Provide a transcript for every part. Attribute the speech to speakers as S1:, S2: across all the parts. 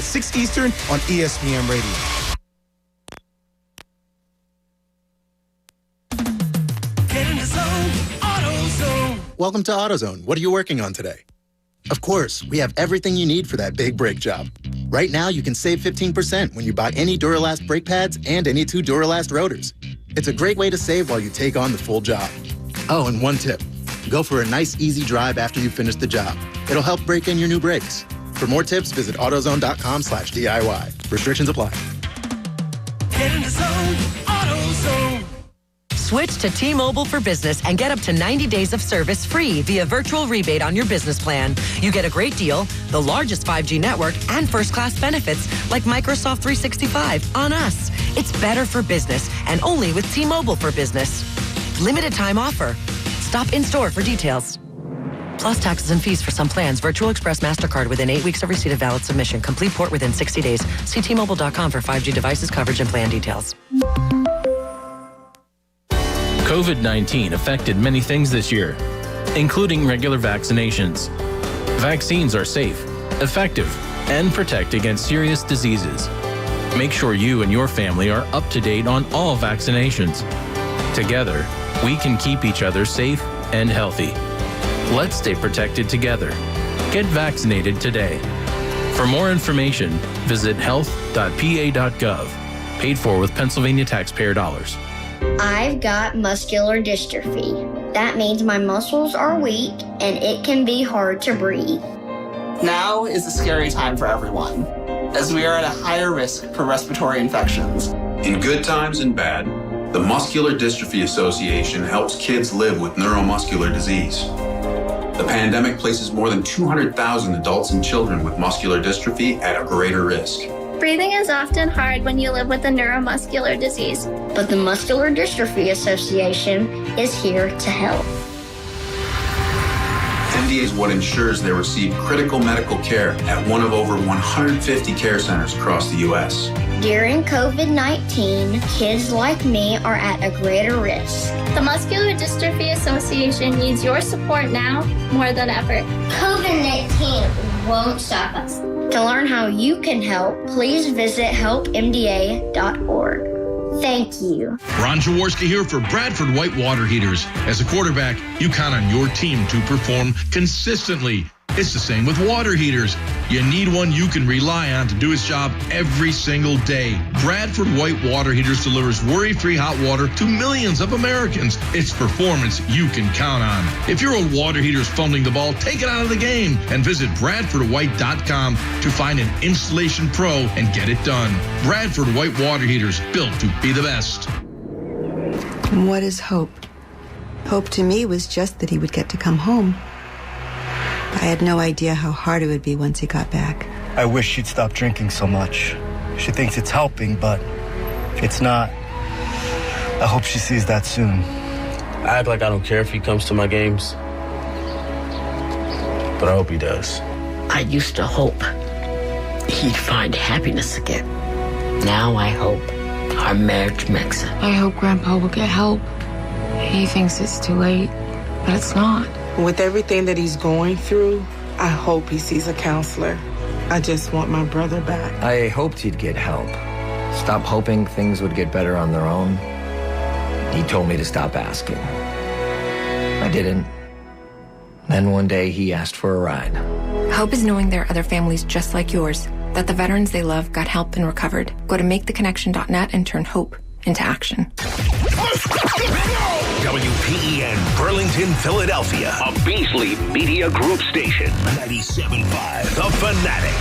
S1: 6 Eastern on ESPN Radio.
S2: Get in the zone, AutoZone.
S3: Welcome to AutoZone. What are you working on today? Of course, we have everything you need for that big brake job. Right now, you can save 15% when you buy any Duralast brake pads and any 2 Duralast rotors. It's a great way to save while you take on the full job. Oh, and one tip. Go for a nice, easy drive after you finish the job. It'll help break in your new brakes. For more tips, visit AutoZone.com/DIY. Restrictions apply.
S2: Get in the zone, AutoZone.
S4: Switch to T-Mobile for Business and get up to 90 days of service free via virtual rebate on your business plan. You get a great deal, the largest 5G network, and first-class benefits like Microsoft 365 on us. It's better for business and only with T-Mobile for Business. Limited time offer. Stop in-store for details. Plus taxes and fees for some plans. Virtual Express MasterCard within 8 weeks of receipt of valid submission. Complete port within 60 days. See T-Mobile.com for 5G devices, coverage, and plan details.
S5: COVID-19 affected many things this year, including regular vaccinations. Vaccines are safe, effective, and protect against serious diseases. Make sure you and your family are up to date on all vaccinations. Together, we can keep each other safe and healthy. Let's stay protected together. Get vaccinated today. For more information, visit health.pa.gov. Paid for with Pennsylvania taxpayer dollars.
S6: I've got muscular dystrophy. That means my muscles are weak and it can be hard to breathe.
S7: Now is a scary time for everyone, as we are at a higher risk for respiratory infections.
S8: In good times and bad, the Muscular Dystrophy Association helps kids live with neuromuscular disease. The pandemic places more than 200,000 adults and children with muscular dystrophy at a greater risk.
S9: Breathing is often hard when you live with a neuromuscular disease.
S6: But the Muscular Dystrophy Association is here to help.
S8: MDA is what ensures they receive critical medical care at one of over 150 care centers across the U.S.
S6: During COVID-19, kids like me are at a greater risk.
S9: The Muscular Dystrophy Association needs your support now more than ever.
S6: COVID-19 won't stop us. To learn how you can help, please visit helpmda.org. Thank you.
S10: Ron Jaworski here for Bradford White Water Heaters. As a quarterback, you count on your team to perform consistently. It's the same with water heaters. You need one you can rely on to do its job every single day. Bradford White Water Heaters delivers worry-free hot water to millions of Americans. It's performance you can count on. If your old water heater's fumbling the ball, take it out of the game and visit BradfordWhite.com to find an installation pro and get it done. Bradford White Water Heaters, built to be the best.
S11: What is hope? Hope to me was just that he would get to come home. I had no idea how hard it would be once he got back.
S12: I wish she'd stop drinking so much. She thinks it's helping, but it's not. I hope she sees that soon.
S13: I act like I don't care if he comes to my games, but I hope he does.
S14: I used to hope he'd find happiness again. Now I hope our marriage makes it.
S15: I hope Grandpa will get help. He thinks it's too late, but it's not.
S16: With everything that he's going through, I hope he sees a counselor. I just want my brother back.
S17: I hoped he'd get help. Stop hoping things would get better on their own. He told me to stop asking. I didn't. Then one day he asked for a ride.
S15: Hope is knowing there are other families just like yours, that the veterans they love got help and recovered. Go to maketheconnection.net and turn hope into action.
S18: WPEN Burlington, Philadelphia, a Beasley Media Group station. 97.5 The Fanatic,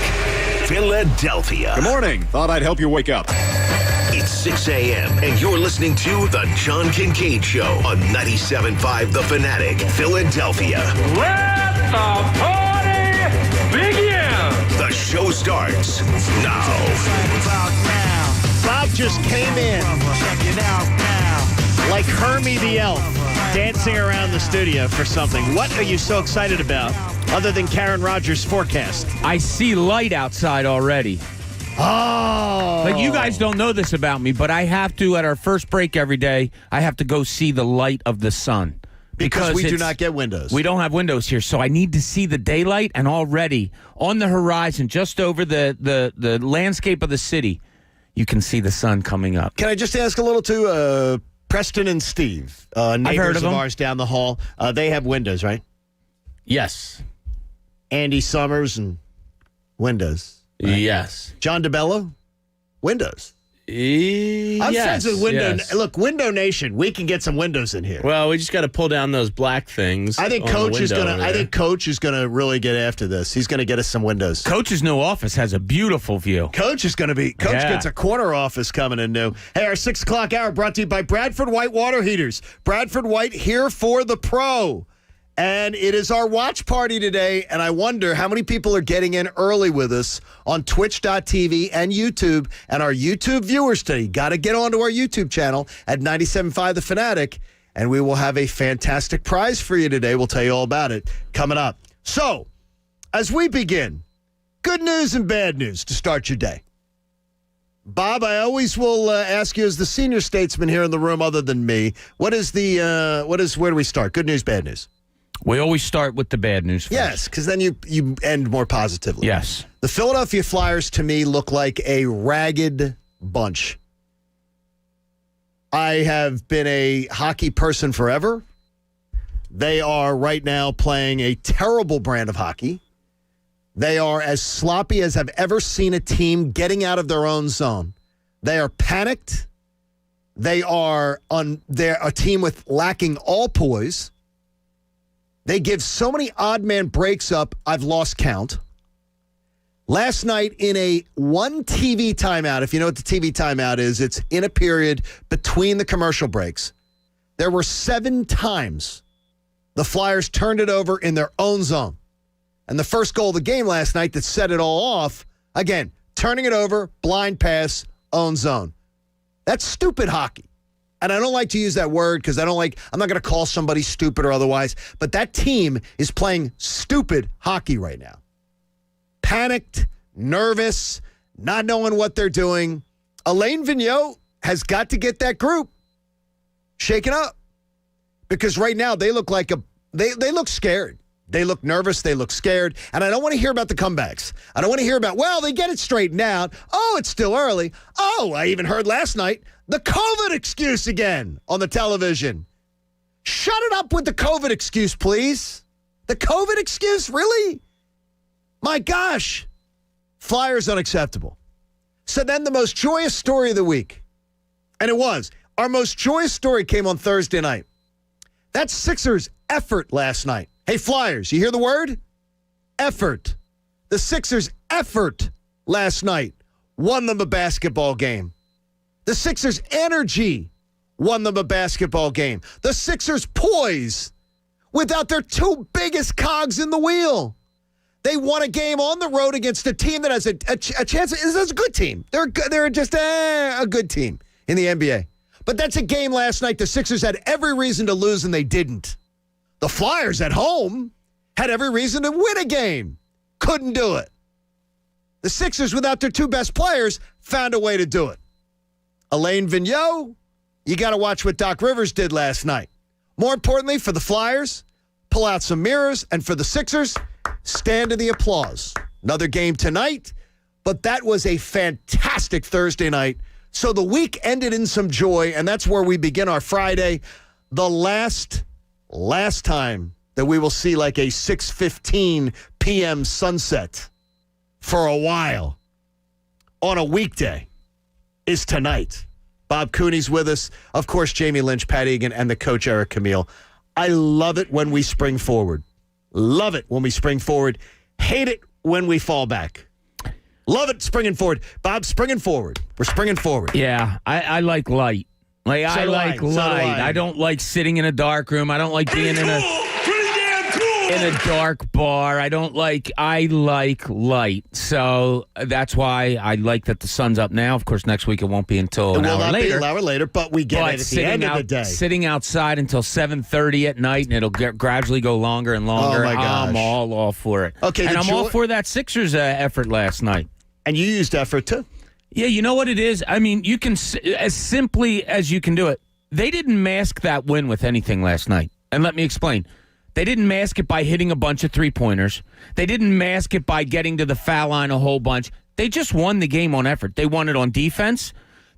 S18: Philadelphia.
S19: Good morning. Thought I'd help you wake up.
S18: It's 6 a.m. and you're listening to The John Kincade Show on 97.5 The Fanatic, Philadelphia.
S2: Let the party begin!
S18: The show starts now.
S20: Bob just came in like Hermie the Elf, dancing around the studio for something. What are you so excited about, other than Karen Rogers' forecast?
S2: I see light outside already.
S20: Oh.
S2: Like, you guys don't know this about me, but I have to, at our first break every day, I have to go see the light of the sun.
S20: Because we do not get windows.
S2: We don't have windows here, so I need to see the daylight, and already on the horizon, just over the landscape of the city, you can see the sun coming up.
S20: Can I just ask a little to Preston and Steve, neighbors of ours down the hall? They have windows, right?
S2: Yes.
S20: Andy Summers and windows. Right?
S2: Yes.
S20: John DeBello, windows. I'm friends with Window.
S2: Yes.
S20: Look, Window Nation, we can get some windows in here.
S13: Well, we just got to pull down those black things.
S20: I think Coach is gonna really get after this. He's gonna get us some windows.
S2: Coach's new office has a beautiful view.
S20: Coach gets a corner office coming in new. Hey, our 6 o'clock hour brought to you by Bradford White Water Heaters. Bradford White, here for the pro. And it is our watch party today, and I wonder how many people are getting in early with us on twitch.tv and YouTube, and our YouTube viewers today. Got to get onto our YouTube channel at 97.5 The Fanatic, and we will have a fantastic prize for you today. We'll tell you all about it coming up. So, as we begin, good news and bad news to start your day. Bob, I always will ask you as the senior statesman here in the room other than me, where do we start? Good news, bad news?
S2: We always start with the bad news first.
S20: Yes, because then you end more positively.
S2: Yes.
S20: The Philadelphia Flyers, to me, look like a ragged bunch. I have been a hockey person forever. They are right now playing a terrible brand of hockey. They are as sloppy as I've ever seen a team getting out of their own zone. They are panicked. They're a team with lacking all poise. They give so many odd man breaks up, I've lost count. Last night in a one TV timeout, if you know what the TV timeout is, it's in a period between the commercial breaks. There were 7 times the Flyers turned it over in their own zone. And the first goal of the game last night that set it all off, again, turning it over, blind pass, own zone. That's stupid hockey. And I don't like to use that word because I'm not going to call somebody stupid or otherwise, but that team is playing stupid hockey right now. Panicked, nervous, not knowing what they're doing. Alain Vigneault has got to get that group shaken up because right now they look like they look scared. They look nervous. They look scared. And I don't want to hear about the comebacks. I don't want to hear about, well, they get it straightened out. Oh, it's still early. Oh, I even heard last night the COVID excuse again on the television. Shut it up with the COVID excuse, please. The COVID excuse? Really? My gosh. Flyers unacceptable. So then the most joyous story of the week, and it was, our most joyous story came on Thursday night. That Sixers effort last night. Hey, Flyers, you hear the word? Effort. The Sixers' effort last night won them a basketball game. The Sixers' energy won them a basketball game. The Sixers' poise without their 2 biggest cogs in the wheel. They won a game on the road against a team that has a chance. It's a good team. They're just a good team in the NBA. But that's a game last night the Sixers had every reason to lose, and they didn't. The Flyers at home had every reason to win a game. Couldn't do it. The Sixers, without their 2 best players, found a way to do it. Alain Vigneault, you got to watch what Doc Rivers did last night. More importantly, for the Flyers, pull out some mirrors, and for the Sixers, stand to the applause. Another game tonight, but that was a fantastic Thursday night. So the week ended in some joy, and that's where we begin our Friday. The last time that we will see like a 6:15 p.m. sunset for a while on a weekday is tonight. Bob Cooney's with us. Of course, Jamie Lynch, Pat Egan, and the coach, Eric Camille. I love it when we spring forward. Love it when we spring forward. Hate it when we fall back. Love it springing forward. Bob, springing forward. We're springing forward.
S2: Yeah, I like light. I like light. I don't like sitting in a dark room. I don't like being in a dark bar. I like light. So that's why I like that the sun's up now. Of course, next week it won't be until an hour later.
S20: An hour later, but we get it at the end of the day.
S2: Sitting outside until 7:30 at night, and it'll gradually go longer and longer.
S20: Oh my gosh.
S2: I'm all for it.
S20: Okay,
S2: and I'm all for that Sixers effort last night.
S20: And you used effort too.
S2: Yeah, you know what it is? I mean, you can, as simply as you can do it, they didn't mask that win with anything last night. And let me explain. They didn't mask it by hitting a bunch of three-pointers. They didn't mask it by getting to the foul line a whole bunch. They just won the game on effort. They won it on defense.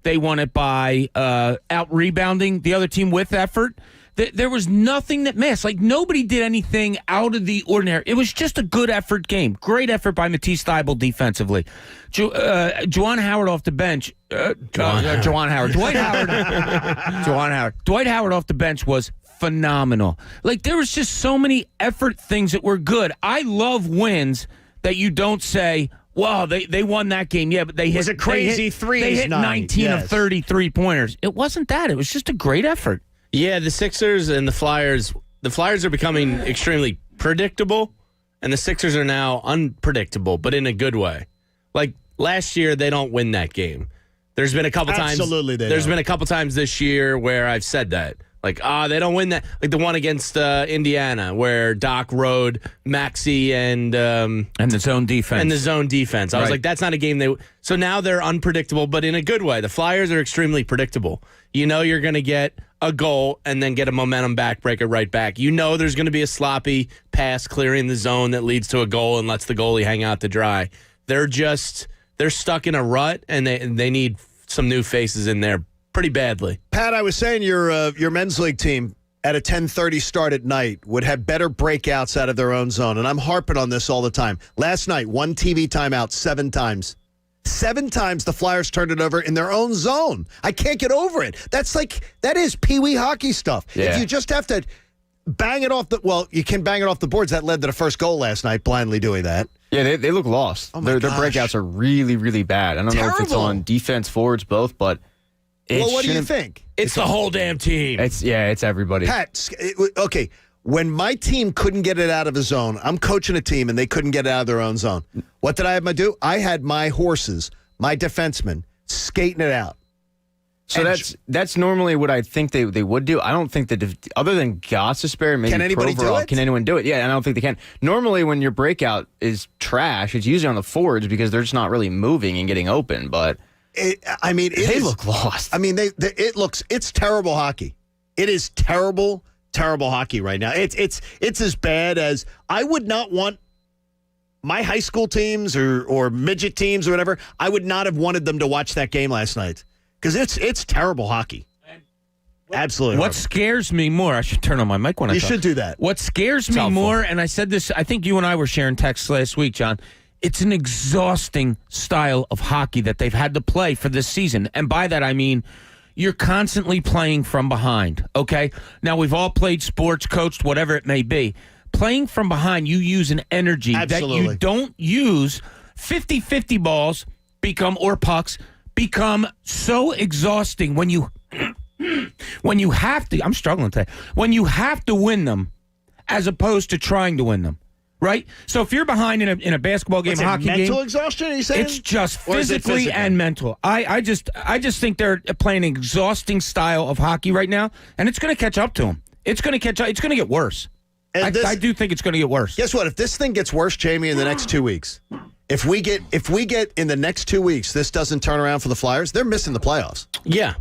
S2: They won it by out-rebounding the other team with effort. There was nothing that missed. Like, nobody did anything out of the ordinary. It was just a good effort game. Great effort by Matisse Thybulle defensively. Juwan Howard off the bench. Juwan Howard. Dwight Howard. Juwan Howard. Dwight Howard off the bench was phenomenal. Like, there was just so many effort things that were good. I love wins that you don't say, wow, they won that game. Yeah, but they hit...
S20: It was a crazy threes
S2: They hit
S20: night.
S2: 19 of 33 pointers. It wasn't that. It was just a great effort.
S13: Yeah, the Sixers and the Flyers are becoming extremely predictable, and the Sixers are now unpredictable, but in a good way. Like, last year, they don't win that game. There's been a couple times.
S20: Absolutely,
S13: There's been a couple times this year where I've said that. Like, they don't win that. Like the one against Indiana where Doc rode Maxey and
S2: the zone defense.
S13: I was
S2: Right.
S13: like, that's not a game they. So now they're unpredictable, but in a good way. The Flyers are extremely predictable. You know you're going to get a goal and then get a momentum back, break it right back. You know there's going to be a sloppy pass clearing the zone that leads to a goal and lets the goalie hang out to dry. They're stuck in a rut, and they need some new faces in there pretty badly.
S20: Pat, I was saying your men's league team at a 10:30 start at night would have better breakouts out of their own zone, and I'm harping on this all the time. Last night, one TV timeout 7 times. 7 times the Flyers turned it over in their own zone. I can't get over it. That is peewee hockey stuff.
S17: Yeah.
S20: If you just have to bang it off you can bang it off the boards. That led to the first goal last night, blindly doing that.
S17: Yeah, they look lost.
S20: Oh my
S17: Their
S20: gosh.
S17: breakouts are really, really bad. I don't know if it's on defense, forwards, both, but
S20: Well, what do you think?
S2: It's the whole damn team.
S17: It's everybody.
S20: Pat, okay, when my team couldn't get it out of a zone, I'm coaching a team and they couldn't get it out of their own zone. What did I have to do? I had my horses, my defensemen, skating it out.
S17: So that's normally what I think they would do. I don't think that other than Gostisbehere, maybe
S20: Can anybody do
S17: Provorov,
S20: it?
S17: can anyone do it? Yeah, and I don't think they can. Normally, when your breakout is trash, it's usually on the forwards because they're just not really moving and getting open. But they look lost.
S20: I mean, it's terrible hockey. It is terrible hockey right now. It's as bad as I would not want my high school teams or midget teams or whatever. I would not have wanted them to watch that game last night because it's terrible hockey. Absolutely.
S2: What scares me more, I should turn on my mic when I
S20: You
S2: talk.
S20: should do that.
S2: What scares me more, and I said this, I think you and I were sharing texts last week, John, it's an exhausting style of hockey that they've had to play for this season. And by that, I mean you're constantly playing from behind, okay? Now, we've all played sports, coached, whatever it may be. Playing from behind, you use an energy that you don't use. 50-50 balls or pucks become so exhausting when you have to, I'm struggling today, when you have to win them as opposed to trying to win them, right? So if you're behind in a basketball game, hockey game.
S20: Mental exhaustion, are you saying?
S2: It's just
S20: Or is it
S2: physically
S20: physical?
S2: and mental. I just think they're playing an exhausting style of hockey right now, and it's going to catch up to them. It's going to catch up. It's going to get worse. I do think it's going to get worse.
S20: Guess what? If this thing gets worse, Jamie, in the next 2 weeks, if we get in the next 2 weeks, this doesn't turn around for the Flyers, they're missing the playoffs.
S13: Yeah.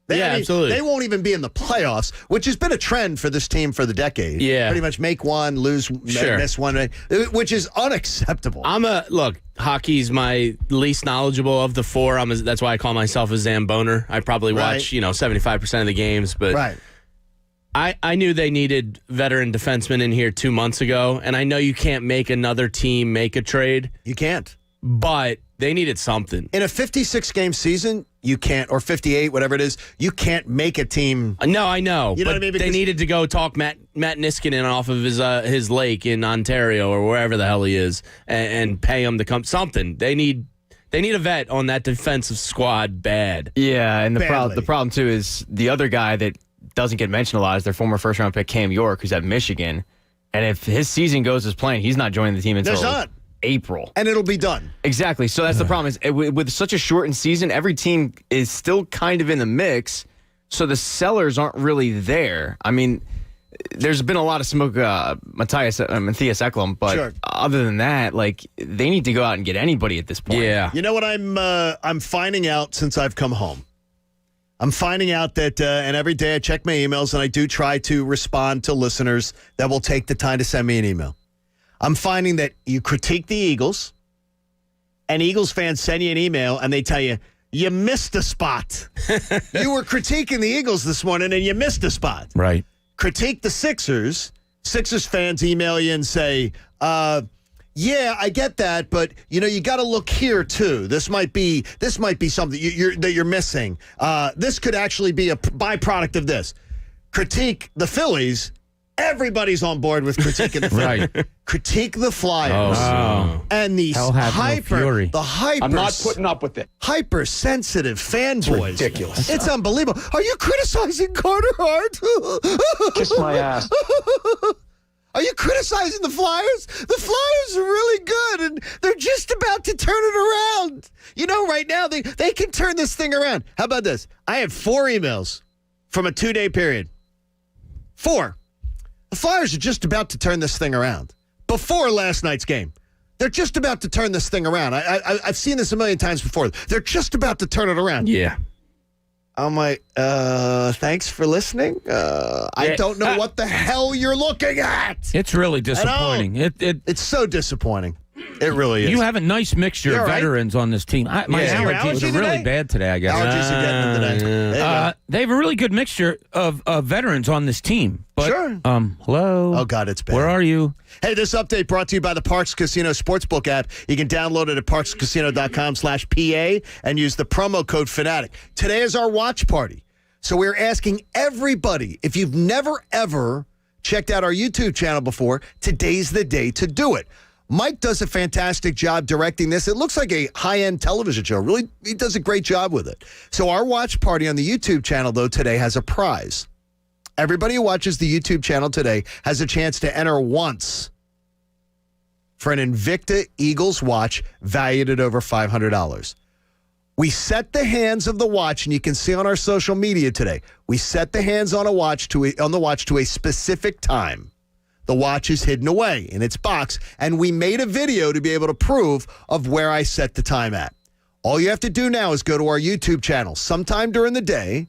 S13: Absolutely.
S20: They won't even be in the playoffs, which has been a trend for this team for the decade.
S13: Yeah.
S20: Pretty much make one, lose, miss one, which is unacceptable.
S13: Look, hockey's my least knowledgeable of the four. That's why I call myself a Zamboner. I probably watch, 75% of the games, but
S20: right.
S13: I knew they needed veteran defensemen in here 2 months ago, and I know you can't make another team make a trade.
S20: You can't.
S13: But they needed something.
S20: In a 56-game season, you can't, or 58, whatever it is, you can't make a team.
S13: No, I know.
S20: You know
S13: but
S20: what I mean?
S13: They
S20: Because
S13: needed to go talk Matt Niskanen off of his lake in Ontario or wherever the hell he is and pay him to come. Something. They need a vet on that defensive squad bad.
S17: Yeah, and the problem, too, is the other guy that doesn't get mentioned a lot is their former first-round pick, Cam York, who's at Michigan. And if his season goes as planned, he's not joining the team until April.
S20: And it'll be done.
S17: Exactly. So that's the problem is with such a shortened season, every team is still kind of in the mix. So the sellers aren't really there. I mean, there's been a lot of smoke, Matthias Ekholm, but other than that, they need to go out and get anybody at this point.
S13: Yeah.
S20: You know what I'm finding out since I've come home? I'm finding out that, and every day I check my emails, and I do try to respond to listeners that will take the time to send me an email. I'm finding that you critique the Eagles, and Eagles fans send you an email, and they tell you, you missed a spot. You were critiquing the Eagles this morning, and you missed a spot.
S2: Right. Critique
S20: the Sixers. Sixers fans email you and say, yeah, I get that, but you got to look here too. This might be something that you're missing. This could actually be a byproduct of this. Critique the Phillies. Everybody's on board with critiquing the Phillies. Right. Critique the Flyers. And the hyper.
S19: I'm not putting up with it.
S20: Hypersensitive fanboys.
S19: Ridiculous.
S20: It's unbelievable. Are you criticizing Carter Hart?
S19: Kiss my ass.
S20: Are you criticizing the Flyers? The Flyers are really good, and they're just about to turn it around. Right now, they can turn this thing around. How about this? I have 4 emails from a 2-day period. 4. The Flyers are just about to turn this thing around. Before last night's game. They're just about to turn this thing around. I've seen this a million times before. They're just about to turn it around.
S2: Yeah.
S20: I'm like, thanks for listening. I don't know what the hell you're looking at.
S2: It's really disappointing.
S20: It's so disappointing. It really is.
S2: You have a nice mixture of veterans on this team. My allergies are really bad today, I guess.
S20: Allergies are getting them today.
S2: They have a really good mixture of veterans on this team. But,
S20: sure.
S2: Hello?
S20: Oh, God, it's bad.
S2: Where are you?
S20: Hey, this update brought to you by the Parks Casino Sportsbook app. You can download it at parkscasino.com/PA and use the promo code Fanatic. Today is our watch party. So we're asking everybody, if you've never, ever checked out our YouTube channel before, today's the day to do it. Mike does a fantastic job directing this. It looks like a high-end television show. Really, he does a great job with it. So our watch party on the YouTube channel, though, today has a prize. Everybody who watches the YouTube channel today has a chance to enter once for an Invicta Eagles watch valued at over $500. We set the hands of the watch, and you can see on our social media today, we set the hands on the watch to a specific time. The watch is hidden away in its box, and we made a video to be able to prove of where I set the time at. All you have to do now is go to our YouTube channel sometime during the day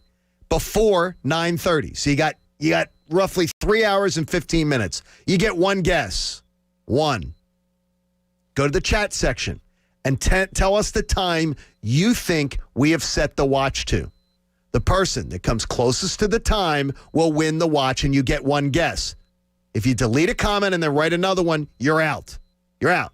S20: before 9:30. So you got roughly 3 hours and 15 minutes. You get one guess. One. Go to the chat section and tell us the time you think we have set the watch to. The person that comes closest to the time will win the watch, and you get one guess. If you delete a comment and then write another one, you're out. You're out.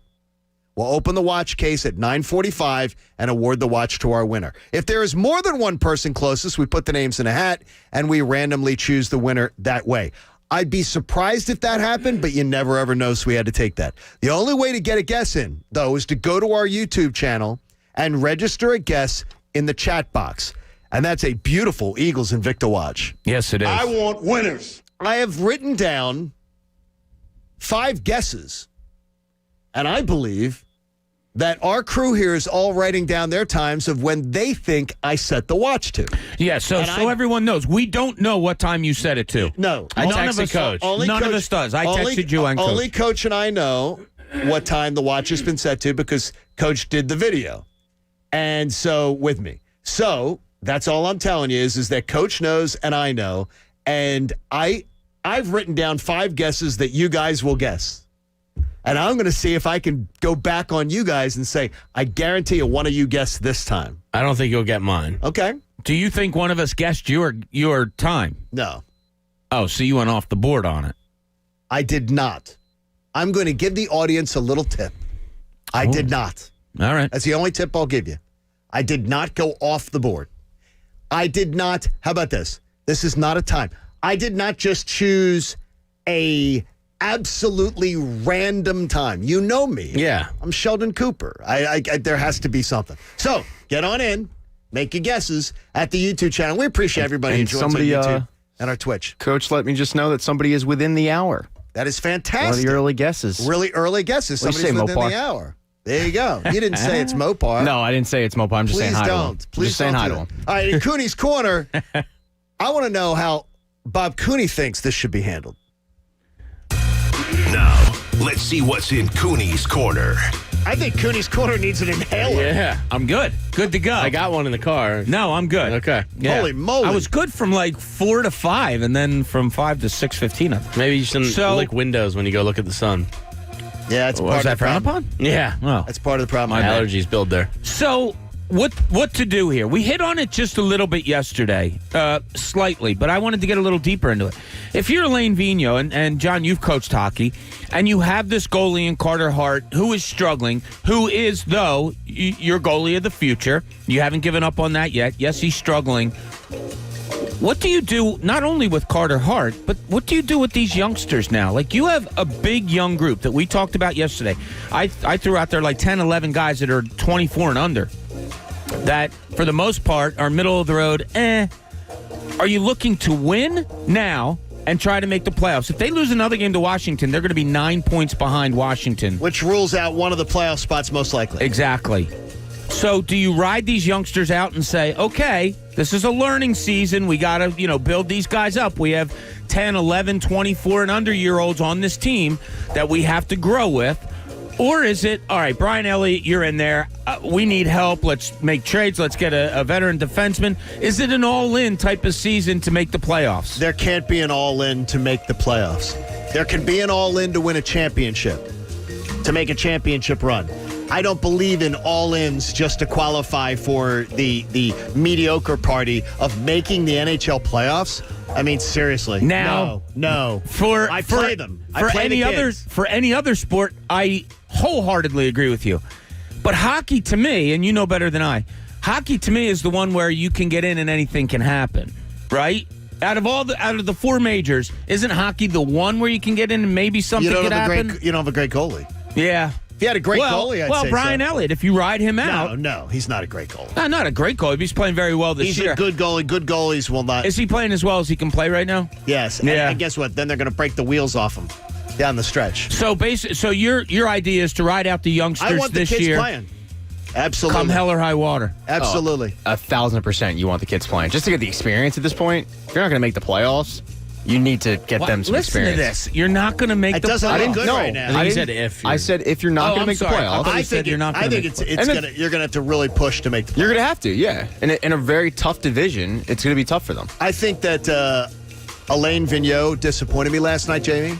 S20: We'll open the watch case at 9:45 and award the watch to our winner. If there is more than one person closest, we put the names in a hat and we randomly choose the winner that way. I'd be surprised if that happened, but you never ever know, so we had to take that. The only way to get a guess in, though, is to go to our YouTube channel and register a guess in the chat box. And that's a beautiful Eagles Invicta watch.
S2: Yes, it is.
S20: I want winners. I have written down 5 guesses, and I believe that our crew here is all writing down their times of when they think I set the watch to.
S2: Yeah, so everyone knows, we don't know what time you set it to.
S20: No.
S2: None of us does. None of us does. I texted you and Coach.
S20: Only Coach and I know what time the watch has been set to because Coach did the video. And so, with me. So, that's all I'm telling you is that Coach knows and I know, and I've written down 5 guesses that you guys will guess. And I'm going to see if I can go back on you guys and say, I guarantee you one of you guessed this time.
S13: I don't think you'll get mine.
S20: Okay.
S2: Do you think one of us guessed your time?
S20: No.
S2: Oh, so you went off the board on it.
S20: I did not. I'm going to give the audience a little tip. I did not.
S2: All right.
S20: That's the only tip I'll give you. I did not go off the board. I did not. How about this? This is not a time. I did not just choose a absolutely random time. You know me.
S13: Yeah.
S20: I'm Sheldon Cooper. I there has to be something. So get on in, make your guesses at the YouTube channel. We appreciate everybody who joins our YouTube and our Twitch.
S21: Coach, let me just know that somebody is within the hour.
S20: That is fantastic.
S21: One of the early guesses.
S20: Really early guesses. Somebody's within the hour. There you go. You didn't say it's Mopar.
S21: No, I didn't say it's Mopar. I'm just saying hi to him.
S20: Please don't. Hi to him. All right, in Cooney's Corner, I want to know how Bob Cooney thinks this should be handled.
S18: Now, let's see what's in Cooney's Corner.
S20: I think Cooney's corner needs an inhaler.
S13: Yeah.
S2: I'm good. Good to go.
S13: I got one in the car.
S2: No, I'm good.
S13: Okay.
S2: Yeah.
S20: Holy moly.
S2: I was good from like 4 to 5, and then from 5 to 6:15.
S13: Maybe you shouldn't lick windows when you go look at the sun.
S20: Yeah, it's part
S2: Was
S20: of
S2: that
S20: the
S2: frowned
S20: problem.
S2: upon?
S13: Yeah.
S2: Oh.
S20: That's part of the problem.
S13: My allergies build there.
S2: So what to do here? We hit on it just a little bit yesterday, slightly, but I wanted to get a little deeper into it. If you're Elaine Vigneault, and John, you've coached hockey, and you have this goalie in Carter Hart who is struggling, who is, though, your goalie of the future. You haven't given up on that yet. Yes, he's struggling. What do you do not only with Carter Hart, but what do you do with these youngsters now? Like, you have a big young group that we talked about yesterday. I threw out there like 10, 11 guys that are 24 and under that, for the most part, are middle of the road. Are you looking to win now and try to make the playoffs? If they lose another game to Washington, they're going to be 9 points behind Washington.
S20: Which rules out one of the playoff spots most likely.
S2: Exactly. So do you ride these youngsters out and say, okay, this is a learning season. We got to, build these guys up. We have 10, 11, 24 and under year olds on this team that we have to grow with. Or is it, all right, Brian Elliott, you're in there. We need help. Let's make trades. Let's get a veteran defenseman. Is it an all-in type of season to make the playoffs?
S20: There can't be an all-in to make the playoffs. There can be an all-in to win a championship, to make a championship run. I don't believe in all-ins just to qualify for the mediocre party of making the NHL playoffs. I mean, seriously.
S2: Now,
S20: no. I play them. I play the kids.
S2: For any other sport, I wholeheartedly agree with you. But hockey, to me, and you know better than I, hockey to me is the one where you can get in and anything can happen, right? Out of the four majors, isn't hockey the one where you can get in and maybe something could happen?
S20: You don't have a great goalie.
S2: Yeah.
S20: If you had a great goalie, I'd say
S2: Brian
S20: so.
S2: Elliott, if you ride him out.
S20: No, he's not a great goalie.
S2: No, not a great goalie, but he's playing very well this year.
S20: He's a good goalie. Good goalies will not.
S2: Is he playing as well as he can play right now?
S20: Yes.
S2: Yeah.
S20: And guess what? Then they're going to break the wheels off him down the stretch.
S2: So your idea is to ride out the youngsters
S20: I want the
S2: this
S20: kids
S2: year.
S20: playing. Absolutely.
S2: Come hell or high water.
S20: Absolutely.
S21: 1,000% you want the kids playing. Just to get the experience at this point, if you're not going to make the playoffs, you need to get them some experience.
S2: Listen to this. You're not going to make the playoffs.
S20: I didn't good right now.
S13: I said if.
S21: I said if you're not going to make the playoffs.
S20: I think you're not. I think you're going to have to really push to make the playoffs.
S21: You're going to have to, yeah. In a very tough division, it's going to be tough for them.
S20: I think that Elaine Vigneault disappointed me last night, Jamie.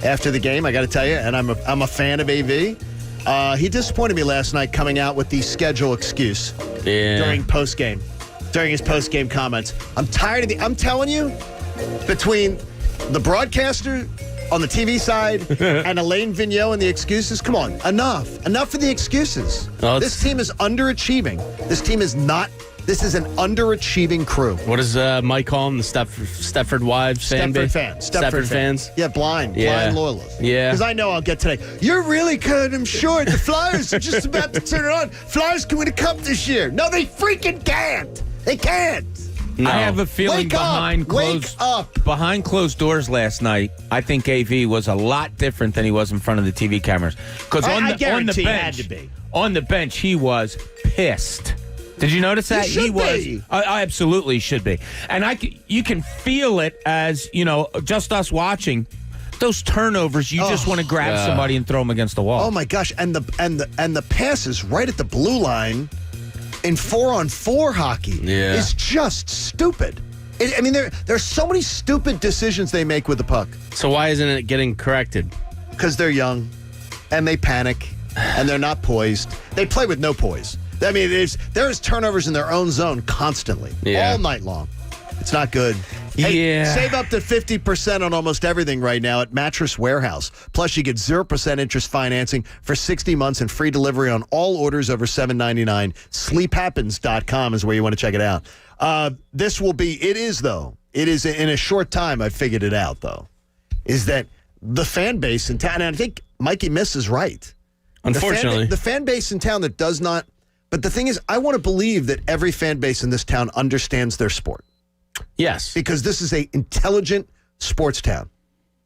S20: After the game, I got to tell you, and I'm a fan of AV. He disappointed me last night coming out with the schedule excuse during his post-game comments. I'm tired of I'm telling you, between the broadcaster on the TV side and Elaine Vigneault and the excuses, come on, enough. Enough of the excuses. This team is underachieving. This is an underachieving crew.
S13: What does Mike call them? The Stepford wives fan base?
S20: Stepford fans. Yeah, blind loyalists.
S13: Yeah.
S20: Because I know I'll get today. You're really cutting them short. The Flyers are just about to turn it on. Flyers can win a cup this year. No, they freaking can't. They can't.
S2: No. I have a feeling behind closed doors last night, I think AV was a lot different than he was in front of the TV cameras. Because on the bench, he was pissed. Did you notice that?
S20: He was.
S2: I absolutely should be. And you can feel it as, just us watching. Those turnovers, you just want to grab somebody and throw them against the wall.
S20: Oh my gosh! And the passes right at the blue line in 4-on-4 hockey is just stupid. There's so many stupid decisions they make with the puck.
S13: So why isn't it getting corrected?
S20: Because they're young, and they panic, and they're not poised. They play with no poise. There's turnovers in their own zone constantly, all night long. It's not good. Hey, save up to 50% on almost everything right now at Mattress Warehouse. Plus, you get 0% interest financing for 60 months and free delivery on all orders over $7.99. SleepHappens.com is where you want to check it out. It is in a short time I figured it out, though, is that the fan base in town, and I think Mikey Miss is right.
S13: Unfortunately.
S20: The fan base in town that does not, but the thing is, I want to believe that every fan base in this town understands their sport.
S13: Yes.
S20: Because this is an intelligent sports town.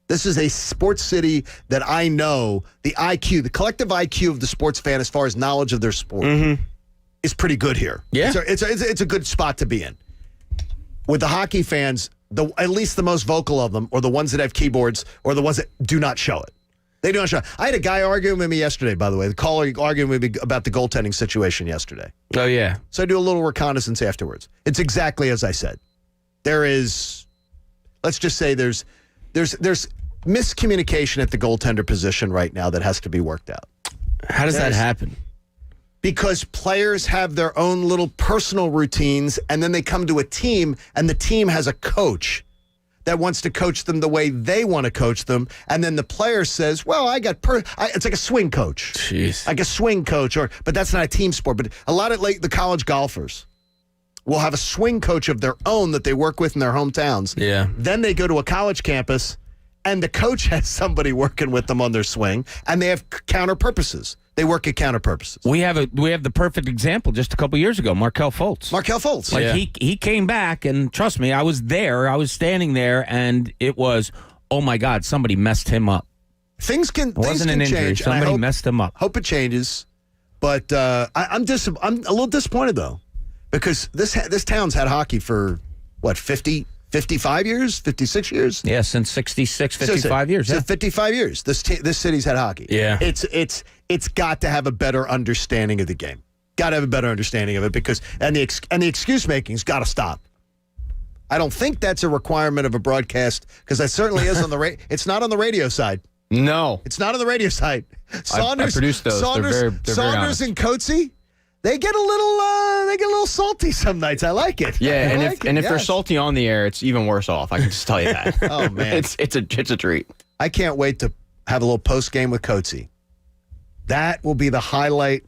S20: This is a sports city that I know the collective IQ of the sports fan as far as knowledge of their sport is pretty good here.
S13: Yeah.
S20: It's a good spot to be in. With the hockey fans, at least the most vocal of them, or the ones that have keyboards, or the ones that do not show it. They do not show. I had a guy arguing with me yesterday, by the way. The caller arguing with me about the goaltending situation yesterday.
S13: Oh, yeah.
S20: So I do a little reconnaissance afterwards. It's exactly as I said. There is, let's just say there's miscommunication at the goaltender position right now that has to be worked out.
S13: How does that happen?
S20: Because players have their own little personal routines, and then they come to a team, and the team has a coach that wants to coach them the way they want to coach them, and then the player says, well, it's like a swing coach.
S13: Jeez.
S20: Like a swing coach, but that's not a team sport. But a lot of the college golfers will have a swing coach of their own that they work with in their hometowns.
S13: Yeah.
S20: Then they go to a college campus, and the coach has somebody working with them on their swing, and they have counter purposes. They work at counter purposes.
S2: We have the perfect example just a couple years ago, Markelle Fultz. He came back, and trust me, I was there. I was standing there, and it was, oh my God, somebody messed him up.
S20: Things can
S2: change.
S20: Change.
S2: Somebody messed him up.
S20: Hope it changes, but I'm a little disappointed though, because this town's had hockey for what 55 years, 56 years?
S2: Yeah, since 66, 55 years.
S20: So 55 years. This city's had hockey.
S13: Yeah.
S20: It's got to have a better understanding of the game. Got to have a better understanding of it because the excuse making's got to stop. I don't think that's a requirement of a broadcast because that certainly is on the it's not on the radio side.
S21: No,
S20: it's not on the radio side.
S21: I produced those. They're very
S20: Saunders and Coatsy. They get a little salty some nights. I like it.
S21: Yeah, and if they're salty on the air, it's even worse off. I can just tell you that.
S20: Oh man,
S21: it's a treat.
S20: I can't wait to have a little post game with Coatsy. That will be the highlight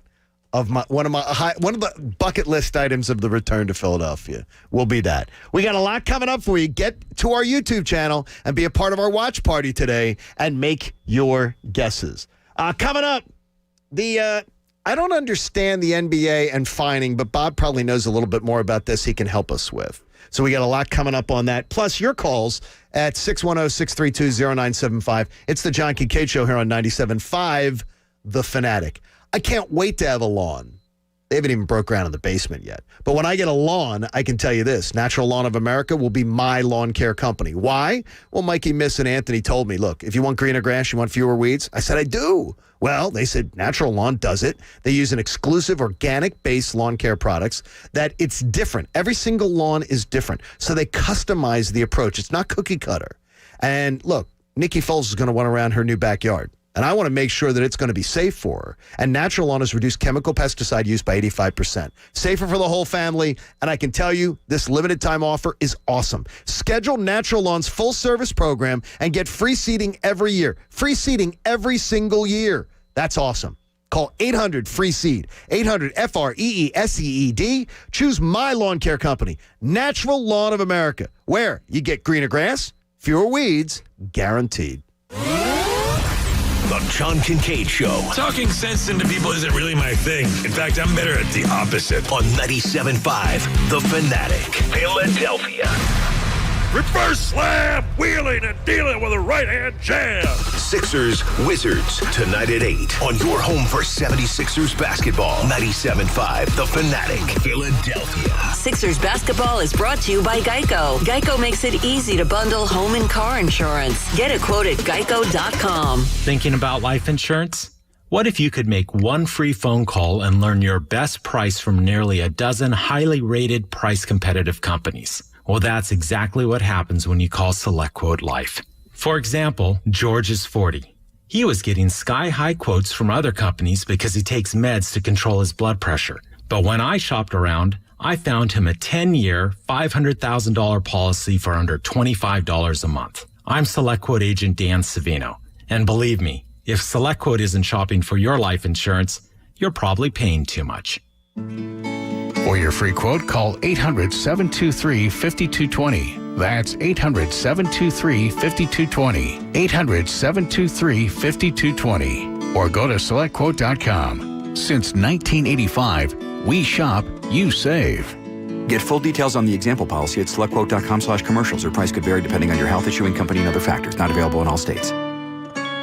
S20: of one of the bucket list items of the return to Philadelphia. Will be that. We got a lot coming up for you. Get to our YouTube channel and be a part of our watch party today and make your guesses. Coming up, I don't understand the NBA and fining, but Bob probably knows a little bit more about this he can help us with. So we got a lot coming up on that. Plus your calls at 610-632-0975. It's the John Kincade Show here on 97.5 The Fanatic. I can't wait to have a lawn. They haven't even broke ground in the basement yet. But when I get a lawn, I can tell you this. Natural Lawn of America will be my lawn care company. Why? Well, Mikey, Miss, and Anthony told me, look, if you want greener grass, you want fewer weeds. I said, I do. Well, they said Natural Lawn does it. They use an exclusive organic-based lawn care products that it's different. Every single lawn is different. So they customize the approach. It's not cookie cutter. And look, Nikki Foles is going to want around her new backyard. And I want to make sure that it's going to be safe for her. And Natural Lawn has reduced chemical pesticide use by 85%. Safer for the whole family. And I can tell you, this limited time offer is awesome. Schedule Natural Lawn's full service program and get free seeding every year. Free seeding every single year. That's awesome. Call 800-FREE-SEED. 800-FREESEED. Choose my lawn care company, Natural Lawn of America, where you get greener grass, fewer weeds, guaranteed.
S18: The John Kincade Show.
S1: Talking sense into people isn't really my thing. In fact, I'm better at the opposite.
S18: On 97.5 The Fanatic, Philadelphia.
S1: Reverse slam, wheeling and dealing with a right-hand jab.
S18: Sixers Wizards tonight at 8 on your home for 76ers basketball. 97.5 The Fanatic, Philadelphia.
S22: Sixers basketball is brought to you by Geico. Geico makes it easy to bundle home and car insurance. Get a quote at geico.com.
S23: Thinking about life insurance? What if you could make one free phone call and learn your best price from nearly a dozen highly rated, price-competitive companies? Well, that's exactly what happens when you call SelectQuote Life. For example, George is 40. He was getting sky-high quotes from other companies because he takes meds to control his blood pressure. But when I shopped around, I found him a 10-year, $500,000 policy for under $25 a month. I'm SelectQuote agent Dan Savino. And believe me, if SelectQuote isn't shopping for your life insurance, you're probably paying too much.
S24: For your free quote, call 800-723-5220. That's 800-723-5220. 800-723-5220. Or go to SelectQuote.com. Since 1985, we shop, you save.
S25: Get full details on the example policy at SelectQuote.com/commercials. Or price could vary depending on your health, issuing company, and other factors. Not available in all states.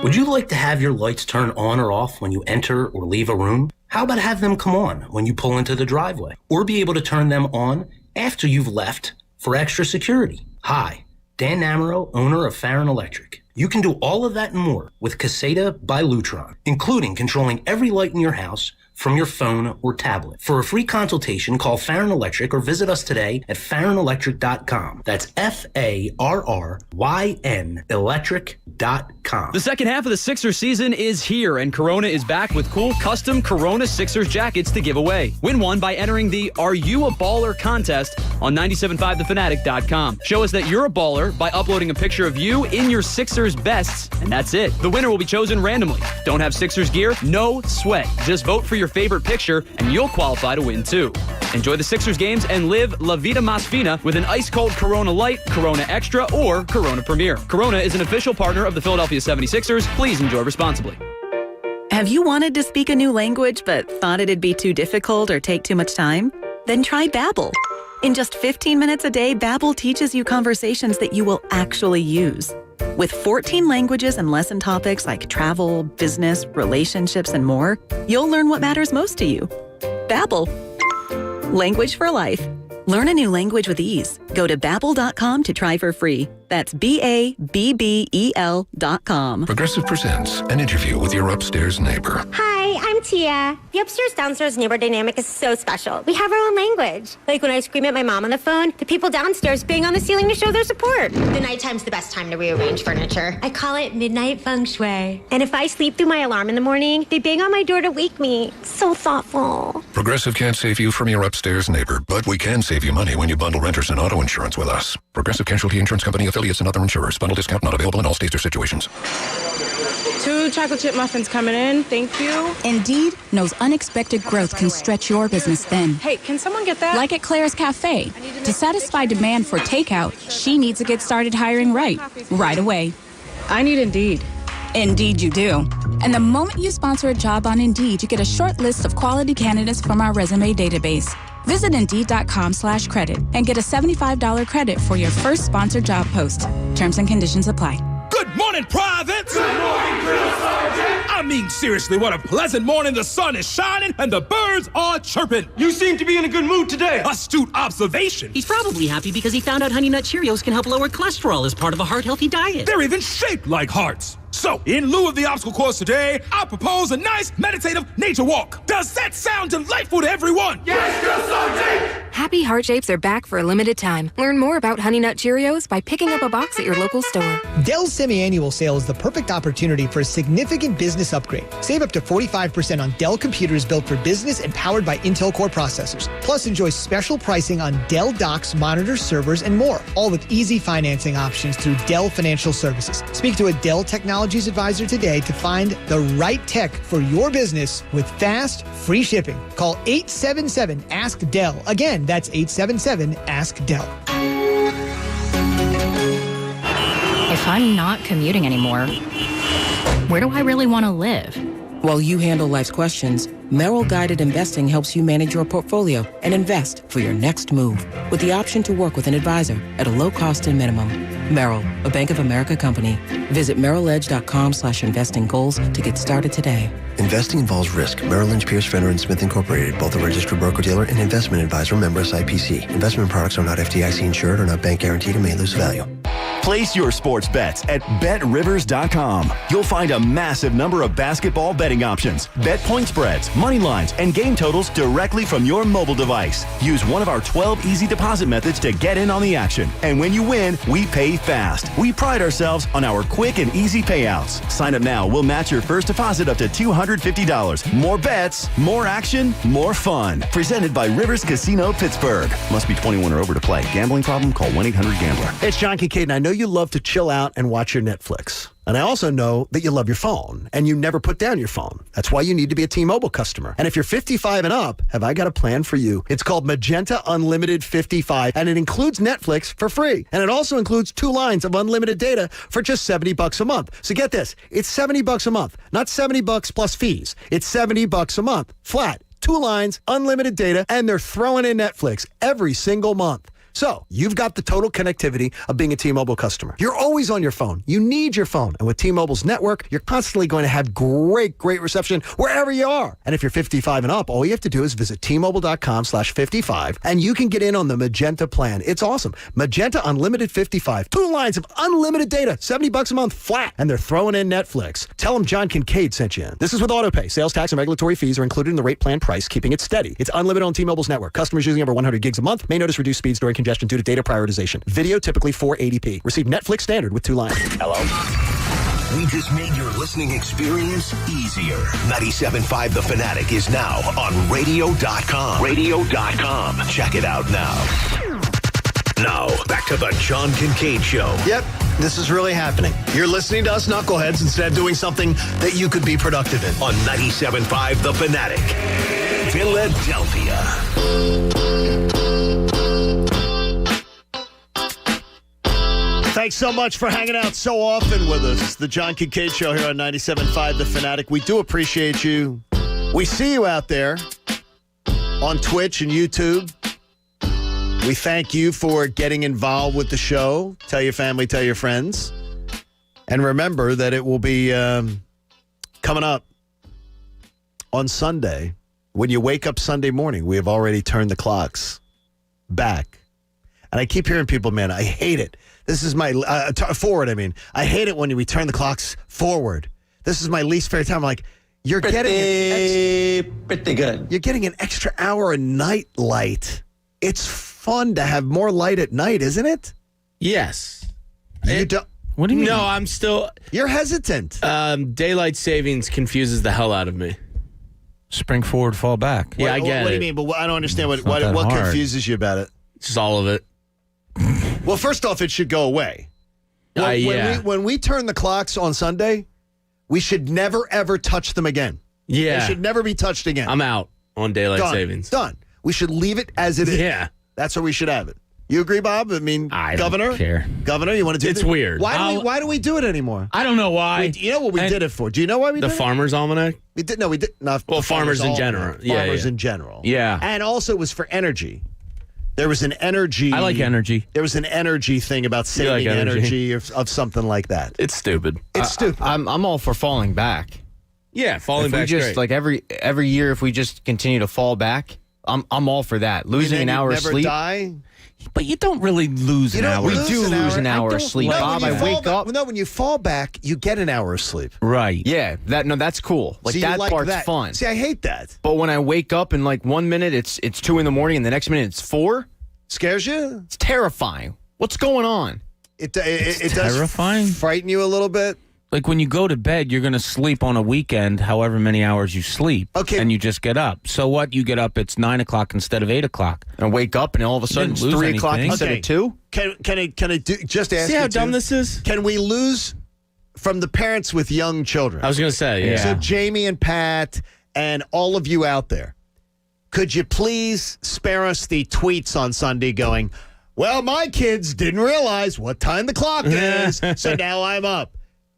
S26: Would you like to have your lights turn on or off when you enter or leave a room? How about have them come on when you pull into the driveway? Or be able to turn them on after you've left for extra security? Hi, Dan Namaro, owner of Farron Electric. You can do all of that and more with Caseta by Lutron, including controlling every light in your house from your phone or tablet. For a free consultation, call Farron Electric or visit us today at farronelectric.com. That's FARRYN electric.com.
S3: The second half of the Sixers season is here, and Corona is back with cool custom Corona Sixers jackets to give away. Win one by entering the Are You a Baller contest on 97.5thefanatic.com. Show us that you're a baller by uploading a picture of you in your Sixers vests, and that's it. The winner will be chosen randomly. Don't have Sixers gear? No sweat. Just vote for your favorite picture, and you'll qualify to win too. Enjoy the Sixers games and live La Vida Mas Fina with an ice-cold Corona Light, Corona Extra, or Corona Premier. Corona is an official partner of the Philadelphia 76ers. Please enjoy responsibly.
S4: Have you wanted to speak a new language but thought it'd be too difficult or take too much time? Then try Babbel. In just 15 minutes a day, Babbel teaches you conversations that you will actually use. With 14 languages and lesson topics like travel, business, relationships, and more, you'll learn what matters most to you. Babbel. Language for life. Learn a new language with ease. Go to Babbel.com to try for free. That's BABBEL.com.
S5: Progressive presents an interview with your upstairs neighbor.
S7: Hi, I'm Tia. The upstairs-downstairs neighbor dynamic is so special. We have our own language. Like when I scream at my mom on the phone, the people downstairs bang on the ceiling to show their support. The nighttime's the best time to rearrange furniture. I call it midnight feng shui. And if I sleep through my alarm in the morning, they bang on my door to wake me. So thoughtful.
S5: Progressive can't save you from your upstairs neighbor, but we can save you money when you bundle renters and auto insurance with us. Progressive Casualty Insurance Company, affiliates, and other insurers. Bundle discount not available in all states or situations.
S8: 2 chocolate chip muffins coming in. Thank you.
S9: Indeed knows unexpected growth can stretch your business thin.
S8: Hey, can someone get that?
S9: Like at Claire's Cafe. To satisfy demand for takeout, she needs to get started hiring right away.
S8: I need Indeed.
S9: Indeed you do. And the moment you sponsor a job on Indeed, you get a short list of quality candidates from our resume database. Visit Indeed.com/credit and get a $75 credit for your first sponsored job post. Terms and conditions apply.
S1: Good morning, privates! Good morning, Drill Sergeant! I mean, seriously, what a pleasant morning. The sun is shining and the birds are chirping. You seem to be in a good mood today. Astute observation.
S27: He's probably happy because he found out Honey Nut Cheerios can help lower cholesterol as part of a heart-healthy diet.
S1: They're even shaped like hearts. So, in lieu of the obstacle course today, I propose a nice meditative nature walk. Does that sound delightful to everyone? Yes, Drill Sergeant!
S15: Happy Heart Shapes are back for a limited time. Learn more about Honey Nut Cheerios by picking up a box at your local store.
S28: Dell's semi-annual sale is the perfect opportunity for a significant business upgrade. Save up to 45% on Dell computers built for business and powered by Intel Core processors. Plus, enjoy special pricing on Dell docks, monitors, servers, and more. All with easy financing options through Dell Financial Services. Speak to a Dell Technologies advisor today to find the right tech for your business with fast, free shipping. Call 877-ASK-DELL. Again, that's 877-ASK-DELL.
S29: If I'm not commuting anymore, where do I really want to live?
S30: While you handle life's questions, Merrill Guided Investing helps you manage your portfolio and invest for your next move with the option to work with an advisor at a low cost and minimum. Merrill, a Bank of America company. Visit merrilledge.com/investing goals to get started today.
S31: Investing involves risk. Merrill Lynch, Pierce, Fenner & Smith Incorporated, both a registered broker-dealer and investment advisor, member SIPC. Investment products are not FDIC insured or not bank guaranteed and may lose value.
S32: Place your sports bets at BetRivers.com. You'll find a massive number of basketball betting options, bet point spreads, money lines, and game totals directly from your mobile device. Use one of our 12 easy deposit methods to get in on the action. And when you win, we pay fast. We pride ourselves on our quick and easy payouts. Sign up now. We'll match your first deposit up to $250. More bets, more action, more fun. Presented by Rivers Casino Pittsburgh. Must be 21 or over to play. Gambling problem? Call 1-800-GAMBLER.
S20: It's John Kincade, and I know you love to chill out and watch your Netflix. And I also know that you love your phone and you never put down your phone. That's why you need to be a T-Mobile customer. And if you're 55 and up, have I got a plan for you. It's called Magenta Unlimited 55, and it includes Netflix for free. And it also includes 2 lines of unlimited data for just $70 a month. So get this, it's $70 a month, not $70 plus fees. It's $70 a month, flat. 2 lines, unlimited data, and they're throwing in Netflix every single month. So you've got the total connectivity of being a T-Mobile customer. You're always on your phone. You need your phone. And with T-Mobile's network, you're constantly going to have great reception wherever you are. And if you're 55 and up, all you have to do is visit T-Mobile.com/55 and you can get in on the Magenta plan. It's awesome. Magenta Unlimited 55. 2 lines of unlimited data. $70 a month flat. And they're throwing in Netflix. Tell them John Kincade sent you in. This is with AutoPay. Sales tax and regulatory fees are included in the rate plan price, keeping it steady. It's unlimited on T-Mobile's network. Customers using over 100 gigs a month may notice reduced speeds during congestion due to data prioritization. Video typically 480p. Receive Netflix standard with 2 lines.
S2: Hello? We just made your listening experience easier. 97.5 The Fanatic is now on radio.com. Radio.com. Check it out now. Now, back to the John Kincade Show.
S20: Yep, this is really happening. You're listening to us knuckleheads instead of doing something that you could be productive in.
S2: On 97.5 The Fanatic. Philadelphia.
S20: Thanks so much for hanging out so often with us. The John Kincade Show here on 97.5 The Fanatic. We do appreciate you. We see you out there on Twitch and YouTube. We thank you for getting involved with the show. Tell your family, tell your friends. And remember that it will be coming up on Sunday. When you wake up Sunday morning, we have already turned the clocks back. And I keep hearing people, man, I hate it. This is my, forward, I mean. I hate it when we turn the clocks forward. This is my least favorite time. I'm like, you're getting pretty good. You're getting an extra hour of night light. It's fun to have more light at night, isn't it?
S6: Yes.
S20: What do you mean?
S6: No, I'm still...
S20: You're hesitant.
S6: Daylight savings confuses the hell out of me.
S10: Spring forward, fall back.
S6: Yeah, I get it.
S20: What do you mean? But I don't understand what confuses you about it.
S6: Just all of it.
S20: Well, first off, it should go away. When we turn the clocks on Sunday, we should never, ever touch them again.
S6: Yeah.
S20: They should never be touched again.
S6: I'm out on daylight savings.
S20: Done. We should leave it as it is.
S6: Yeah.
S20: That's where we should have it. You agree, Bob? I mean, Governor?
S10: Don't care.
S20: Governor, you want to do
S6: It's weird.
S20: Why do we do it anymore?
S10: I don't know why.
S20: You know what we did it for? Do you know why we did it?
S6: The Farmer's Almanac?
S20: We did. No, we did. Not
S6: well, farmers in general.
S20: Farmers in general.
S6: Yeah.
S20: And also it was for energy. There was an energy.
S10: I like energy.
S20: There was an energy thing about saving energy of something like that.
S6: It's stupid.
S20: It's stupid.
S10: I'm all for falling back.
S6: Yeah, falling back.
S10: Just
S6: great.
S10: like every year, if we just continue to fall back, I'm all for that. Losing an hour of sleep.
S20: Die?
S10: But you don't really lose an hour. We do lose an hour of sleep. Bob, I wake up.
S20: No, when you fall back, you get an hour of sleep.
S10: Right. Yeah. That's cool. Like
S20: See,
S10: that part's fun.
S20: See, I hate that.
S10: But when I wake up and like 1 minute it's 2 a.m. and the next minute it's 4,
S20: scares you?
S10: It's terrifying. What's going on?
S20: It does frighten you a little bit.
S10: Like when you go to bed, you're going to sleep on a weekend, however many hours you sleep.
S20: Okay.
S10: And you just get up. So what? You get up, it's 9 o'clock instead of 8 o'clock. And I wake up and all of a sudden it's 3 o'clock instead of 2?
S20: Can I just ask
S6: See
S20: you
S6: how dumb this is?
S20: Can we lose from the parents with young children?
S6: I was going to say, yeah.
S20: So Jamie and Pat and all of you out there, could you please spare us the tweets on Sunday going, well, my kids didn't realize what time the clock is, so now I'm up.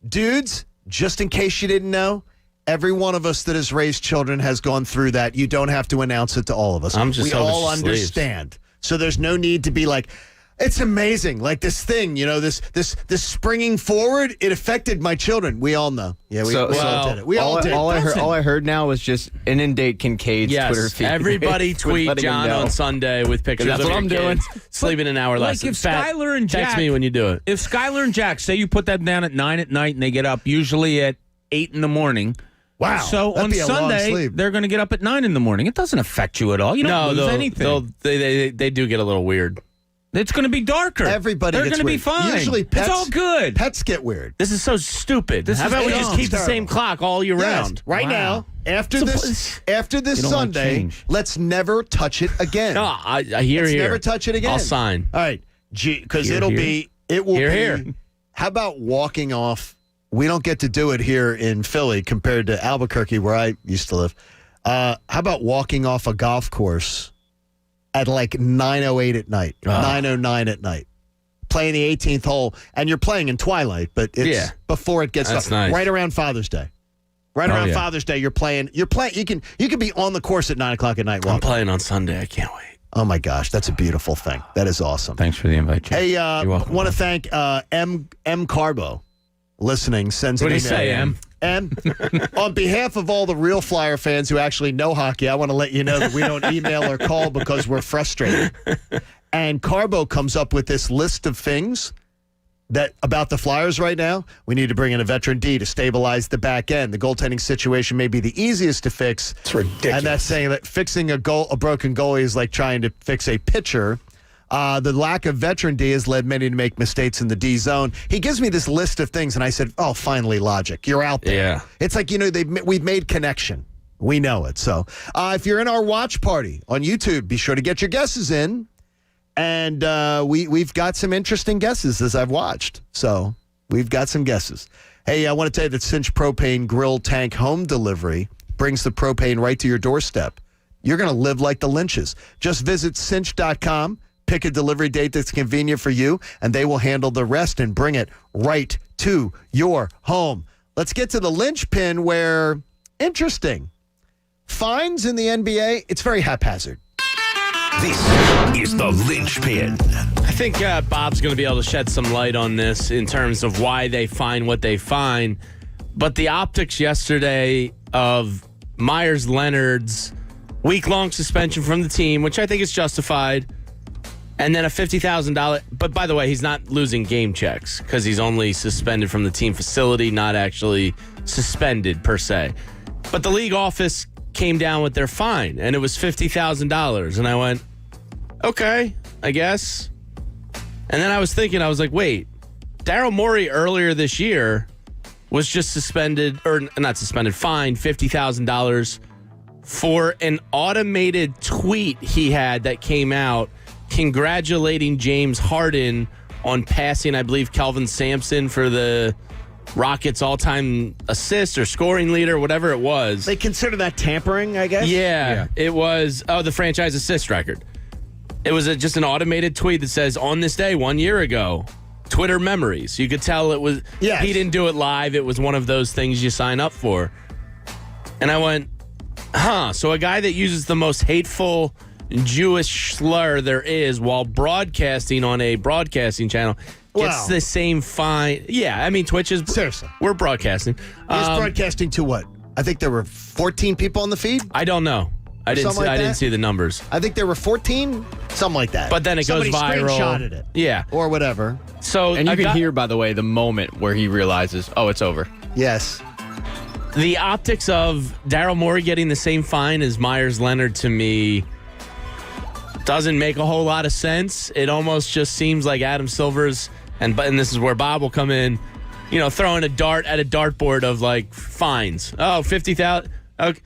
S20: Dudes, just in case you didn't know, every one of us that has raised children has gone through that. You don't have to announce it to all of us. We all understand. So there's no need to be like, it's amazing. Like this thing, this springing forward, it affected my children. We all know. Yeah, we all did it. We all did.
S10: All I heard now was just inundate Kincaid's Twitter feed.
S6: Everybody tweet John on Sunday with pictures of your kids sleeping an hour less.
S10: Like if Skylar and Jack,
S6: text me when you do it.
S10: If Skylar and Jack, say you put them down at 9 at night and they get up usually at 8 in the morning.
S20: Wow.
S10: So on Sunday, they're going to get up at 9 in the morning. It doesn't affect you at all. You don't lose anything.
S6: They do get a little weird.
S10: It's going to be darker.
S20: Everybody
S10: They're
S20: gets
S10: going to be
S20: weird.
S10: fine.
S20: Usually pets,
S10: it's all good.
S20: Pets get weird.
S6: This is so stupid. How about we just keep the same clock all year round?
S20: Right now, after this Sunday, let's never touch it again.
S6: No, I hear
S20: let's
S6: here.
S20: Never touch it again.
S6: I'll sign.
S20: All right, because it will be. How about walking off? We don't get to do it here in Philly compared to Albuquerque, where I used to live. How about walking off a golf course at like 9:08 at night, 9:09 at night, playing the 18th hole, and you're playing in twilight, but it's before it gets
S6: That's
S20: dark.
S6: nice.
S20: Right around Father's Day. Father's Day, you're playing. You can be on the course at 9 o'clock at night.
S6: I'm playing on Sunday. I can't wait.
S20: Oh, my gosh. That's a beautiful thing. That is awesome.
S10: Thanks for the invite, Jim.
S20: Hey, want to thank M. Carbo listening. Sends
S6: what
S20: an
S6: do
S20: email.
S6: you say, M?
S20: M, on behalf of all the real Flyer fans who actually know hockey, I want to let you know that we don't email or call because we're frustrated. And Carbo comes up with this list of things that about the Flyers right now. We need to bring in a veteran D to stabilize the back end. The goaltending situation may be the easiest to fix.
S11: It's ridiculous.
S20: And that's saying that fixing a broken goalie is like trying to fix a pitcher. The lack of veteran D has led many to make mistakes in the D zone. He gives me this list of things, and I said, oh, finally, logic. You're out there.
S6: Yeah.
S20: It's like, we've made connection. We know it. So if you're in our watch party on YouTube, be sure to get your guesses in. And we've got some interesting guesses as I've watched. So we've got some guesses. Hey, I want to tell you that Cinch Propane Grill Tank Home Delivery brings the propane right to your doorstep. You're going to live like the Lynches. Just visit cinch.com. Pick a delivery date that's convenient for you, and they will handle the rest and bring it right to your home. Let's get to the linchpin where, interesting, fines in the NBA, it's very haphazard.
S2: This is the linchpin.
S6: I think Bob's going to be able to shed some light on this in terms of why they fine what they fine. But the optics yesterday of Myers-Leonard's week-long suspension from the team, which I think is justified, and then a $50,000. But by the way, he's not losing game checks because he's only suspended from the team facility, not actually suspended per se. But the league office came down with their fine, and it was $50,000. And I went, okay, I guess. And then I was thinking, I was like, wait, Daryl Morey earlier this year was just suspended, or not suspended, fined $50,000 for an automated tweet he had that came out congratulating James Harden on passing, I believe, Kelvin Sampson for the Rockets' all-time assist or scoring leader, whatever it was.
S20: They consider that tampering, I guess?
S6: Yeah. It was, the franchise assist record. It was just an automated tweet that says, on this day 1 year ago, Twitter memories. You could tell it was,
S20: yes.
S6: He didn't do it live. It was one of those things you sign up for. And I went, so a guy that uses the most hateful Jewish slur there is while broadcasting on a broadcasting channel gets the same fine. Yeah, I mean, Twitch is...
S20: Seriously.
S6: We're broadcasting.
S20: He's broadcasting to what? I think there were 14 people on the feed?
S6: I don't know. I didn't see the numbers.
S20: I think there were 14, something like that.
S6: But then it goes viral.
S20: Screenshotted it.
S6: Yeah.
S20: Or whatever.
S6: So,
S10: and you can hear, by the way, the moment where he realizes, it's over.
S20: Yes.
S6: The optics of Daryl Morey getting the same fine as Myers-Leonard, to me, doesn't make a whole lot of sense. It almost just seems like Adam Silver's, and this is where Bob will come in, throwing a dart at a dartboard of like fines. Oh, $50,000. Okay.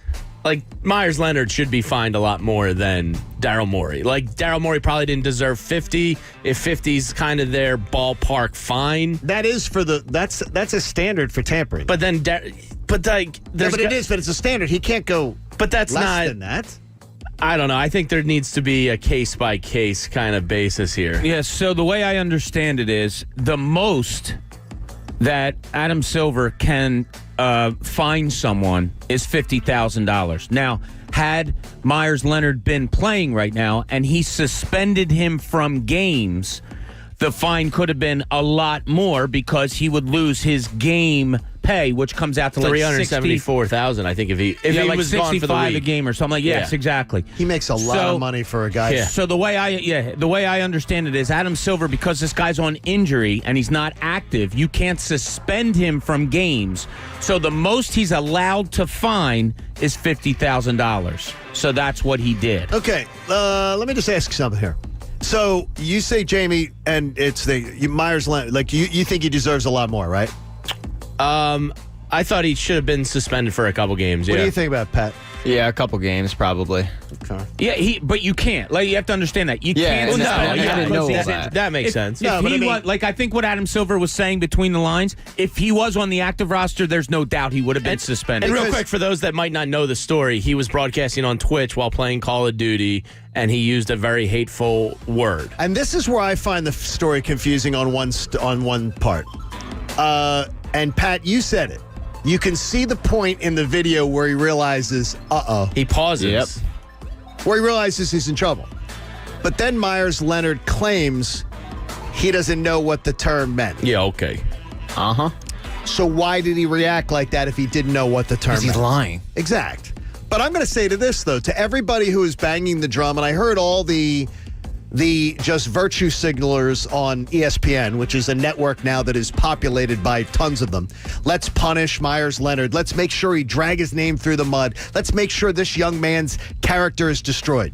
S6: Like Myers-Leonard should be fined a lot more than Daryl Morey. Like Daryl Morey probably didn't deserve 50. If 50's kind of their ballpark fine,
S20: that is for that's a standard for tampering.
S6: But then, it is.
S20: But it's a standard. He can't go.
S6: But that's
S20: less
S6: not
S20: than that.
S6: I don't know. I think there needs to be a case-by-case kind of basis here.
S10: Yeah, so the way I understand it is the most that Adam Silver can fine someone is $50,000. Now, had Myers-Leonard been playing right now and he suspended him from games, the fine could have been a lot more because he would lose his game pay, which comes out to like
S6: $374,000. I think if he
S10: like
S6: was gone for the week.
S10: a game or something like. Yes, exactly.
S20: He makes a lot of money for a guy.
S10: Yeah. So the way I understand it is Adam Silver, because this guy's on injury and he's not active, you can't suspend him from games. So the most he's allowed to fine is $50,000. So that's what he did.
S20: Okay, let me just ask something here. So you say, Jamie, and it's Myers-Leonard, like you think he deserves a lot more, right?
S6: I thought he should have been suspended for a couple games.
S20: What do you think about Pat?
S10: Yeah, a couple games probably.
S20: Okay.
S10: Yeah, but you can't. Like, you have to understand that. You can't.
S6: Well, I didn't know that makes sense.
S10: I think what Adam Silver was saying between the lines, if he was on the active roster, there's no doubt he would have been suspended.
S6: And real quick, for those that might not know the story, he was broadcasting on Twitch while playing Call of Duty, and he used a very hateful word.
S20: And this is where I find the story confusing on one part. And Pat, you said it. You can see the point in the video where he realizes,
S6: He pauses.
S20: Yep. Where he realizes he's in trouble. But then Myers Leonard claims he doesn't know what the term meant.
S6: Yeah, okay.
S10: Uh-huh.
S20: So why did he react like that if he didn't know what the term meant?
S10: He's lying.
S20: Exact. But I'm going to say to this, though, to everybody who is banging the drum, and I heard all the just virtue signalers on ESPN, which is a network now that is populated by tons of them. Let's punish Myers Leonard. Let's make sure he drag his name through the mud. Let's make sure this young man's character is destroyed.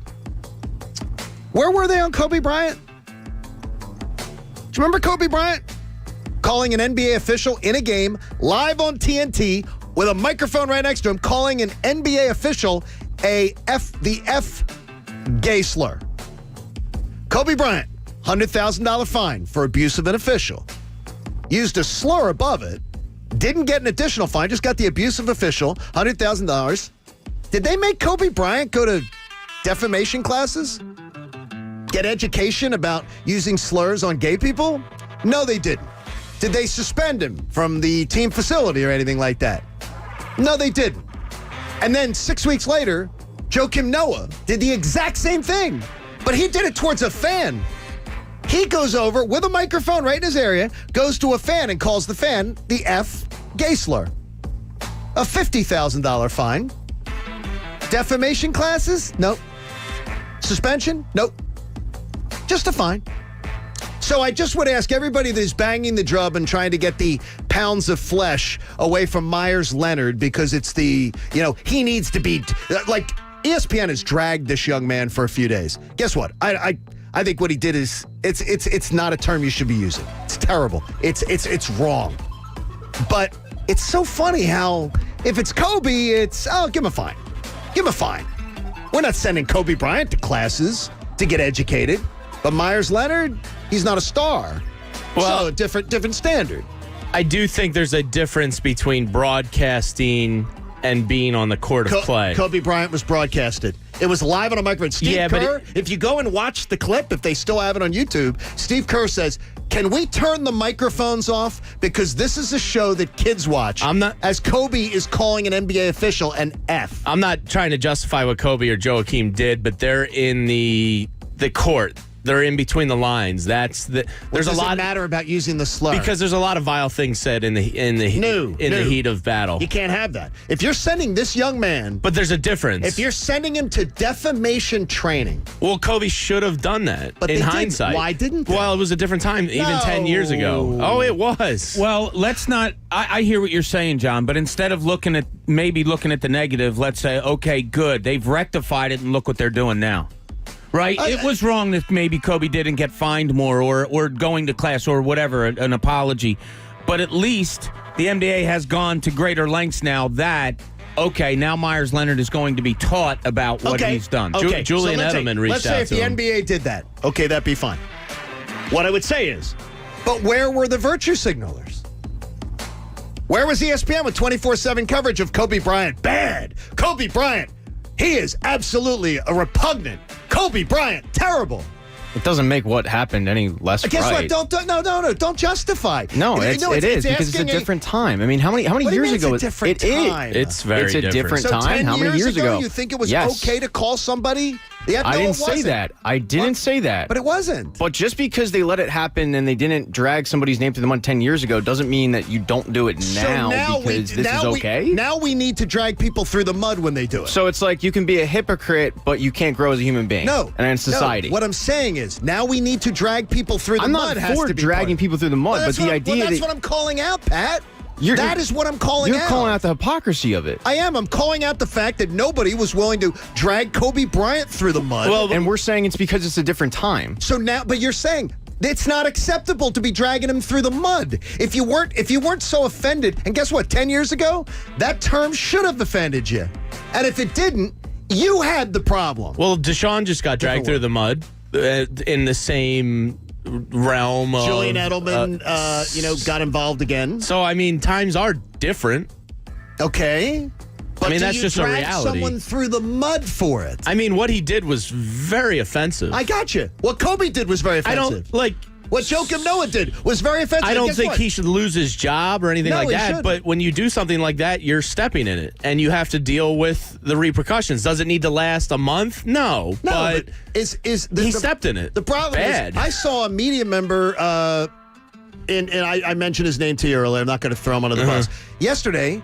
S20: Where were they on Kobe Bryant? Do you remember Kobe Bryant calling an NBA official in a game live on TNT with a microphone right next to him, calling an NBA official the F gay slur? Kobe Bryant, $100,000 fine for abuse of an official. Used a slur above it. Didn't get an additional fine, just got the abuse of official, $100,000. Did they make Kobe Bryant go to defamation classes? Get education about using slurs on gay people? No, they didn't. Did they suspend him from the team facility or anything like that? No, they didn't. And then 6 weeks later, Joakim Noah did the exact same thing, but he did it towards a fan. He goes over with a microphone right in his area, goes to a fan and calls the fan the F gay slur. A $50,000 fine. Defamation classes? Nope. Suspension? Nope. Just a fine. So I just would ask everybody that's banging the drum and trying to get the pounds of flesh away from Myers Leonard because it's he needs to be, like, ESPN has dragged this young man for a few days. Guess what? I think what he did is, it's not a term you should be using. It's terrible. It's wrong. But it's so funny how, if it's Kobe, it's, give him a fine. Give him a fine. We're not sending Kobe Bryant to classes to get educated. But Myers Leonard, he's not a star. Well, so different standard.
S6: I do think there's a difference between broadcasting and being on the court of play.
S20: Kobe Bryant was broadcasted. It was live on a microphone. Steve Kerr, if you go and watch the clip, if they still have it on YouTube, Steve Kerr says, can we turn the microphones off? Because this is a show that kids watch. As Kobe is calling an NBA official an F.
S6: I'm not trying to justify what Kobe or Joakim did, but they're in the court. They're in between the lines. There's a lot
S20: matter about using the slur
S6: because there's a lot of vile things said in the heat of battle.
S20: You can't have that. If you're sending this young man,
S6: but there's a difference.
S20: If you're sending him to defamation training,
S6: well, Kobe should have done that. But in hindsight,
S20: why didn't they?
S6: Well, it was a different time, even 10 years ago. Oh, it was.
S10: Well, let's not. I hear what you're saying, John. But instead of looking at the negative, let's say, okay, good, they've rectified it, and look what they're doing now. Right? It was wrong that maybe Kobe didn't get fined more or going to class or whatever, an apology. But at least the NBA has gone to greater lengths now that, okay, now Myers Leonard is going to be taught about what he's done.
S20: Okay.
S6: Julian Edelman reached out to him.
S20: Let's say if the NBA did that, okay, that'd be fine. What I would say is, but where were the virtue signalers? Where was ESPN with 24/7 coverage of Kobe Bryant? Bad. Kobe Bryant. He is absolutely a repugnant. Kobe Bryant, terrible.
S11: It doesn't make what happened any less right.
S20: Guess what? Don't justify.
S11: No, it is because it's a different time. I mean, how many years ago?
S20: It's a different time.
S6: It's very different.
S11: It's a different time. How many years ago?
S20: You think it was okay to call somebody?
S11: I didn't say that. I didn't say that.
S20: But it wasn't.
S11: But just because they let it happen and they didn't drag somebody's name through the mud 10 years ago doesn't mean that you don't do it now because this is okay.
S20: Now we need to drag people through the mud when they do it.
S11: So it's like you can be a hypocrite, but you can't grow as a human being.
S20: No.
S11: And in society.
S20: No. What I'm saying is now we need to drag people through the mud.
S11: I'm not for dragging people through the mud, but the idea
S20: that's what I'm calling out, Pat. That is what I'm calling out.
S11: You're calling out the hypocrisy of it.
S20: I am. I'm calling out the fact that nobody was willing to drag Kobe Bryant through the mud.
S11: Well, and we're saying it's because it's a different time.
S20: So now, but you're saying it's not acceptable to be dragging him through the mud. If you weren't so offended, and guess what? 10 years ago, that term should have offended you. And if it didn't, you had the problem.
S6: Well, Deshaun just got dragged through the mud in the same realm of
S20: Julian Edelman, got involved again.
S6: So, I mean, times are different.
S20: Okay. But
S6: I mean, that's just a reality.
S20: Drag someone through the mud for it.
S6: I mean, what he did was very offensive.
S20: I got you. What Kobe did was very offensive. What Joakim Noah did was very offensive.
S6: I don't
S20: Guess
S6: think
S20: what?
S6: he should lose his job or anything
S20: No,
S6: like
S20: he
S6: that.
S20: shouldn't.
S6: But when you do something like that, you're stepping in it, and you have to deal with the repercussions. Does it need to last a month? No, but
S20: he
S6: stepped in it.
S20: The problem
S6: Bad.
S20: is, I saw a media member, and I mentioned his name to you earlier. I'm not going to throw him under the bus. Yesterday,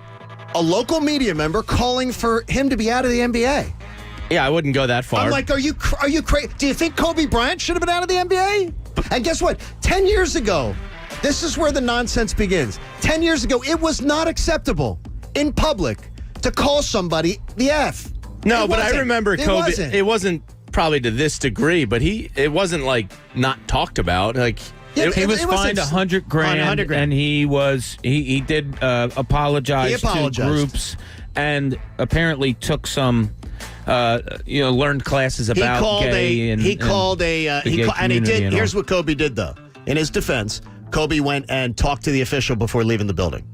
S20: a local media member calling for him to be out of the NBA.
S6: Yeah, I wouldn't go that far.
S20: I'm like, are you crazy? Do you think Kobe Bryant should have been out of the NBA? And guess what? 10 years ago, this is where the nonsense begins. 10 years ago, it was not acceptable in public to call somebody the F.
S6: No, but I remember Kobe.
S20: It
S6: wasn't probably to this degree, but it wasn't like not talked about. Like
S10: he was fined $100,000, and he did apologize to groups, and apparently took some. Learned classes about gay and
S20: he did. Here's what Kobe did, though. In his defense, Kobe went and talked to the official before leaving the building.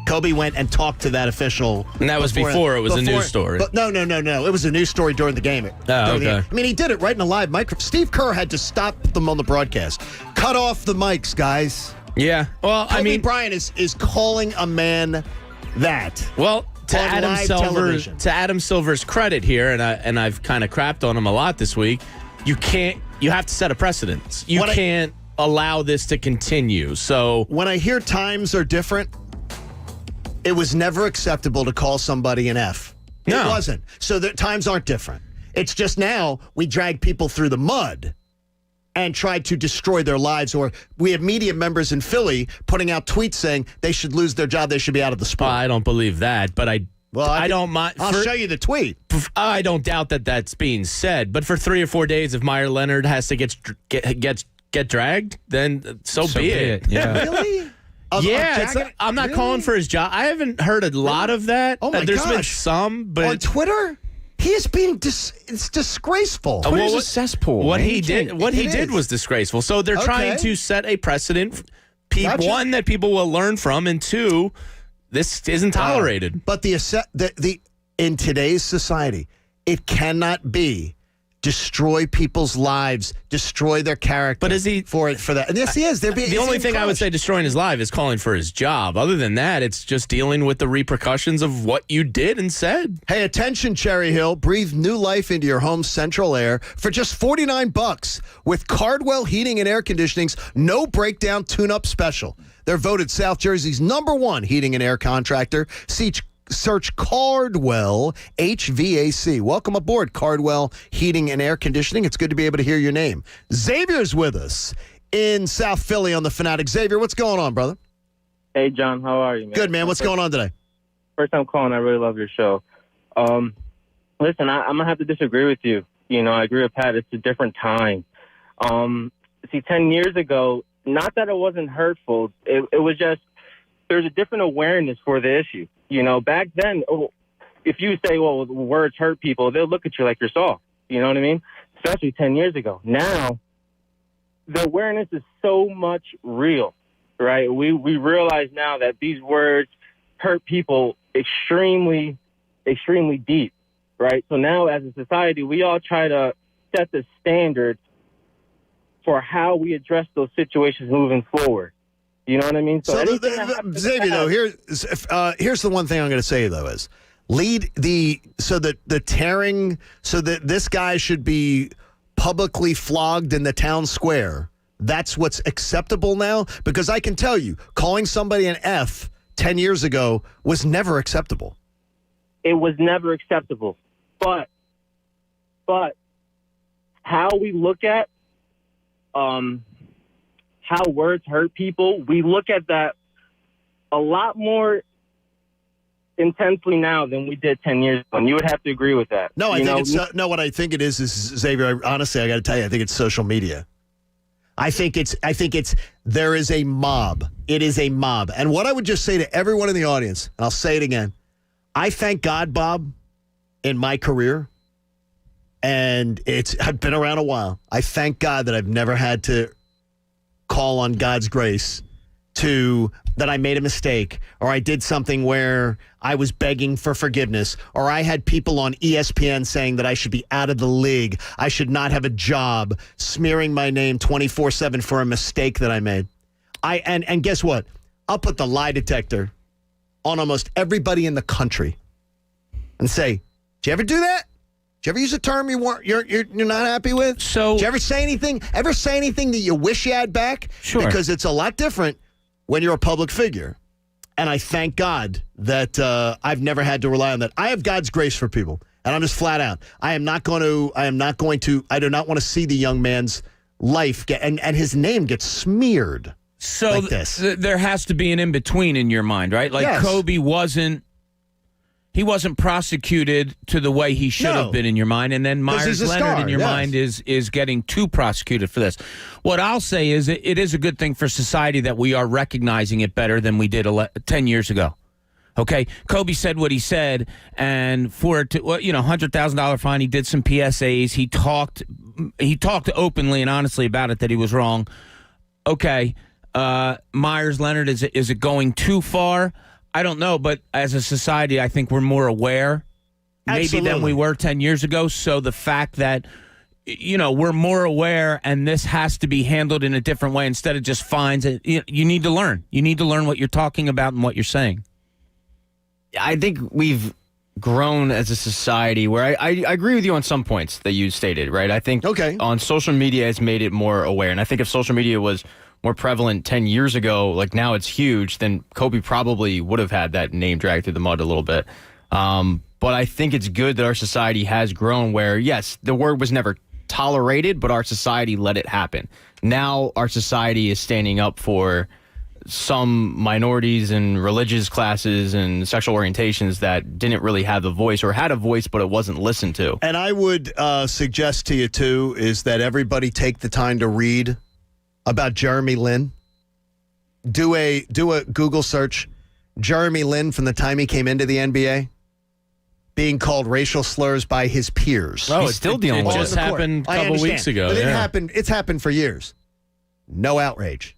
S20: Kobe went and talked to that official.
S6: And that was before it was a news story.
S20: But no. It was a news story during the game.
S6: Okay.
S20: I mean, he did it right in a live microphone. Steve Kerr had to stop them on the broadcast. Cut off the mics, guys.
S6: Yeah. Well,
S20: Kobe Bryant is calling a man that.
S6: Well, to Adam Silver's credit here, and I've kind of crapped on him a lot this week. You have to set a precedent. You can't allow this to continue. So
S20: when I hear times are different, it was never acceptable to call somebody an F.
S6: No.
S20: It wasn't. So the times aren't different. It's just now we drag people through the mud and try to destroy their lives. Or we have media members in Philly putting out tweets saying they should lose their job, they should be out of the sport.
S6: I don't believe that, but I don't mind.
S20: I'll show you the tweet.
S6: I don't doubt that that's being said, but for 3 or 4 days, if Meyer Leonard has to get dragged, then so be it.
S10: Yeah.
S20: Really?
S6: I'm not calling for his job. I haven't heard a lot of that.
S20: Oh my
S6: There's been
S20: gosh.
S6: some, but
S20: on Twitter, he is being it's disgraceful.
S10: Twitter's a cesspool.
S6: What he did was disgraceful. So they're trying to set a precedent. One, that people will learn from, and two, this isn't tolerated.
S20: But the in today's society, it cannot be destroy people's lives, destroy their character.
S6: But is he
S20: for that? And yes, he is.
S6: The only thing I would say destroying his life is calling for his job. Other than that, it's just dealing with the repercussions of what you did and said.
S20: Hey, attention, Cherry Hill. Breathe new life into your home's central air for just $49 with Cardwell Heating and Air Conditioning's no breakdown tune-up special. They're voted South Jersey's #1 heating and air contractor. Search Cardwell HVAC. Welcome aboard, Cardwell Heating and Air Conditioning. It's good to be able to hear your name. Xavier's with us in South Philly on The Fanatic. Xavier, what's going on, brother?
S12: Hey, John. How are you, man?
S20: Good, man. What's going on today?
S12: First time calling. I really love your show. Listen, I'm going to have to disagree with you. I agree with Pat. It's a different time. 10 years ago, not that it wasn't hurtful. It was just there's a different awareness for the issue. Back then, if you say, well, words hurt people, they'll look at you like you're soft. You know what I mean? Especially 10 years ago. Now, the awareness is so much real, right? We realize now that these words hurt people extremely, extremely deep, right? So now, as a society, we all try to set the standards for how we address those situations moving forward. You know what I mean?
S20: Xavier, though, here's the one thing I'm going to say, though, is so that this guy should be publicly flogged in the town square. That's what's acceptable now? Because I can tell you, calling somebody an F 10 years ago was never acceptable.
S12: It was never acceptable. But how we look at how words hurt people, we look at that a lot more intensely now than we did 10 years ago. And you would have to agree with that.
S20: No, what I think it is Xavier, honestly, I got to tell you, I think it's social media. I think there is a mob. It is a mob. And what I would just say to everyone in the audience, and I'll say it again, I thank God, Bob, in my career, and I've been around a while. I thank God that I've never had to call on God's grace that I made a mistake, or I did something where I was begging for forgiveness, or I had people on ESPN saying that I should be out of the league, I should not have a job, smearing my name 24/7 for a mistake that I made. And guess what? I'll put the lie detector on almost everybody in the country and say, did you ever do that? Did you ever use a term you're not happy with?
S10: So,
S20: did you ever say anything that you wish you had back?
S10: Sure.
S20: Because it's a lot different when you're a public figure. And I thank God that I've never had to rely on that. I have God's grace for people, and I'm just flat out. I do not want to see the young man's life and his name get smeared like this.
S10: There has to be an in-between in your mind, right? Like
S20: Yes.
S10: Kobe wasn't prosecuted to the way he should have been in your mind, and then Myers Leonard in your mind is getting too prosecuted for this. What I'll say is it is a good thing for society that we are recognizing it better than we did 10 years ago. Okay, Kobe said what he said, and for it to, $100,000 fine. He did some PSAs. He talked openly and honestly about it that he was wrong. Okay, Myers Leonard, is it going too far? I don't know, but as a society, I think we're more aware maybe than we were 10 years ago. So the fact that, we're more aware and this has to be handled in a different way instead of just fines, you need to learn. You need to learn what you're talking about and what you're saying.
S11: I think we've grown as a society where I agree with you on some points that you stated, right? I think on social media it's made it more aware. And I think if social media was more prevalent 10 years ago, like now it's huge, then Kobe probably would have had that name dragged through the mud a little bit. But I think it's good that our society has grown where, yes, the word was never tolerated, but our society let it happen. Now our society is standing up for some minorities and religious classes and sexual orientations that didn't really have a voice or had a voice, but it wasn't listened to.
S20: And I would suggest to you, too, is that everybody take the time to read about Jeremy Lin. Do a Google search. Jeremy Lin, from the time he came into the NBA, being called racial slurs by his peers.
S11: Oh, it's still dealing with it.
S6: It just happened a couple weeks ago.
S20: But it's happened for years. No outrage.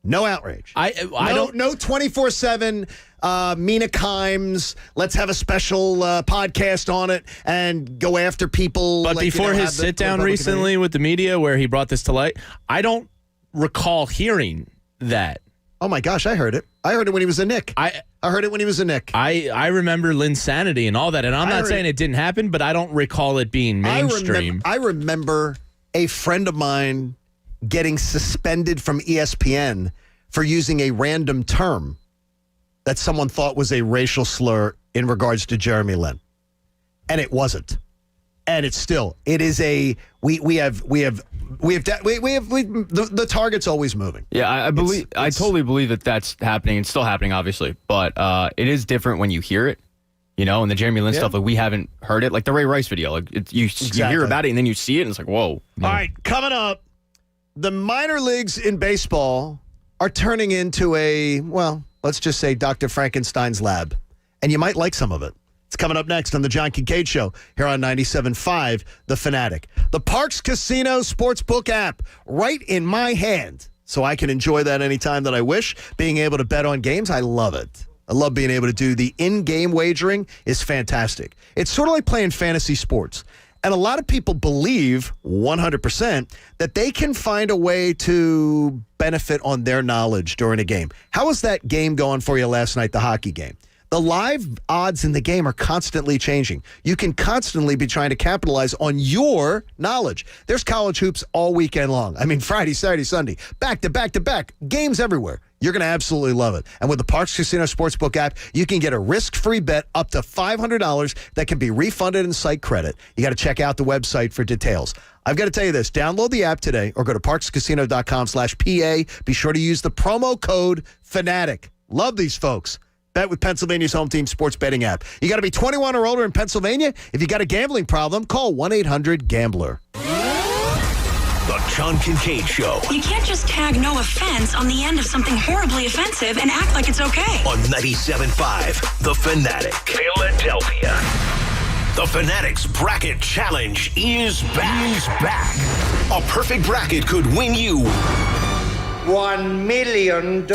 S20: No outrage.
S6: I don't.
S20: No 24/7 Mina Kimes. Let's have a special podcast on it and go after people.
S6: But before his sit down recently with the media, where he brought this to light, I don't recall hearing that.
S20: Oh my gosh, I heard it. I heard it when he was a Knick. I heard it when he was a Knick.
S6: I remember Linsanity and all that, and I'm not saying it didn't happen, but I don't recall it being mainstream.
S20: I remember a friend of mine getting suspended from ESPN for using a random term that someone thought was a racial slur in regards to Jeremy Lin. And it wasn't. And it's still, it is the target's always moving.
S11: Yeah, I totally believe that that's happening. It's still happening, obviously, but it is different when you hear it. And the Jeremy Lin stuff, like we haven't heard it, like the Ray Rice video. Like you hear about it and then you see it, and it's like, whoa.
S20: All right, coming up, the minor leagues in baseball are turning into let's just say Dr. Frankenstein's lab, and you might like some of it. It's coming up next on the John Kincade Show here on 97.5 The Fanatic. The Parks Casino Sportsbook app right in my hand, so I can enjoy that anytime that I wish. Being able to bet on games, I love it. I love being able to do the in-game wagering is fantastic. It's sort of like playing fantasy sports. And a lot of people believe 100% that they can find a way to benefit on their knowledge during a game. How was that game going for you last night, the hockey game? The live odds in the game are constantly changing. You can constantly be trying to capitalize on your knowledge. There's college hoops all weekend long. I mean, Friday, Saturday, Sunday, back to back to back, games everywhere. You're going to absolutely love it. And with the Parks Casino Sportsbook app, you can get a risk-free bet up to $500 that can be refunded in site credit. You got to check out the website for details. I've got to tell you this. Download the app today or go to parkscasino.com/PA. Be sure to use the promo code FANATIC. Love these folks. Bet with Pennsylvania's home team sports betting app. You got to be 21 or older in Pennsylvania. If you got a gambling problem, call 1-800-GAMBLER.
S2: The John Kincade Show.
S13: You can't just tag no offense on the end of something horribly offensive and act like it's okay.
S2: On 97.5 The Fanatic. Philadelphia. The Fanatic's Bracket Challenge is back. A perfect bracket could win you
S3: $1 million.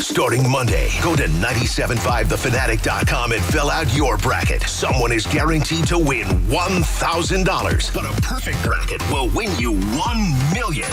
S2: Starting Monday, go to 97.5thefanatic.com and fill out your bracket. Someone is guaranteed to win $1,000, but a perfect bracket will win you $1 million.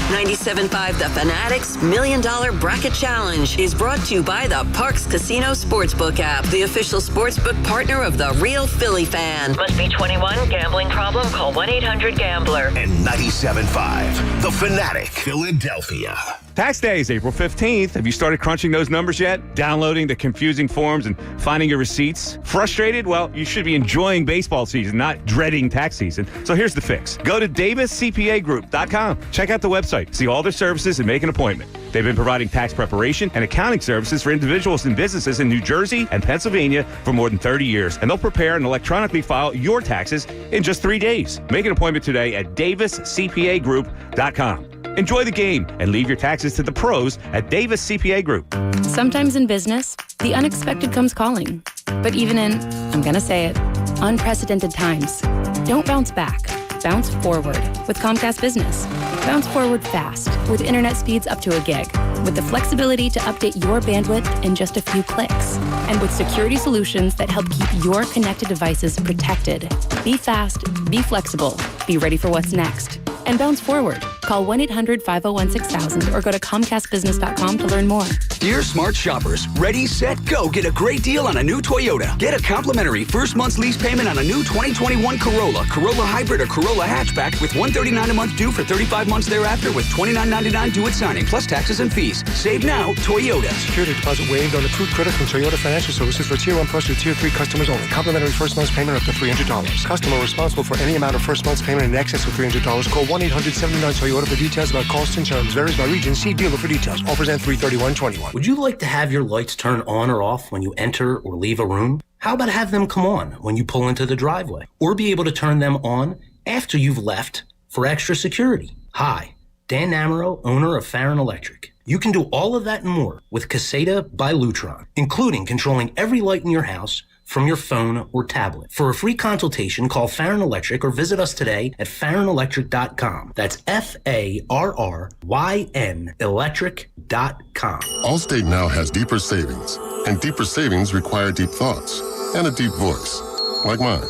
S14: 97.5 The Fanatic's $1 Million Bracket Challenge is brought to you by the Parks Casino Sportsbook app, the official sportsbook partner of the Real Philly Fan.
S16: Must be 21. Gambling problem? Call 1-800-GAMBLER.
S2: And 97.5 The Fanatic, Philadelphia.
S17: Tax day is April 15th. Have you started crunching those numbers yet? Downloading the confusing forms and finding your receipts? Frustrated? Well, you should be enjoying baseball season, not dreading tax season. So here's the fix. Go to daviscpagroup.com. Check out the website, see all their services, and make an appointment. They've been providing tax preparation and accounting services for individuals and businesses in New Jersey and Pennsylvania for more than 30 years. And they'll prepare and electronically file your taxes in just 3 days. Make an appointment today at daviscpagroup.com. Enjoy the game and leave your taxes to the pros at Davis CPA Group.
S29: Sometimes in business, the unexpected comes calling. But even in, I'm going to say it, unprecedented times, don't bounce back. Bounce forward with Comcast Business. Bounce forward fast with internet speeds up to a gig, with the flexibility to update your bandwidth in just a few clicks, and with security solutions that help keep your connected devices protected. Be fast, be flexible, be ready for what's next, and bounce forward. Call 1-800-501-6000 or go to ComcastBusiness.com to learn more.
S18: Dear smart shoppers, ready, set, go. Get a great deal on a new Toyota. Get a complimentary first month's lease payment on a new 2021 Corolla Hybrid, or Corolla Hatchback with $139 a month due for 35 months thereafter with $29.99 due at signing, plus taxes and fees. Save now, Toyota.
S19: Security deposit waived on approved credit from Toyota Financial Services for Tier 1 Plus or Tier 3 customers only. Complimentary first month's payment up to $300. Customer responsible for any amount of first month's payment in excess of $300. Call 1-800-79-TOYOTA for details about costs and terms. Varies by region. See dealer for details. Offers end 3/31/21.
S27: Would you like to have your lights turn on or off when you enter or leave a room? How about have them come on when you pull into the driveway? Or be able to turn them on after you've left for extra security? Hi, Dan Namaro, owner of Farron Electric. You can do all of that and more with Caseta by Lutron, including controlling every light in your house from your phone or tablet. For a free consultation, call Farron Electric or visit us today at farronelectric.com. That's FARRYN electric.com.
S21: Allstate now has deeper savings, and deeper savings require deep thoughts and a deep voice, like mine.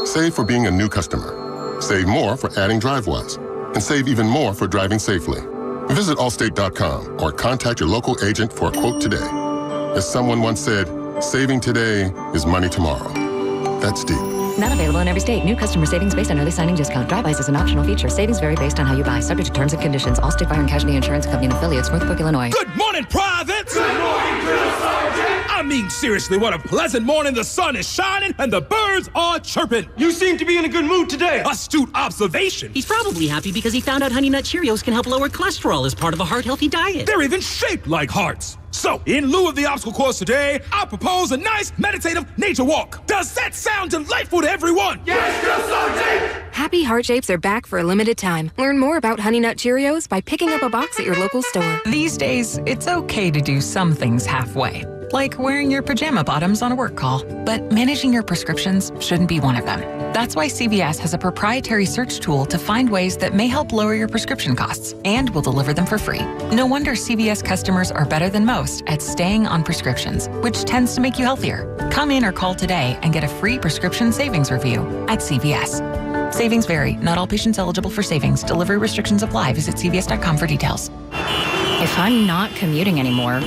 S21: Save for being a new customer. Save more for adding DriveWise, and save even more for driving safely. Visit allstate.com or contact your local agent for a quote today. As someone once said, saving today is money tomorrow. That's deep.
S29: Not available in every state. New customer savings based on early signing discount. DriveWise is an optional feature. Savings vary based on how you buy. Subject to terms and conditions. Allstate Fire and Casualty Insurance Company and affiliates, Northbrook, Illinois.
S1: Good morning, privates! Good morning, Drill Sergeant! I mean, seriously, what a pleasant morning. The sun is shining and the birds are chirping. You seem to be in a good mood today. Astute observation.
S27: He's probably happy because he found out Honey Nut Cheerios can help lower cholesterol as part of a heart-healthy diet.
S1: They're even shaped like hearts. So, in lieu of the obstacle course today, I propose a nice meditative nature walk. Does that sound delightful to everyone? Yes, Drill Sergeant!
S15: Happy Heart Shapes are back for a limited time. Learn more about Honey Nut Cheerios by picking up a box at your local store.
S22: These days, it's okay to do some things halfway, like wearing your pajama bottoms on a work call. But managing your prescriptions shouldn't be one of them. That's why CVS has a proprietary search tool to find ways that may help lower your prescription costs, and will deliver them for free. No wonder CVS customers are better than most at staying on prescriptions, which tends to make you healthier. Come in or call today and get a free prescription savings review at CVS. Savings vary. Not all patients eligible for savings. Delivery restrictions apply. Visit CVS.com for details.
S29: If I'm not commuting anymore,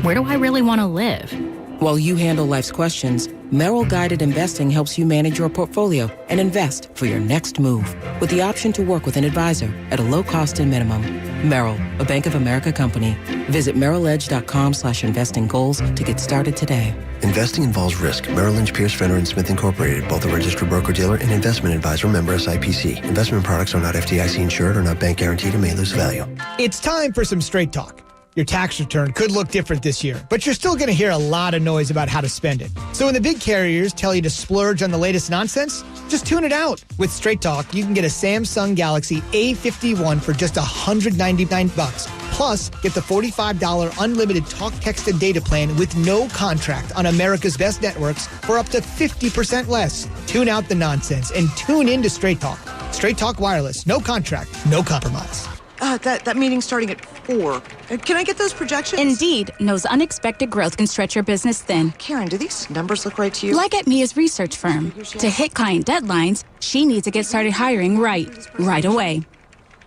S29: where do I really want to live?
S30: While you handle life's questions, Merrill Guided Investing helps you manage your portfolio and invest for your next move with the option to work with an advisor at a low cost and minimum. Merrill, a Bank of America company. Visit merrilledge.com/investing goals to get started today.
S31: Investing involves risk. Merrill Lynch, Pierce, Fenner & Smith Incorporated, both a registered broker-dealer and investment advisor, member SIPC. Investment products are not FDIC insured or not bank guaranteed and may lose value.
S28: It's time for some straight talk. Your tax return could look different this year, but you're still going to hear a lot of noise about how to spend it. So when the big carriers tell you to splurge on the latest nonsense, just tune it out. With Straight Talk, you can get a Samsung Galaxy A51 for just $199. Plus, get the $45 unlimited talk, text, and data plan with no contract on America's best networks for up to 50% less. Tune out the nonsense and tune in to Straight Talk. Straight Talk Wireless. No contract, no compromise.
S4: That meeting's starting at 4. Can I get those projections?
S5: Indeed knows unexpected growth can stretch your business thin.
S4: Karen, do these numbers look right to you?
S5: Like at Mia's research firm. To hit client deadlines, she needs to get started hiring right away.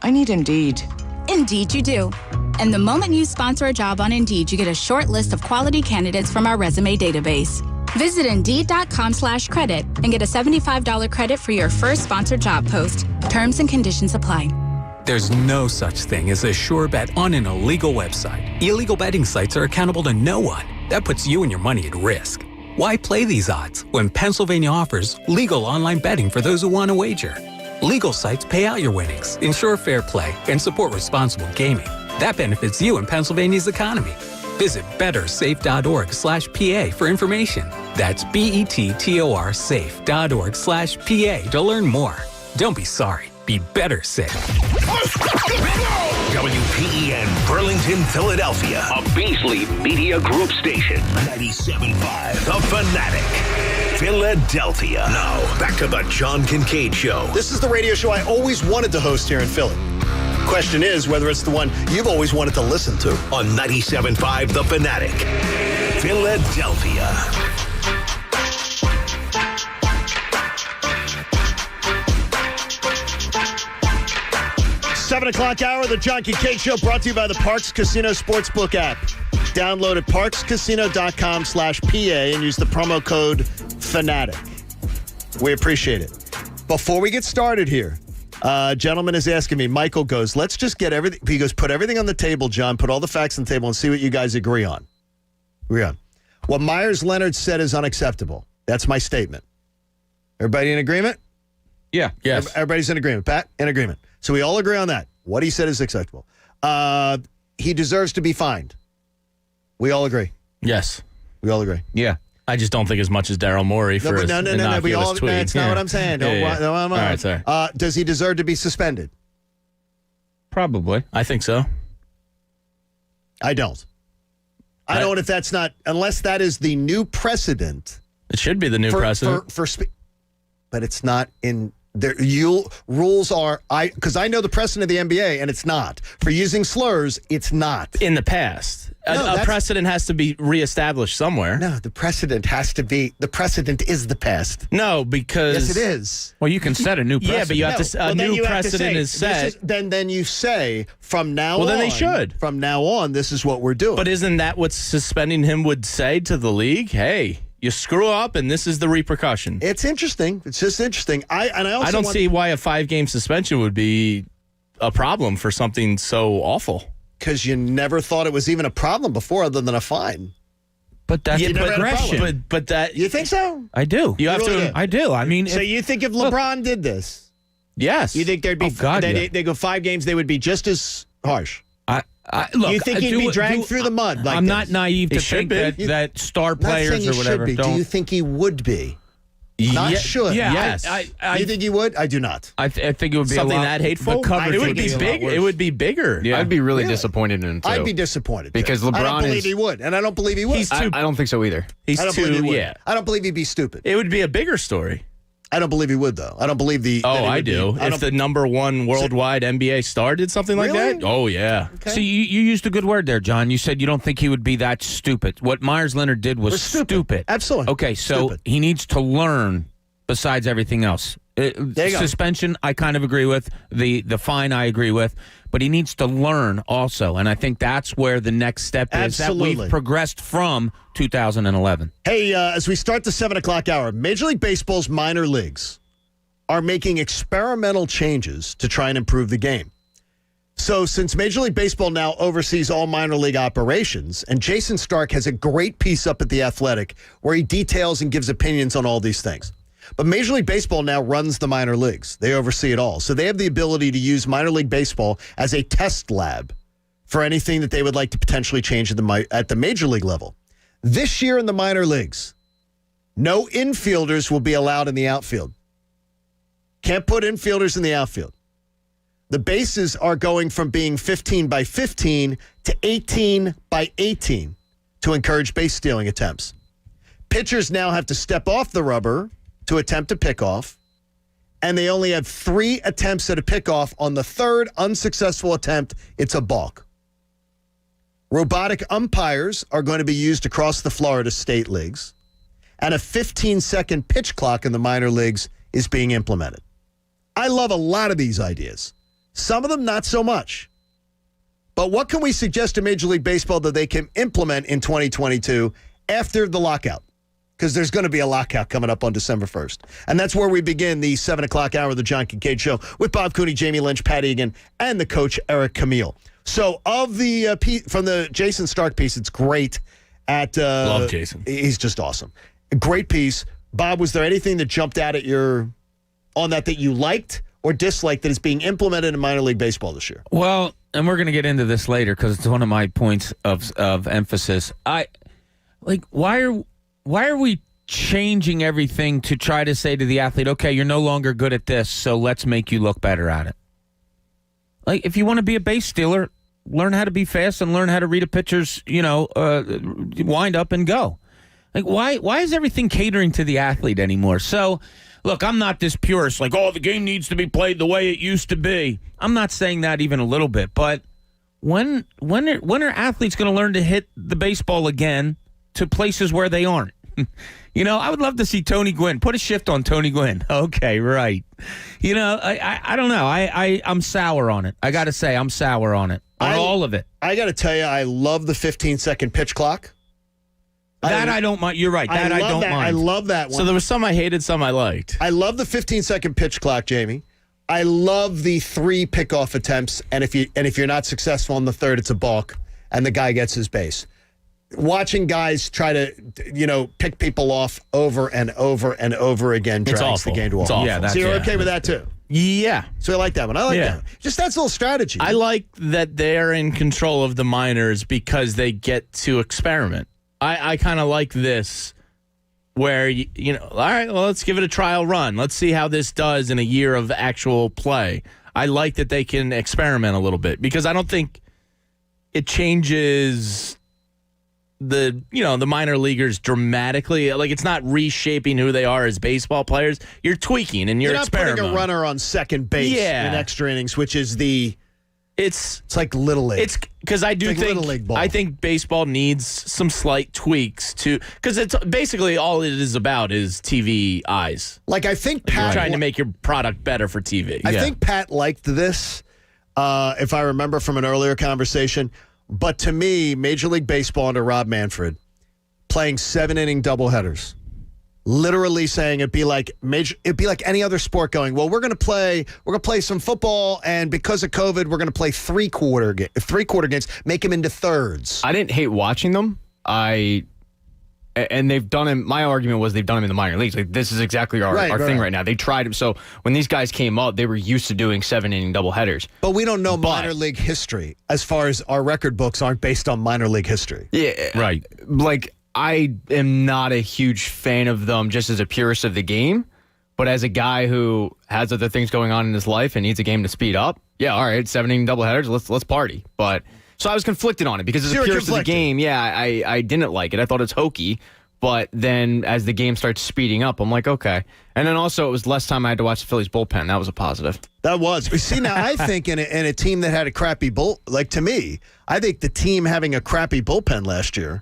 S4: I need Indeed.
S5: Indeed you do. And the moment you sponsor a job on Indeed, you get a short list of quality candidates from our resume database. Visit Indeed.com/credit and get a $75 credit for your first sponsored job post. Terms and conditions apply.
S7: There's no such thing as a sure bet on an illegal website. Illegal betting sites are accountable to no one. That puts you and your money at risk. Why play these odds when Pennsylvania offers legal online betting for those who want to wager? Legal sites pay out your winnings, ensure fair play, and support responsible gaming. That benefits you and Pennsylvania's economy. Visit bettersafe.org/PA for information. That's BETTOR safe.org/PA to learn more. Don't be sorry. Be better safe.
S2: WPEN Burlington, Philadelphia. A Beasley Media Group station. 97.5 The Fanatic. Philadelphia. Now, back to the John Kincade Show.
S20: This is the radio show I always wanted to host here in Philly. Question is whether it's the one you've always wanted to listen to.
S2: On 97.5 The Fanatic. Philadelphia.
S20: 7 o'clock hour, the John Kincade Show, brought to you by the Parks Casino Sportsbook app. Download at parkscasino.com/PA and use the promo code FANATIC. We appreciate it. Before we get started here, a gentleman is asking me, Michael goes, let's just get everything. He goes, put everything on the table, John. Put all the facts on the table and see what you guys agree on. What Myers-Leonard said is unacceptable. That's my statement. Everybody in agreement?
S6: Yeah. Yes.
S20: Everybody's in agreement. Pat, in agreement. So we all agree on that. What he said is acceptable. He deserves to be fined. We all agree.
S6: Yes.
S20: We all agree.
S6: Yeah. I just don't think as much as Daryl Morey for his innocuous
S20: we all,
S6: tweet.
S20: That's not what I'm saying. All
S6: right, sorry.
S20: Does he deserve to be suspended?
S6: Probably. I think so.
S20: I don't. I don't if that's not, unless that is the new precedent.
S6: It should be the new precedent.
S20: But it's not in there. Rules are, because I know the precedent of the NBA, and it's not. For using slurs, it's not.
S6: In the past. A precedent has to be reestablished somewhere.
S20: No, the precedent has to be, the precedent is the past.
S6: No, because.
S20: Yes, it is.
S8: Well, you can set a new precedent.
S6: Yeah, but you have to, a new precedent is set.
S20: Then you say, from now on.
S6: Well, then they should.
S20: From now on, this is what we're doing.
S6: But isn't that what suspending him would say to the league? Hey, you screw up, and this is the repercussion.
S20: It's interesting. It's just interesting. I
S6: don't see why a 5-game suspension would be a problem for something so awful.
S20: Because you never thought it was even a problem before, other than a fine.
S8: But that's progression.
S6: But that
S20: you think so?
S8: I do.
S6: You have to.
S8: I do. I mean,
S20: so you think if LeBron did this?
S6: Yes.
S20: You think there'd be? They go 5 games, they would be just as harsh.
S8: Look,
S20: you think he'd be dragged through the mud? Like
S8: I'm
S20: this?
S8: not naive to think that star players or whatever.
S20: Do you think he would be? Not should.
S8: Yeah,
S6: yes.
S20: You think he would? I do not.
S8: I think it would be
S6: something
S8: a lot,
S6: that hateful.
S8: It
S6: would be big. It would be bigger.
S11: Yeah. I'd be really disappointed in him too.
S20: I'd be disappointed
S11: because LeBron.
S20: I don't believe he would, and I don't believe he would.
S11: I don't think so either.
S6: He's too. Yeah.
S20: I don't believe he'd be stupid.
S6: It would be a bigger story.
S20: I don't believe he would, though. I don't believe the.
S6: Oh, I do. If the #1 worldwide NBA star did something like that, oh yeah.
S8: Okay. See, you used a good word there, John. You said you don't think he would be that stupid. What Myers-Leonard did was stupid.
S20: Absolutely.
S8: Okay, so he needs to learn. Besides everything else, suspension I kind of agree with. The fine I agree with, but he needs to learn also, and I think that's where the next step is. That we've progressed from 2011.
S20: Hey, as we start the 7 o'clock hour, Major League Baseball's minor leagues are making experimental changes to try and improve the game. So since Major League Baseball now oversees all minor league operations, and Jason Stark has a great piece up at The Athletic where he details and gives opinions on all these things. But Major League Baseball now runs the minor leagues. They oversee it all. So they have the ability to use minor league baseball as a test lab for anything that they would like to potentially change at the major league level. This year in the minor leagues, no infielders will be allowed in the outfield. Can't put infielders in the outfield. The bases are going from being 15 by 15 to 18 by 18 to encourage base stealing attempts. Pitchers now have to step off the rubber to attempt a pickoff, and they only had 3 attempts at a pickoff. On the 3rd unsuccessful attempt, it's a balk. Robotic umpires are going to be used across the Florida state leagues, and a 15-second pitch clock in the minor leagues is being implemented. I love a lot of these ideas. Some of them not so much. But what can we suggest to Major League Baseball that they can implement in 2022 after the lockout? Because there's going to be a lockout coming up on December 1st. And that's where we begin the 7 o'clock hour of the John Kincade Show with Bob Cooney, Jamie Lynch, Pat Egan, and the coach, Eric Camille. So of the from the Jason Stark piece, it's great.
S6: Love Jason.
S20: He's just awesome. A great piece. Bob, was there anything that jumped out at on that you liked or disliked that is being implemented in minor league baseball this year?
S8: Well, and we're going to get into this later because it's one of my points of emphasis. Why are we changing everything to try to say to the athlete, okay, you're no longer good at this, so let's make you look better at it? Like, if you want to be a base stealer, learn how to be fast and learn how to read a pitcher's, wind up and go. Like, why is everything catering to the athlete anymore? So, look, I'm not this purist, like, the game needs to be played the way it used to be. I'm not saying that even a little bit, but when are athletes going to learn to hit the baseball again to places where they aren't? I would love to see Tony Gwynn. Put a shift on Tony Gwynn. Okay, right. I don't know. I'm sour on it. I got to say, I'm sour on it. All of it.
S20: I got to tell you, I love the 15-second pitch clock.
S8: I don't mind. You're right. I don't mind.
S20: I love that one.
S6: So there was some I hated, some I liked.
S20: I love the 15-second pitch clock, Jamie. I love the 3 pickoff attempts, and if you're not successful on the 3rd, it's a balk, and the guy gets his base. Watching guys try to, pick people off over and over and over again drags the game to a halt.
S6: Yeah,
S20: so you're okay with that too?
S6: Yeah.
S20: So I like that one. I like that one. Just that's a little strategy.
S6: I like that they're in control of the minors because they get to experiment. I kind of like this where, all right, well, let's give it a trial run. Let's see how this does in a year of actual play. I like that they can experiment a little bit because I don't think it changes the minor leaguers dramatically. Like, it's not reshaping who they are as baseball players. You're tweaking and you're experimenting.
S20: Putting a runner on second base in extra innings, which is it's like Little League.
S6: It's because I do think I think baseball needs some slight tweaks because it's basically all it is about is TV eyes.
S20: Like, I think Pat
S6: trying to make your product better for TV.
S20: I think Pat liked this, if I remember from an earlier conversation. But to me, Major League Baseball under Rob Manfred, playing 7-inning doubleheaders, literally saying it'd be like any other sport going, well, we're gonna play some football, and because of COVID, we're gonna play three-quarter games, make them into thirds.
S11: I didn't hate watching them. And they've done him. My argument was they've done him in the minor leagues. Like, this is exactly our thing right now. They tried him. So when these guys came up, they were used to doing 7-inning doubleheaders.
S20: But we don't know minor league history, as far as our record books aren't based on minor league history.
S11: Yeah,
S8: right.
S11: Like, I am not a huge fan of them just as a purist of the game, but as a guy who has other things going on in his life and needs a game to speed up, yeah, all right, 7-inning doubleheaders, let's party. But so I was conflicted on it because as a purist of the game, I didn't like it. I thought it's hokey. But then as the game starts speeding up, I'm like, okay. And then also it was less time I had to watch the Phillies bullpen. That was a positive.
S20: That was. See, now I think in a team that had a crappy to me, I think the team having a crappy bullpen last year,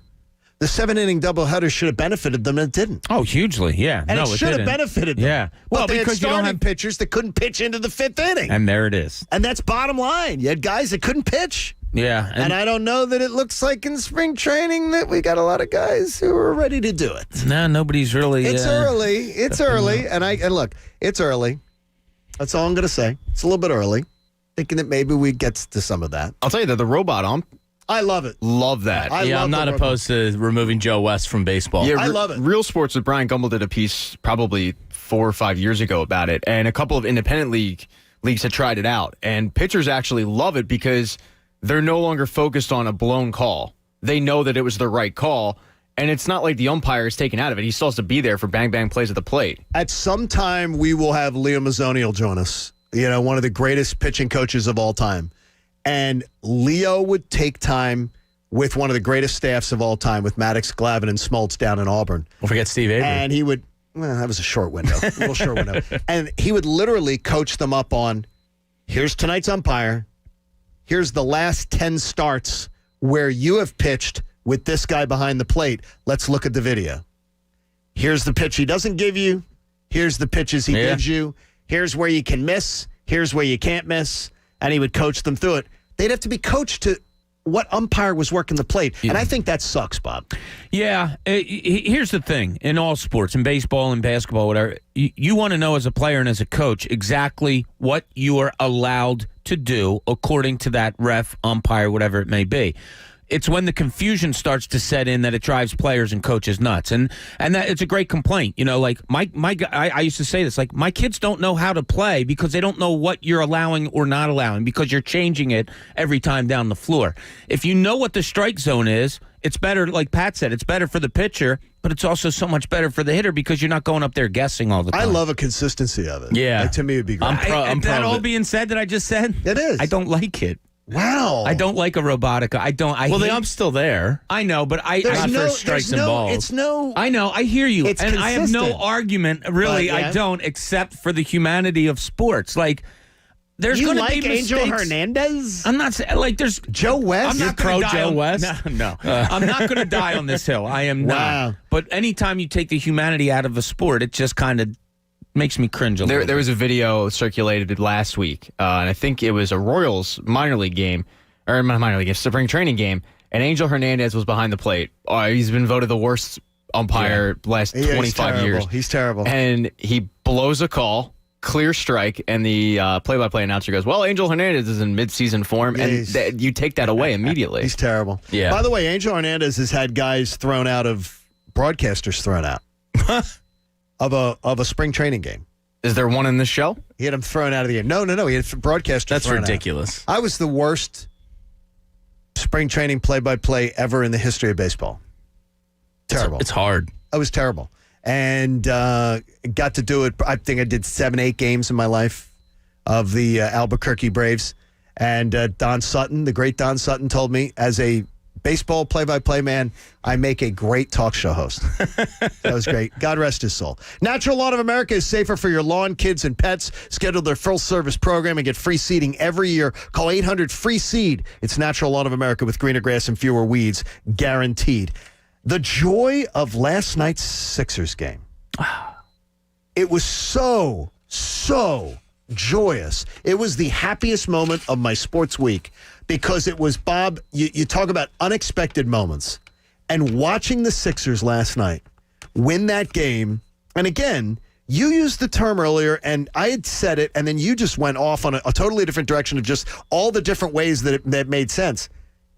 S20: the 7-inning doubleheader should have benefited them, and it didn't.
S8: Oh, hugely, yeah.
S20: And it should have benefited them.
S8: Yeah.
S20: Well, they had starting pitchers that couldn't pitch into the 5th inning.
S8: And there it is.
S20: And that's bottom line. You had guys that couldn't pitch.
S8: Yeah.
S20: And I don't know that it looks like in spring training that we got a lot of guys who are ready to do it.
S8: No, nobody's really.
S20: It's early. It's early. And look, it's early. That's all I'm going to say. It's a little bit early. Thinking that maybe we get to some of that.
S11: I'll tell you that the robot ump.
S20: I love it.
S11: Love that.
S6: I'm not opposed to removing Joe West from baseball.
S11: Yeah,
S20: I love it.
S11: Real Sports with Brian Gumbel did a piece probably 4 or 5 years ago about it. And a couple of independent leagues had tried it out. And pitchers actually love it because they're no longer focused on a blown call. They know that it was the right call, and it's not like the umpire is taken out of it. He still has to be there for bang-bang plays at the plate.
S20: At some time, we will have Leo Mazzoni join us, one of the greatest pitching coaches of all time. And Leo would take time with one of the greatest staffs of all time, with Maddox, Glavine, and Smoltz down in Auburn.
S6: Don't forget Steve Avery.
S20: And he would, Well, that was a short window, a little short window. And he would literally coach them up on, here's tonight's umpire. Here's the last 10 starts where you have pitched with this guy behind the plate. Let's look at the video. Here's the pitch he doesn't give you. Here's the pitches he gives you. Here's where you can miss. Here's where you can't miss. And he would coach them through it. They'd have to be coached to what umpire was working the plate. Yeah. And I think that sucks, Bob.
S8: Yeah. Here's the thing. In all sports, in baseball and basketball, whatever, you want to know as a player and as a coach exactly what you are allowed to do according to that ref, umpire, whatever it may be. It's when the confusion starts to set in that it drives players and coaches nuts. And that it's a great complaint. You know, like I used to say this, like my kids don't know how to play because they don't know what you're allowing or not allowing because you're changing it every time down the floor. If you know what the strike zone is, it's better, like Pat said, it's better for the pitcher, but it's also so much better for the hitter because you're not going up there guessing all the time.
S20: I love a consistency of it.
S8: Yeah.
S20: Like, to me, it would be great.
S8: That all being said that I just said?
S20: It is.
S8: I don't like it.
S20: Wow.
S8: I don't like a robotica.
S6: The ump's still there.
S8: I know, but
S6: not for strikes and balls.
S8: I know, I hear you.
S20: It's
S8: and I have no
S20: consistent.
S8: argument, really,
S20: But, yeah.
S8: I don't, except for the humanity of sports. Like, there's going to be mistakes.
S20: Angel Hernandez?
S8: I'm not saying, like, there's...
S20: Joe West?
S8: I'm not
S6: pro
S8: gonna die
S6: Joe
S8: on,
S6: West?
S8: No. I'm not going to die on this hill. I am
S20: Wow.
S8: not. But anytime you take the humanity out of a sport, it just kind of makes me cringe a little
S11: There was a video circulated last week, and I think it was a Royals minor league game, or not minor league game, spring training game, and Angel Hernandez was behind the plate. He's been voted the worst umpire last 25 years.
S20: He's terrible.
S11: And he blows a call, clear strike, and the play-by-play announcer goes, well, Angel Hernandez is in mid-season form, and you take that away immediately.
S20: He's terrible.
S8: Yeah.
S20: By the way, Angel Hernandez has had guys thrown out of broadcasters thrown out of a spring training game.
S11: Is there one in this show?
S20: He had him thrown out of the game. No. He had broadcasters
S6: That's
S20: thrown
S6: ridiculous.
S20: out. I was the worst spring training play-by-play ever in the history of baseball. Terrible.
S6: It's hard.
S20: I was terrible. And got to do it. I think I did 7-8 games in my life of the Albuquerque Braves. And Don Sutton, the great Don Sutton, told me, as a baseball play-by-play man, I make a great talk show host. That was great. God rest his soul. Natural Lawn of America is safer for your lawn, kids, and pets. Schedule their full-service program and get free seeding every year. Call 800-FREE-SEED. It's Natural Lawn of America with greener grass and fewer weeds, guaranteed. The joy of last night's Sixers game. It was so joyous. It was the happiest moment of my sports week because it was, Bob, you talk about unexpected moments. And watching the Sixers last night win that game, and again, you used the term earlier, and I had said it, and then you just went off on a totally different direction of just all the different ways that it made sense.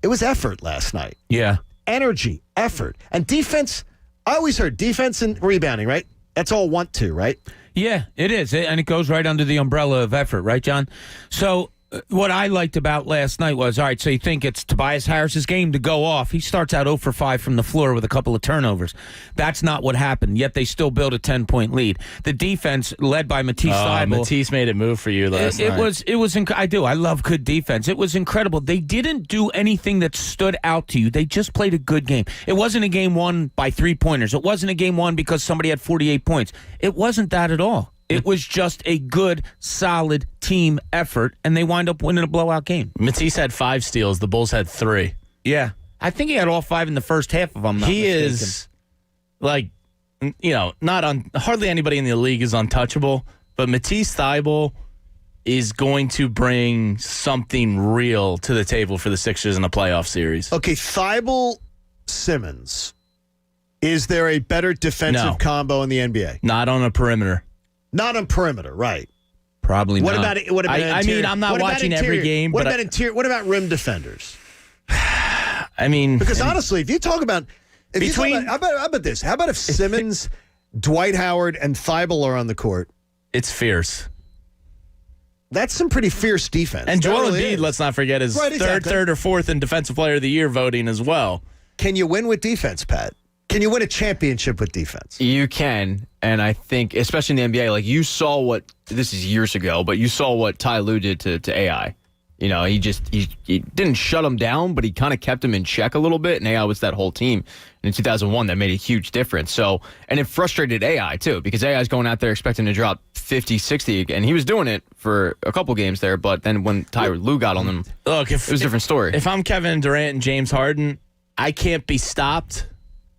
S20: It was effort last night.
S8: Yeah.
S20: Energy, effort, and defense. I always heard defense and rebounding, right? That's all want to, right?
S8: Yeah, it is. And it goes right under the umbrella of effort, right, John? So what I liked about last night was, all right, so you think it's Tobias Harris's game to go off. He starts out 0 for 5 from the floor with a couple of turnovers. That's not what happened, yet they still build a 10-point lead. The defense, led by Matisse Thybulle.
S6: Matisse made it move for you last night.
S8: It was I love good defense. It was incredible. They didn't do anything that stood out to you. They just played a good game. It wasn't a game won by 3-pointers. It wasn't a game won because somebody had 48 points. It wasn't that at all. It was just a good, solid team effort, and they wind up winning a blowout game.
S6: Matisse had 5 steals. The Bulls had 3.
S8: Yeah. I think he had all 5 in the first half of them.
S6: He is, like, hardly anybody in the league is untouchable, but Matisse Thybulle is going to bring something real to the table for the Sixers in a playoff series.
S20: Okay, Thybulle-Simmons. Is there a better defensive combo in the NBA?
S6: Not on a perimeter.
S20: Not on perimeter, right?
S8: Probably
S20: what
S8: not.
S20: About I
S6: mean, I'm not watching every game.
S20: What about interior? What about rim defenders?
S6: I mean,
S20: because honestly, if you talk about, how about this? How about if Simmons, Dwight Howard, and Thybulle are on the court?
S6: It's fierce.
S20: That's some pretty fierce defense.
S6: And Joel Embiid, let's not forget, is third or fourth in Defensive Player of the Year voting as well.
S20: Can you win with defense, Pat? Can you win a championship with defense?
S11: You can, and I think, especially in the NBA, like you saw this is years ago, but you saw what Ty Lue did to AI. You know, he didn't shut him down, but he kind of kept him in check a little bit. And AI was that whole team. And in 2001, that made a huge difference. So, and it frustrated AI too, because AI is going out there expecting to drop 50, 60, and he was doing it for a couple games there. But then when Tyronn Lue got on him,
S6: look,
S11: it was a different story.
S6: If I'm Kevin Durant and James Harden, I can't be stopped.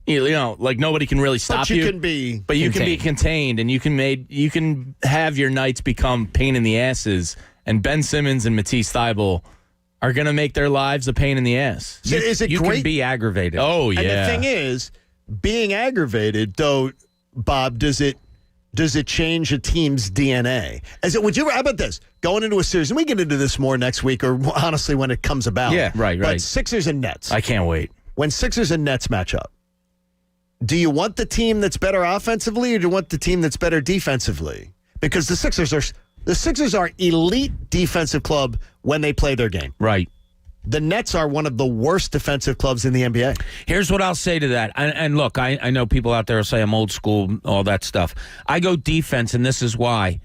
S6: You know, like nobody can really stop you.
S20: But you can be
S6: But you can be contained, and you can have your nights become pain in the asses. And Ben Simmons and Matisse Thybulle are going to make their lives a pain in the ass.
S20: Is it
S8: you
S20: great?
S8: can be aggravated.
S6: Oh, yeah.
S20: And the thing is, being aggravated, though, Bob, does it change a team's DNA? How about this? Going into a series, and we get into this more next week, or honestly when it comes about.
S6: Yeah, right.
S20: But Sixers and Nets.
S6: I can't wait.
S20: When Sixers and Nets match up, do you want the team that's better offensively, or do you want the team that's better defensively? Because the Sixers are elite defensive club when they play their game.
S8: Right.
S20: The Nets are one of the worst defensive clubs in the NBA.
S8: Here's what I'll say to that. And look, I know people out there will say I'm old school, all that stuff. I go defense, and this is why.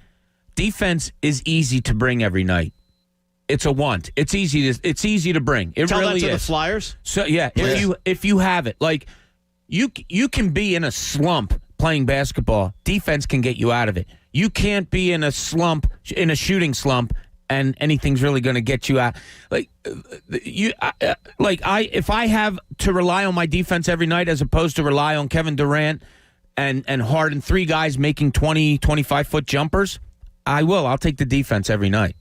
S8: Defense is easy to bring every night. It's a want. It's easy to bring. It
S20: Tell
S8: really
S20: that to
S8: is.
S20: the Flyers?
S8: So yeah, if you have it, like you can be in a slump playing basketball. Defense can get you out of it. You can't be in a slump, in a shooting slump, and anything's really going to get you out. If I have to rely on my defense every night as opposed to rely on Kevin Durant and Harden, three guys making 20, 25-foot jumpers, I'll take the defense every night.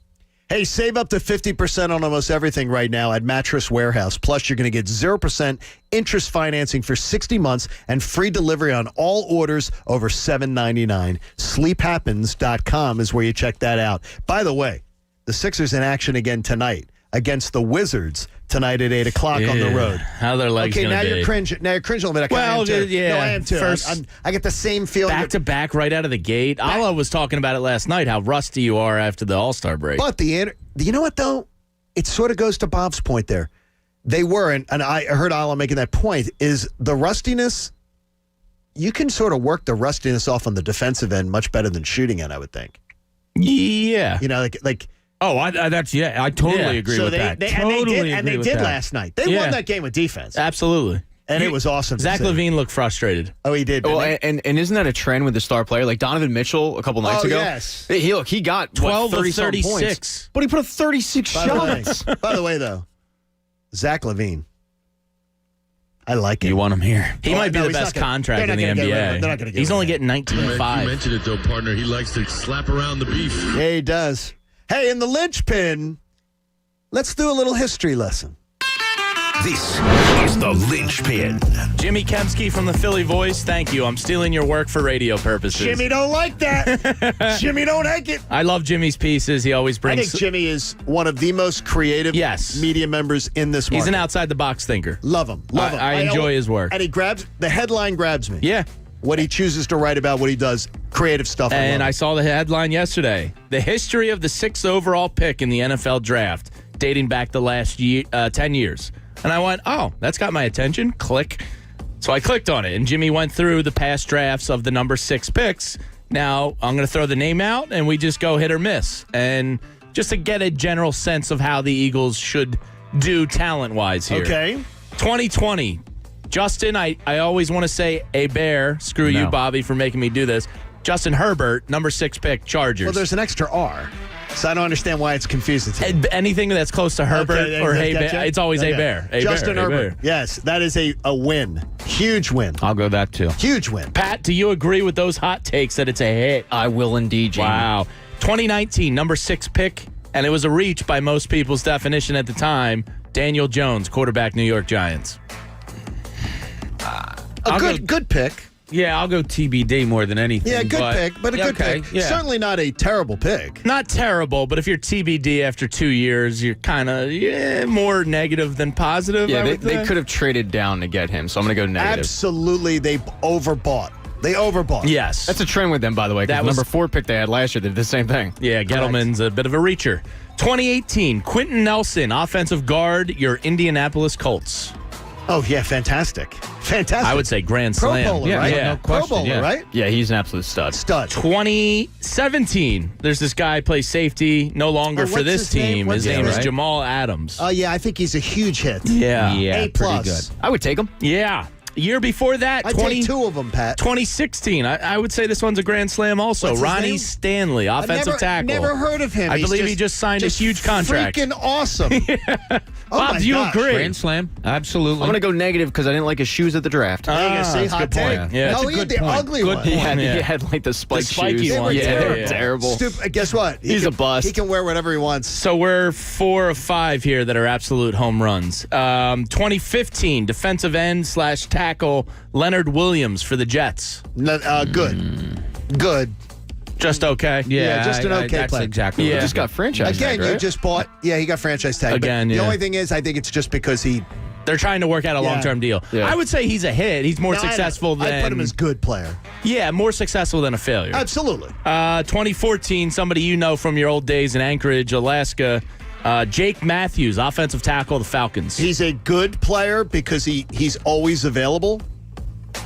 S20: Hey, save up to 50% on almost everything right now at Mattress Warehouse. Plus, you're going to get 0% interest financing for 60 months and free delivery on all orders over $7.99. SleepHappens.com is where you check that out. By the way, the Sixers in action again tonight against the Wizards tonight at 8 o'clock on the road.
S6: How their legs going to be.
S20: Okay, now you're cringing. Now you're cringing a little bit.
S6: Well,
S20: I am too.
S6: yeah.
S20: No, I am too. I get the same feeling.
S6: Back to back right out of the gate. Allah was talking about it last night, how rusty you are after the All-Star break.
S20: But you know what, though? It sort of goes to Bob's point there. They were, and I heard Allah making that point, is the rustiness, you can sort of work the rustiness off on the defensive end much better than shooting end, I would think.
S6: Yeah.
S20: You know, like
S8: I totally agree with that.
S20: They did last night. They won that game with defense.
S6: Absolutely.
S20: And it was awesome.
S6: Zach LaVine looked frustrated.
S20: Oh, he did.
S11: And isn't that a trend with the star player? Like Donovan Mitchell a couple nights ago.
S20: Yes.
S11: He got
S6: 12
S11: 30
S6: of 36.
S11: Points, but he put up 36 shots.
S20: By the way, though, Zach LaVine, I like him.
S8: You want him here?
S6: He might be the best contract in the NBA.
S20: They're not going to get
S6: He's only getting
S3: You
S6: $19.5.
S3: mentioned it, though, partner. He likes to slap around the beef.
S20: Yeah, he does. Hey, in the linchpin, let's do a little history lesson.
S2: This is the linchpin.
S6: Jimmy Kemsky from the Philly Voice, thank you. I'm stealing your work for radio purposes.
S20: Jimmy don't like that. Jimmy don't like it.
S6: I love Jimmy's pieces. He always brings...
S20: I think Jimmy is one of the most creative media members in this market.
S6: He's an outside-the-box thinker.
S20: Love him. Love him.
S6: I enjoy his work.
S20: And the headline grabs me.
S6: Yeah.
S20: What he chooses to write about, what he does, creative stuff.
S6: And I saw the headline yesterday. The history of the 6th overall pick in the NFL draft, dating back the last 10 years. And I went, oh, that's got my attention. Click. So I clicked on it, and Jimmy went through the past drafts of the number 6 picks. Now, I'm going to throw the name out, and we just go hit or miss. And just to get a general sense of how the Eagles should do talent-wise here.
S20: Okay.
S6: 2020. Justin, I always want to say a bear. Screw you, Bobby, for making me do this. Justin Herbert, number 6 pick, Chargers.
S20: Well, there's an extra R, so I don't understand why it's confusing to me.
S6: Anything that's close to Herbert or Hey Bear, it's always A Bear.
S20: Justin Herbert. Yes, that is a win. Huge win.
S8: I'll go that too.
S20: Huge win.
S6: Pat, do you agree with those hot takes that it's a hit?
S11: I will indeed, Jamie.
S6: Wow. 2019, number 6 pick, and it was a reach by most people's definition at the time. Daniel Jones, quarterback, New York Giants.
S20: Good pick.
S8: Yeah, I'll go TBD more than anything.
S20: Yeah, good pick, but a good pick.
S8: Yeah.
S20: Certainly not a terrible pick.
S6: Not terrible, but if you're TBD after 2 years, you're kind of more negative than positive.
S11: Yeah, they could have traded down to get him, so I'm going to go negative.
S20: Absolutely, they overbought.
S6: Yes.
S11: That's a trend with them, by the way. That was number 4 pick they had last year. They did the same thing.
S6: Yeah, Gettleman's a bit of a reacher. 2018, Quentin Nelson, offensive guard, your Indianapolis Colts.
S20: Oh, yeah, fantastic. Fantastic.
S6: I would say grand
S20: Pro
S6: slam.
S20: bowler, right?
S6: Yeah.
S8: No question,
S20: Pro bowler,
S8: yeah.
S20: right?
S11: Yeah, he's an absolute stud.
S6: 2017. There's this guy plays safety, no longer for
S20: what's
S6: this
S20: his name?
S6: team.
S20: What's
S6: His name
S20: his
S6: is
S20: name?
S6: Jamal Adams.
S20: Oh, yeah, I think he's a huge hit.
S6: Yeah.
S20: A+.
S8: Pretty good.
S11: I would take him.
S6: Yeah. Year before that,
S20: I'd take two of them, Pat.
S6: 2016. I would say this one's a grand slam also.
S20: What's his
S6: Ronnie
S20: name?
S6: Stanley, offensive tackle.
S20: Never heard of him.
S6: I
S20: He's
S6: believe he just signed a huge contract.
S20: Freaking awesome. Oh
S6: Bob,
S20: my
S6: do you
S20: gosh.
S6: agree?
S8: Grand slam. Absolutely.
S11: I'm going to go negative because I didn't like his shoes at the draft.
S20: There you go. See,
S6: that's a
S20: hot
S6: good
S20: take.
S6: point. Yeah,
S20: no,
S6: that's a
S20: he had
S6: good
S20: the
S6: point.
S20: ugly
S6: Good
S20: one.
S11: He
S6: point.
S11: had like the spiked
S6: spiky
S11: shoes.
S6: ones.
S11: Yeah, they were
S6: Yeah.
S11: terrible.
S20: Guess what?
S11: He's a bust.
S20: He can wear whatever he wants.
S6: So we're 4 of 5 here that are absolute home runs. 2015, defensive end / tackle Leonard Williams for the Jets.
S20: Good. Good.
S6: Just okay.
S20: Yeah, just an okay
S8: that's
S20: play.
S8: exactly.
S6: Yeah.
S8: What
S11: Just got franchise
S20: Again,
S11: tag, right?
S20: you just bought. Yeah, he got franchise tag.
S6: Again,
S20: but
S6: yeah.
S20: The only thing is, I think it's just because he.
S6: They're trying to work out a
S20: Yeah.
S6: long-term deal.
S11: Yeah.
S6: I would say he's a hit. He's more
S20: No,
S6: successful than.
S20: I put him as good player.
S6: Yeah, more successful than a failure.
S20: Absolutely.
S6: 2014, somebody you know from your old days in Anchorage, Alaska. Jake Matthews, offensive tackle of the Falcons.
S20: He's a good player because he's always available.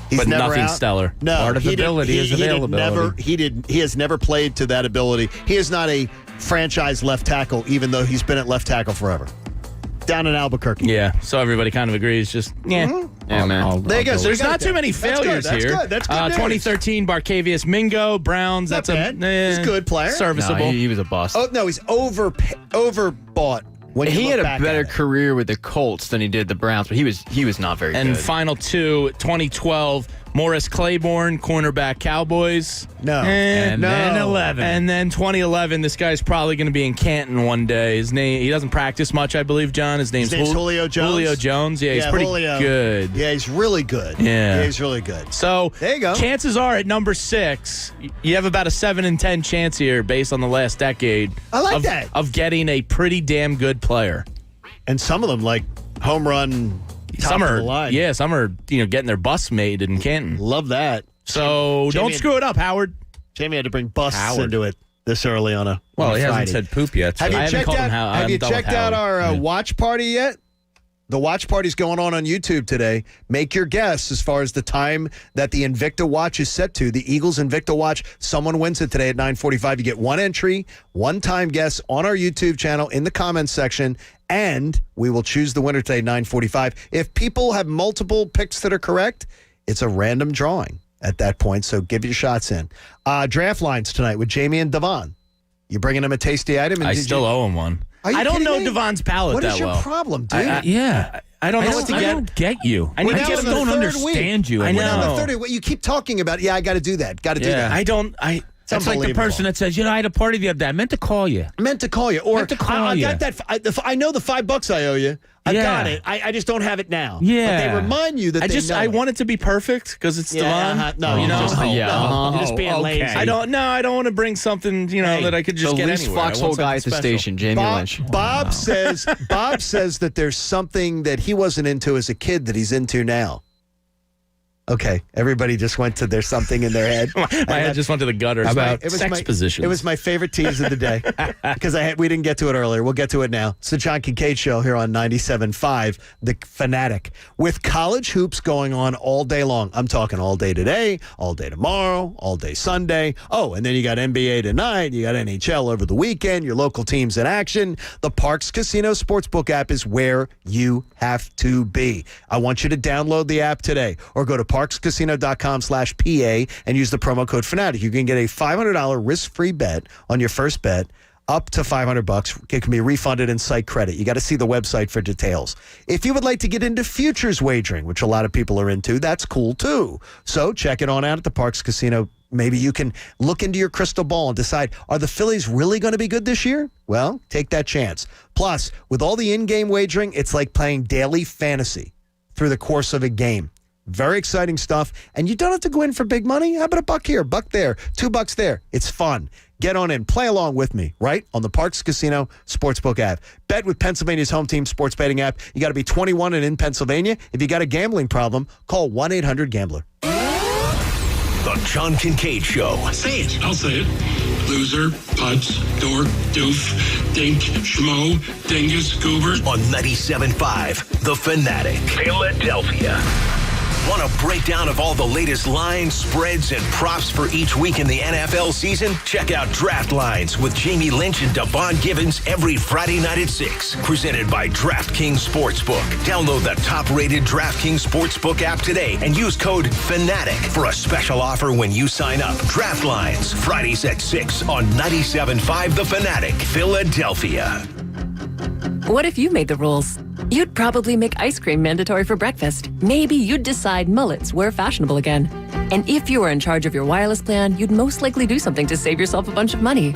S20: He's
S6: But
S20: never
S6: nothing
S20: out.
S6: stellar.
S20: No,
S8: Part of
S20: he did-
S8: ability is
S20: he did
S8: availability.
S20: He has never played to that ability. He is not a franchise left tackle, even though he's been at left tackle forever. Down in Albuquerque.
S6: Yeah, so everybody kind of agrees. Just, yeah.
S11: Yeah, man.
S20: There you go. So
S6: There's
S20: we got
S6: not
S20: it
S6: too
S20: there.
S6: many failures
S20: That's
S6: here.
S20: good. That's good. news.
S6: 2013, Barcavius Mingo, Browns.
S20: Not
S6: That's
S20: bad.
S6: a
S20: He's a good player.
S6: serviceable.
S11: No, he was a bust.
S20: Oh no, he's overbought. When you
S11: He
S20: look
S11: had a
S20: back
S11: better
S20: at it.
S11: career with the Colts than he did the Browns, but he was not very
S6: And
S11: good.
S6: final two, 2012, Morris Claiborne, cornerback Cowboys.
S20: No.
S8: And then 11.
S6: And then 2011, this guy's probably going to be in Canton one day. His name, he doesn't practice much, I believe, John. His name's
S20: Julio Jones.
S6: Julio Jones. Yeah, he's pretty
S20: Julio.
S6: good.
S20: Yeah, he's really good.
S6: Yeah.
S20: He's really good.
S6: So
S20: There you go.
S6: chances are at number 6, you have about a 7 in 10 chance here based on the last decade.
S20: I like that.
S6: Of getting a pretty damn good player.
S20: And some of them, like home run, top
S6: Some
S20: of
S6: are,
S20: the line.
S6: yeah, some are getting their bus made in Canton.
S20: Love that.
S6: So
S20: Jamie
S6: don't screw it up, Howard.
S20: Jamie had to bring busts
S6: Howard.
S20: into it this early on a
S8: Well, he
S20: Friday.
S8: hasn't said poop yet. So.
S20: Have you
S6: I haven't
S20: checked
S6: called
S20: out,
S6: him Howard.
S20: have
S6: I'm
S20: you
S6: done with
S20: checked out
S6: Howard.
S20: our
S6: Yeah.
S20: watch party yet? The watch party's going on YouTube today. Make your guess as far as the time that the Invicta watch is set to. The Eagles Invicta watch, someone wins it today at 9:45. You get one entry, one-time guess on our YouTube channel in the comments section, and we will choose the winner today, 9:45. If people have multiple picks that are correct, it's a random drawing at that point, so give your shots in. Draft lines tonight with Jamie and Devon. You bringing him a tasty item?
S6: I still owe him one.
S20: Are you
S6: I don't
S20: kidding
S6: know
S20: me?
S6: Devon's palate
S20: What
S6: that
S20: is your
S6: well.
S20: problem, dude?
S6: I don't know what to
S8: I
S6: get.
S8: don't get you.
S6: I need
S8: I
S6: to get
S8: just
S6: him
S8: don't
S6: the third
S8: understand you.
S6: I
S20: We're on
S6: know.
S20: the 30. What you keep talking about? Yeah, I got to do that. Got to do that.
S6: I don't.
S8: That's like the person that says, I had a party the other day. I meant to call you.
S20: Meant to call you, or
S8: Meant to call
S20: I
S8: you.
S20: got that. I know the $5 I owe you. I
S8: Yeah.
S20: got it. I just don't have it now.
S8: Yeah.
S20: but they remind you that
S6: I
S20: know
S6: want it to be perfect because it's
S20: Yeah,
S6: Devon.
S20: no, you
S6: know.
S20: just- no,
S11: You're
S20: just being lazy.
S6: I don't want to bring something that I could just
S11: the
S6: get
S11: least
S6: anywhere. I
S11: foxhole
S6: want
S11: guy at
S6: something
S11: the
S6: special.
S11: station, Jamie Lynch.
S20: Bob says that there's something that he wasn't into as a kid that he's into now. Okay, everybody just went to there's something in their head.
S6: My head just went to the gutter. About sex positions.
S20: It was my favorite tease of the day because we didn't get to it earlier. We'll get to it now. It's the John Kincade Show here on 97.5 The Fanatic. With college hoops going on all day long. I'm talking all day today, all day tomorrow, all day Sunday. Oh, and then you got NBA tonight. You got NHL over the weekend. Your local teams in action. The Parks Casino Sportsbook app is where you have to be. I want you to download the app today or go to parkscasino.com/PA and use the promo code Fanatic. You can get a $500 risk-free bet on your first bet up to $500. It can be refunded in site credit. You got to see the website for details. If you would like to get into futures wagering, which a lot of people are into, that's cool too. So check it on out at the Parks Casino. Maybe you can look into your crystal ball and decide, are the Phillies really going to be good this year? Well, take that chance. Plus, with all the in-game wagering, it's like playing daily fantasy through the course of a game. Very exciting stuff. And you don't have to go in for big money. How about $1 here, $1 there, $2 there? It's fun. Get on in. Play along with me, right? On the Parks Casino Sportsbook app. Bet with Pennsylvania's home team sports betting app. You got to be 21 and in Pennsylvania. If you got a gambling problem, call 1-800-GAMBLER.
S2: The John Kincade Show.
S9: Say it. I'll say it. Loser, putz, dork, doof, dink, schmo, dingus, goober.
S2: On 97.5 The Fanatic. Philadelphia. Want a breakdown of all the latest lines, spreads, and props for each week in the NFL season? Check out Draft Lines with Jamie Lynch and Devon Givens every Friday night at 6. Presented by DraftKings Sportsbook. Download the top-rated DraftKings Sportsbook app today and use code FANATIC for a special offer when you sign up. Draft Lines, Fridays at 6 on 97.5 The Fanatic, Philadelphia.
S10: What if you made the rules? You'd probably make ice cream mandatory for breakfast. Maybe you'd decide mullets were fashionable again. And if you were in charge of your wireless plan, you'd most likely do something to save yourself a bunch of money.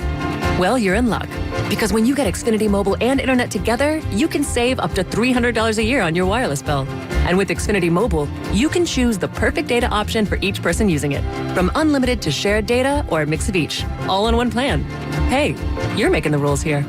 S10: Well, you're in luck. Because when you get Xfinity Mobile and Internet together, you can save up to $300 a year on your wireless bill. And with Xfinity Mobile, you can choose the perfect data option for each person using it. From unlimited to shared data or a mix of each. All on one plan. Hey, you're making the rules here.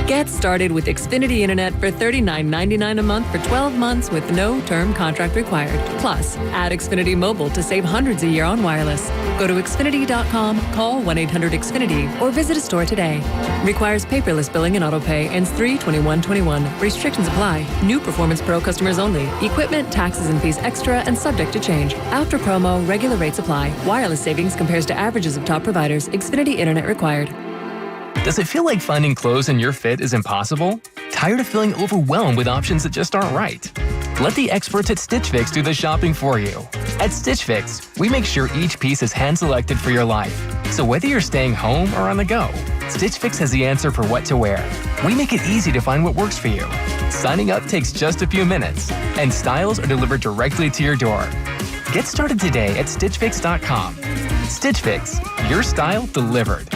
S10: Get started with Xfinity Internet for $39.99 a month for 12 months with no term contract required. Plus, add Xfinity Mobile to save hundreds a year on wireless. Go to Xfinity.com, call 1-800-XFINITY, or visit a store today. Requires paperless billing and autopay. Ends 3/21/21. Restrictions apply. New Performance Pro customers only. Equipment, taxes, and fees extra and subject to change. After promo, regular rates apply. Wireless savings compares to averages of top providers. Xfinity Internet required.
S12: Does it feel like finding clothes in your fit is impossible? Tired of feeling overwhelmed with options that just aren't right? Let the experts at Stitch Fix do the shopping for you. At Stitch Fix, we make sure each piece is hand-selected for your life. So whether you're staying home or on the go, Stitch Fix has the answer for what to wear. We make it easy to find what works for you. Signing up takes just a few minutes, and styles are delivered directly to your door. Get started today at StitchFix.com. Stitch Fix, your style delivered.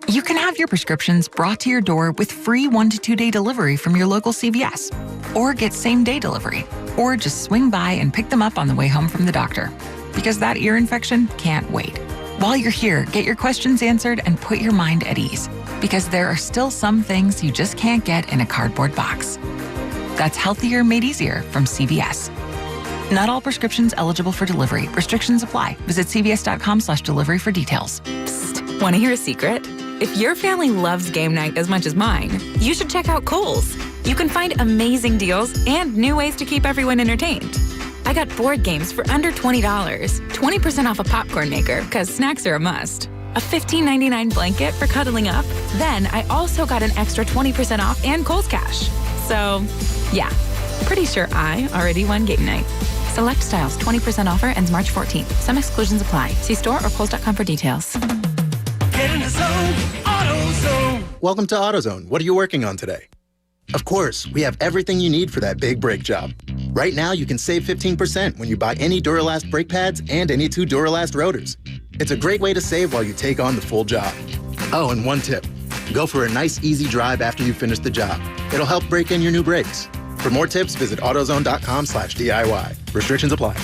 S22: You can have your prescriptions brought to your door with free 1 to 2 day delivery from your local CVS. Or get same-day delivery. Or just swing by and pick them up on the way home from the doctor. Because that ear infection can't wait. While you're here, get your questions answered and put your mind at ease. Because there are still some things you just can't get in a cardboard box. That's healthier made easier from CVS. Not all prescriptions eligible for delivery. Restrictions apply. Visit cvs.com/delivery for details.
S13: Psst, want to hear a secret? If your family loves game night as much as mine, you should check out Kohl's. You can find amazing deals and new ways to keep everyone entertained. I got board games for under $20, 20% off a popcorn maker, because snacks are a must. A $15.99 blanket for cuddling up. Then I also got an extra 20% off and Kohl's Cash. So, yeah, pretty sure I already won game night. Select styles, 20% offer, ends March 14th. Some exclusions apply. See store or Kohl's.com for details.
S14: Get in the zone, AutoZone.
S16: Welcome to AutoZone. What are you working on today? Of course, we have everything you need for that big brake job. Right now, you can save 15% when you buy any Duralast brake pads and any 2 Duralast rotors. It's a great way to save while you take on the full job. Oh, and one tip. Go for a nice, easy drive after you finish the job. It'll help break in your new brakes. For more tips, visit AutoZone.com/DIY. Restrictions apply.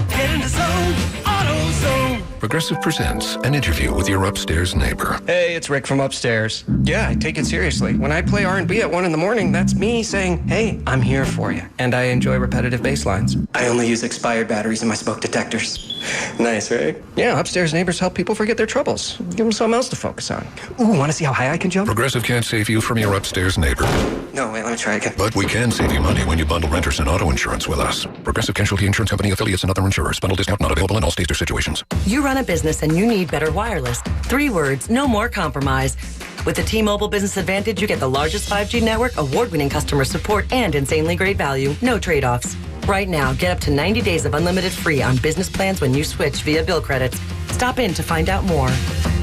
S14: Get in the zone, AutoZone.
S17: Progressive presents an interview with your upstairs neighbor.
S18: Hey, it's Rick from upstairs. Yeah, I take it seriously. When I play R&B at 1 in the morning, that's me saying, hey, I'm here for you. And I enjoy repetitive bass lines. I only use expired batteries in my smoke detectors. Nice, right? Yeah, upstairs neighbors help people forget their troubles. Give them something else to focus on. Ooh, want to see how high I can jump?
S17: Progressive can't save you from your upstairs neighbor.
S18: No, wait, let me try again.
S17: But we can save you money when you bundle renters and auto insurance with us. Progressive Casualty Insurance Company affiliates and other insurers. Bundle discount not available in all states or situations.
S23: You run a business and you need better wireless. 3 words, no more compromise. With the T-Mobile Business Advantage, you get the largest 5G network, award-winning customer support, and insanely great value. No trade-offs. Right now, get up to 90 days of unlimited free on business plans when you switch via bill credits. Stop in to find out more.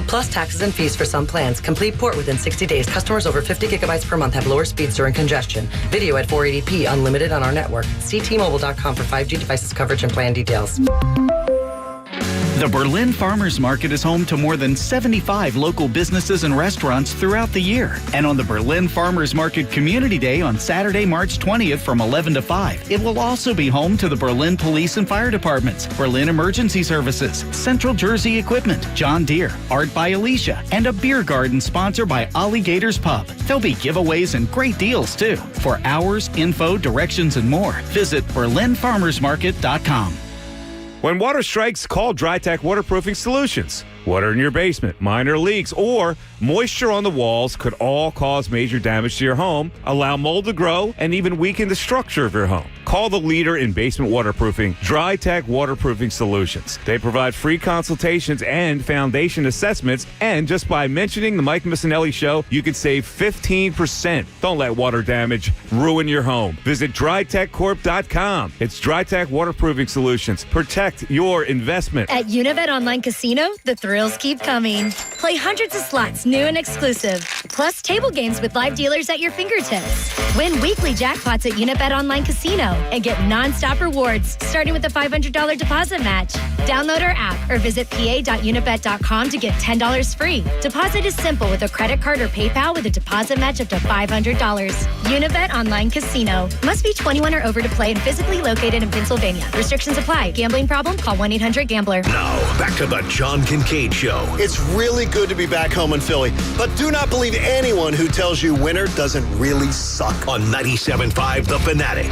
S23: Plus taxes and fees for some plans. Complete port within 60 days. Customers over 50 gigabytes per month have lower speeds during congestion. Video at 480p unlimited on our network. See T-Mobile.com for 5G devices coverage and plan details.
S24: The Berlin Farmers Market is home to more than 75 local businesses and restaurants throughout the year. And on the Berlin Farmers Market Community Day on Saturday, March 20th from 11 to 5, it will also be home to the Berlin Police and Fire Departments, Berlin Emergency Services, Central Jersey Equipment, John Deere, Art by Alicia, and a beer garden sponsored by Alligators Pub. There'll be giveaways and great deals, too. For hours, info, directions, and more, visit BerlinFarmersMarket.com.
S25: When water strikes, call DryTech Waterproofing Solutions. Water in your basement, minor leaks, or moisture on the walls could all cause major damage to your home, allow mold to grow, and even weaken the structure of your home. Call the leader in basement waterproofing, DryTech Waterproofing Solutions. They provide free consultations and foundation assessments, and just by mentioning the Mike Missinelli Show, you can save 15%. Don't let water damage ruin your home. Visit DryTechCorp.com. It's DryTech Waterproofing Solutions. Protect your investment.
S1: At Unibet Online Casino, the thrills keep coming. Play hundreds of slots, new and exclusive, plus table games with live dealers at your fingertips. Win weekly jackpots at Unibet Online Casino and get non-stop rewards, starting with a $500 deposit match. Download our app or visit pa.unibet.com to get $10 free. Deposit is simple with a credit card or PayPal with a deposit match up to $500. Unibet Online Casino. Must be 21 or over to play and physically located in Pennsylvania. Restrictions apply. Gambling problem? Call 1-800-GAMBLER.
S2: Now, back to the John Kincade Show.
S20: It's really good to be back home in Philly, but do not believe anyone who tells you winter doesn't really suck.
S2: On 97.5 The Fanatic,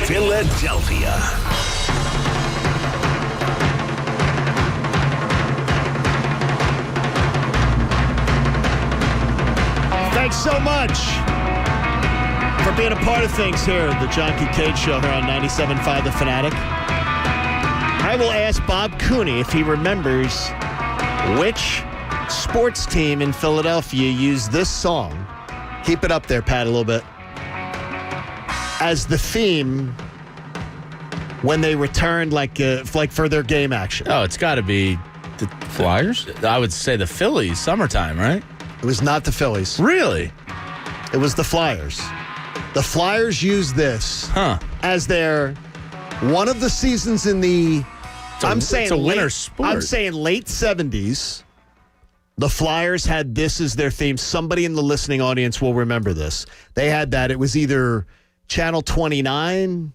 S2: Philadelphia.
S20: Thanks so much for being a part of things here at the John Kincade Show here on 97.5 The Fanatic. I will ask Bob Cooney if he remembers which sports team in Philadelphia used this song. Keep it up there, Pat, a little bit. As the theme when they returned, like for their game action.
S6: Oh, it's got to be the
S8: Flyers?
S6: I would say the Phillies, summertime, right?
S20: It was not the Phillies.
S6: Really?
S20: It was the Flyers. The Flyers used this as their one of the seasons in the
S6: it's a winter sport.
S20: I'm saying late 70s. The Flyers had this as their theme. Somebody in the listening audience will remember this. They had that. It was either Channel 29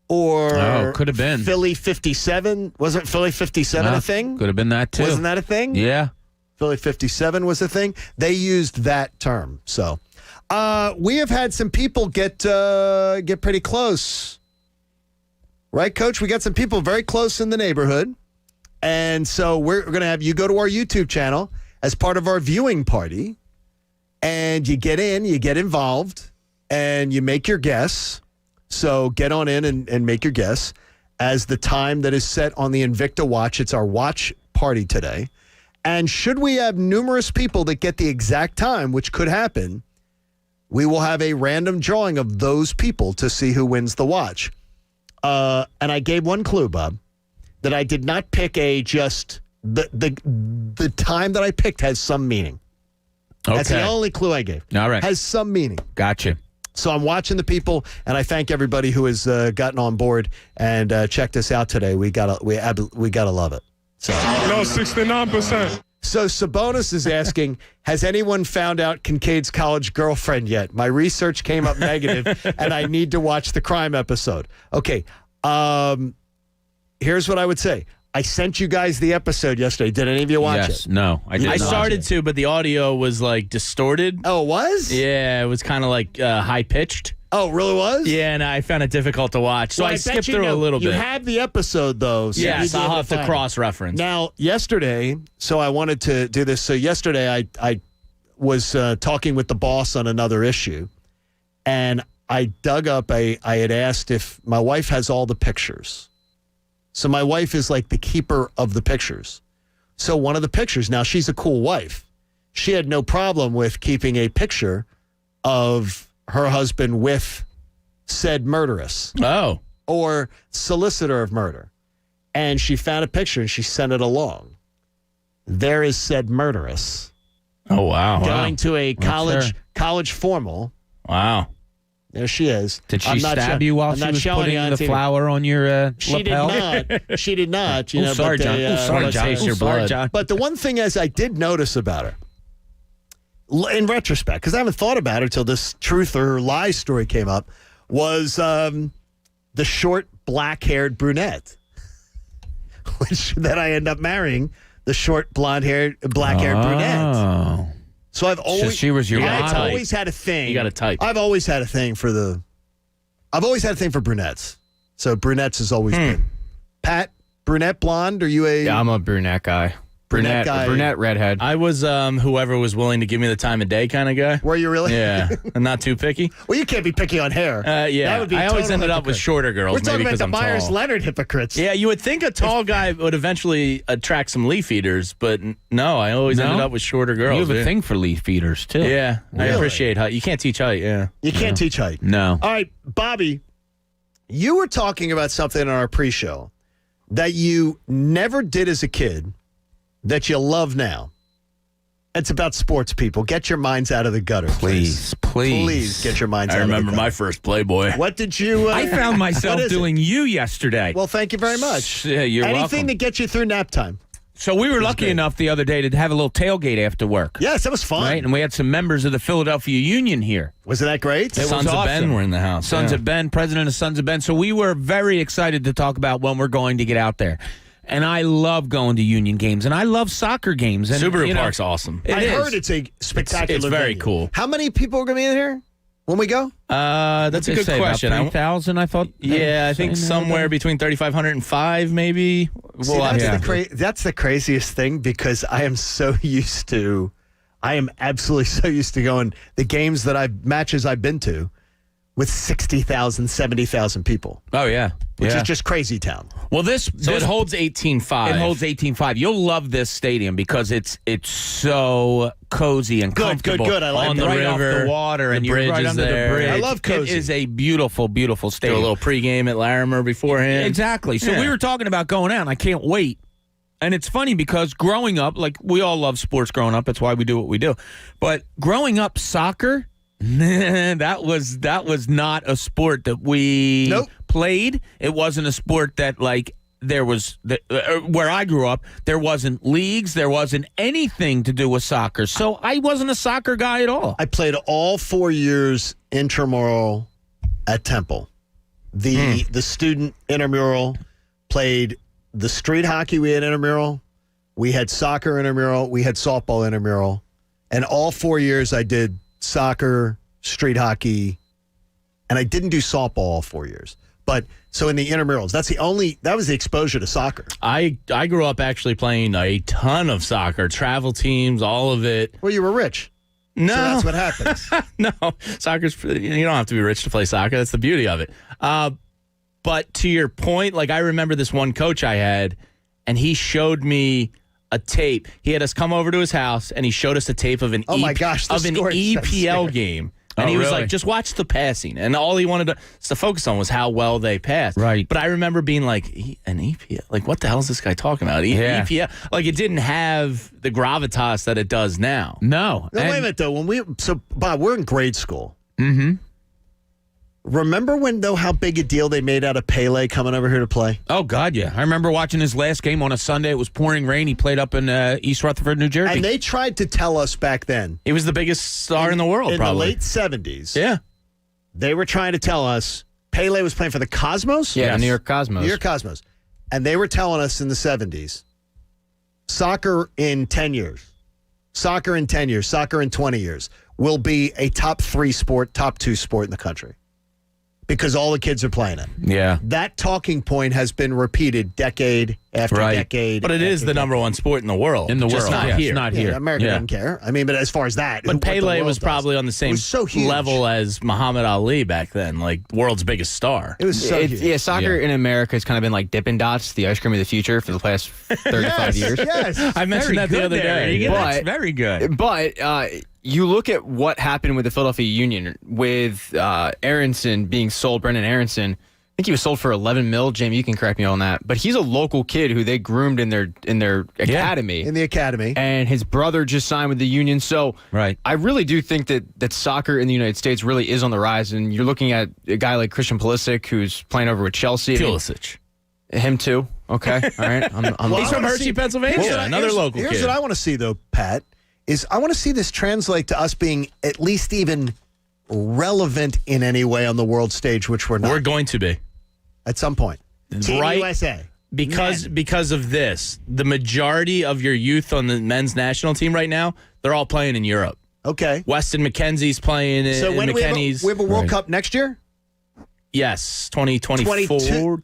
S20: or
S8: could have been
S20: Philly 57. Wasn't Philly 57 a thing?
S8: Could have been that too.
S20: Wasn't that a thing?
S8: Yeah.
S20: Philly 57 was a thing. They used that term. So we have had some people get pretty close. Right, Coach? We got some people very close in the neighborhood. And so we're going to have you go to our YouTube channel as part of our viewing party. And you get in, you get involved, and you make your guess. So get on in and make your guess. As the time that is set on the Invicta watch, it's our watch party today. And should we have numerous people that get the exact time, which could happen, we will have a random drawing of those people to see who wins the watch. And I gave one clue, Bob, that I did not pick the time that I picked has some meaning. Okay. That's the only clue I gave.
S8: All right.
S20: Has some meaning.
S8: Gotcha.
S20: So I'm watching the people, and I thank everybody who has gotten on board and checked us out today. We gotta love it. So
S4: no, 69%.
S20: So Sabonis is asking, has anyone found out Kincaid's college girlfriend yet? My research came up negative, and I need to watch the crime episode. Okay, here's what I would say. I sent you guys the episode yesterday. Did any of you watch it?
S8: No, I didn't.
S6: I started to, but the audio was like distorted.
S20: Oh, it was?
S6: Yeah, it was kind of like high-pitched.
S20: Oh, it really was?
S6: Yeah, and I found it difficult to watch. So I skipped through a little bit.
S20: You have the episode, though. So
S6: yes, I'll have to cross-reference.
S20: Now, yesterday, so I wanted to do this. So yesterday, I was talking with the boss on another issue, and I dug up, I had asked if my wife has all the pictures. So my wife is like the keeper of the pictures. So one of the pictures, now she's a cool wife. She had no problem with keeping a picture of her husband with said murderess.
S6: Oh.
S20: Or solicitor of murder. And she found a picture and she sent it along. There is said murderess.
S6: Oh, wow.
S20: Going to a college formal.
S6: Wow.
S20: There she is.
S8: Did she stab you while she was putting the flower on your lapel?
S20: She did not. She did not. You know,
S8: sorry, John. Sorry, John.
S6: Taste your blood.
S8: John.
S20: But the one thing is I did notice about her, in retrospect, because I haven't thought about it until this truth or lie story came up, was the short, black-haired brunette, which then I end up marrying the short, blonde-haired, black-haired brunette. So I've always
S8: she was your
S20: I've always had a thing.
S6: You got a type.
S20: I've always had a thing for brunettes. So brunettes has always been. Pat, brunette, blonde? Are you a?
S11: Yeah, I'm a brunette guy.
S20: Brunette guy.
S11: Brunette redhead.
S6: I was whoever was willing to give me the time of day kind of guy.
S20: Were you really?
S6: Yeah. And not too picky.
S20: Well, you can't be picky on hair.
S6: Yeah.
S20: That would be
S6: I always ended up with
S20: hypocrite.
S6: shorter girls.
S20: We're talking
S6: maybe
S20: about the
S6: I'm
S20: Myers
S6: tall.
S20: Leonard hypocrites.
S6: Yeah, you would think a tall guy would eventually attract some leaf eaters, but no, I always ended up with shorter girls.
S8: You have a thing for leaf eaters, too.
S6: Yeah, I
S20: Really?
S6: appreciate height. You can't teach height, yeah.
S20: You can't teach height.
S8: No.
S20: All right, Bobby, you were talking about something in our pre-show that you never did as a kid that you love now. It's about sports, people. Get your minds out of the gutter, please. Please get your minds
S6: I
S20: out of the gutter.
S6: remember my first Playboy.
S20: What did you...
S8: I found myself
S20: what is it?
S8: doing you yesterday.
S20: Well, thank you very much.
S8: Yeah, you're
S20: Anything
S8: welcome.
S20: to get you through nap time.
S8: So we were lucky enough the other day to have a little tailgate after work.
S20: Yes, that was fun.
S8: Right? And we had some members of the Philadelphia Union here.
S20: Wasn't that great?
S8: It was
S6: Sons of Ben
S8: awesome.
S6: were in the house.
S8: Sons
S6: yeah.
S8: of Ben, president of Sons of Ben. So we were very excited to talk about when we're going to get out there. And I love going to Union games, and I love soccer games. And
S6: Subaru
S8: you know,
S6: Park's awesome.
S20: I heard it's a spectacular
S6: It's very
S20: venue.
S6: cool.
S20: How many people are going to be in here when we go?
S6: That's a good question.
S8: 3,000, I thought.
S6: Yeah, I think somewhere between 3,500 and 5, maybe.
S20: See, that's the craziest thing because I am absolutely so used to going the matches I've been to with 60,000, 70,000 people.
S8: Oh, yeah.
S20: Which is just crazy town.
S8: Well,
S6: So it holds 18.5.
S8: It holds 18.5. You'll love this stadium because it's so cozy and comfortable.
S20: Good. I like
S8: on
S20: that.
S8: the
S6: Right
S8: river,
S6: off the
S8: water,
S6: the
S8: and you're
S6: bridge
S8: right
S6: is
S8: under
S6: there.
S8: the bridge.
S20: I love cozy.
S8: It is a beautiful, beautiful
S6: Do a
S8: stadium.
S6: little pregame at Larimer beforehand.
S8: Exactly. So
S6: Yeah.
S8: we were talking about going out, and I can't wait. And it's funny because growing up, like we all love sports growing up. That's why we do what we do. But growing up, soccer, that was not a sport that we played. It wasn't a sport that there was where I grew up. There wasn't leagues. There wasn't anything to do with soccer. So I wasn't a soccer guy at all.
S20: I played all 4 years intramural at Temple. The student intramural, played the street hockey. We had intramural. We had soccer intramural. We had softball intramural. And all 4 years I did soccer, street hockey, and I didn't do softball all 4 years. But so in the intramurals, that was the exposure to soccer.
S6: I grew up actually playing a ton of soccer, travel teams, all of it.
S20: Well, you were rich.
S6: No.
S20: So that's what happens.
S6: No, soccer's, you don't have to be rich to play soccer. That's the beauty of it. But to your point, I remember this one coach I had, and he showed me a tape. He had us come over to his house, and he showed us a tape of an EPL game. And he was like, just watch the passing. And all he wanted us to focus on was how well they passed.
S8: Right.
S6: But I remember being like, an EPL? What the hell is this guy talking about? EPL? It didn't have the gravitas that it does now.
S8: No.
S20: No, wait a minute, though. Bob, we're in grade school.
S8: Mm-hmm.
S20: Remember how big a deal they made out of Pele coming over here to play?
S8: Oh, God, yeah. I remember watching his last game on a Sunday. It was pouring rain. He played up in East Rutherford, New Jersey.
S20: And they tried to tell us back then.
S6: He was the biggest star in the world,
S20: in
S6: probably.
S20: In the late 70s.
S6: Yeah.
S20: They were trying to tell us Pele was playing for the Cosmos?
S11: Yeah, the New York Cosmos.
S20: New York Cosmos. And they were telling us in the 70s, soccer in 10 years, soccer in 10 years, soccer in 20 years will be a top 3 sport, top 2 sport in the country. Because all the kids are playing it.
S8: Yeah.
S20: That talking point has been repeated decade after decade.
S6: But it is the number one sport in the world.
S8: In the
S6: just
S8: world.
S6: not
S8: Yes,
S6: here.
S8: not here.
S20: America doesn't care. I mean, but as far as that.
S6: But Pele was
S20: does.
S6: probably on the same level as Muhammad Ali back then, world's biggest star.
S20: It was so huge.
S11: Yeah, soccer in America has kind of been like Dippin' Dots, the ice cream of the future for the past 35 years.
S20: Yes.
S6: I mentioned that the other day.
S8: That's very good.
S11: But you look at what happened with the Philadelphia Union with Aronson being sold, Brendan Aronson. I think he was sold for $11 million. Jamie, you can correct me on that. But he's a local kid who they groomed in their academy.
S20: In the academy.
S11: And his brother just signed with the Union. So
S8: right.
S11: I really do think that soccer in the United States really is on the rise. And you're looking at a guy like Christian Pulisic, who's playing over with Chelsea.
S6: Pulisic.
S11: Him too. Okay. All right.
S6: He's from Hershey, Pennsylvania. Another local kid.
S20: Here's what I want to see, though, Pat, is I want to see this translate to us being at least even relevant in any way on the world stage, which we're not.
S6: We're going to be.
S20: At some point. Team USA.
S6: Because of this, the majority of your youth on the men's national team right now, they're all playing in Europe.
S20: Okay.
S6: Weston McKenzie's playing in McKinney's.
S20: We have a World Cup next year?
S6: Yes, 2024.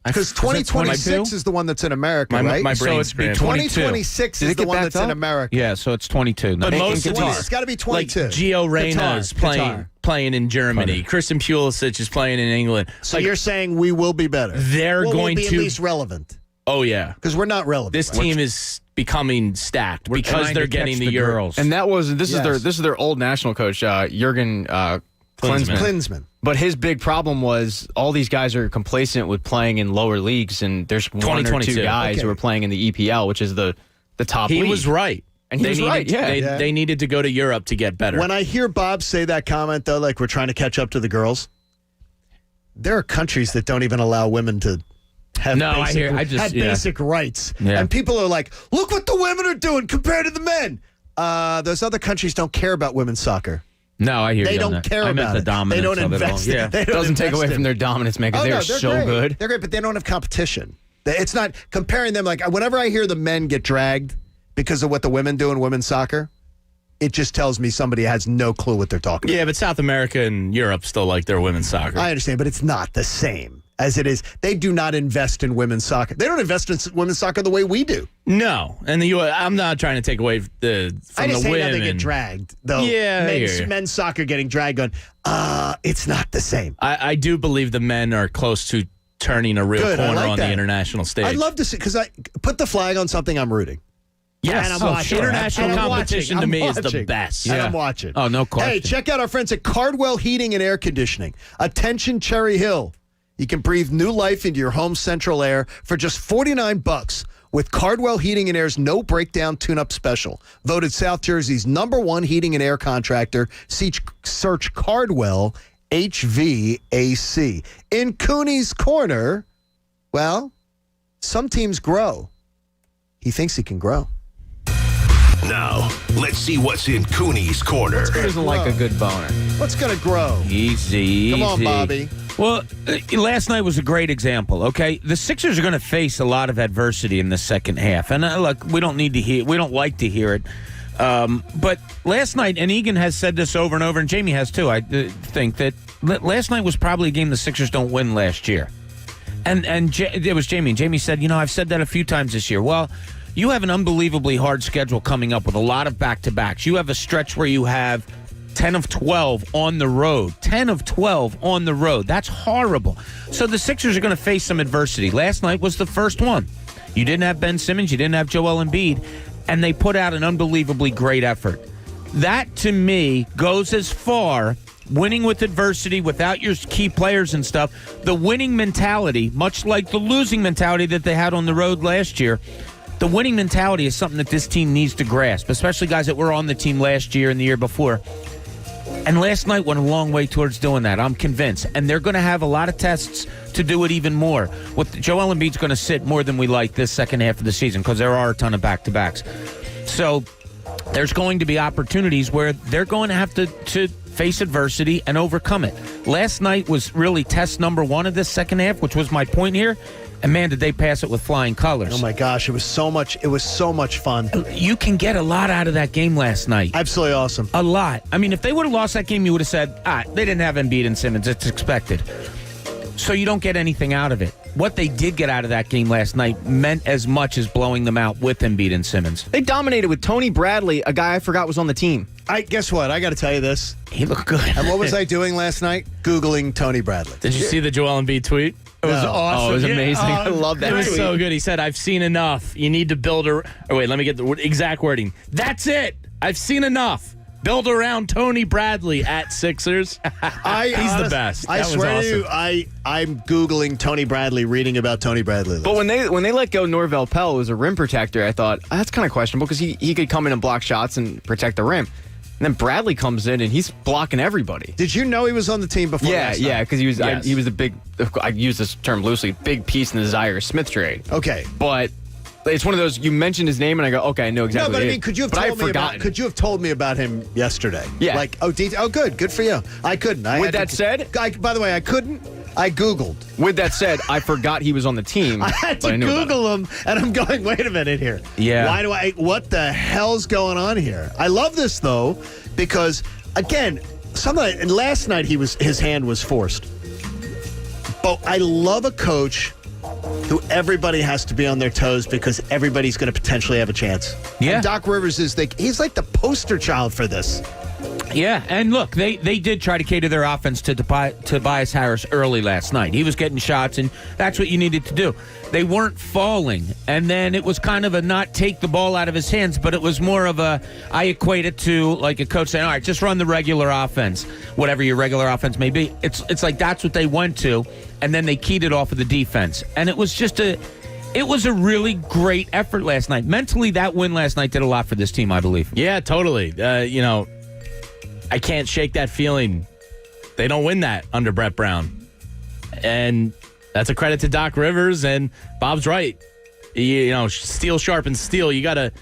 S20: Because 2026 is the one that's in America, right?
S6: My
S8: so
S6: brain's
S8: it's be
S20: 2026 is the one that's in America.
S8: Yeah, so it's 22.
S6: But most of
S20: it's got to be 22.
S6: Like Gio Reyna is playing in Germany. Kristen Pulisic is playing in England.
S20: So you're saying we will be better?
S6: They're going
S20: be
S6: to
S20: at least relevant.
S6: Oh yeah,
S20: because we're not relevant.
S6: This team is becoming stacked because they're getting the Euros.
S11: And this is their old national coach, Jurgen Klinsmann. But his big problem was all these guys are complacent with playing in lower leagues, and there's one or two guys who are playing in the EPL, which is the top league.
S6: He was right.
S11: And he was right, yeah.
S6: They needed to go to Europe to get better.
S20: When I hear Bob say that comment, though, like we're trying to catch up to the girls, there are countries that don't even allow women to have basic rights.
S8: Yeah.
S20: And people are like, look what the women are doing compared to the men. Those other countries don't care about women's soccer.
S8: No, I hear
S20: they
S8: you.
S20: don't care about
S8: the dominance.
S20: They don't
S8: of
S20: invest.
S8: It all. Yeah.
S20: It
S11: doesn't take away from their dominance, man. Because they're so
S20: great.
S11: good.
S20: They're great, but they don't have competition. It's not comparing them. Like whenever I hear the men get dragged because of what the women do in women's soccer, it just tells me somebody has no clue what they're talking about.
S6: Yeah, but South America and Europe still like their women's soccer.
S20: I understand, but it's not the same as it is. They do not invest in women's soccer. They don't invest in women's soccer the way we do.
S6: No, and the U.S. I'm not trying to take away from the women.
S20: How they get dragged, though.
S6: Yeah,
S20: men's soccer getting dragged on. It's not the same.
S6: I do believe the men are close to turning a real corner on the international stage.
S20: I'd love to see, because I put the flag on something I'm rooting.
S6: Yes,
S20: and I'm watching.
S6: International competition to me is the best.
S20: And I'm watching.
S8: Oh, no question.
S20: Hey, check out our friends at Cardwell Heating and Air Conditioning. Attention, Cherry Hill. You can breathe new life into your home's central air for just $49 with Cardwell Heating and Air's no breakdown tune-up special. Voted South Jersey's #1 heating and air contractor. Search Cardwell HVAC. In Cooney's corner, well, some teams grow. He thinks he can grow.
S2: Now, let's see what's in Cooney's corner.
S11: Who doesn't like a good boner?
S20: What's going to grow?
S8: Easy.
S20: Come on, Bobby.
S8: Well, last night was a great example. Okay, the Sixers are going to face a lot of adversity in the second half, and look, we don't like to hear it. But last night, and Egan has said this over and over, and Jamie has too. I think that last night was probably a game the Sixers don't win last year. And it was Jamie. And Jamie said, I've said that a few times this year. Well, you have an unbelievably hard schedule coming up with a lot of back-to-backs. You have a stretch where you have 10 of 12 on the road. 10 of 12 on the road. That's horrible. So the Sixers are going to face some adversity. Last night was the first one. You didn't have Ben Simmons. You didn't have Joel Embiid. And they put out an unbelievably great effort. That, to me, goes as far, winning with adversity without your key players and stuff. The winning mentality, much like the losing mentality that they had on the road last year, the winning mentality is something that this team needs to grasp, especially guys that were on the team last year and the year before. And last night went a long way towards doing that, I'm convinced. And they're going to have a lot of tests to do it even more. Joel Embiid's going to sit more than we like this second half of the season because there are a ton of back-to-backs. So there's going to be opportunities where they're going to have to face adversity and overcome it. Last night was really test number one of this second half, which was my point here. And man, did they pass it with flying colors.
S20: Oh my gosh, it was so much fun.
S8: You can get a lot out of that game last night.
S20: Absolutely awesome.
S8: A lot. I mean, if they would have lost that game, you would have said, they didn't have Embiid and Simmons. It's expected. So you don't get anything out of it. What they did get out of that game last night meant as much as blowing them out with Embiid and Simmons.
S11: They dominated with Tony Bradley, a guy I forgot was on the team.
S20: Guess what? I got to tell you this.
S8: He looked good.
S20: And what was I doing last night? Googling Tony Bradley.
S6: Did you see the Joel Embiid tweet? It was awesome.
S11: Oh, it was amazing. I love that.
S6: It was
S11: tweet.
S6: so good. He said, I've seen enough. You need to build wait, let me get the exact wording. That's it. I've seen enough. Build around Tony Bradley at Sixers. He's the best.
S20: I swear to you, I'm Googling Tony Bradley, reading about Tony Bradley.
S11: But when they let go Norvel Pelle, who was a rim protector, I thought, that's kind of questionable because he could come in and block shots and protect the rim. And then Bradley comes in and he's blocking everybody.
S20: Did you know he was on the team before?
S11: Yeah, because he was a big, I use this term loosely, big piece in the Zaire Smith trade.
S20: Okay.
S11: But it's one of those, you mentioned his name and I go, okay, I know exactly what it is.
S20: Could you have told me about him yesterday?
S11: Yeah.
S20: Like, good for you. I couldn't.
S11: With that said,
S20: by the way, I couldn't. I Googled.
S11: With that said, I forgot he was on the team.
S20: I had to Google him, and I'm going, wait a minute here.
S8: Yeah.
S20: What the hell's going on here? I love this, though, because, again, and last night his hand was forced. But I love a coach who everybody has to be on their toes because everybody's going to potentially have a chance.
S8: Yeah.
S20: And Doc Rivers he's like the poster child for this.
S8: Yeah, and look, they did try to cater their offense to Tobias Harris early last night. He was getting shots, and that's what you needed to do. They weren't falling, and then it was kind of a not take the ball out of his hands, but it was more of I equate it to like a coach saying, all right, just run the regular offense, whatever your regular offense may be. It's like that's what they went to, and then they keyed it off of the defense. And it was just it was a really great effort last night. Mentally, that win last night did a lot for this team, I believe.
S6: Yeah, totally. I can't shake that feeling. They don't win that under Brett Brown. And that's a credit to Doc Rivers, and Bob's right. Steel sharpens steel. You gotta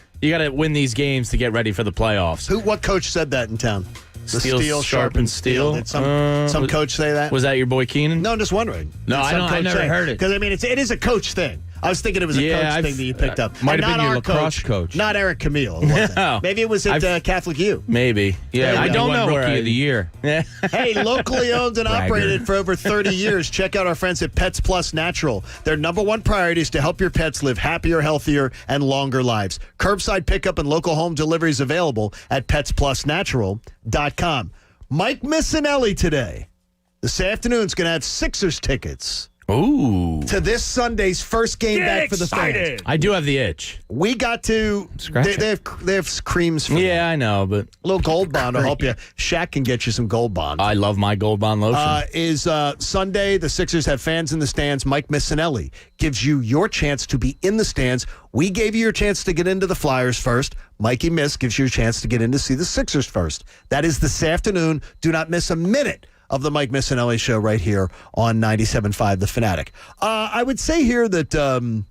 S6: win these games to get ready for the playoffs.
S20: What coach said that in town? The
S6: steel sharpens steel.
S20: Did some coach say that?
S6: Was that your boy Keenan?
S20: No, I'm just wondering.
S6: No, I never heard it.
S20: Because, it is a coach thing. I was thinking it was a coach thing that you picked up.
S8: Might have been your
S20: our
S8: lacrosse coach.
S20: Not Eric Camille. No. Maybe it was at Catholic U.
S6: Maybe. Yeah, I don't know.
S8: Rookie of the year.
S20: Hey, locally owned and operated for over 30 years. Check out our friends at Pets Plus Natural. Their number one priority is to help your pets live happier, healthier, and longer lives. Curbside pickup and local home deliveries available at PetsPlusNatural.com. Mike Missinelli today. This afternoon's going to have Sixers tickets.
S6: Ooh.
S20: To this Sunday's first game back for the fans.
S6: I do have the itch.
S20: We got to they have creams for
S6: I know, but
S20: a little Gold Bond will help you. Shaq can get you some Gold Bond.
S6: I love my Gold Bond lotion.
S20: Is Sunday, the Sixers have fans in the stands. Mike Missinelli gives you your chance to be in the stands. We gave you your chance to get into the Flyers first. Mikey Miss gives you a chance to get in to see the Sixers first. That is this afternoon. Do not miss a minute of the Mike Missinelli Show right here on 97.5 The Fanatic. I would say here that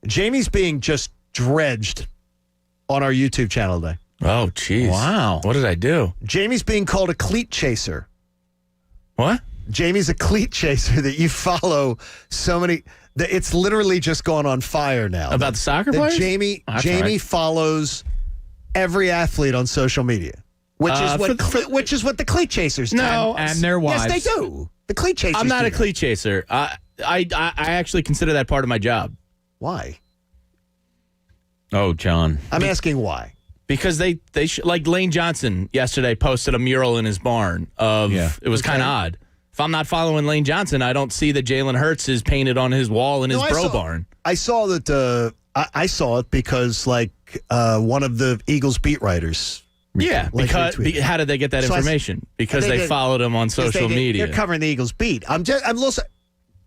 S20: Jamie's being just dredged on our YouTube channel today.
S6: Oh, jeez.
S8: Wow.
S6: What did I do?
S20: Jamie's being called a cleat chaser.
S6: What?
S20: Jamie's a cleat chaser that you follow so many. It's literally just gone on fire now.
S6: About the soccer players?
S20: Jamie follows every athlete on social media. Which is what the cleat chasers do.
S6: No,
S8: and their wives.
S20: Yes, they do. The cleat chasers.
S6: I'm not a cleat chaser. I actually consider that part of my job.
S20: Why?
S8: Oh, John.
S20: I'm asking why.
S6: Because they like Lane Johnson yesterday posted a mural in his barn it was kind of odd. If I'm not following Lane Johnson, I don't see that Jalen Hurts is painted on his wall in his barn.
S20: I saw that. I saw it because one of the Eagles beat writers.
S6: Yeah, because how did they get that information? Because they followed him on social media.
S20: They're covering the Eagles beat. I'm listening.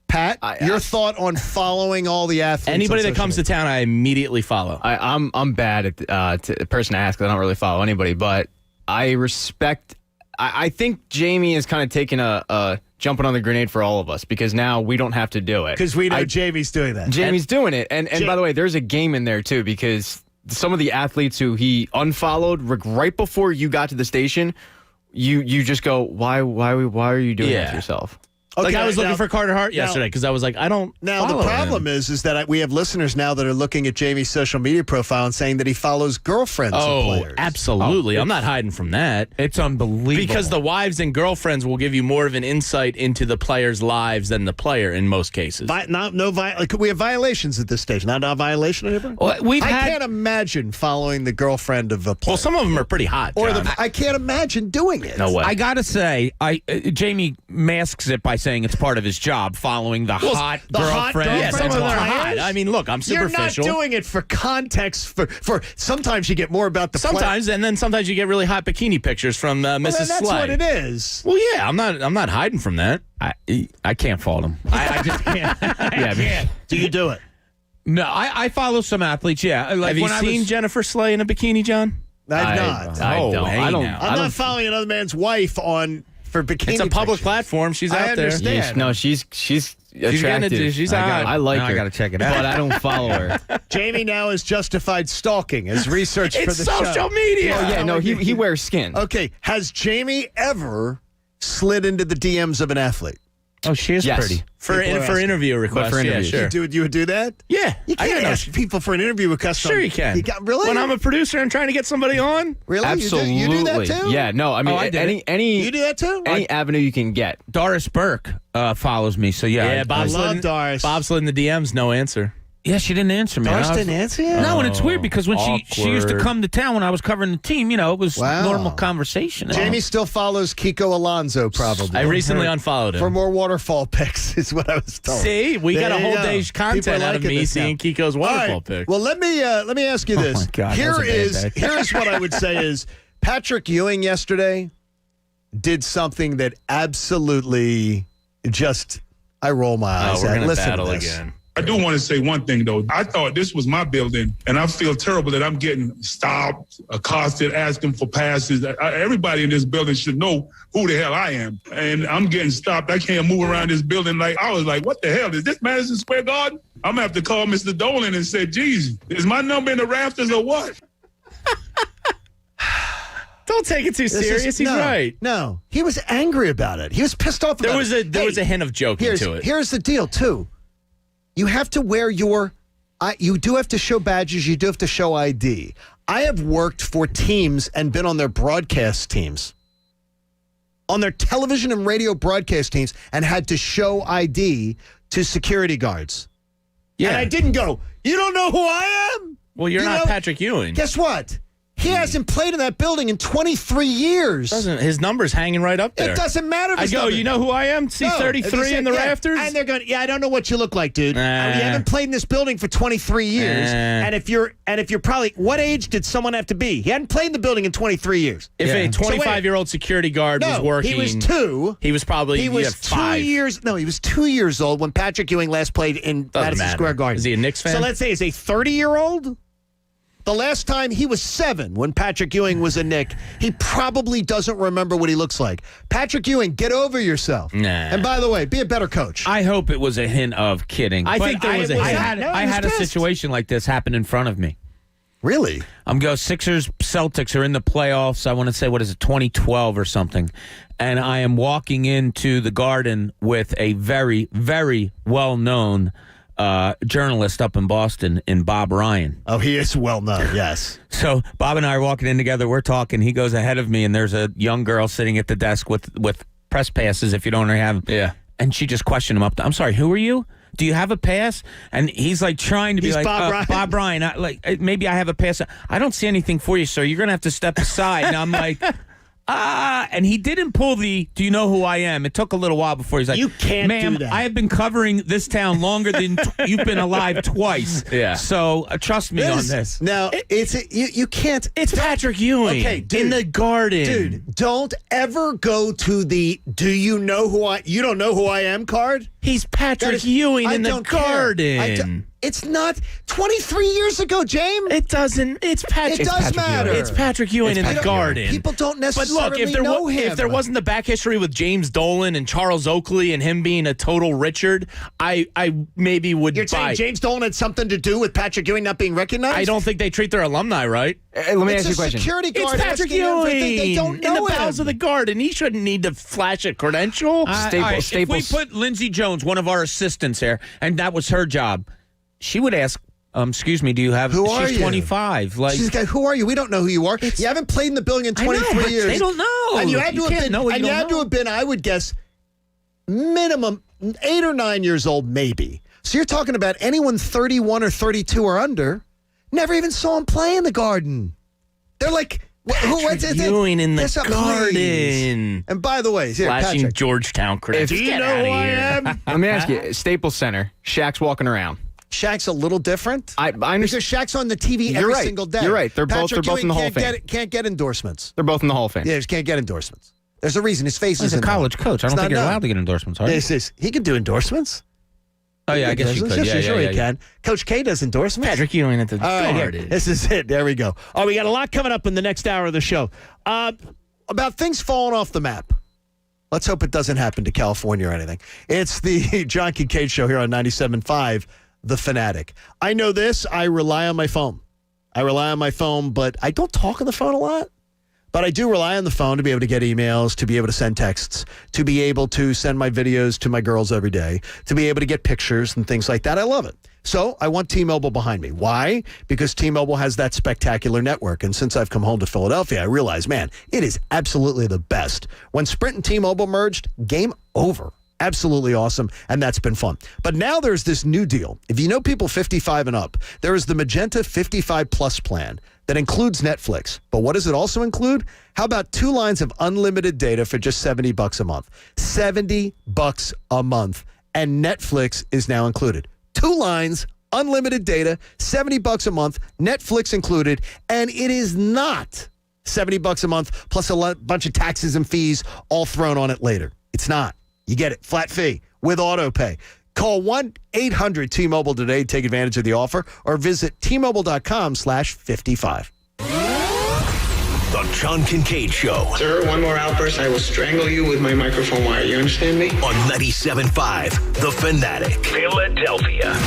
S20: Pat, your thought on following all the athletes?
S6: Anybody that comes to town, I immediately follow.
S11: I'm bad at the person to ask. I don't really follow anybody, but I respect. I think Jamie is kind of taking a jumping on the grenade for all of us because now we don't have to do it
S20: because we know Jamie's doing that.
S11: Jamie's doing it, and by the way, there's a game in there too because some of the athletes who he unfollowed right before you got to the station, you just go, why are you doing that to yourself?
S6: Okay, I was looking for Carter Hart yesterday because I was like, I don't.
S20: Now the problem is that we have listeners now that are looking at Jamie's social media profile and saying that he follows girlfriends of players.
S6: Absolutely. I'm not hiding from that.
S8: It's unbelievable
S6: because the wives and girlfriends will give you more of an insight into the players' lives than the player in most cases.
S20: We have violations at this stage. Not a violation, anybody?
S6: Well, I
S20: can't imagine following the girlfriend of a player.
S6: Well, some of them are pretty hot.
S20: I can't imagine doing it.
S6: No way.
S8: I gotta say, Jamie masks it by saying it's part of his job, following the hot girlfriend.
S6: Yes, some of them are hot. I mean, look, I'm superficial.
S20: You're not doing it for context. For sometimes you get more about the
S6: sometimes, and then sometimes you get really hot bikini pictures from Mrs.
S20: That's
S6: Slay.
S20: what it is.
S6: Well, yeah, I'm not hiding from that.
S8: I can't fault him. I just can't. I can't.
S20: Do you do it?
S8: No, I follow some athletes. Yeah,
S6: have you seen Jennifer Slay in a bikini, John?
S20: I've not.
S11: I don't.
S20: I'm not following another man's wife for bikini.
S6: It's a public
S20: pictures.
S6: platform. She's out there.
S11: Yes, no, she's attractive.
S6: She's hot.
S11: I like her.
S8: I got to check it out.
S11: But I don't follow her.
S20: Jamie now is justified stalking as research for the
S6: social
S20: show.
S6: media.
S11: Oh yeah, no, he wears skin.
S20: Okay, has Jamie ever slid into the DMs of an athlete?
S8: Oh, she is pretty.
S6: For interview requests, yeah, sure.
S20: You would do that?
S6: Yeah.
S20: You can't ask people for an interview request.
S6: Sure you can.
S20: Really?
S6: When I'm a producer and trying to get somebody on?
S20: Really?
S11: Absolutely.
S20: You do that too?
S11: Yeah, no, I mean, any
S20: you do that too?
S11: Any avenue you can get.
S8: Doris Burke follows me, so yeah.
S6: Yeah, Bob slid in the DMs, no answer.
S8: Yeah, she didn't answer me.
S20: Doris didn't answer you?
S8: No, and it's weird because when she used to
S6: awkward.
S8: come to town when I was covering the team, it was normal conversation.
S20: Jamie still follows Kiko Alonso, probably.
S6: I recently unfollowed him.
S20: For more waterfall pics, is what I was told.
S6: See, we got a
S20: There you
S6: whole
S20: go.
S6: day's content
S20: People
S6: out of
S20: liking
S6: me
S20: this now.
S6: seeing Kiko's waterfall pics.
S20: Well, let me ask you this.
S8: my God, that was a bad day.
S20: Here's what I would say is Patrick Ewing yesterday did something that absolutely just I roll my eyes
S6: we're
S20: at.
S6: gonna
S20: Listen
S6: battle
S20: to this.
S6: again.
S4: I do want to say one thing, though. I thought this was my building, and I feel terrible that I'm getting stopped, accosted, asking for passes. Everybody in this building should know who the hell I am. And I'm getting stopped. I can't move around this building. I was like, what the hell? Is this Madison Square Garden? I'm going to have to call Mr. Dolan and say, geez, is my number in the rafters or what?
S6: Don't take it too serious. He's right.
S20: No, he was angry about it. He was pissed off about it.
S6: There was a hint of joking to it.
S20: Here's the deal, too. You have to wear you do have to show badges. You do have to show ID. I have worked for teams and been on their broadcast teams, on their television and radio broadcast teams, and had to show ID to security guards. Yeah. And I didn't go, you don't know who I am?
S6: Well, you're not Patrick Ewing.
S20: Guess what? He hasn't played in that building in 23 years.
S6: His number's hanging right up there.
S20: It doesn't matter if
S6: I go, you know who I am? C33 in the rafters?
S20: And they're going, I don't know what you look like, dude. You haven't played in this building for 23 years. And if you're probably, what age did someone have to be? He hadn't played in the building in 23 years.
S6: If a 25-year-old security guard was working.
S20: He was 2.
S6: He was probably
S20: He was
S6: 5.
S20: 2 years. No, he was 2 years old when Patrick Ewing last played in Madison Square Garden.
S6: Is he a Knicks fan?
S20: So let's say he's a 30-year-old. The last time he was 7 when Patrick Ewing was a Knick, he probably doesn't remember what he looks like. Patrick Ewing, get over yourself.
S8: Nah.
S20: And by the way, be a better coach.
S8: I hope it was a hint of kidding.
S6: I think there was a hint.
S8: I had a situation like this happen in front of me.
S20: Really?
S8: Sixers, Celtics are in the playoffs. I want to say, 2012 or something. And I am walking into the Garden with a very, very well-known journalist up in Boston, in Bob Ryan.
S20: Oh, he is well known, yes.
S8: So Bob and I are walking in together. We're talking. He goes ahead of me, and there's a young girl sitting at the desk with press passes, if you don't already have them.
S6: Yeah.
S8: And she just questioned him up. I'm sorry, who are you? Do you have a pass? And he's like trying to be like, Bob Ryan, maybe I have a pass. I don't see anything for you, sir. You're going to have to step aside. And I'm like... and he didn't pull do you know who I am? It took a little while before he's like,
S20: you can't do that.
S8: I have been covering this town longer than you've been alive twice.
S6: Yeah.
S8: So trust me on this.
S20: Now, you can't.
S6: It's Patrick Ewing.
S20: Okay, dude,
S6: in the Garden.
S20: Dude, don't ever go to the you don't know who I am card.
S6: He's Patrick Ewing in the Garden.
S20: It's not 23 years ago, James.
S6: It doesn't. It
S20: does matter.
S6: It's Patrick Ewing in the Garden.
S20: People don't necessarily
S6: know him. If there
S20: but
S6: wasn't the back history with James Dolan and Charles Oakley and him being a total Richard, I maybe would
S20: You're saying James Dolan had something to do with Patrick Ewing not being recognized?
S6: I don't think they treat their alumni right.
S11: Let me ask you a question.
S20: Security guard
S6: it's Patrick Ewing
S20: they don't know
S6: in the bowels of the Garden. He shouldn't need to flash a credential.
S8: If we put Lindsey Jones, one of our assistants here, and that was her job, she would ask, excuse me, do you have...
S20: Who are you?
S8: She's 25.
S20: She's like, who are you? We don't know who you are. You haven't played in the building in 23 years.
S8: They don't know.
S20: And you had to have been, I would guess, minimum 8 or 9 years old, maybe. So you're talking about anyone 31 or 32 or under, never even saw him play in the Garden. They're like...
S6: What's Ewing in the Garden?
S20: Please. And by the way,
S6: flashing
S20: Patrick,
S6: Georgetown credentials.
S20: Do you know who I am?
S11: Let me ask you, Staples Center, Shaq's walking around.
S20: Shaq's a little different.
S11: I understand.
S20: Because Shaq's on the TV every single day.
S11: You're right. They're both in the Hall of Fame.
S20: Can't get endorsements.
S11: They're both in the Hall of Fame.
S20: Yeah, just can't get endorsements. There's a reason his face is
S8: a college coach. I don't think you're allowed to get endorsements, are you?
S20: He can do endorsements.
S8: Oh, yeah, I guess you could.
S20: Sure he can. Coach K does endorsements.
S6: Patrick Ewing at the
S20: Garden. This is it. There we go. Oh, we got a lot coming up in the next hour of the show. About things falling off the map. Let's hope it doesn't happen to California or anything. It's the John Kincade Show here on 97.5 The Fanatic. I know this. I rely on my phone. But I don't talk on the phone a lot. But I do rely on the phone to be able to get emails, to be able to send texts, to be able to send my videos to my girls every day, to be able to get pictures and things like that. I love it. So I want T-Mobile behind me. Why? Because T-Mobile has that spectacular network. And since I've come home to Philadelphia, I realize, man, it is absolutely the best. When Sprint and T-Mobile merged, game over. Absolutely awesome, and that's been fun. But now there's this new deal. If you know people 55 and up, there is the Magenta 55 Plus plan that includes Netflix. But what does it also include? How about 2 lines of unlimited data for just $70 a month? $70 a month, and Netflix is now included. 2 lines, unlimited data, $70 a month, Netflix included, and it is not $70 a month plus a bunch of taxes and fees all thrown on it later. It's not. You get it, flat fee with auto pay. Call 1-800-T-Mobile today to take advantage of the offer or visit T-Mobile.com/55.
S2: The John Kincade Show.
S5: Sir, one more outburst, I will strangle you with my microphone wire. You understand me?
S2: On 97.5 The Fanatic. Philadelphia.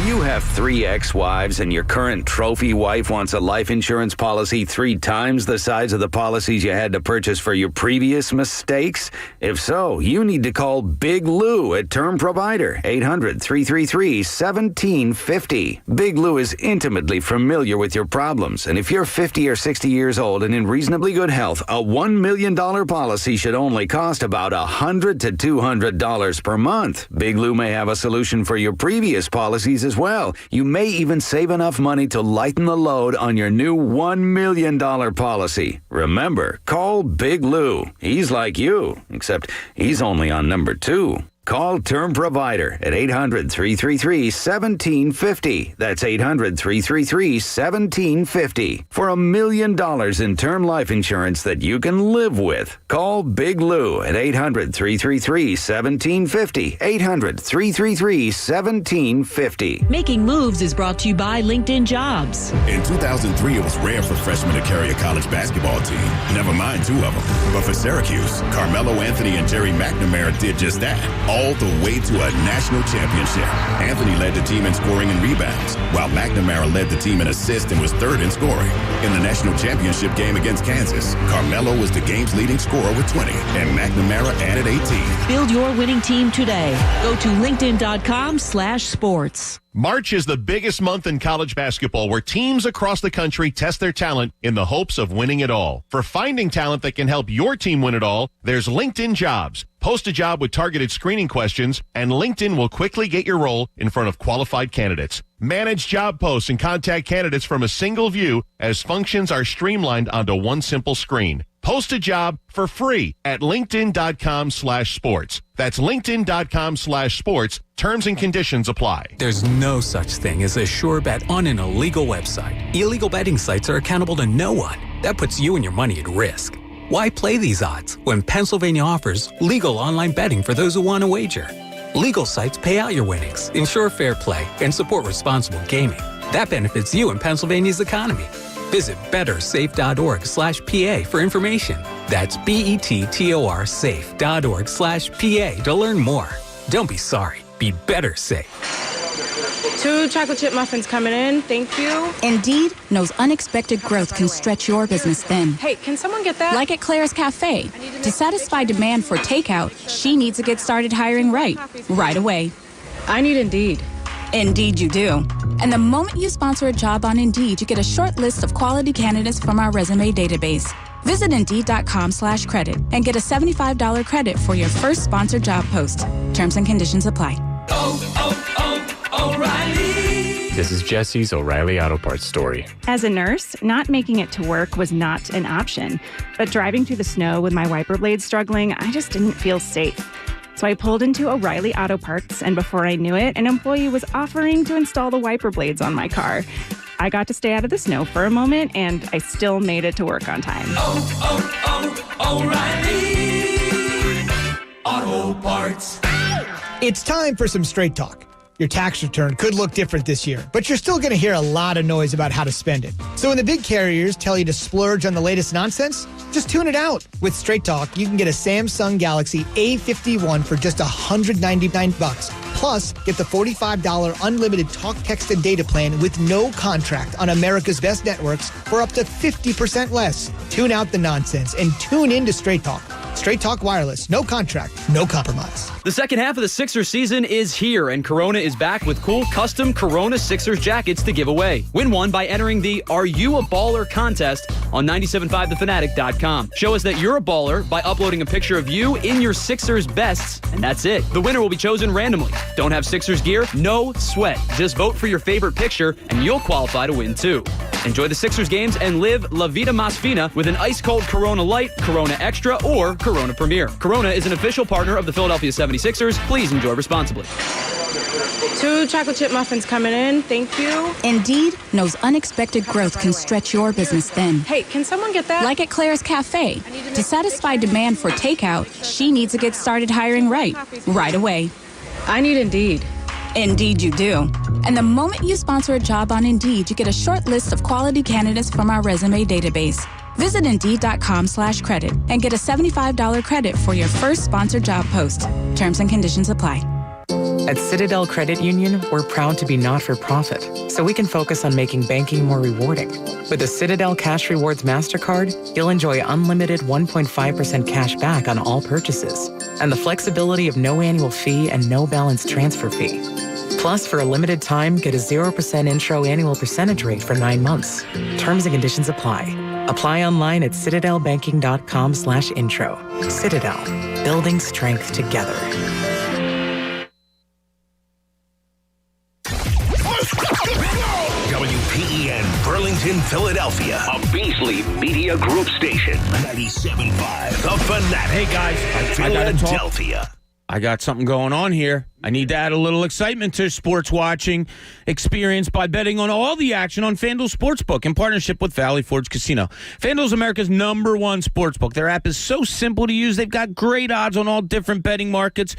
S7: You have 3 ex-wives and your current trophy wife wants a life insurance policy 3 times the size of the policies you had to purchase for your previous mistakes? If so, you need to call Big Lou at Term Provider, 800-333-1750. Big Lou is intimately familiar with your problems, and if you're 50 or 60 years old and in reasonably good health, a $1 million policy should only cost about $100 to $200 per month. Big Lou may have a solution for your previous policies as well. You may even save enough money to lighten the load on your new $1 million policy. Remember, call Big Lou. He's like you, except he's only on number 2. Call Term Provider at 800-333-1750. That's 800-333-1750 for $1 million in term life insurance that you can live with. Call Big Lou at 800-333-1750. 800-333-1750.
S15: Making Moves is brought to you by LinkedIn Jobs.
S19: In 2003, it was rare for freshmen to carry a college basketball team. Never mind 2 of them. But for Syracuse, Carmelo Anthony and Jerry McNamara did just that. All the way to a national championship. Anthony led the team in scoring and rebounds, while McNamara led the team in assists and was 3rd in scoring. In the national championship game against Kansas, Carmelo was the game's leading scorer with 20, and McNamara added 18.
S15: Build your winning team today. Go to linkedin.com/sports.
S21: March is the biggest month in college basketball where teams across the country test their talent in the hopes of winning it all. For finding talent that can help your team win it all, there's LinkedIn Jobs. Post a job with targeted screening questions, and LinkedIn will quickly get your role in front of qualified candidates. Manage job posts and contact candidates from a single view as functions are streamlined onto one simple screen. Post a job for free at linkedin.com/sports. That's linkedin.com/sports. Terms and conditions apply.
S26: There's no such thing as a sure bet on an illegal website. Illegal betting sites are accountable to no one. That puts you and your money at risk. Why play these odds when Pennsylvania offers legal online betting for those who want to wager? Legal sites pay out your winnings, ensure fair play, and support responsible gaming. That benefits you and Pennsylvania's economy. Visit bettersafe.org/PA for information. That's BETTOR safe.org/PA to learn more. Don't be sorry. Be better safe.
S27: 2 chocolate chip muffins coming in. Thank you.
S28: Indeed knows unexpected growth can stretch your business thin.
S27: Hey, can someone get that?
S28: Like at Claire's Cafe. To satisfy demand for takeout, she needs to get started hiring right away.
S27: I need Indeed.
S28: Indeed you do. And the moment you sponsor a job on Indeed, you get a short list of quality candidates from our resume database. Visit Indeed.com/credit and get a $75 credit for your first sponsored job post. Terms and conditions apply.
S29: O'Reilly.
S30: This is Jesse's O'Reilly Auto Parts story.
S31: As a nurse, not making it to work was not an option. But driving through the snow with my wiper blades struggling, I just didn't feel safe. So I pulled into O'Reilly Auto Parts, and before I knew it, an employee was offering to install the wiper blades on my car. I got to stay out of the snow for a moment, and I still made it to work on time.
S14: O'Reilly Auto Parts.
S32: It's time for some straight talk. Your tax return could look different this year, but you're still going to hear a lot of noise about how to spend it. So when the big carriers tell you to splurge on the latest nonsense, just tune it out. With Straight Talk, you can get a Samsung Galaxy A51 for just $199 Plus, get the $45 unlimited talk, text, and data plan with no contract on America's best networks for up to 50% less. Tune out the nonsense and tune in to Straight Talk. Straight Talk Wireless. No contract, no compromise.
S3: The second half of the Sixers season is here, and Corona is back with cool custom Corona Sixers jackets to give away. Win one by entering the Are You a Baller contest on 97.5thefanatic.com. Show us that you're a baller by uploading a picture of you in your Sixers bests, and that's it. The winner will be chosen randomly. Don't have Sixers gear? No sweat. Just vote for your favorite picture, and you'll qualify to win too. Enjoy the Sixers games and live La Vida Mas Fina with an ice-cold Corona Light, Corona Extra, or Corona Premier. Corona is an official partner of the Philadelphia 76ers. Please enjoy responsibly.
S27: 2 chocolate chip muffins coming in. Thank you.
S28: Indeed knows unexpected growth can stretch your business thin.
S27: Hey, can someone get that?
S28: Like at Claire's Cafe. To satisfy demand for takeout, she needs to get started hiring right away.
S27: I need Indeed.
S28: Indeed you do. And the moment you sponsor a job on Indeed, you get a short list of quality candidates from our resume database. Visit Indeed.com/credit and get a $75 credit for your first sponsored job post. Terms and conditions apply.
S9: At Citadel Credit Union, we're proud to be not-for-profit, so we can focus on making banking more rewarding. With the Citadel Cash Rewards MasterCard, you'll enjoy unlimited 1.5% cash back on all purchases, and the flexibility of no annual fee and no balance transfer fee. Plus, for a limited time, get a 0% intro annual percentage rate for 9 months. Terms and conditions apply. Apply online at citadelbanking.com/intro. Citadel, building strength together.
S2: WPEN Burlington, Philadelphia, a Beasley Media Group station. 97.5 The Fanatic.
S8: Hey guys,
S2: Philadelphia.
S8: I got something going on here. I need to add a little excitement to sports watching experience by betting on all the action on FanDuel Sportsbook in partnership with Valley Forge Casino. FanDuel is America's #1 sportsbook. Their app is so simple to use. They've got great odds on all different betting markets.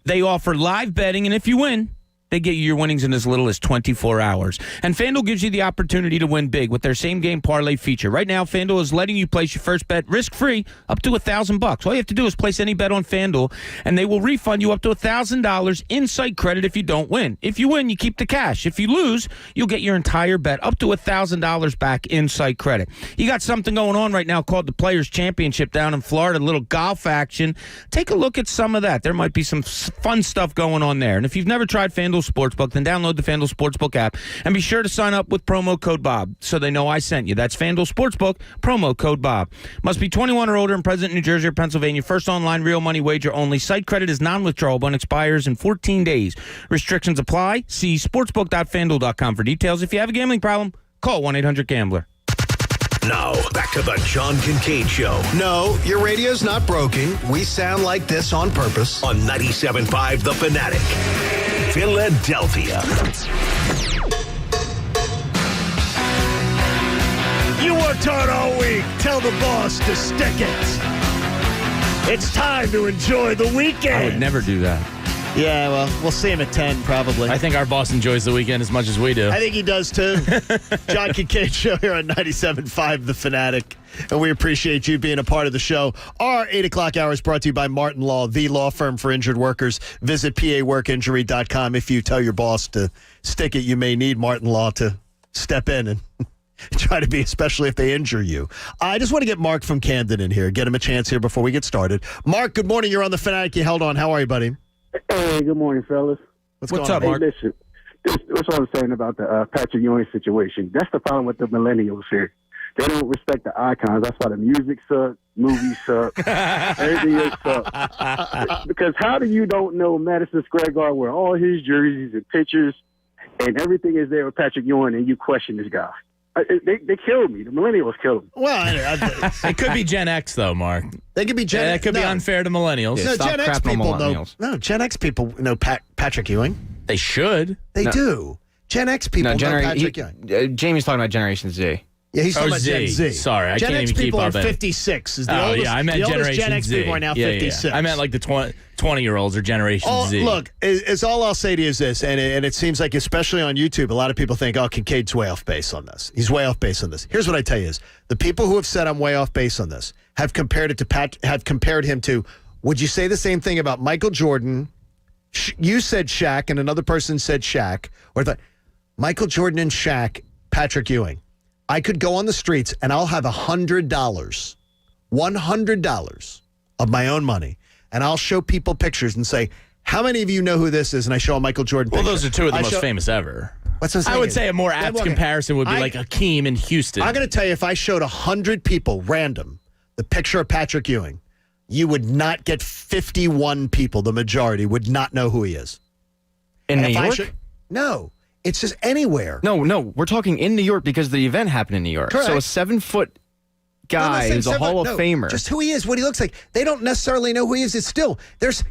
S8: They offer live betting, and if you win, they get you your winnings in as little as 24 hours. And FanDuel gives you the opportunity to win big with their same-game parlay feature. Right now, FanDuel is letting you place your first bet risk-free up to $1,000. All you have to do is place any bet on FanDuel, and they will refund you up to $1,000 in-site credit if you don't win. If you win, you keep the cash. If you lose, you'll get your entire bet up to $1,000 back in-site credit. You got something going on right now called the Players' Championship down in Florida, a little golf action. Take a look at some of that. There might be some fun stuff going on there. And if you've never tried FanDuel Sportsbook, then download the FanDuel Sportsbook app and be sure to sign up with promo code Bob so they know I sent you. That's FanDuel Sportsbook, promo code Bob. Must be 21 or older and present in New Jersey or Pennsylvania. First online real money wager only. Site credit is non-withdrawable and expires in 14 days. Restrictions apply. See sportsbook.fanduel.com for details. If you have a gambling problem, call 1-800-GAMBLER.
S2: Now, back to the John Kincade Show.
S20: No, your radio's not broken. We sound like this on purpose.
S2: On 97.5 The Fanatic, Philadelphia.
S10: You worked hard all week. Tell the boss to stick it. It's time to enjoy the weekend.
S8: I would never do that.
S20: Yeah, well, we'll see him at 10 probably.
S6: I think our boss enjoys the weekend as much as we do.
S20: I think he does too. John Kincade Show here on 97.5 The Fanatic. And we appreciate you being a part of the show. Our 8 o'clock hour is brought to you by Martin Law, the law firm for injured workers. Visit paworkinjury.com. If you tell your boss to stick it, you may need Martin Law to step in and try to be, especially if they injure you. I just want to get Mark from Camden in here, get him a chance here before we get started. Mark, good morning. You're on The Fanatic. You held on. How are you, buddy?
S12: Hey, good morning, fellas.
S20: What's up, Mark?
S12: Hey, listen, that's what I was saying about the Patrick Ewing situation. That's the problem with the millennials here. They don't respect the icons. That's why the music sucks, movies suck, everything else sucks. Because how do you don't know Madison Square Garden where all his jerseys and pictures and everything is there with Patrick Ewing and you question this guy? They killed me. The millennials killed me.
S20: Well,
S6: it could be Gen X, though, Mark.
S20: They could be Gen X.
S6: That could be unfair to millennials.
S20: No, Gen X people know. No, Gen X people know Patrick Ewing.
S6: They should.
S20: They do. Gen X people know Patrick Ewing.
S11: Jamie's talking about Generation Z.
S20: Yeah, he's talking about Gen Z.
S6: Sorry, I
S20: Gen
S6: can't
S20: X
S6: even keep
S20: people
S6: up.
S20: are 56. Is the
S6: oh,
S20: oldest,
S6: yeah, I meant
S20: the
S6: Generation
S20: Gen X
S6: Z.
S20: people are now 56.
S6: Yeah. I meant like the 20-year-olds are Generation Z.
S20: Look, it's all I'll say to you is this, and it seems like, especially on YouTube, a lot of people think, oh, Kincaid's way off base on this. He's way off base on this. Here's what I tell you is, the people who have said I'm way off base on this have compared him to, would you say the same thing about Michael Jordan You said Shaq, and another person said Shaq, or the Michael Jordan and Shaq, Patrick Ewing. I could go on the streets and I'll have $100 of my own money, and I'll show people pictures and say, how many of you know who this is? And I show a Michael Jordan picture.
S6: Well, those are two of the most famous ever.
S20: What's
S6: I would say a more apt comparison would be like Akeem in Houston.
S20: I'm going to tell you, if I showed 100 people, random, the picture of Patrick Ewing, you would not get 51 people, the majority, would not know who he is.
S11: In New York?
S20: No. It's just anywhere.
S11: No, we're talking in New York because the event happened in New York.
S20: Correct.
S11: So a 7-foot guy who's a Hall of Famer.
S20: Just who he is, what he looks like. They don't necessarily know who he is. It's still,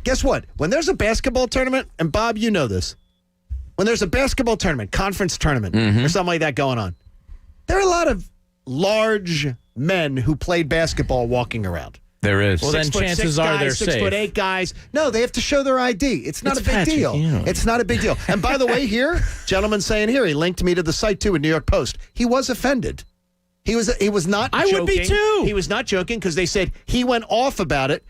S20: guess what? When there's a basketball tournament, and Bob, you know this, when there's a basketball tournament, conference tournament, or something like that going on, there are a lot of large men who played basketball walking around.
S8: There is.
S6: Well, then chances are they're safe.
S20: 6'8" guys. No, they have to show their ID. It's not a big
S6: Patrick
S20: deal.
S6: Ewing.
S20: It's not a big deal. And by the way, here, gentleman saying here, he linked me to the site too in New York Post. He was offended. He was not joking.
S6: I would be too.
S20: He was not joking because they said he went off about it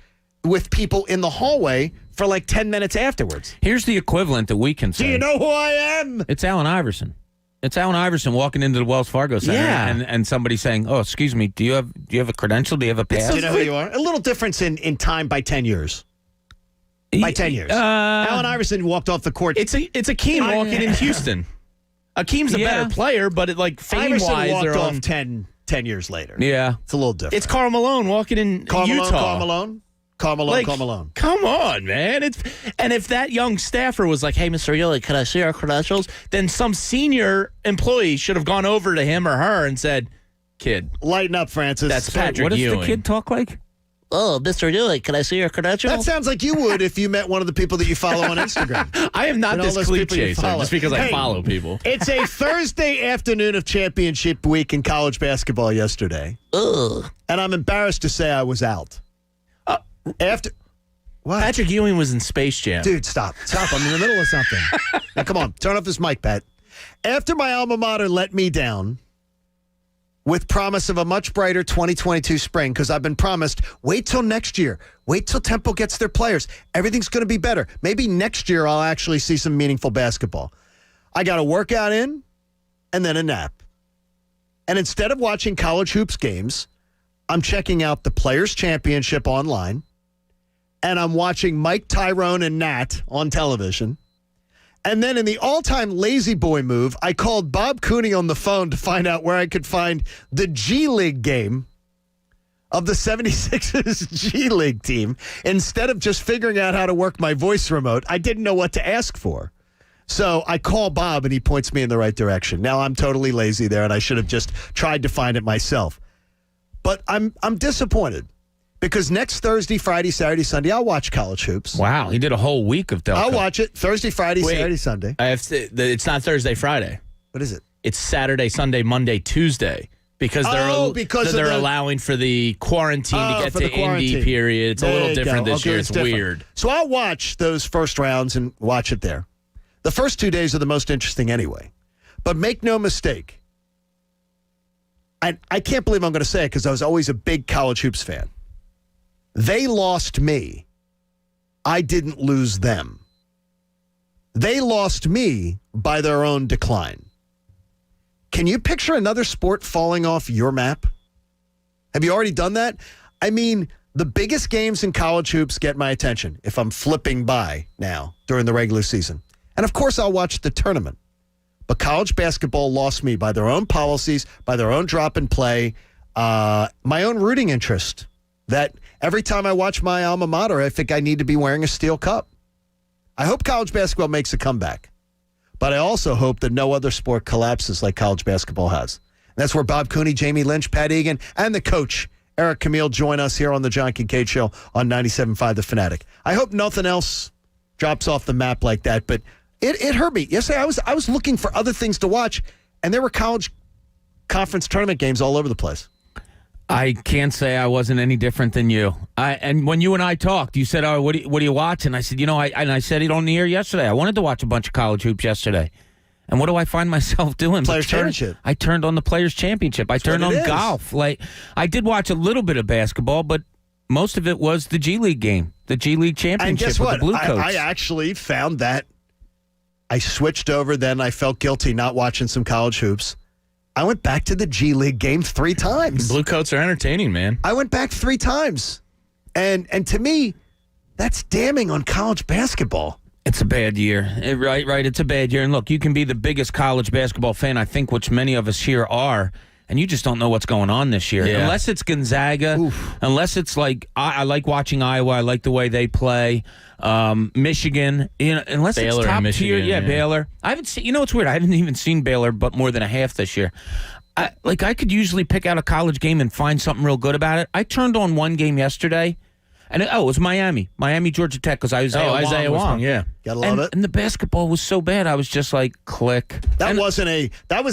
S20: with people in the hallway for like 10 minutes afterwards.
S8: Here's the equivalent that we can say.
S20: Do you know who I am?
S8: It's Allen Iverson. It's Allen Iverson walking into the Wells Fargo Center and somebody saying, "Oh, excuse me, do you have a credential? Do you have a pass?"
S20: Do you know who you are? A little difference in time by 10 years. By 10 years. Allen Iverson walked off the court.
S6: It's Akeem walking in Houston. Akeem's a better player, but fame-wise,
S20: they're off 10 years later.
S8: Yeah.
S20: It's a little different.
S6: It's Karl Malone walking in Utah.
S20: Karl Malone.
S6: Come on, man. And if that young staffer was like, "Hey, Mr. Ewing, can I see our credentials?" Then some senior employee should have gone over to him or her and said, "Kid,
S20: lighten up, Francis.
S6: That's Patrick
S8: Ewing."
S6: Ewing.
S8: What does the kid talk like?
S6: "Oh, Mr. Ewing, can I see your credentials?"
S20: That sounds like you would if you met one of the people that you follow on Instagram.
S6: I am not this cliche, sir, just because I follow people.
S20: It's a Thursday afternoon of championship week in college basketball yesterday.
S6: Ugh.
S20: And I'm embarrassed to say I was out. After what?
S6: Patrick Ewing was in Space Jam.
S20: Dude, stop. I'm in the middle of something. Now, come on. Turn off this mic, Pat. After my alma mater let me down with promise of a much brighter 2022 spring, because I've been promised, wait till next year. Wait till Temple gets their players. Everything's going to be better. Maybe next year I'll actually see some meaningful basketball. I got a workout in and then a nap. And instead of watching college hoops games, I'm checking out the Players' Championship online. And I'm watching Mike, Tyrone, and Nat on television. And then in the all-time lazy boy move, I called Bob Cooney on the phone to find out where I could find the G League game of the 76ers G League team. Instead of just figuring out how to work my voice remote, I didn't know what to ask for. So I call Bob, and he points me in the right direction. Now I'm totally lazy there, and I should have just tried to find it myself. But I'm disappointed. Because next Thursday, Friday, Saturday, Sunday, I'll watch college hoops.
S8: Wow, he did a whole week of Delco.
S20: I'll watch it Thursday, Friday, Saturday, Sunday.
S6: It's not Thursday, Friday.
S20: What is it?
S6: It's Saturday, Sunday, Monday, Tuesday. Because they're allowing for the quarantine to get to Indy period. It's a little different this year. It's weird.
S20: So I'll watch those first rounds and watch it there. The first 2 days are the most interesting anyway. But make no mistake, I can't believe I'm going to say it because I was always a big college hoops fan. They lost me. I didn't lose them. They lost me by their own decline. Can you picture another sport falling off your map? Have you already done that? I mean, the biggest games in college hoops get my attention if I'm flipping by now during the regular season. And of course, I'll watch the tournament. But college basketball lost me by their own policies, by their own drop and play, my own rooting interest. That every time I watch my alma mater, I think I need to be wearing a steel cup. I hope college basketball makes a comeback. But I also hope that no other sport collapses like college basketball has. And that's where Bob Cooney, Jamie Lynch, Pat Egan, and the coach, Eric Camille, join us here on the John Kincade Show on 97.5 The Fanatic. I hope nothing else drops off the map like that, but it hurt me. Yesterday, I was looking for other things to watch, and there were college conference tournament games all over the place.
S8: I can't say I wasn't any different than you. And when you and I talked, you said, "Oh, what do you watch?" And I said, I said it on the air yesterday. I wanted to watch a bunch of college hoops yesterday. And what do I find myself doing?
S20: Players' Championship.
S8: I turned on the Players' Championship. I turned on golf. Like I did watch a little bit of basketball, but most of it was the G League game. the G League championship
S20: And guess
S8: with
S20: what?
S8: the Bluecoats.
S20: I actually found that I switched over. Then I felt guilty not watching some college hoops. I went back to the G League game 3 times.
S6: Bluecoats are entertaining, man.
S20: I went back 3 times. And to me, that's damning on college basketball.
S8: It's a bad year. Right. It's a bad year. And look, you can be the biggest college basketball fan, I think, which many of us here are, and you just don't know what's going on this year.
S6: Yeah.
S8: Unless it's Gonzaga, unless it's like, I like watching Iowa. I like the way they play. Michigan, unless
S6: Baylor
S8: it's top
S6: and Michigan,
S8: tier. Yeah, Baylor. I haven't seen, what's weird? I haven't even seen Baylor but more than a half this year. I could usually pick out a college game and find something real good about it. I turned on one game yesterday. And it was Miami, Georgia Tech, because Isaiah Wong,
S20: yeah, gotta love it.
S8: And the basketball was so bad, I was just like, click.
S20: That was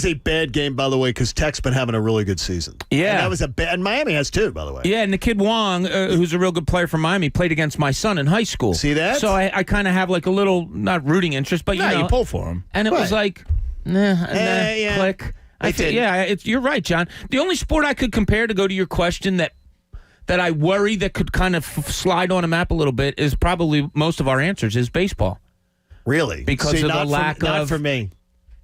S20: a bad game, by the way, because Tech's been having a really good season.
S8: Yeah,
S20: and and Miami has too, by the way.
S8: Yeah, and the kid Wong, who's a real good player from Miami, played against my son in high school.
S20: See that?
S8: So I kind of have like a little not rooting interest, but you
S6: pull for him,
S8: and it was like, click. You're right, John. The only sport I could compare, to go to your question, that I worry that could kind of slide on a map a little bit is probably most of our answers is baseball.
S20: Really?
S8: Because of the lack of...
S20: Not for me.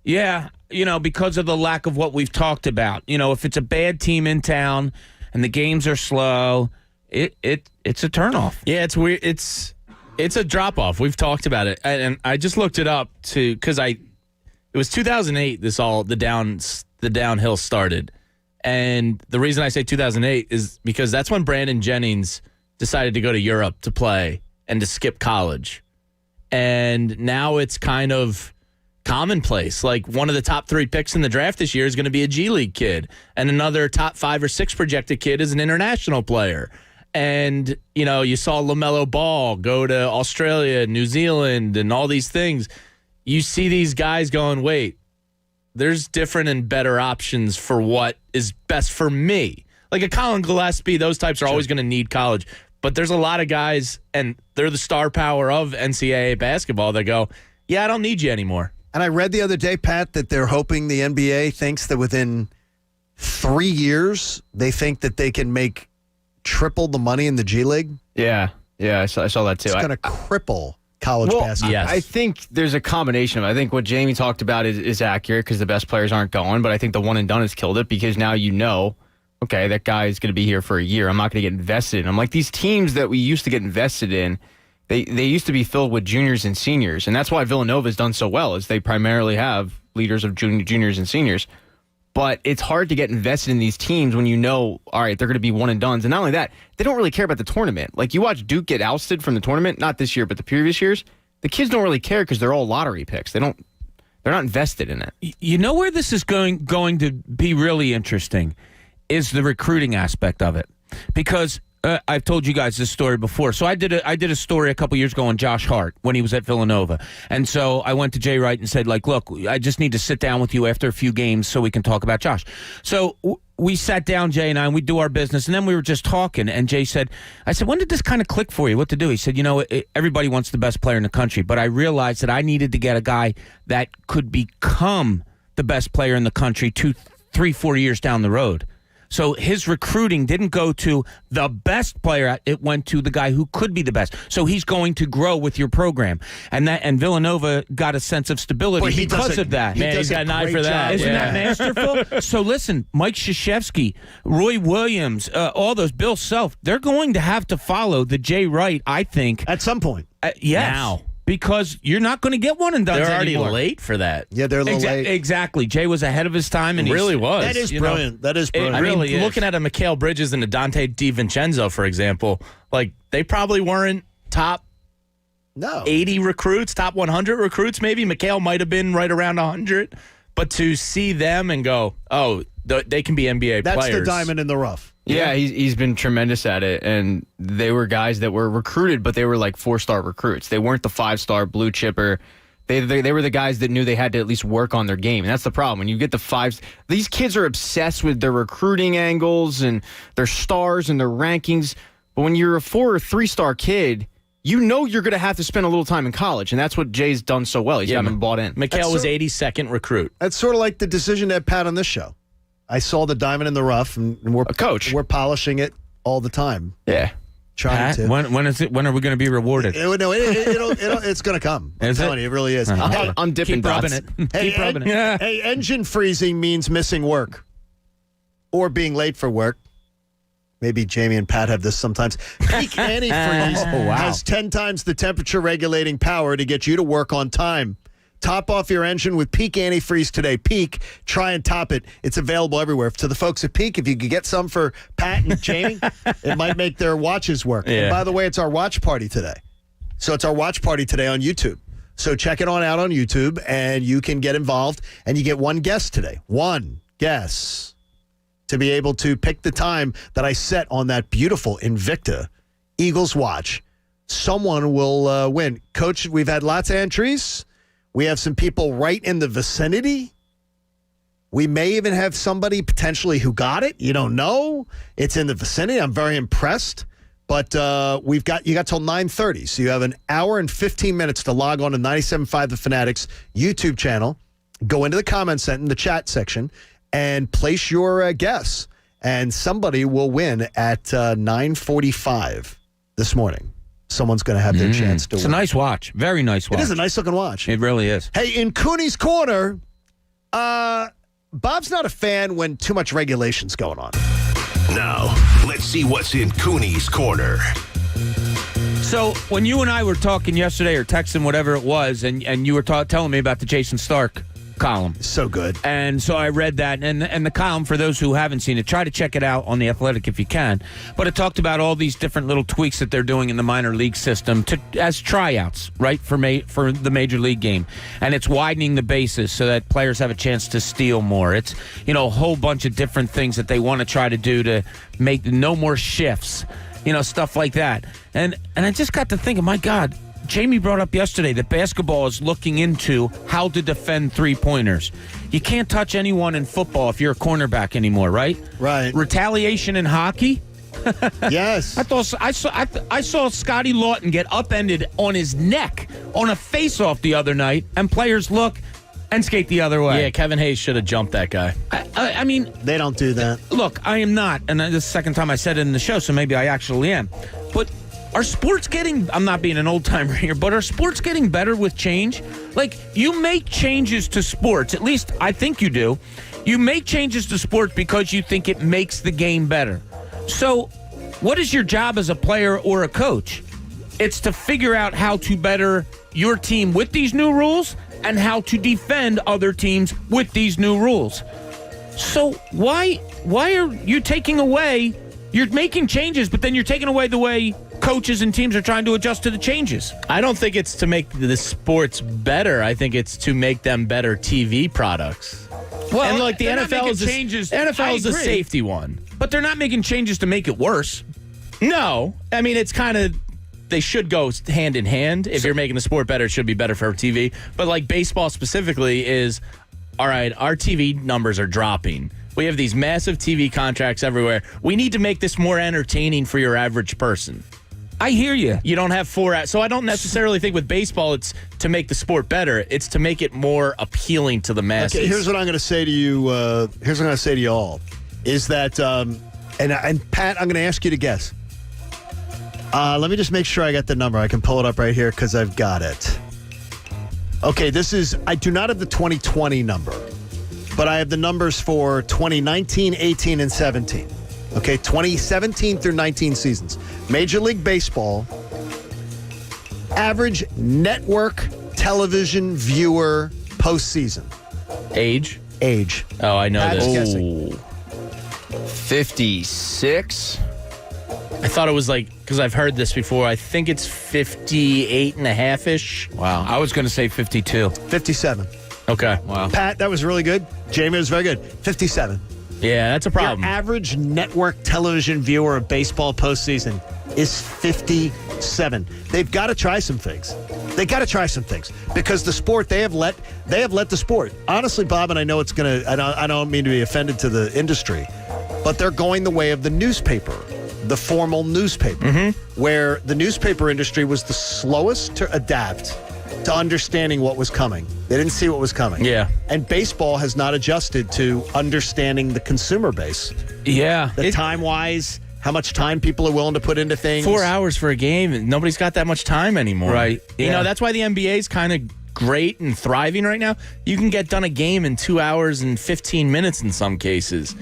S8: Yeah, because of the lack of what we've talked about. If it's a bad team in town and the games are slow, it's a turnoff.
S6: Yeah, it's weird. It's a drop-off. We've talked about it. And I just looked it up because it was 2008 the downhill started. And the reason I say 2008 is because that's when Brandon Jennings decided to go to Europe to play and to skip college. And now it's kind of commonplace. Like, one of the top 3 picks in the draft this year is going to be a G League kid. And another top 5 or 6 projected kid is an international player. And, you saw LaMelo Ball go to Australia, New Zealand, and all these things. You see these guys going, wait, there's different and better options for what is best for me. Like a Colin Gillespie, those types are always going to need college. But there's a lot of guys, and they're the star power of NCAA basketball, that go, yeah, I don't need you anymore.
S20: And I read the other day, Pat, that they're hoping the NBA thinks that within 3 years, they think that they can make triple the money in the G League.
S11: Yeah, I saw that too.
S20: It's going to cripple college basketball.
S11: Yes. I think there's a combination of it. I think what Jamie talked about is accurate because the best players aren't going, but I think the one and done has killed it because now okay, that guy is going to be here for a year. I'm not going to get invested in. I'm like, these teams that we used to get invested in, they used to be filled with juniors and seniors, and that's why Villanova has done so well, is they primarily have leaders of juniors and seniors. But it's hard to get invested in these teams when all right, they're going to be one and dones. And not only that, they don't really care about the tournament. Like, you watch Duke get ousted from the tournament, not this year, but the previous years. The kids don't really care because they're all lottery picks. They're not invested in it.
S8: You know where this is going to be really interesting is the recruiting aspect of it. Because I've told you guys this story before. So I did a story a couple years ago on Josh Hart when he was at Villanova. And so I went to Jay Wright and said, look, I just need to sit down with you after a few games so we can talk about Josh. So we sat down, Jay and I, and we do our business. And then we were just talking. And Jay said, I said, when did this kind of click for you? What to do? He said, everybody wants the best player in the country. But I realized that I needed to get a guy that could become the best player in the country 2, 3, 4 years down the road. So his recruiting didn't go to the best player. It went to the guy who could be the best. So he's going to grow with your program. And Villanova got a sense of stability because of that.
S6: Man, he's got an eye for that.
S8: Isn't that masterful? So listen, Mike Krzyzewski, Roy Williams, all those, Bill Self, they're going to have to follow the Jay Wright, I think.
S20: At some point.
S8: Yes.
S6: Now.
S8: Because you're not going to get one and done.
S6: They're already
S8: anymore.
S6: late for that.
S20: Yeah, they're a little late.
S8: Exactly. Jay was ahead of his time, and
S6: he really was.
S20: That is brilliant. That is brilliant.
S6: I mean, looking at a Mikal Bridges and a Dante DiVincenzo, for example, like, they probably weren't top 80 recruits, top 100 recruits. Maybe Mikal might have been right around 100, but to see them and go, oh, they can be NBA players.
S20: That's the diamond in the rough.
S11: Yeah, he's been tremendous at it, and they were guys that were recruited, but they were like 4-star recruits. They weren't the 5-star blue chipper. They were the guys that knew they had to at least work on their game, and that's the problem. When you get the 5s, these kids are obsessed with their recruiting angles and their stars and their rankings, but when you're a 4 or 3-star kid, you're going to have to spend a little time in college, and that's what Jay's done so well. He's gotten them bought in.
S6: Mikal was 82nd recruit.
S20: That's sort of like the decision that Pat on this show. I saw the diamond in the rough, and we're polishing it all the time.
S11: Yeah.
S20: Trying to.
S8: When is it? When are we going to be rewarded?
S20: It's going to come. I'm telling you, it really is.
S11: I'm dipping dots.
S20: Keep rubbing it. Hey, engine freezing means missing work or being late for work. Maybe Jamie and Pat have this sometimes. Peak antifreeze has 10 times the temperature regulating power to get you to work on time. Top off your engine with Peak antifreeze today. Peak, try and top it. It's available everywhere. To the folks at Peak, if you could get some for Pat and Jamie, it might make their watches work.
S6: Yeah.
S20: And by the way, it's our watch party today. So it's our watch party today on YouTube. So check it on out on YouTube, and you can get involved, and you get one guess today. One guess to be able to pick the time that I set on that beautiful Invicta Eagles watch. Someone will win. Coach, we've had lots of entries. We have some people right in the vicinity. We may even have somebody potentially who got it. You don't know. It's in the vicinity. I'm very impressed. But you got till 9:30. So you have an hour and 15 minutes to log on to 97.5 The Fanatic's YouTube channel. Go into the comments section, the chat section, and place your guess. And somebody will win at 9:45 this morning. Someone's going to have their chance to win.
S8: It's a nice watch. Very nice watch.
S20: It is a nice-looking watch.
S8: It really is.
S20: Hey, in Cooney's Corner, Bob's not a fan when too much regulation's going on.
S2: Now, let's see what's in Cooney's Corner.
S8: So, when you and I were talking yesterday or texting, whatever it was, and you were telling me about the Jason Stark column.
S20: So good.
S8: And so I read that, and the column, for those who haven't seen it, try to check it out on The Athletic if you can. But it talked about all these different little tweaks that they're doing in the minor league system as tryouts, right, for the major league game. And it's widening the bases so that players have a chance to steal more. It's, a whole bunch of different things that they want to try to do to make no more shifts, stuff like that. And I just got to thinking, my God, Jamie brought up yesterday that basketball is looking into how to defend three-pointers. You can't touch anyone in football if you're a cornerback anymore, right?
S20: Right.
S8: Retaliation in hockey?
S20: Yes.
S8: I saw Scotty Lawton get upended on his neck on a face-off the other night, and players look and skate the other way.
S6: Yeah, Kevin Hayes should have jumped that guy.
S8: I mean...
S20: They don't do that.
S8: Look, I am not, and this is the second time I said it in the show, so maybe I actually am. But... are sports getting, I'm not being an old-timer here, but are sports getting better with change? Like, you make changes to sports, at least I think you do. You make changes to sports because you think it makes the game better. So, what is your job as a player or a coach? It's to figure out how to better your team with these new rules and how to defend other teams with these new rules. So, why are you taking away, you're making changes, but then you're taking away the way coaches and teams are trying to adjust to the changes?
S6: I don't think it's to make the sports better. I think it's to make them better TV products.
S8: Well,
S6: and like the NFL is a safety one.
S8: But they're not making changes to make it worse.
S6: No. I mean, it's kind of, they should go hand in hand. If you're making the sport better, it should be better for TV. But like baseball specifically is, all right, our TV numbers are dropping. We have these massive TV contracts everywhere. We need to make this more entertaining for your average person.
S8: I hear you.
S6: You don't have so I don't necessarily think with baseball it's to make the sport better. It's to make it more appealing to the masses.
S20: Okay, here's what I'm going to say to you. Here's what I'm going to say to you all. Is that, and Pat, I'm going to ask you to guess. Let me just make sure I got the number. I can pull it up right here because I've got it. Okay, I do not have the 2020 number, but I have the numbers for 2019, 18, and 17. Okay, 2017 through 19 seasons. Major League Baseball, average network television viewer postseason.
S6: Age?
S20: Oh,
S6: I know this.
S20: Guessing.
S11: 56?
S6: I thought it was because I've heard this before, I think it's 58 and a half-ish.
S8: Wow, I was going to say 52.
S20: 57.
S6: Okay.
S8: Wow.
S20: Pat, that was really good. Jamie was very good. 57.
S6: Yeah, that's a problem.
S20: Your average network television viewer of baseball postseason is 57. They've got to try some things. Because the sport, they have let the sport. Honestly, Bob, and I know it's going to, I don't mean to be offended to the industry, but they're going the way of the newspaper, the formal newspaper, where the newspaper industry was the slowest to adapt to understanding what was coming. They didn't see what was coming.
S6: Yeah.
S20: And baseball has not adjusted to understanding the consumer base.
S8: Yeah.
S20: The time-wise, how much time people are willing to put into things.
S6: 4 hours for a game. Nobody's got that much time anymore.
S8: Right.
S6: You know, that's why the NBA is kind of great and thriving right now. You can get done a game in 2 hours and 15 minutes in some cases.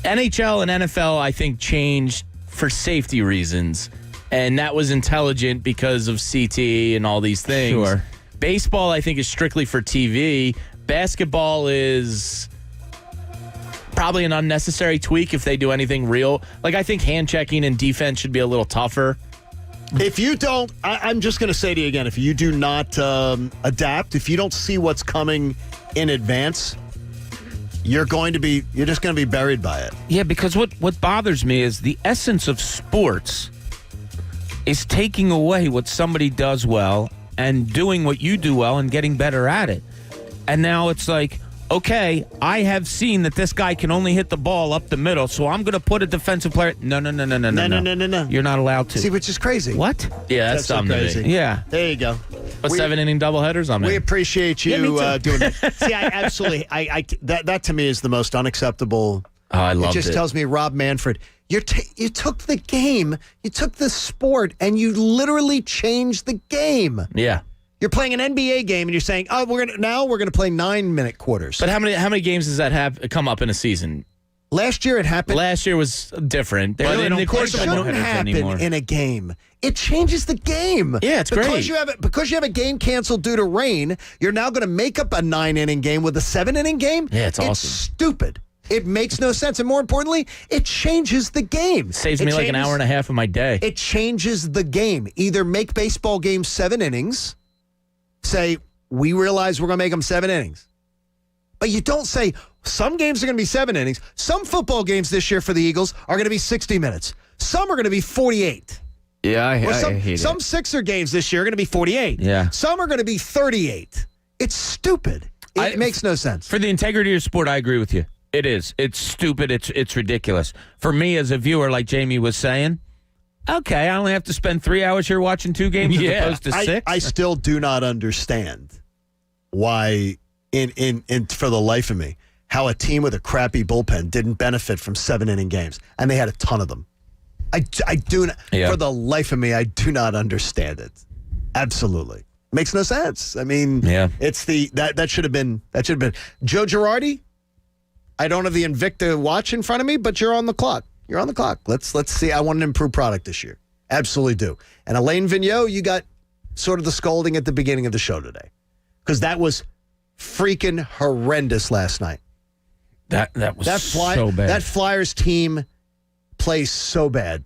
S6: NHL and NFL, I think, changed for safety reasons. And that was intelligent because of CTE and all these things.
S8: Sure.
S6: Baseball, I think, is strictly for TV. Basketball is probably an unnecessary tweak if they do anything real. Like, I think hand checking and defense should be a little tougher.
S20: If you don't, I'm just going to say to you again, if you do not adapt, if you don't see what's coming in advance, you're just going to be buried by it.
S8: Yeah, because what bothers me is the essence of sports is taking away what somebody does well and doing what you do well and getting better at it. And now it's like, okay, I have seen that this guy can only hit the ball up the middle, so I'm going to put a defensive player. No. You're not allowed to.
S20: See, which is crazy.
S8: What?
S6: Yeah, that's dumb
S20: crazy.
S6: to me.
S8: Yeah.
S20: There you go.
S6: But 7-inning doubleheaders, I'm in.
S20: We appreciate you doing that. See, I absolutely, that to me is the most unacceptable.
S6: Oh, I loved it.
S20: It just tells me, Rob Manfred, you took the game, you took the sport, and you literally changed the game.
S6: Yeah.
S20: You're playing an NBA game, and you're saying, "Oh, we're gonna play 9-minute quarters."
S6: But how many games does that have come up in a season?
S20: Last year it happened.
S6: Last year was different.
S8: But
S6: in the course
S20: it
S6: of
S20: shouldn't happen in a game. It changes the game.
S6: Yeah, it's great.
S20: Because you have a game canceled due to rain, you're now going to make up a 9-inning game with a 7-inning game.
S6: Yeah, it's awesome.
S20: It's stupid. It makes no sense. And more importantly, it changes the game.
S6: Saves me like an hour and a half of my day.
S20: It changes the game. Either make baseball games 7 innings. Say, we realize we're going to make them 7 innings. But you don't say, some games are going to be 7 innings. Some football games this year for the Eagles are going to be 60 minutes. Some are going to be 48.
S11: Yeah, I hate it.
S20: Some Sixer games this year are going to be 48.
S8: Yeah.
S20: Some are going to be 38. It's stupid. It makes no sense.
S8: For the integrity of your sport, I agree with you. It is. It's stupid. It's ridiculous. For me as a viewer, like Jamie was saying, okay, I only have to spend 3 hours here watching 2 games as opposed to 6.
S20: I still do not understand why, for the life of me, how a team with a crappy bullpen didn't benefit from 7-inning games, and they had a ton of them. I do not.
S8: Yeah.
S20: For the life of me, I do not understand it. Absolutely, makes no sense. I mean, it's that should have been Joe Girardi. I don't have the Invicta watch in front of me, but you're on the clock. You're on the clock. Let's see. I want an improved product this year. Absolutely do. And Elaine Vigneault, you got sort of the scolding at the beginning of the show today, because that was freaking horrendous last night.
S8: That was so bad.
S20: That Flyers team plays so bad.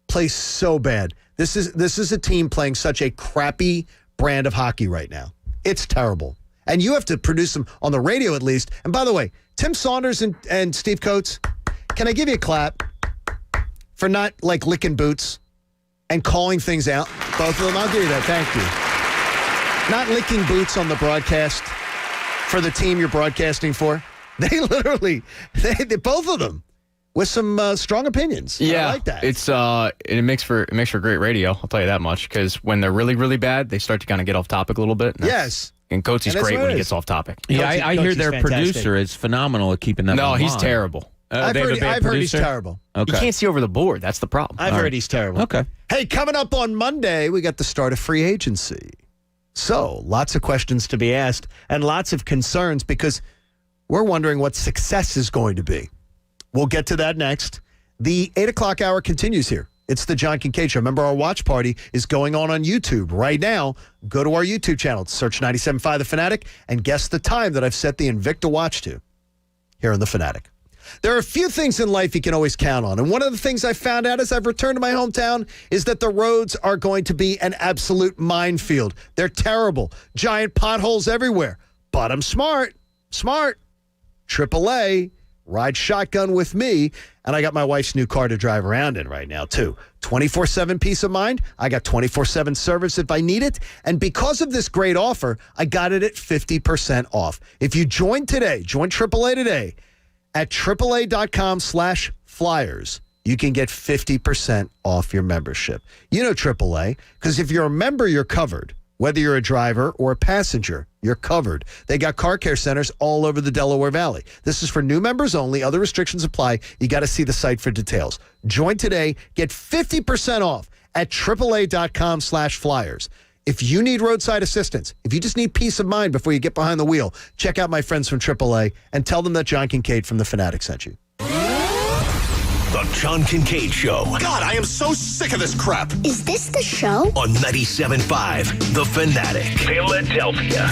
S20: This is a team playing such a crappy brand of hockey right now. It's terrible. And you have to produce them on the radio at least. And by the way, Tim Saunders and Steve Coates, can I give you a clap for not like licking boots and calling things out? Both of them, I'll give you that. Thank you. Not licking boots on the broadcast for the team you're broadcasting for. They literally, they both of them, with some strong opinions.
S11: Yeah,
S20: I like that.
S11: It's it makes for great radio. I'll tell you that much, because when they're really, really bad, they start to kind of get off topic a little bit.
S20: Yes.
S11: And Coates is great when he gets off topic.
S8: Yeah, I hear their producer is phenomenal at keeping them.
S11: No,
S8: in
S11: he's
S8: line.
S11: terrible.
S20: I've heard he's terrible.
S8: Okay.
S11: You can't see over the board. That's the problem.
S20: I've heard he's terrible.
S8: Okay.
S20: Hey, coming up on Monday, we got the start of free agency. So, lots of questions to be asked and lots of concerns, because we're wondering what success is going to be. We'll get to that next. The 8 o'clock hour continues here. It's the John Kincade Show. Remember, our watch party is going on YouTube right now. Go to our YouTube channel, search 97.5 The Fanatic, and guess the time that I've set the Invicta watch to here on The Fanatic. There are a few things in life you can always count on. And one of the things I found out as I've returned to my hometown is that the roads are going to be an absolute minefield. They're terrible. Giant potholes everywhere. But I'm smart. AAA. Ride shotgun with me, and I got my wife's new car to drive around in right now, too. 24/7 peace of mind. I got 24/7 service if I need it. And because of this great offer, I got it at 50% off. If you join AAA today at AAA.com/flyers, you can get 50% off your membership. You know AAA, because if you're a member, you're covered. Whether you're a driver or a passenger, you're covered. They got car care centers all over the Delaware Valley. This is for new members only. Other restrictions apply. You got to see the site for details. Join today. Get 50% off at AAA.com/flyers. If you need roadside assistance, if you just need peace of mind before you get behind the wheel, check out my friends from AAA and tell them that John Kincade from The Fanatic sent you.
S2: The John Kincade Show.
S1: God, I am so sick of this crap.
S4: Is this the show?
S2: On 97.5 The Fanatic. Philadelphia.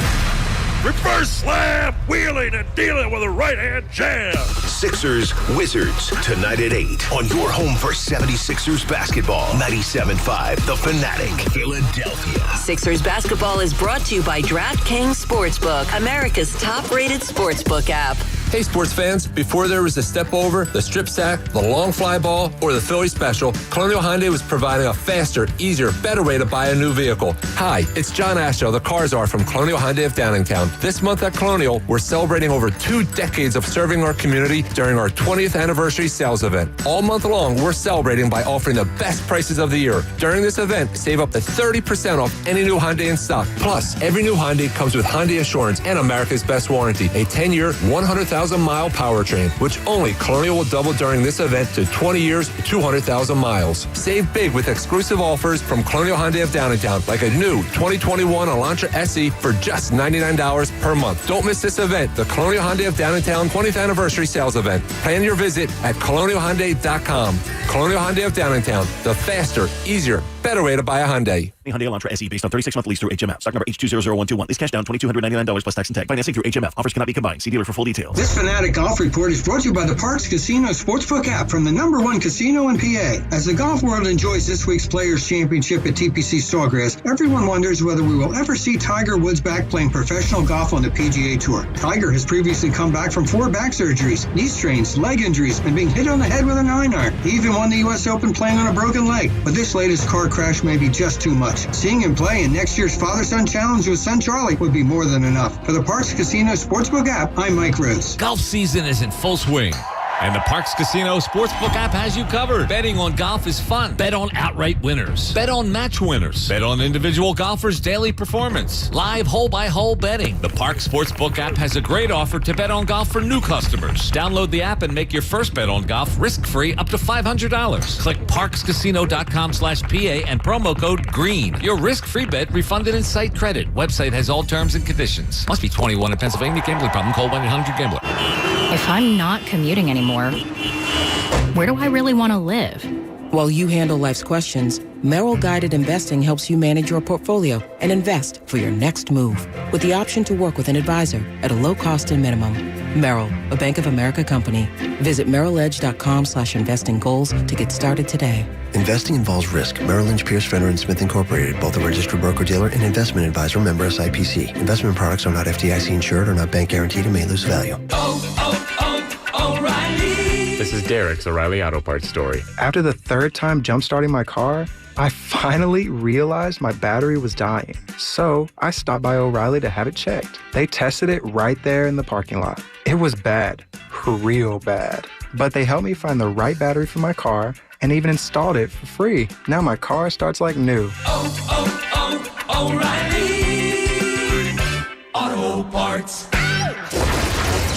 S10: Reverse slam, wheeling and dealing with a right-hand jab.
S2: Sixers Wizards tonight at 8 on your home for 76ers basketball. 97.5 The Fanatic, Philadelphia.
S5: Sixers basketball is brought to you by DraftKings Sportsbook, America's top-rated sportsbook app.
S13: Hey, sports fans, before there was the step over, the strip sack, the long fly ball, or the Philly special, Colonial Hyundai was providing a faster, easier, better way to buy a new vehicle. Hi, it's John Astro, the car czar from Colonial Hyundai of Downingtown. This month at Colonial, we're celebrating over 2 decades of serving our community during our 20th anniversary sales event. All month long, we're celebrating by offering the best prices of the year. During this event, save up to 30% off any new Hyundai in stock. Plus, every new Hyundai comes with Hyundai Assurance and America's Best Warranty, a 10-year, 100,000-mile powertrain, which only Colonial will double during this event to 20 years, 200,000 miles. Save big with exclusive offers from Colonial Hyundai of Downingtown, like a new 2021 Elantra SE for just $99 per month. Don't miss this event, the Colonial Hyundai of Downingtown 20th anniversary sales event. Plan your visit at colonialhyundai.com. Colonial Hyundai of Downingtown, the faster, easier, better way to buy a Hyundai.
S16: Hyundai Elantra SE based on 36-month lease through HMF. Stock number H200121. Lease cash down $2,299 plus tax and tag. Financing through HMF. Offers cannot be combined. See dealer for full details.
S17: This Fanatic Golf Report is brought to you by the Parks Casino Sportsbook app from the #1 casino in PA. As the golf world enjoys this week's Players Championship at TPC Sawgrass, everyone wonders whether we will ever see Tiger Woods back playing professional golf on the PGA Tour. Tiger has previously come back from 4 back surgeries, knee strains, leg injuries, and being hit on the head with a 9-iron. He even won the U.S. Open playing on a broken leg. But this latest car crash may be just too much. Seeing him play in next year's Father-Son Challenge with Son Charlie would be more than enough. For the Parks Casino Sportsbook app, I'm Mike Rose.
S18: Golf season is in full swing, and the Parks Casino Sportsbook app has you covered. Betting on golf is fun. Bet on outright winners. Bet on match winners. Bet on individual golfers' daily performance. Live hole-by-hole betting. The Parks Sportsbook app has a great offer to bet on golf for new customers. Download the app and make your first bet on golf risk-free up to $500. Click parkscasino.com/PA and promo code GREEN. Your risk-free bet refunded in site credit. Website has all terms and conditions. Must be 21 in Pennsylvania. Gambling problem. Call 1-800-GAMBLER.
S22: If I'm not commuting anymore, where do I really want to live?
S23: While you handle life's questions, Merrill Guided Investing helps you manage your portfolio and invest for your next move with the option to work with an advisor at a low cost and minimum. Merrill, a Bank of America company. Visit merrilledge.com/investing goals to get started today.
S24: Investing involves risk. Merrill Lynch, Pierce, Fenner & Smith Incorporated, both a registered broker-dealer and investment advisor, member SIPC. Investment products are not FDIC insured or not bank guaranteed and may lose value.
S30: O'Reilly.
S31: This is Derek's O'Reilly Auto Parts story.
S25: After the 3rd time jump-starting my car, I finally realized my battery was dying. So I stopped by O'Reilly to have it checked. They tested it right there in the parking lot. It was bad, real bad. But they helped me find the right battery for my car and even installed it for free. Now my car starts like new.
S14: O'Reilly Auto Parts.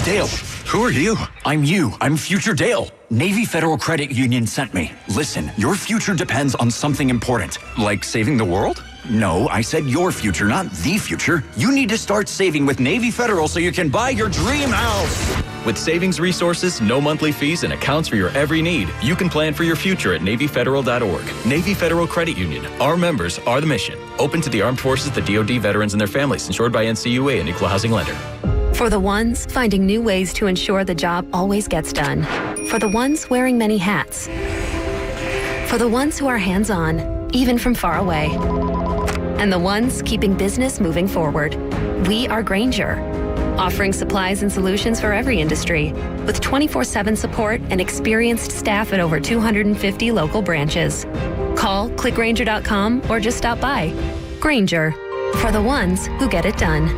S29: Dale, who are you? I'm you. I'm future Dale. Navy Federal Credit Union sent me. Listen, your future depends on something important. Like saving the world? No, I said your future, not the future. You need to start saving with Navy Federal so you can buy your dream house.
S33: With savings resources, no monthly fees, and accounts for your every need, you can plan for your future at NavyFederal.org. Navy Federal Credit Union. Our members are the mission. Open to the armed forces, the DoD, veterans, and their families. Insured by NCUA, an equal housing lender.
S34: For the ones finding new ways to ensure the job always gets done. For the ones wearing many hats. For the ones who are hands-on, even from far away. And the ones keeping business moving forward. We are Grainger, offering supplies and solutions for every industry, with 24/7 support and experienced staff at over 250 local branches. Call, click Grainger.com, or just stop by. Grainger, for the ones who get it done.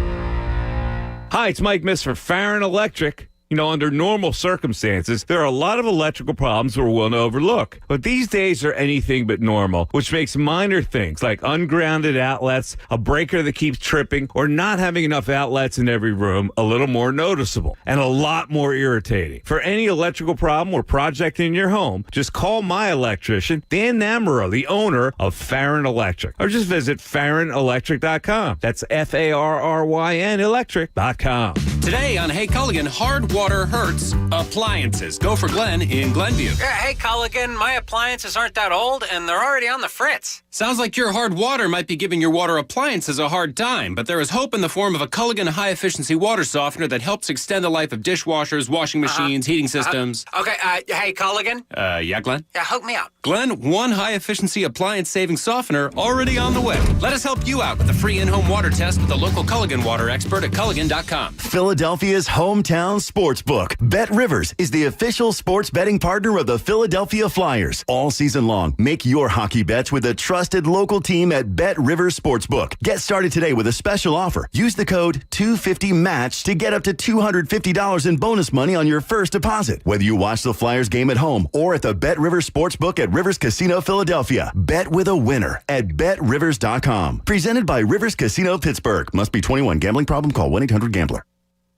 S6: Hi, it's Mike Miss for Farron Electric. You
S3: Under normal circumstances, there are a lot of electrical problems we're willing to overlook. But these days are anything but normal, which makes minor things like ungrounded outlets, a breaker that keeps tripping, or not having enough outlets in every room a little more noticeable and a lot more irritating. For any electrical problem or project in your home, just call my electrician, Dan Namaro, the owner of Farron Electric, or just visit FarronElectric.com. That's FARRYN Electric.com.
S4: Today on Hey Culligan, hard water hurts appliances. Go for Glenn in Glenview.
S7: Yeah, hey Culligan, my appliances aren't that old and they're already on the fritz.
S4: Sounds like your hard water might be giving your water appliances a hard time, but there is hope in the form of a Culligan high-efficiency water softener that helps extend the life of dishwashers, washing machines, heating systems.
S7: Okay, hey Culligan?
S4: Yeah, Glenn?
S7: Yeah, hook me up.
S4: Glenn, one high-efficiency appliance-saving softener already on the way. Let us help you out with a free in-home water test with the local Culligan water expert at Culligan.com.
S8: Philadelphia's hometown sportsbook. Bet Rivers is the official sports betting partner of the Philadelphia Flyers. All season long, make your hockey bets with a trusted local team at Bet Rivers Sportsbook. Get started today with a special offer. Use the code 250MATCH to get up to $250 in bonus money on your first deposit. Whether you watch the Flyers game at home or at the Bet Rivers Sportsbook at Rivers Casino Philadelphia, bet with a winner at BetRivers.com. Presented by Rivers Casino Pittsburgh. Must be 21. Gambling problem? Call 1-800-GAMBLER.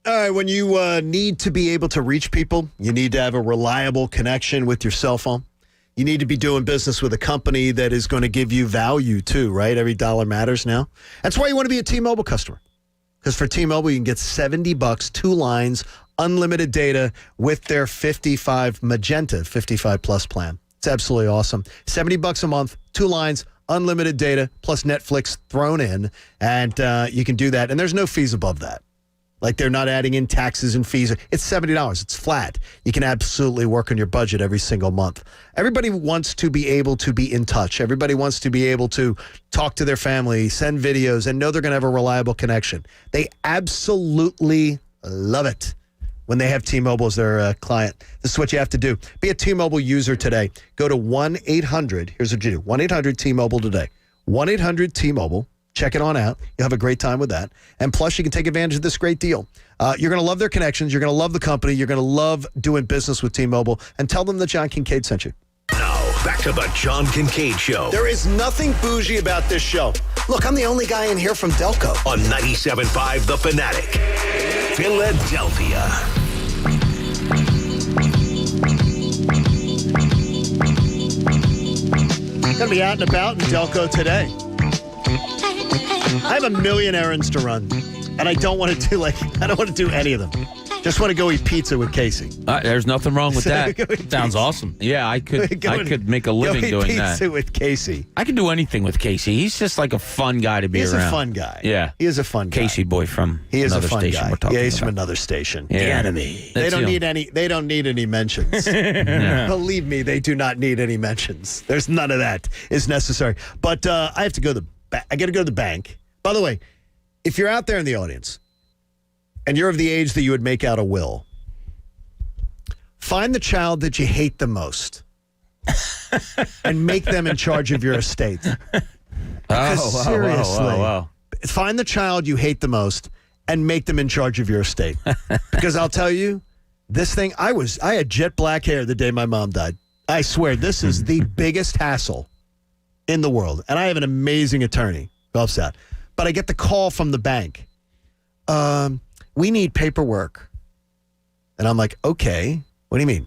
S20: All right, when you need to be able to reach people, you need to have a reliable connection with your cell phone. You need to be doing business with a company that is going to give you value too, right? Every dollar matters now. That's why you want to be a T-Mobile customer. Because for T-Mobile, you can get $70, 2 lines, unlimited data with their 55 Magenta 55 Plus plan. It's absolutely awesome. $70 a month, 2 lines, unlimited data, plus Netflix thrown in. And you can do that. And there's no fees above that. Like they're not adding in taxes and fees. It's $70. It's flat. You can absolutely work on your budget every single month. Everybody wants to be able to be in touch. Everybody wants to be able to talk to their family, send videos, and know they're going to have a reliable connection. They absolutely love it when they have T-Mobile as their client. This is what you have to do. Be a T-Mobile user today. Go to 1-800. Here's what you do. 1-800-T-Mobile today. 1-800-T-Mobile. Check it on out. You'll have a great time with that. And plus, you can take advantage of this great deal. You're going to love their connections. You're going to love the company. You're going to love doing business with T-Mobile. And tell them that John Kincade sent you.
S2: Now, back to the John Kincade Show.
S20: There is nothing bougie about this show. Look, I'm the only guy in here from Delco.
S2: On 97.5 The Fanatic. Philadelphia.
S20: Going to be out and about in Delco today. I have a million errands to run, and I don't want to do any of them. Just want to go eat pizza with Casey.
S6: There's nothing wrong with that. Sounds awesome. Yeah, I could make a living doing that.
S20: Pizza with Casey.
S6: I could do anything with Casey. He's just like a fun guy to be around.
S20: He's a fun guy.
S6: Yeah.
S20: He is a fun guy.
S6: Casey boy from another station we're talking
S20: Yeah, he's
S6: about.
S20: from another station.
S6: Yeah.
S20: The enemy. They don't need any mentions. Believe me, they do not need any mentions. There's none of that is necessary. But I have to go to I got to go to the bank. By the way, if you're out there in the audience and you're of the age that you would make out a will, find the child that you hate the most and make them in charge of your estate. Because seriously, find the child you hate the most and make them in charge of your estate. Because I'll tell you, this thing, I had jet black hair the day my mom died. I swear, this is the biggest hassle in the world. And I have an amazing attorney who helps out. But I get the call from the bank. We need paperwork. And I'm like, okay, what do you mean?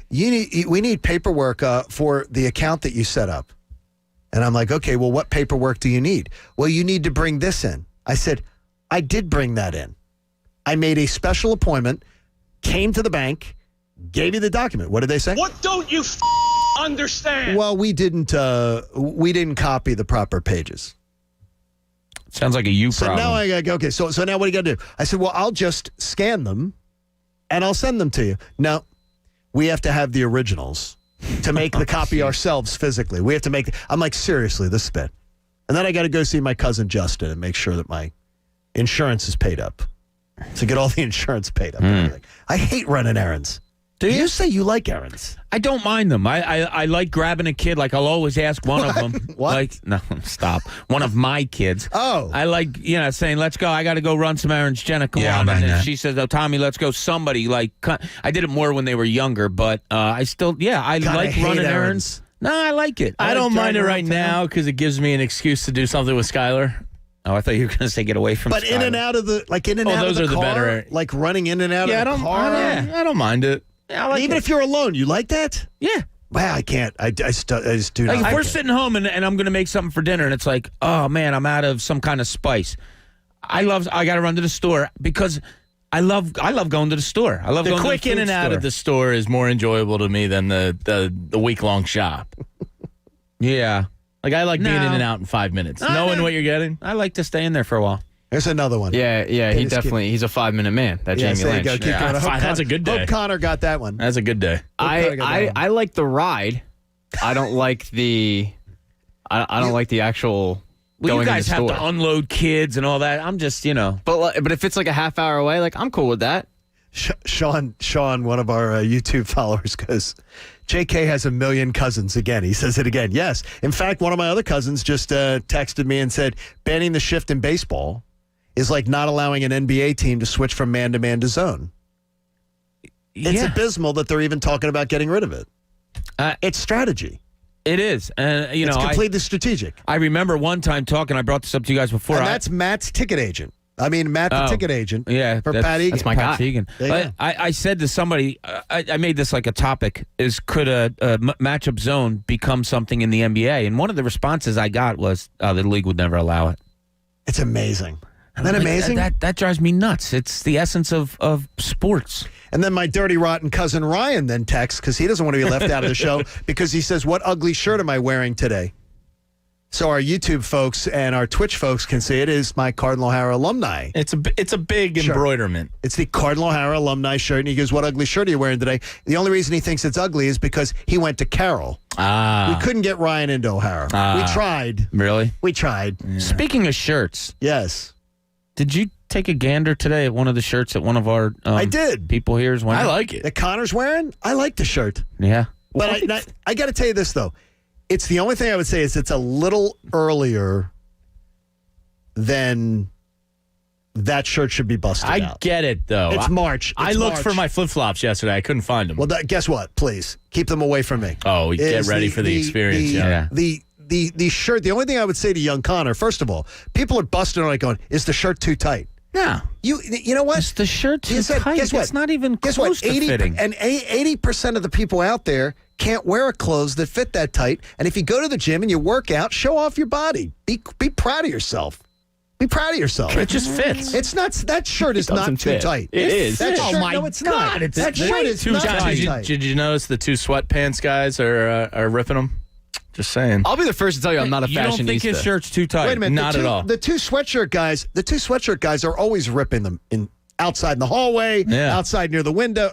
S20: We need paperwork for the account that you set up. And I'm like, okay, well, what paperwork do you need? Well, you need to bring this in. I said, I did bring that in. I made a special appointment, came to the bank, gave you the document. What did they say?
S10: What don't you understand?
S20: Well, we didn't copy the proper pages.
S6: Sounds like a you problem.
S20: So now I got to go, okay, so now what do you got to do? I said, well, I'll just scan them and I'll send them to you. No, we have to have the originals to make the copy ourselves physically. We have to make, I'm like, seriously, this is bad. And then I got to go see my cousin Justin and make sure that my insurance is paid up. To get all the insurance paid up and everything. I hate running errands.
S6: Do you?
S20: You say you like errands.
S6: I don't mind them. I like grabbing a kid. Like, I'll always ask one of them.
S20: What?
S6: Like, no, stop. One of my kids.
S20: Oh.
S6: I like, saying, let's go. I got to go run some errands. Jenna, come on. And if she says, oh, Tommy, let's go. Somebody, like, I did it more when they were younger, but I still, I
S20: God,
S6: like
S20: I hate
S6: running
S20: errands.
S6: errands. No, I like it.
S1: I
S6: like
S1: don't mind it
S6: driving
S1: right
S6: around town.
S1: now because it gives me an excuse to do something with Skylar.
S6: Oh, I thought you were going to say get away from
S20: But
S6: Skylar.
S20: in and out of the, like in and out
S1: those
S20: of
S1: are
S20: the
S1: the
S20: car,
S1: better-
S20: like running in and out
S1: Yeah,
S20: of the car.
S1: I don't mind it.
S6: Yeah, I like
S20: Even
S6: it.
S20: if you're alone, you like that?
S6: Yeah.
S20: Wow, I can't. I just do not.
S6: Like, if
S20: like
S6: we're
S20: it.
S6: sitting home and I'm going to make something for dinner and it's like, oh, man, I'm out of some kind of spice. I got to run to the store because I love going to the store. I love
S1: The
S6: going
S1: quick
S6: to the
S1: in and out of the store is more enjoyable to me than the week-long shop.
S6: Yeah.
S1: Like, I like being
S6: No.
S1: in and out in 5 minutes. Knowing what you're getting.
S6: I like to stay in there for a while.
S20: There's another one.
S5: Yeah, he's a 5-minute man. That
S20: Yes,
S5: Jamie
S20: there you
S5: Lynch.
S20: go. Keep going. Hope
S1: That's a good day.
S20: Hope Connor got that one.
S1: That's a good day.
S5: I like the ride. I don't like the. I don't like the actual.
S6: Well,
S5: going
S6: you guys
S5: in the
S6: have
S5: store.
S6: to unload kids and all that. I'm just,
S5: But if it's like a half hour away, like I'm cool with that.
S20: Sean, one of our YouTube followers goes, JK has a million cousins again. He says it again. Yes. In fact, one of my other cousins just texted me and said, banning the shift in baseball is like not allowing an NBA team to switch from man-to-man to zone. It's abysmal that they're even talking about getting rid of it. It's strategy.
S6: It is. And,
S20: it's completely strategic.
S6: I remember one time talking, I brought this up to you guys before.
S20: And that's Matt's ticket agent. I mean, Matt, the ticket agent.
S6: Yeah,
S20: for Pat Egan.
S5: That's my guy.
S6: Egan.
S20: There you go.
S6: I said to somebody, I made this like a topic, is could a matchup zone become something in the NBA? And one of the responses I got was, the league would never allow it.
S20: It's amazing. Isn't that amazing?
S6: That drives me nuts. It's the essence of sports.
S20: And then my dirty, rotten cousin Ryan then texts because he doesn't want to be left out of the show because he says, what ugly shirt am I wearing today? So our YouTube folks and our Twitch folks can see it is my Cardinal O'Hara alumni.
S1: It's a big embroiderment.
S20: It's the Cardinal O'Hara alumni shirt. And he goes, what ugly shirt are you wearing today? The only reason he thinks it's ugly is because he went to Carroll. We couldn't get Ryan into O'Hara. We tried.
S6: Really?
S20: We tried.
S6: Yeah. Speaking of shirts.
S20: Yes.
S6: Did you take a gander today at one of the shirts that one of our
S20: I did.
S6: people here is wearing?
S1: I like it.
S20: That Connor's wearing? I like the shirt.
S6: Yeah.
S20: But I got to tell you this, though. It's the only thing I would say is it's a little earlier than that shirt should be busted out.
S1: I get it, though.
S20: It's March.
S1: I looked for my flip-flops yesterday. I couldn't find them.
S20: Well, guess what? Please, keep them away from me.
S1: Oh, get ready for the experience.
S20: The shirt, the only thing I would say to young Connor, first of all, people are busting on it going, is the shirt too tight?
S6: No.
S20: You know what?
S6: Is the shirt too tight?
S20: Guess what?
S6: It's not even close to fitting.
S20: And 80% of the people out there can't wear clothes that fit that tight. And if you go to the gym and you work out, show off your body. Be proud of yourself. Be proud of yourself.
S1: It just fits.
S20: It's not. That shirt is not too tight.
S5: It is.
S20: That shirt,
S1: my
S20: no, it's
S1: God,
S20: not. That shirt is not too tight.
S1: Did you notice the two sweatpants guys are ripping them? Just saying.
S5: I'll be the first to tell you I'm not a fashionista.
S6: You don't think his shirt's too tight?
S20: Wait a minute.
S1: Not at all.
S20: The two sweatshirt guys are always ripping them outside in the hallway, outside near the window.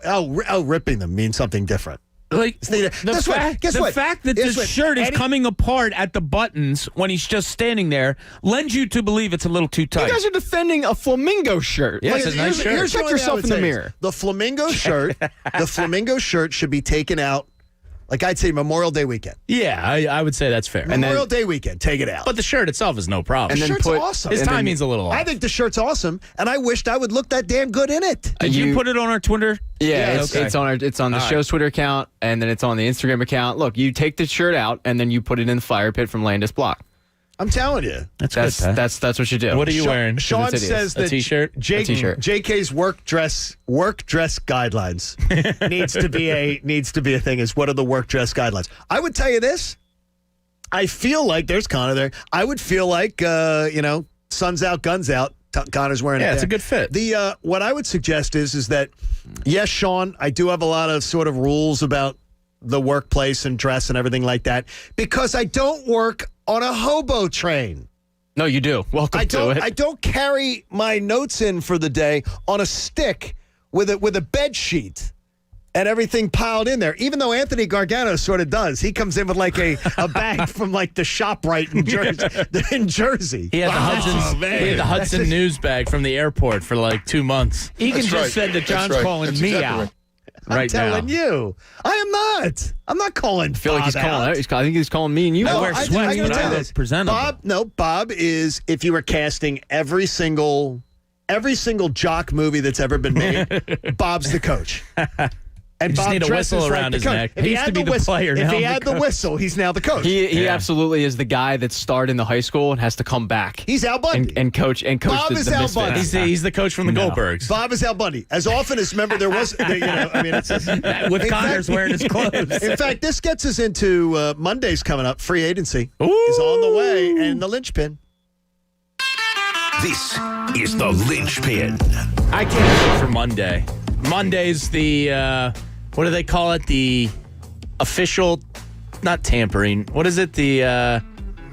S20: Ripping them means something different.
S6: Like the fact that the shirt is coming apart at the buttons when he's just standing there lends you to believe it's a little too tight.
S5: You guys are defending a flamingo shirt.
S6: Yeah, it's a nice shirt.
S5: Check yourself in the mirror.
S20: The flamingo shirt should be taken out. Like I'd say Memorial Day weekend.
S1: Yeah, I would say that's fair.
S20: Memorial Day weekend, take it out.
S1: But the shirt itself is no problem.
S20: The shirt's awesome.
S1: His timing's a little off.
S20: I think the shirt's awesome, and I wished I would look that damn good in it.
S6: Did you put it on our Twitter?
S5: Yeah, it's on the show's Twitter account, and then it's on the Instagram account. Look, you take the shirt out, and then you put it in the fire pit from Landis Block.
S20: I'm telling you.
S5: That's what you do.
S1: What are you wearing?
S20: Sean says that
S1: a t-shirt?
S20: JK's work dress guidelines needs to be a thing. Is what are the work dress guidelines? I would tell you this. I feel like there's Connor there. I would feel like sun's out, guns out. Connor's wearing it.
S1: Yeah, it's a good fit.
S20: What I would suggest is that yes, Sean, I do have a lot of sort of rules about the workplace and dress and everything like that because I don't work on a hobo train.
S5: No, you do. Welcome to it.
S20: I don't carry my notes in for the day on a stick with a bed sheet and everything piled in there. Even though Anthony Gargano sort of does. He comes in with like a bag from like the ShopRite in Jersey.
S1: He had the Hudson News bag from the airport for like 2 months.
S6: Egan said that John's calling me out.
S20: I'm telling you. I am not. I'm not calling
S5: I feel like he's
S20: Bob
S5: calling.
S20: out.
S5: I think he's calling me and you.
S20: No,
S5: out.
S20: I gotta tell you this.
S6: presentable.
S20: Bob is, if you were casting every single jock movie that's ever been made, Bob's the coach. And
S6: You just
S20: Bob
S6: need a
S20: dresses
S6: whistle
S20: like
S6: around
S20: the
S6: his
S20: coach.
S6: neck.
S20: If
S6: He
S20: he
S6: used
S20: had
S6: to be
S20: the
S6: the
S20: whistle,
S6: player,
S20: if
S6: now
S20: he
S6: the
S20: had the
S6: coach.
S20: whistle, he's now the coach.
S5: He absolutely is the guy that starred in the high school and has to come back.
S20: He's Al Bundy.
S5: And coach
S20: Bob
S5: the
S20: is Al
S5: Misfits.
S20: Bundy.
S6: He's the coach from the Goldbergs.
S20: Bob is Al Bundy. As often as, remember, there was, it's just,
S6: With Connors wearing his clothes.
S20: In fact, this gets us into Monday's coming up. Free agency is on the way, and the linchpin.
S2: This is the linchpin.
S6: I can't wait for Monday. Monday's the, what do they call it? The official, not tampering. What is it? The,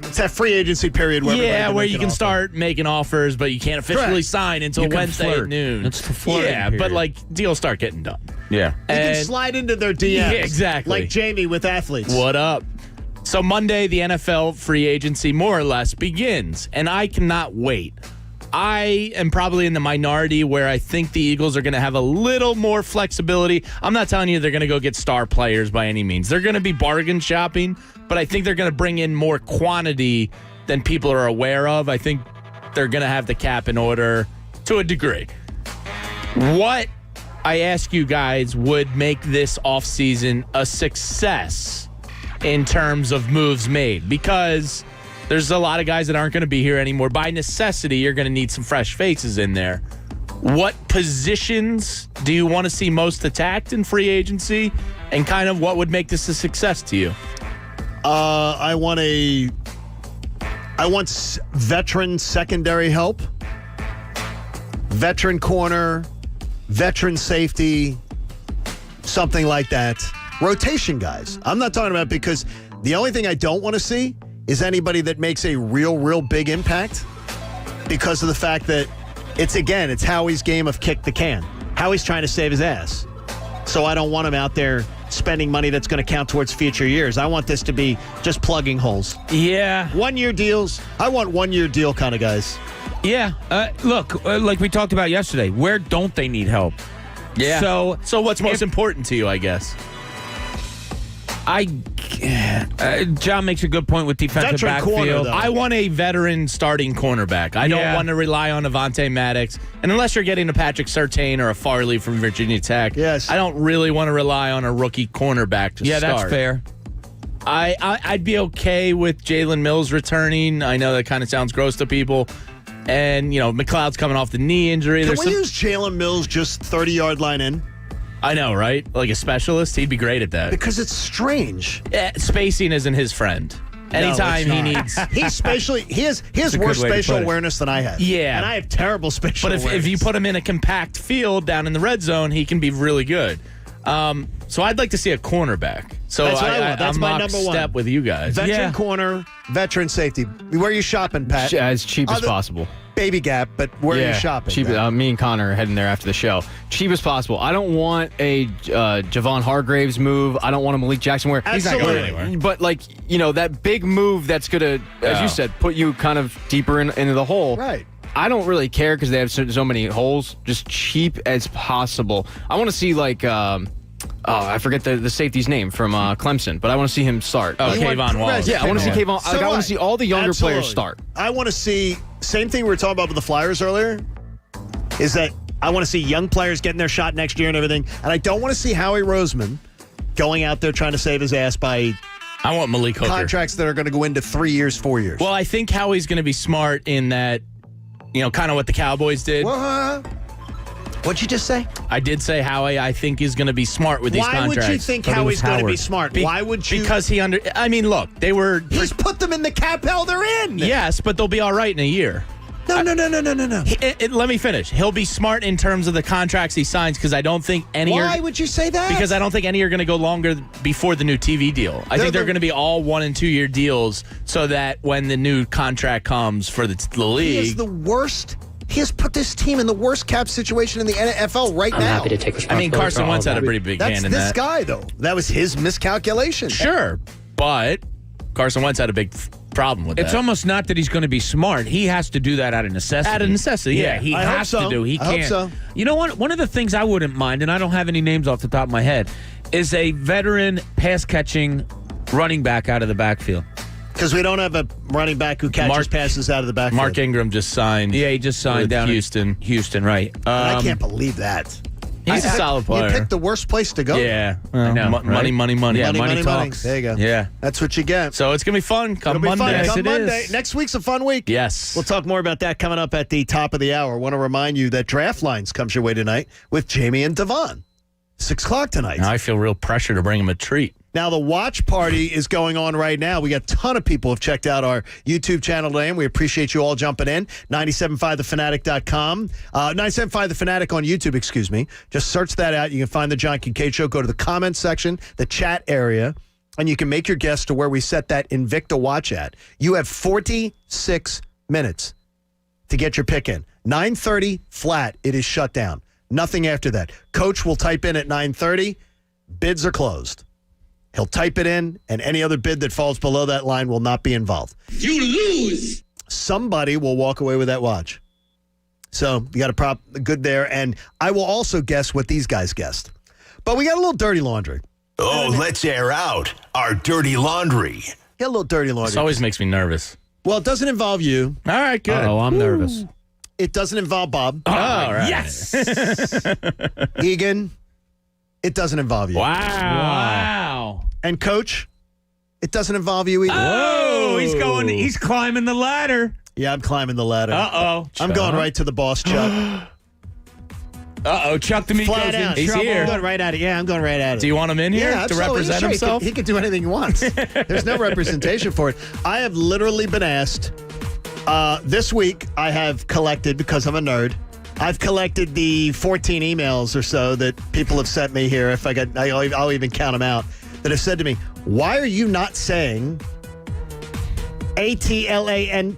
S20: it's that free agency period where
S6: where you can start making offers, but you can't officially
S20: Correct.
S6: sign until
S1: You can
S6: Wednesday
S1: flirt.
S6: at noon.
S1: It's the flirting
S6: Yeah,
S1: period.
S6: but like deals start getting done.
S1: Yeah.
S20: You can slide into their DMs.
S6: Yeah, exactly.
S20: Like Jamie with athletes.
S6: What up? So Monday, the NFL free agency more or less begins, and I cannot wait. I am probably in the minority where I think the Eagles are going to have a little more flexibility. I'm not telling you they're going to go get star players by any means. They're going to be bargain shopping, but I think they're going to bring in more quantity than people are aware of. I think they're going to have the cap in order to a degree. What, I ask you guys, would make this offseason a success in terms of moves made? Because there's a lot of guys that aren't going to be here anymore. By necessity, you're going to need some fresh faces in there. What positions do you want to see most attacked in free agency? And kind of what would make this a success to you?
S20: I want veteran secondary help, veteran corner, veteran safety, something like that. Rotation guys. I'm not talking about, because the only thing I don't want to see is anybody that makes a real big impact, because of the fact that it's Howie's game of kick the can. Howie's trying to save his ass. So I don't want him out there spending money that's going to count towards future years. I want this to be just plugging holes.
S6: Yeah.
S20: 1-year deals. I want 1-year deal kind of guys.
S1: Yeah. Look, like we talked about yesterday, where don't they need help?
S6: Yeah.
S1: So
S6: what's most important to you, I guess?
S1: John makes a good point with defensive
S20: Veteran corner,
S1: backfield.
S20: though.
S6: I want a veteran starting cornerback. I don't want to rely on Avonte Maddox. And unless you're getting a Patrick Surtain or a Farley from Virginia Tech,
S20: yes,
S6: I don't really want to rely on a rookie cornerback to start.
S1: That's fair.
S6: I'd be okay with Jalen Mills returning. I know that kind of sounds gross to people. And, McLeod's coming off the knee injury.
S20: Can we use Jalen Mills just 30-yard line in?
S6: I know, right? Like a specialist, he'd be great at that.
S20: Because it's strange.
S6: Spacing isn't his friend. Anytime he needs...
S20: He has worse spatial awareness than I have.
S6: Yeah.
S20: And I have terrible spatial awareness.
S6: But if you put him in a compact field down in the red zone, he can be really good. So I'd like to see a cornerback. So
S20: that's what I want. That's
S6: I'm
S20: my number one.
S6: Step with you guys.
S20: Veteran corner, veteran safety. Where are you shopping, Pat?
S5: As cheap as possible.
S20: Baby Gap, but where are you shopping?
S5: Cheap, me and Connor are heading there after the show. Cheap as possible. I don't want a Javon Hargraves move. I don't want a Malik Jackson where
S6: he's not going anywhere.
S5: But that big move that's going to, as you said, put you kind of deeper into the hole.
S20: Right.
S5: I don't really care because they have so many holes. Just cheap as possible. I want to see I forget the safety's name from Clemson, but I want to see him start.
S6: Kayvon Wallace.
S5: Yeah, I want to see Kayvon.
S20: So
S5: I want to see all the younger
S20: Absolutely.
S5: players start.
S20: I want to see, same thing we were talking about with the Flyers earlier, is that I want to see young players getting their shot next year and everything. And I don't want to see Howie Roseman going out there trying to save his ass by
S6: I want Malik Hooker.
S20: Contracts that are going to go into 3 years, 4 years.
S6: Well, I think Howie's going to be smart in that, kind of what the Cowboys did.
S20: What'd you just say?
S6: I did say Howie, I think, is going to be smart with these contracts.
S20: Why would you think Howie's going to be smart? Why would you?
S6: Because look, they were...
S20: He's put them in the cap hell they're in.
S6: Yes, but they'll be all right in a year.
S20: No.
S6: Let me finish. He'll be smart in terms of the contracts he signs because I don't think any
S20: Why would you say that?
S6: Because I don't think any are going to go longer before the new TV deal. I think they're going to be all 1 and 2 year deals so that when the new contract comes for the league...
S20: He is the worst... He has put this team in the worst cap situation in the NFL right now.
S9: I'm happy to take responsibility.
S6: Carson Wentz had a pretty big hand in that.
S20: That's this guy, though. That was his miscalculation.
S6: Sure, but Carson Wentz had a big
S1: problem with
S9: It's
S1: that.
S9: almost not that he's going to be smart. He has to do that out of necessity.
S1: Out of necessity, yeah.
S9: He
S20: I hope
S9: has
S20: so.
S9: to do. He
S20: I
S9: can't.
S20: hope so.
S9: You know what? One of the things I wouldn't mind, and I don't have any names off the top of my head, is a veteran pass-catching running back out of the backfield.
S20: Because we don't have a running back who catches passes out of the backfield.
S1: Mark Ingram just signed.
S9: Yeah, he just signed
S1: with
S9: down
S1: Houston.
S9: in Houston, right?
S20: I can't believe that.
S1: He's a solid player.
S20: You picked the worst place to go.
S1: Yeah.
S9: I know,
S1: Money,
S9: right?
S1: money.
S9: Yeah,
S20: Money,
S9: money
S20: money.
S9: talks.
S20: There you go.
S9: Yeah.
S20: That's what you get.
S1: So it's going to be fun come
S20: It'll be
S1: Monday.
S20: fun.
S1: Yes,
S20: Come
S1: it
S20: Monday.
S1: is.
S20: Next week's a fun week.
S1: Yes.
S20: We'll talk more about that coming up at the top of the hour. I want to remind you that Draft Lines comes your way tonight with Jamie and Devon. 6 o'clock tonight.
S1: Now I feel real pressure to bring him a treat.
S20: Now, the watch party is going on right now. We got a ton of people who have checked out our YouTube channel today, and we appreciate you all jumping in. 97.5thefanatic.com. 97.5 The Fanatic on YouTube, excuse me. Just search that out. You can find the John Kincade Show. Go to the comments section, the chat area, and you can make your guess to where we set that Invicta watch at. You have 46 minutes to get your pick in. 9:30 flat, it is shut down. Nothing after that. Coach will type in at 9:30. Bids are closed. He'll type it in, and any other bid that falls below that line will not be involved.
S14: You lose.
S20: Somebody will walk away with that watch. So you got a prop good there, and I will also guess what these guys guessed. But we got a little dirty laundry.
S2: Oh, let's air out our dirty laundry.
S20: Get a little dirty laundry.
S1: This always makes me nervous.
S20: Well, it doesn't involve you.
S1: All right, good.
S9: Oh, I'm nervous.
S20: It doesn't involve Bob.
S1: All right.
S9: Yes.
S20: Egan, it doesn't involve you.
S9: Wow.
S20: And Coach, it doesn't involve you either.
S9: Oh, he's climbing the ladder.
S20: Yeah, I'm climbing the ladder.
S9: Uh-oh.
S20: I'm going right to the boss, Chuck.
S9: Uh-oh, Chuck D'Amico's
S20: Flat
S9: in
S20: out.
S1: He's
S9: trouble.
S1: here.
S20: I'm going right at it. Yeah, I'm going right at it.
S1: Do you want him in here to
S20: absolutely.
S1: represent
S20: Sure,
S1: himself?
S20: He can do anything he wants. There's no representation for it. I have literally been asked this week. I have collected, because I'm a nerd, I've collected the 14 emails or so that people have sent me here. If I'll even count them out. That have said to me, "Why are you not saying ATLANTA?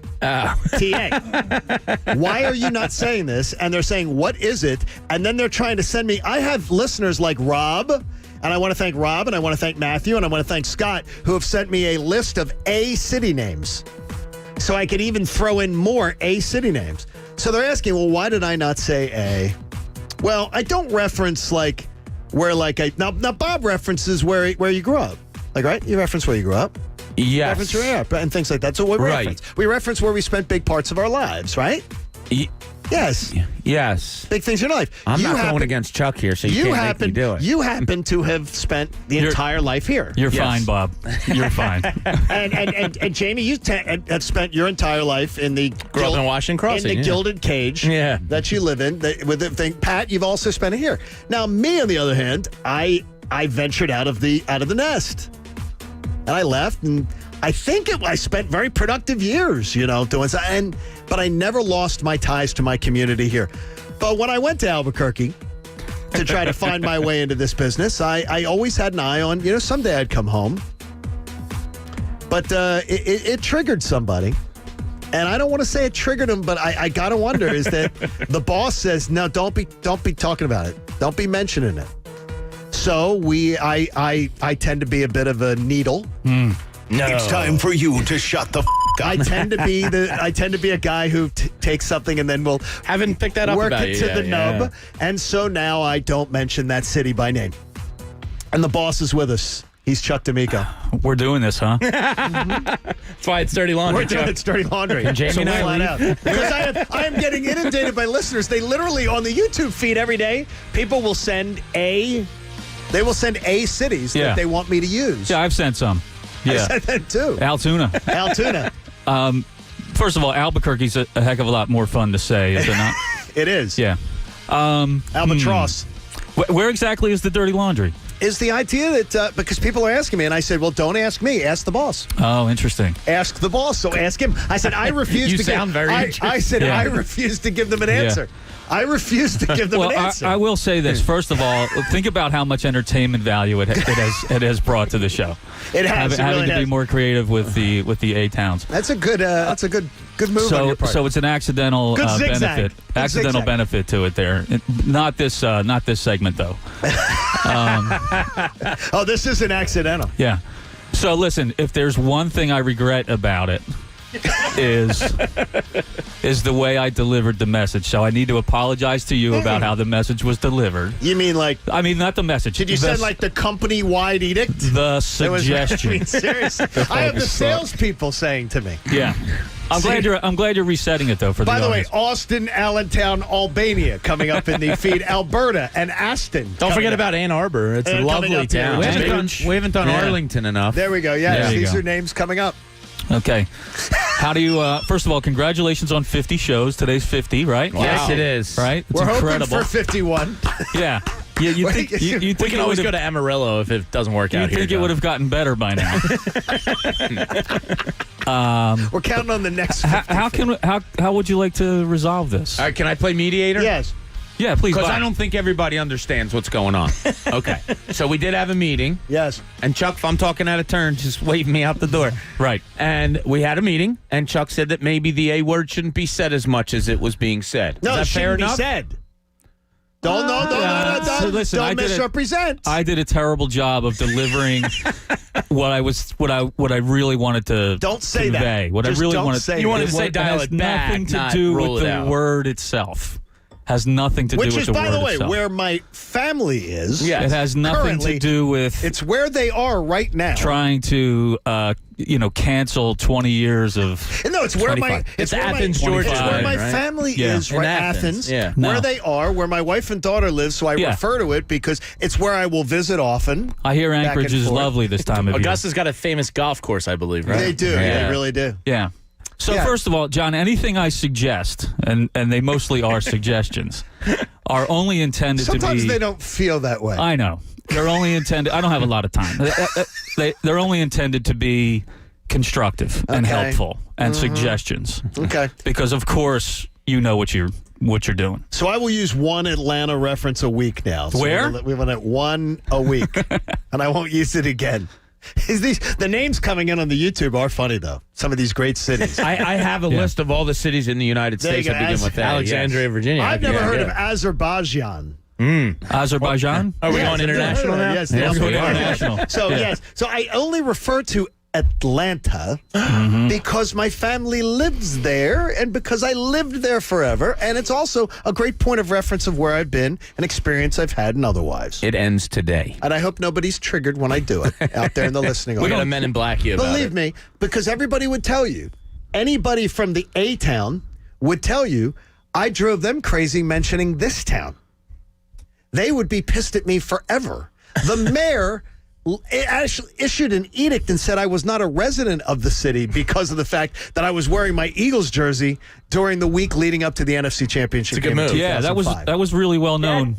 S20: Why are you not saying this?" And they're saying, "What is it?" And then they're trying to send me. I have listeners like Rob, and I want to thank Rob, and I want to thank Matthew, and I want to thank Scott, who have sent me a list of A city names, so I could even throw in more A city names. So they're asking, well, why did I not say A? Well, I don't reference now Bob references where you grew up, right? You reference where you grew up.
S9: Yes.
S20: Reference where and things like that. So what we
S9: Right.
S20: reference? We reference where we spent big parts of our lives, right? Yes.
S9: Yes.
S20: Big things in your life.
S9: I'm
S20: You
S9: not
S20: happen-
S9: going against Chuck here, so you can't make me do it.
S20: You happen to have spent the entire life here.
S29: You're
S1: Yes.
S29: fine, Bob. You're fine.
S20: And Jamie, you have spent your entire life in the
S1: Grew up in Washington Crossing,
S20: in the
S1: yeah.
S20: gilded cage
S1: Yeah.
S20: that you live in. With the thing, Pat, you've also spent it here. Now, me on the other hand, I ventured out of the nest, and I left, and I think I spent very productive years, doing so, but I never lost my ties to my community here. But when I went to Albuquerque to try to find my way into this business, I always had an eye on, someday I'd come home. But it triggered somebody. And I don't want to say it triggered him, but I got to wonder is that the boss says, no, don't be talking about it. Don't be mentioning it. So I tend to be a bit of a needle.
S2: No. It's time for you to shut the up.
S20: I tend to be a guy who takes something and then will
S1: haven't picked that up
S20: work
S1: about
S20: it
S1: you
S20: to the
S1: yet,
S20: nub. And so now I don't mention that city by name. And the boss is with us. He's Chuck D'Amico.
S29: We're doing this, huh?
S1: That's why it's dirty laundry.
S20: We're doing it's dirty laundry.
S29: Can Jamie and I
S20: flat
S29: leave?
S20: out. Because I am getting inundated by listeners. They literally on the YouTube feed every day, people will send A cities that they want me to use.
S29: Yeah, I've sent some.
S20: I
S29: Yeah.
S20: sent that too.
S29: Altoona. First of all, Albuquerque's a heck of a lot more fun to say, is it not?
S20: It is.
S29: Yeah.
S20: Albatross.
S29: Where exactly is the dirty laundry?
S20: Is the idea that because people are asking me, and I said, well, don't ask me, ask the boss.
S29: Oh, interesting.
S20: Ask the boss, so ask him. I said, I refuse
S1: You
S20: to
S1: sound very interested.
S20: I said,
S29: Yeah.
S20: I refuse to give them an answer. I refuse to give them
S29: Well,
S20: an answer.
S29: I will say this. First of all, think about how much entertainment value it has brought to the show.
S20: It has. It
S29: Having
S20: really
S29: to
S20: has.
S29: be more creative with the A towns.
S20: That's a good move on your part.
S29: So it's an accidental
S20: Good zigzag.
S29: benefit.
S20: Good
S29: Accidental
S20: zigzag.
S29: benefit to it there. Not this segment though.
S20: Oh, this isn't accidental.
S29: Yeah.
S11: So listen, if there's one thing I regret about it, is the way I delivered the message. So I need to apologize to you about how the message was delivered.
S20: You mean like...
S11: I mean, not the message.
S20: Did you send like the company-wide edict?
S11: The suggestion.
S20: I mean, seriously. I have the salespeople saying to me.
S11: Yeah. I'm glad you're resetting it, though, for the
S20: By the way,
S11: audience.
S20: Austin, Allentown, Albania coming up in the feed. Alberta and Aston.
S6: Don't forget about Ann Arbor. It's a lovely town.
S9: We haven't done Arlington enough.
S20: There we go. Yes,
S11: There you
S20: these
S11: go.
S20: are names coming up.
S11: Okay. How do you, first of all, congratulations on 50 shows. Today's 50, right?
S9: Wow. Yes, it is.
S11: Right? It's
S20: We're
S11: incredible.
S20: hoping for 51.
S11: Yeah. Yeah, you think
S6: we can always go to Amarillo if it doesn't work out
S11: You
S6: here.
S11: think it would have gotten better by now.
S20: We're counting on the next
S11: 50. How would you like to resolve this?
S9: All right, can I play mediator?
S20: Yes.
S11: Yeah, please.
S9: Because
S11: Bob.
S9: I don't think everybody understands what's going on. Okay. So we did have a meeting.
S20: Yes.
S9: And Chuck, if I'm talking out of turn, just wave me out the door.
S11: Right.
S9: And we had a meeting, and Chuck said that maybe the A word shouldn't be said as much as it was being said.
S20: No,
S9: Is
S20: it
S9: that fair
S20: shouldn't be
S9: enough?
S20: said. Don't
S11: So listen,
S20: don't misrepresent.
S11: I did a terrible job of delivering what I really wanted to
S20: Don't say
S11: convey.
S20: that.
S11: What
S20: Just
S11: I really
S20: don't
S11: wanted.
S20: say
S6: You wanted
S11: it
S6: to say dial
S11: has
S6: it back,
S11: nothing to
S6: not
S11: do
S6: roll
S11: with
S6: it
S11: the
S6: out.
S11: word itself. Has nothing to do
S20: Which
S11: with
S20: is,
S11: the
S20: by
S11: word
S20: the way,
S11: itself.
S20: where my family is.
S11: It has nothing
S20: currently,
S11: to do with.
S20: It's where they are right now.
S11: Trying to, cancel 20 years of.
S20: No, it's where
S11: 25.
S20: it's where
S6: Athens,
S20: my,
S6: Georgia,
S20: It's where my
S6: right?
S20: family
S11: Yeah.
S20: is,
S6: In
S20: right?
S6: Athens, yeah.
S20: Where
S11: No.
S20: they are, where my wife and daughter live. So I
S11: Yeah.
S20: refer to it because it's where I will visit often.
S11: I hear
S20: back
S11: Anchorage
S20: and
S11: is
S20: forth.
S11: lovely this time of year.
S6: Augusta's got a famous golf course, I believe, right?
S20: They do.
S6: Yeah.
S20: They really do.
S11: Yeah. So
S20: Yeah.
S11: first of all, John, anything I suggest, and they mostly are suggestions, are only intended to be.
S20: Sometimes they don't feel that way.
S11: I know. They're only intended. I don't have a lot of time. They're only intended to be constructive and
S20: Okay.
S11: helpful and suggestions.
S20: Okay.
S11: Because of course you know what you're doing.
S20: So I will use one Atlanta reference a week now. So
S11: Where?
S20: we want it one a week, and I won't use it again. The names coming in on the YouTube are funny though. Some of these great cities.
S9: I have a list of all the cities in the United
S20: There you
S9: States
S20: go.
S9: that begin with that.
S6: Alexandria, Virginia.
S20: I've never
S6: Yeah,
S20: heard
S6: yeah.
S20: of Azerbaijan.
S11: Azerbaijan?
S6: Are we
S20: Yes,
S6: going
S20: I've never
S6: international
S20: heard of
S6: now?
S20: it. Yes,
S11: Yes,
S20: that's
S11: we
S20: what
S11: are
S20: it is.
S11: international.
S20: So
S11: Yeah.
S20: yes, so I only refer to Atlanta because my family lives there and because I lived there forever, and it's also a great point of reference of where I've been and experience I've had and otherwise.
S9: It ends today.
S20: And I hope nobody's triggered when I do it out there in the listening
S6: We got
S20: audience.
S6: a Men in Black you about
S20: Believe
S6: it.
S20: me, because everybody would tell you, anybody from the A town would tell you, I drove them crazy mentioning this town. They would be pissed at me forever. The mayor actually issued an edict and said I was not a resident of the city because of the fact that I was wearing my Eagles jersey during the week leading up to the NFC Championship game in 2005.
S11: Yeah, that was really well known.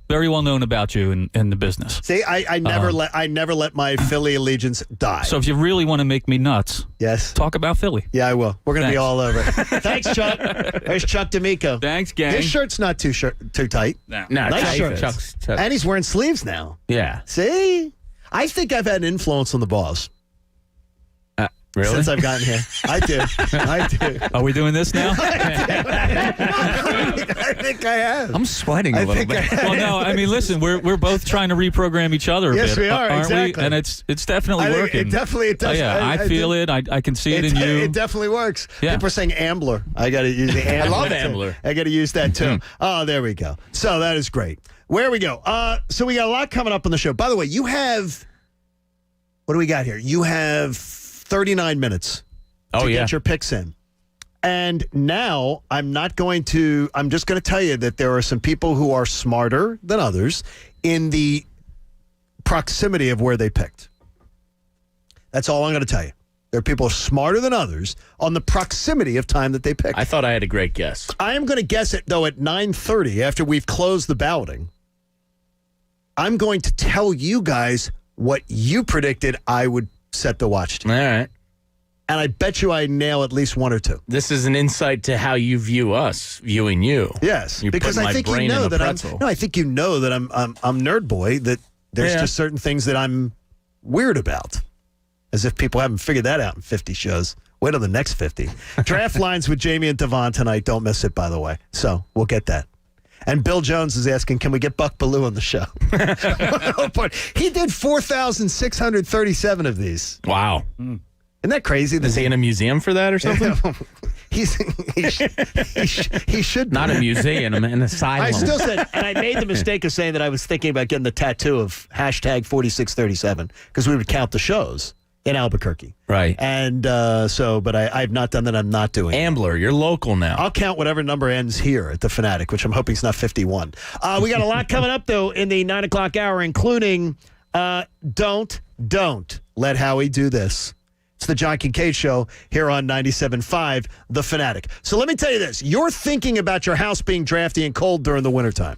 S11: Very well known about you in the business.
S20: See, I never let my Philly allegiance die.
S11: So if you really want to make me nuts,
S20: yes,
S11: talk about Philly.
S20: Yeah, I will. We're going to be
S11: Thanks.
S20: all over it. Thanks, Chuck. There's Chuck D'Amico.
S11: Thanks, gang.
S20: His shirt's not too tight.
S11: No.
S20: Nice
S9: Chuck-
S20: shirt.
S9: Chuck's-
S20: And he's wearing sleeves now.
S9: Yeah.
S20: See? I think I've had influence on the boss.
S9: Really?
S20: Since I've gotten here. I do.
S11: Are we doing this now?
S20: I think I have.
S9: I'm sweating a little bit.
S11: Well, no, I mean, listen, we're both trying to reprogram each other a
S20: Yes,
S11: bit.
S20: we are,
S11: aren't
S20: exactly.
S11: we? And it's definitely
S20: I think
S11: working.
S20: it definitely does.
S11: Oh, yeah, I feel it. I can see it in you.
S20: It definitely works.
S11: Yeah.
S20: People are saying Ambler. I got to use the Ambler.
S6: I love
S20: too.
S6: Ambler.
S20: I got to use that too. Oh, there we go. So that is great. Where we go? So we got a lot coming up on the show. By the way, you have, what do we got here? You have 39 minutes to get your picks in. And now I'm just going to tell you that there are some people who are smarter than others in the proximity of where they picked. That's all I'm going to tell you. There are people smarter than others on the proximity of time that they picked.
S6: I thought I had a great guess.
S20: I am going to guess it, though, at 9:30 after we've closed the balloting. I'm going to tell you guys what you predicted I would set the watch to.
S6: All right.
S20: And I bet you I nail at least one or two.
S6: This is an insight to how you view us, viewing you.
S20: Yes,
S6: You
S20: because
S6: put my
S20: I think you
S6: brain in
S20: know
S6: a
S20: that
S6: pretzel.
S20: I think you know that I'm nerd boy. That there's
S6: Yeah.
S20: just certain things that I'm weird about. As if people haven't figured that out in 50 shows. Wait till the next 50. Draft lines with Jamie and Devon tonight. Don't miss it, by the way. So we'll get that. And Bill Jones is asking, can we get Buck Ballou on the show? He did 4,637 of these.
S1: Wow.
S20: Isn't that crazy?
S1: Is he in a museum for that or something?
S20: He should be.
S9: Not a museum, an asylum.
S10: I still said, and I made the mistake of saying that I was thinking about getting the tattoo of hashtag 4637 because we would count the shows in Albuquerque.
S1: Right.
S10: And but I've not done that. I'm not doing
S1: Ambler, you're local now.
S10: I'll count whatever number ends here at the Fanatic, which I'm hoping is not 51. We got a lot coming up, though, in the 9 o'clock hour, including don't let Howie do this. It's the John Kincade Show here on 97.5 The Fanatic. So let me tell you this. You're thinking about your house being drafty and cold during the wintertime.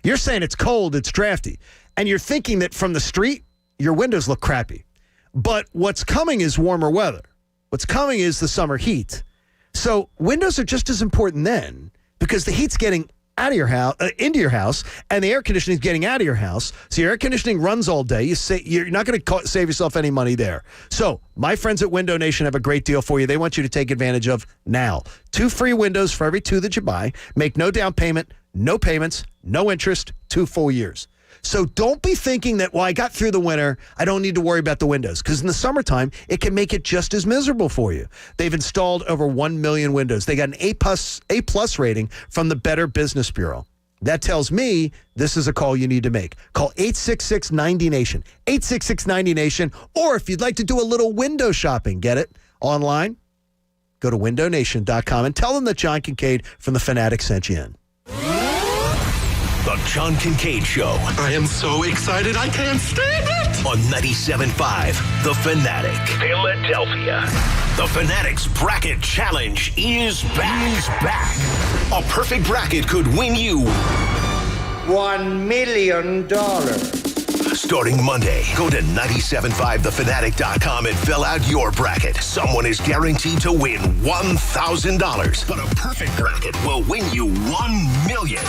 S10: You're saying it's cold, it's drafty. And you're thinking that from the street, your windows look crappy. But what's coming is warmer weather. What's coming is the summer heat. So windows are just as important then because the heat's getting out of your house, into your house, and the air conditioning is getting out of your house. So your air conditioning runs all day. You're not going to save yourself any money there. So my friends at Window Nation have a great deal for you. They want you to take advantage of now. 2 free windows for every 2 that you buy. Make no down payment, no payments, no interest, 2 full years. So don't be thinking that, well, I got through the winter, I don't need to worry about the windows. Because in the summertime, it can make it just as miserable for you. They've installed over 1 million windows. They got an A+ rating from the Better Business Bureau. That tells me this is a call you need to make. Call 866-90-NATION. 866-90-NATION. Or if you'd like to do a little window shopping, get it online, go to windownation.com and tell them that John Kincade from The Fanatic sent you in.
S2: The John Kincade Show.
S12: I am so excited I can't stand it.
S2: On 97.5 The Fanatic. Philadelphia. The Fanatic's Bracket Challenge is back. A perfect bracket could win you
S13: $1 million.
S2: Starting Monday, go to 97.5thefanatic.com and fill out your bracket. Someone is guaranteed to win $1,000, but a perfect bracket will win you $1 million.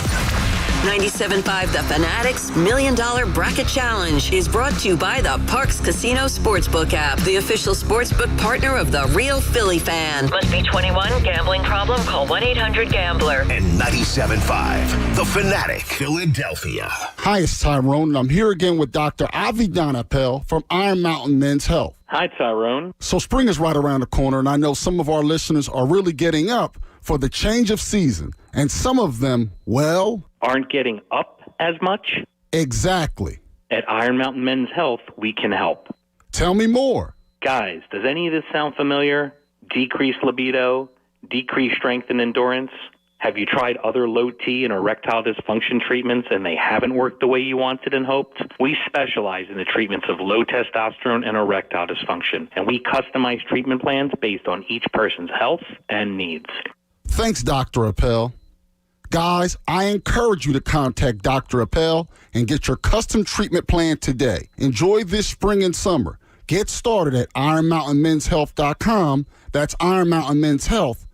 S15: 97.5 The Fanatic's $1 Million Bracket Challenge is brought to you by the Parks Casino Sportsbook app, the official sportsbook partner of the Real Philly Fan. Must be 21. Gambling problem? Call 1-800-GAMBLER.
S2: And 97.5 The Fanatic, Philadelphia.
S16: Hi, it's Tyrone, and I'm here again with Dr. Avidan Appel from Iron Mountain Men's Health.
S17: Hi, Tyrone.
S16: So spring is right around the corner, and I know some of our listeners are really getting up for the change of season. And some of them, well,
S17: aren't getting up as much?
S16: Exactly.
S17: At Iron Mountain Men's Health, we can help.
S16: Tell me more.
S17: Guys, does any of this sound familiar? Decreased libido, decreased strength and endurance? Have you tried other low T and erectile dysfunction treatments and they haven't worked the way you wanted and hoped? We specialize in the treatments of low testosterone and erectile dysfunction, and we customize treatment plans based on each person's health and needs.
S16: Thanks, Dr. Appel. Guys, I encourage you to contact Dr. Appel and get your custom treatment plan today. Enjoy this spring and summer. Get started at IronMountainMen'sHealth.com. That's IronMountainMen'sHealth.com.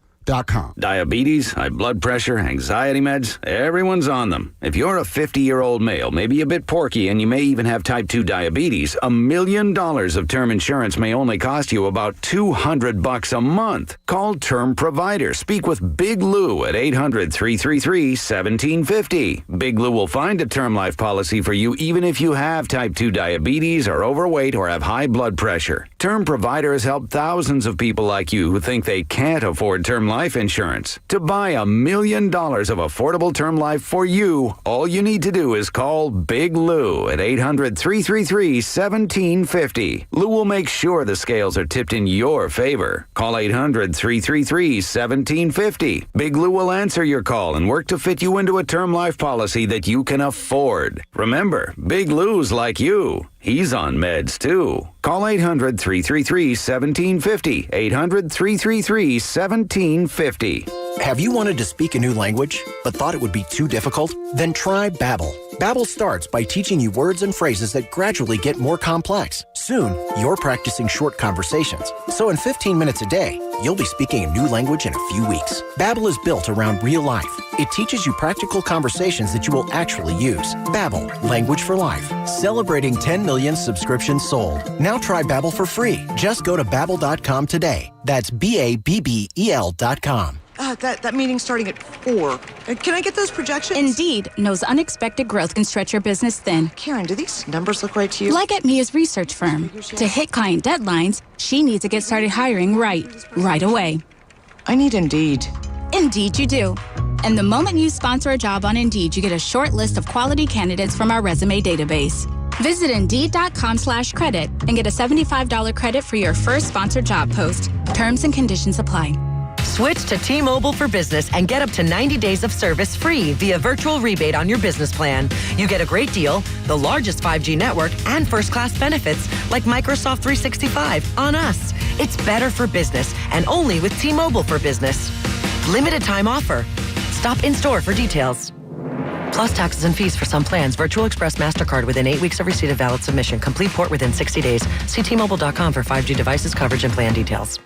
S18: Diabetes, high blood pressure, anxiety meds, everyone's on them. If you're a 50-year-old male, maybe a bit porky, and you may even have type 2 diabetes, $1 million of term insurance may only cost you about $200 a month. Call Term Provider. Speak with Big Lou at 800-333-1750. Big Lou will find a term life policy for you even if you have type 2 diabetes, are overweight, or have high blood pressure. Term Provider has helped thousands of people like you who think they can't afford term life insurance. To buy $1 million of affordable term life for you, all you need to do is call Big Lou at 800-333-1750. Lou will make sure the scales are tipped in your favor. Call 800-333-1750. Big Lou will answer your call and work to fit you into a term life policy that you can afford. Remember, Big Lou's like you. He's on meds, too. Call 800-333-1750. 800-333-1750.
S19: Have you wanted to speak a new language, but thought it would be too difficult? Then try Babbel. Babbel starts by teaching you words and phrases that gradually get more complex. Soon, you're practicing short conversations. So in 15 minutes a day, you'll be speaking a new language in a few weeks. Babbel is built around real life. It teaches you practical conversations that you will actually use. Babbel, language for life. Celebrating 10 million subscriptions sold. Now try Babbel for free. Just go to Babbel.com today. That's BABBEL.com.
S3: That meeting's starting at 4. Can I get those projections?
S21: Indeed knows unexpected growth can stretch your business thin.
S3: Karen, do these numbers look right to you?
S21: Like at Mia's research firm. To hit client deadlines, she needs to get started hiring right away.
S3: I need Indeed.
S21: Indeed you do. And the moment you sponsor a job on Indeed, you get a short list of quality candidates from our resume database. Visit Indeed.com/credit and get a $75 credit for your first sponsored job post. Terms and conditions apply.
S22: Switch to T-Mobile for Business and get up to 90 days of service free via virtual rebate on your business plan. You get a great deal, the largest 5G network, and first-class benefits like Microsoft 365 on us. It's better for business and only with T-Mobile for Business. Limited time offer. Stop in store for details. Plus taxes and fees for some plans. Virtual Express MasterCard within 8 weeks of receipt of valid submission. Complete port within 60 days. See T-Mobile.com for 5G devices, coverage, and plan details.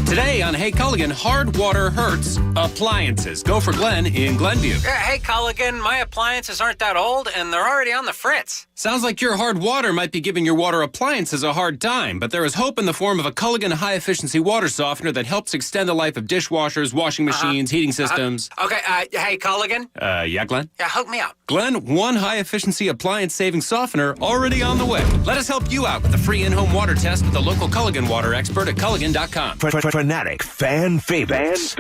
S4: Today on Hey Culligan, hard water hurts appliances. Go for Glenn in Glenview.
S7: Hey, Culligan, my appliances aren't that old, and they're already on the fritz.
S4: Sounds like your hard water might be giving your water appliances a hard time, but there is hope in the form of a Culligan high-efficiency water softener that helps extend the life of dishwashers, washing machines, heating systems.
S7: Okay, hey, Culligan?
S4: Yeah, Glenn?
S7: Yeah, hook me up.
S4: Glenn, one high-efficiency appliance-saving softener already on the way. Let us help you out with the free in-home water test with the local Culligan water expert at Culligan.com.
S2: Fanatic fan favorites.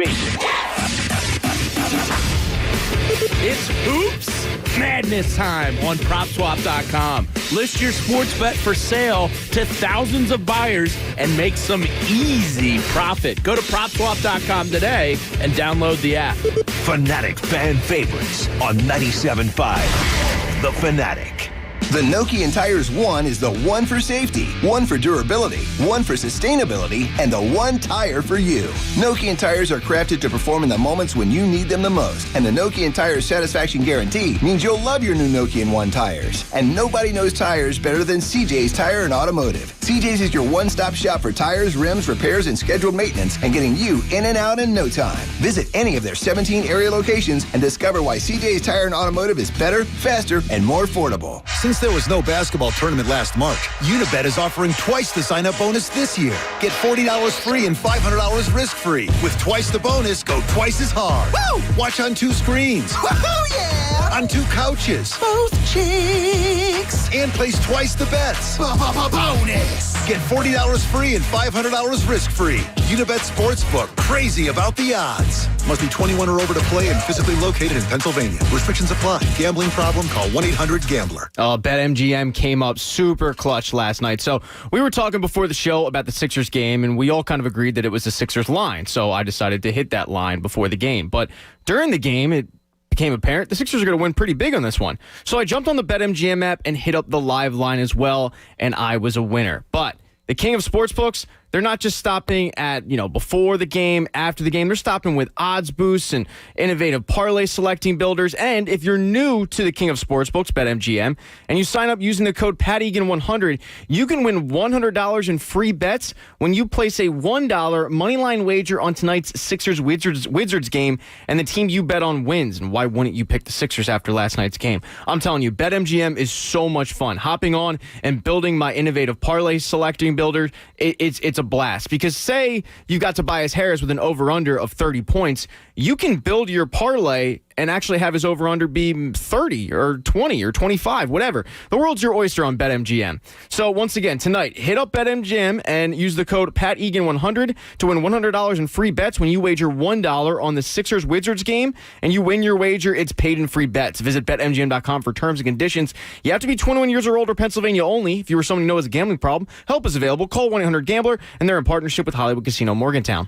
S6: It's Hoops Madness time on PropSwap.com. List your sports bet for sale to thousands of buyers and make some easy profit. Go to PropSwap.com today and download the app.
S2: Fanatic fan favorites on 97.5 The Fanatic.
S23: The Nokian Tires One is the one for safety, one for durability, one for sustainability, and the one tire for you. Nokian tires are crafted to perform in the moments when you need them the most. And the Nokian Tires Satisfaction Guarantee means you'll love your new Nokian One tires. And nobody knows tires better than CJ's Tire and Automotive. CJ's is your one-stop shop for tires, rims, repairs, and scheduled maintenance, and getting you in and out in no time. Visit any of their 17 area locations and discover why CJ's Tire and Automotive is better, faster, and more affordable.
S24: Since there was no basketball tournament last March, Unibet is offering twice the sign-up bonus this year. Get $40 free and $500 risk-free. With twice the bonus, go twice as hard.
S14: Woo!
S24: Watch on 2 screens.
S14: Woohoo, yeah!
S24: On 2 couches.
S14: Both cheeks.
S24: And place twice the bets.
S14: Bonus.
S24: Get $40 free and $500 risk-free. Unibet Sportsbook. Crazy about the odds. Must be 21 or over to play and physically located in Pennsylvania. Restrictions apply. Gambling problem? Call 1-800-GAMBLER.
S5: BetMGM came up super clutch last night. So we were talking before the show about the Sixers game, and we all kind of agreed that it was the Sixers line. So I decided to hit that line before the game. But during the game, it became apparent the Sixers are going to win pretty big on this one. So I jumped on the BetMGM app and hit up the live line as well, and I was a winner. But the king of sportsbooks, they're not just stopping at, before the game, after the game. They're stopping with odds boosts and innovative parlay selecting builders. And if you're new to the king of sportsbooks, BetMGM, and you sign up using the code PatEgan100, you can win $100 in free bets when you place a $1 moneyline wager on tonight's Sixers-Wizards game, and the team you bet on wins. And why wouldn't you pick the Sixers after last night's game? I'm telling you, BetMGM is so much fun. Hopping on and building my innovative parlay selecting builder, it's a blast, because say you got Tobias Harris with an over-under of 30 points, you can build your parlay and actually have his over-under be 30 or 20 or 25, whatever. The world's your oyster on BetMGM. So once again, tonight, hit up BetMGM and use the code PatEgan100 to win $100 in free bets when you wager $1 on the Sixers-Wizards game, and you win your wager, it's paid in free bets. Visit BetMGM.com for terms and conditions. You have to be 21 years or older, Pennsylvania only. If you or someone you know has a gambling problem, help is available. Call 1-800-GAMBLER, and they're in partnership with Hollywood Casino Morgantown.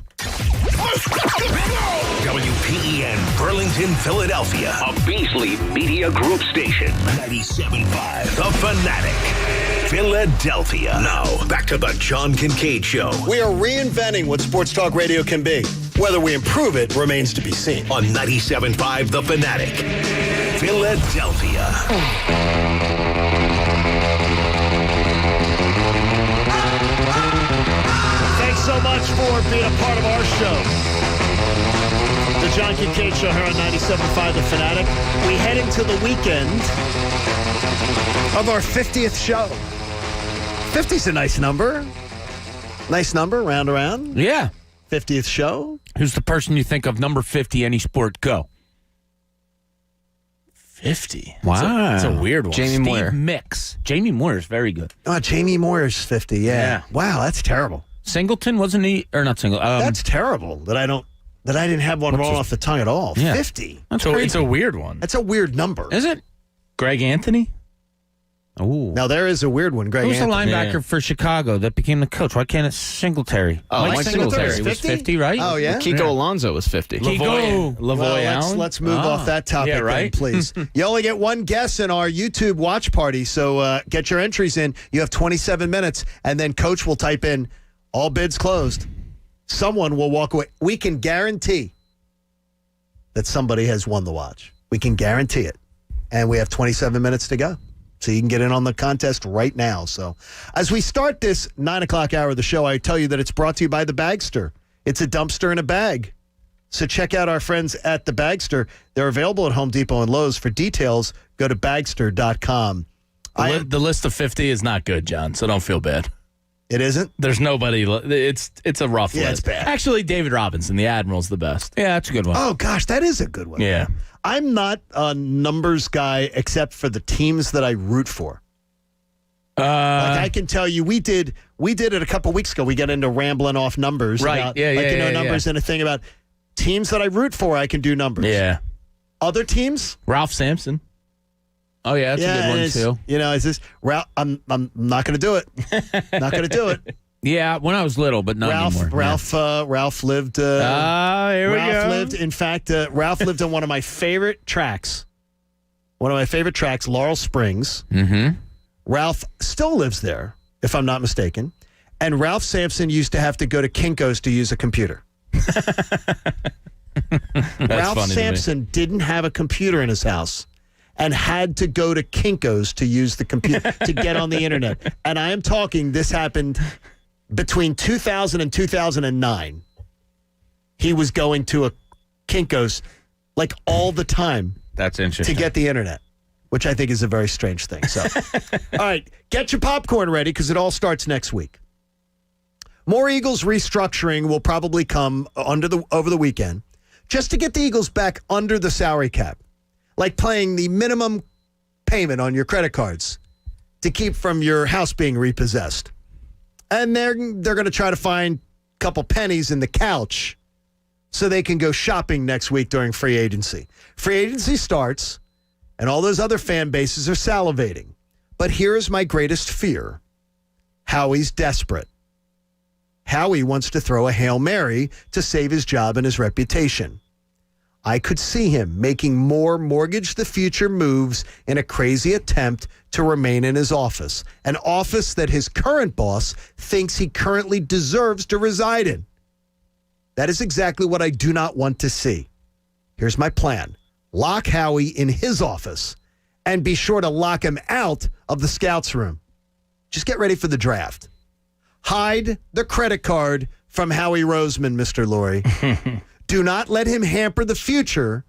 S2: WPEN Burlington, Philadelphia, a Beasley Media Group station. 97.5 The Fanatic, Philadelphia. Now, back to the John Kincade Show.
S20: We are reinventing what sports talk radio can be. Whether we improve it remains to be seen.
S2: On 97.5 The Fanatic, Philadelphia.
S10: Thanks so much for being a part of our show. The John Kincade Show here on 97.5 The Fanatic. We head into the weekend of our 50th show. 50's a nice number. Nice number, round around.
S6: Yeah.
S20: 50th show.
S1: Who's the person you think of number 50, any sport, go?
S6: 50.
S1: Wow.
S6: That's a weird one.
S1: Jamie
S6: Steve
S1: Moyer. Jamie Moyer is very good.
S20: Oh, Jamie Moyer's 50, yeah. Wow, that's terrible.
S1: Singleton, wasn't he? Or not Singleton.
S20: That's terrible that I didn't have one roll off the tongue at all.
S1: Yeah.
S20: 50.
S6: So it's a weird one.
S20: That's a weird number.
S1: Is it?
S6: Greg Anthony?
S1: Ooh.
S20: Now, there is a weird one, Greg
S1: Who's the
S20: Anthony.
S1: linebacker for Chicago that became the coach? Why can't it Singletary?
S5: Oh,
S1: Mike
S5: Mike
S1: Singletary was 50, right?
S20: Oh, yeah?
S5: Kiko Alonso was 50.
S1: Kiko.
S6: Lavoy Allen?
S20: Let's move off that topic, then, please. You only get one guess in our YouTube watch party, so get your entries in. You have 27 minutes, and then Coach will type in, all bids closed. Someone will walk away. We can guarantee that somebody has won the watch. We can guarantee it. And we have 27 minutes to go. So you can get in on the contest right now. So as we start this 9 o'clock hour of the show, I tell you that it's brought to you by The Bagster. It's a dumpster in a bag. So check out our friends at The Bagster. They're available at Home Depot and Lowe's. For details, go to bagster.com.
S6: The list of 50 is not good, John, so don't feel bad.
S20: It isn't?
S6: There's nobody. It's a rough list.
S20: Yeah, it's bad.
S6: Actually, David Robinson, the Admiral's the best.
S1: Yeah, that's a good one.
S20: Oh, gosh, that is a good one.
S6: Yeah.
S20: I'm not a numbers guy except for the teams that I root for. Like I can tell you, we did it a couple weeks ago. We got into rambling off numbers.
S6: Right.
S20: About,
S6: Yeah,
S20: numbers and a thing about teams that I root for. I can do numbers.
S6: Yeah.
S20: Other teams?
S6: Ralph Sampson.
S1: Oh, yeah, that's a good one, too.
S20: Is this Ralph? I'm not going to do it. Not going to do it.
S1: Yeah, when I was little, but not anymore.
S20: Ralph lived.
S6: Here we
S20: Ralph
S6: go.
S20: lived. In fact, Ralph lived on one of my favorite tracks. One of my favorite tracks, Laurel Springs.
S1: Mm-hmm.
S20: Ralph still lives there, if I'm not mistaken. And Ralph Sampson used to have to go to Kinko's to use a computer. Ralph Sampson didn't have a computer in his house and had to go to Kinko's to use the computer to get on the internet. And I am talking, this happened between 2000 and 2009. He was going to a Kinko's like all the time.
S1: That's interesting.
S20: To get the internet, which I think is a very strange thing. So, all right, get your popcorn ready because it all starts next week. More Eagles restructuring will probably come over the weekend just to get the Eagles back under the salary cap, like paying the minimum payment on your credit cards to keep from your house being repossessed. And they're going to try to find a couple pennies in the couch so they can go shopping next week during free agency. Free agency starts, and all those other fan bases are salivating. But here's my greatest fear. Howie's desperate. Howie wants to throw a Hail Mary to save his job and his reputation. I could see him making more mortgage the future moves in a crazy attempt to remain in his office, an office that his current boss thinks he currently deserves to reside in. That is exactly what I do not want to see. Here's my plan. Lock Howie in his office and be sure to lock him out of the scouts room. Just get ready for the draft. Hide the credit card from Howie Roseman, Mr. Lurie. Do not let him hamper the future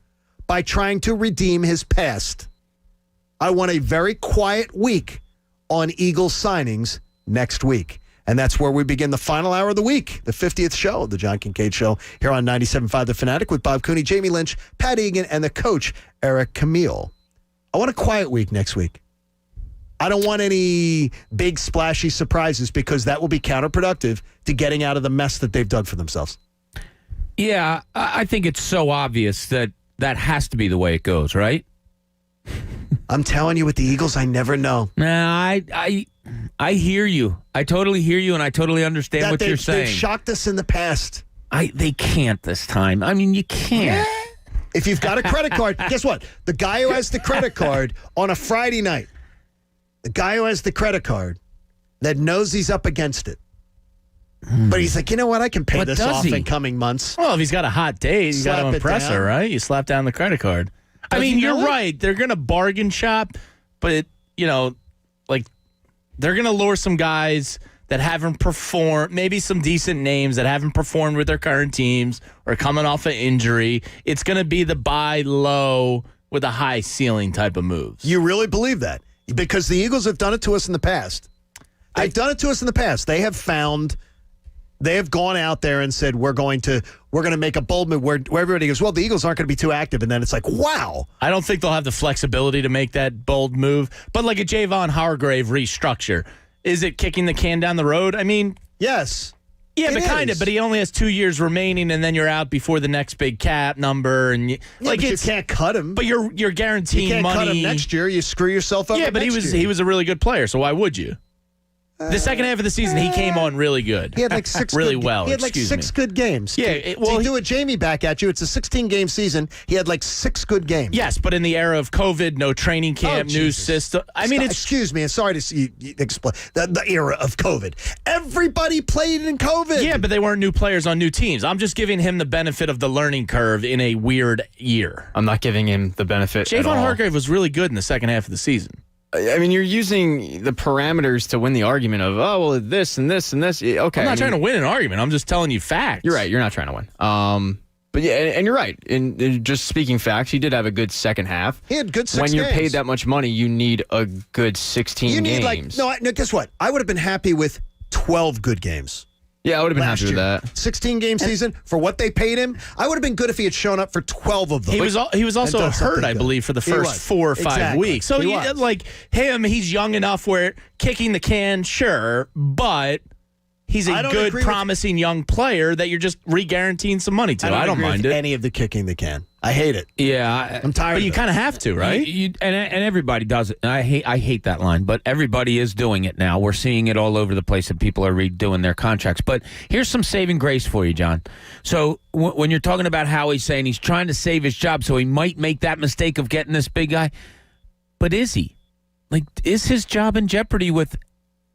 S20: by trying to redeem his past. I want a very quiet week on Eagles signings next week. And that's where we begin the final hour of the week, the 50th show of the John Kincade Show here on 97.5 The Fanatic with Bob Cooney, Jamie Lynch, Pat Egan, and the coach, Eric Camille. I want a quiet week next week. I don't want any big splashy surprises because that will be counterproductive to getting out of the mess that they've dug for themselves.
S1: Yeah, I think it's so obvious that has to be the way it goes, right?
S20: I'm telling you, with the Eagles, I never know.
S1: Nah, I hear you. I totally hear you, and I totally understand what you're saying.
S20: They've shocked us in the past.
S1: They can't this time. I mean, you can't.
S20: If you've got a credit card, guess what? The guy who has the credit card on a Friday night, the guy who has the credit card that knows he's up against it, but he's like, you know what? I can pay this off in coming months.
S6: Well, if he's got a hot date, you got to impress her, right? You slap down the credit card. I mean, you're right. They're going to bargain shop, but, they're going to lure some guys that haven't performed, maybe some decent names that haven't performed with their current teams or coming off an injury. It's going to be the buy low with a high ceiling type of moves.
S20: You really believe that? Because the Eagles have done it to us in the past. They've done it to us in the past. They have found They have gone out there and said, we're going to make a bold move where everybody goes, well, the Eagles aren't going to be too active. And then it's like, wow.
S6: I don't think they'll have the flexibility to make that bold move. But like a Javon Hargrave restructure, is it kicking the can down the road? I mean,
S20: yes.
S6: Yeah, but kind of. But he only has 2 years remaining, and then you're out before the next big cap number. And
S20: you can't cut him.
S6: But you're guaranteeing
S20: you can't
S6: money.
S20: cut him next year. You screw yourself up.
S6: Yeah, but he was a really good player. So why would you? The second half of the season, he came on really good.
S20: He had like six
S6: really
S20: good,
S6: well.
S20: He had like six good games.
S6: Yeah,
S20: he do a Jamie back at you. It's a 16-game season. He had like 6 good games.
S6: Yes, but in the era of COVID, no training camp, new system. I mean,
S20: excuse me. Sorry to see you explain the era of COVID. Everybody played in COVID.
S6: Yeah, but they weren't new players on new teams. I'm just giving him the benefit of the learning curve in a weird year.
S5: I'm not giving him the benefit at all.
S6: Javon Hargrave was really good in the second half of the season.
S5: I mean, you're using the parameters to win the argument of, oh, well, this and this and this. Okay.
S6: I'm not trying to win an argument. I'm just telling you facts.
S5: You're right. You're not trying to win. But yeah, and you're right. In just speaking facts, he did have a good second half.
S20: He had good 6
S5: When
S20: games.
S5: you're paid that much money, you need a good 16 games.
S20: No, guess what? I would have been happy with 12 good games.
S5: Yeah, I would have been happy with that.
S20: 16-game season for what they paid him. I would have been good if he had shown up for 12 of them.
S6: He was also hurt, I believe, for the first 4 or 5 weeks. So, like him, he's young enough where kicking the can, sure, but he's a good, promising young player that you're just re-guaranteeing some money to. I don't mind it.
S20: Any of the kicking the can. I hate it.
S1: Yeah,
S20: I'm tired.
S1: But
S20: you
S1: kind
S6: of have to, right?
S1: And everybody does it. And I hate that line, but everybody is doing it now. We're seeing it all over the place, and people are redoing their contracts. But here's some saving grace for you, John. So when you're talking about how he's saying he's trying to save his job, so he might make that mistake of getting this big guy, but is he? Like, is his job in jeopardy with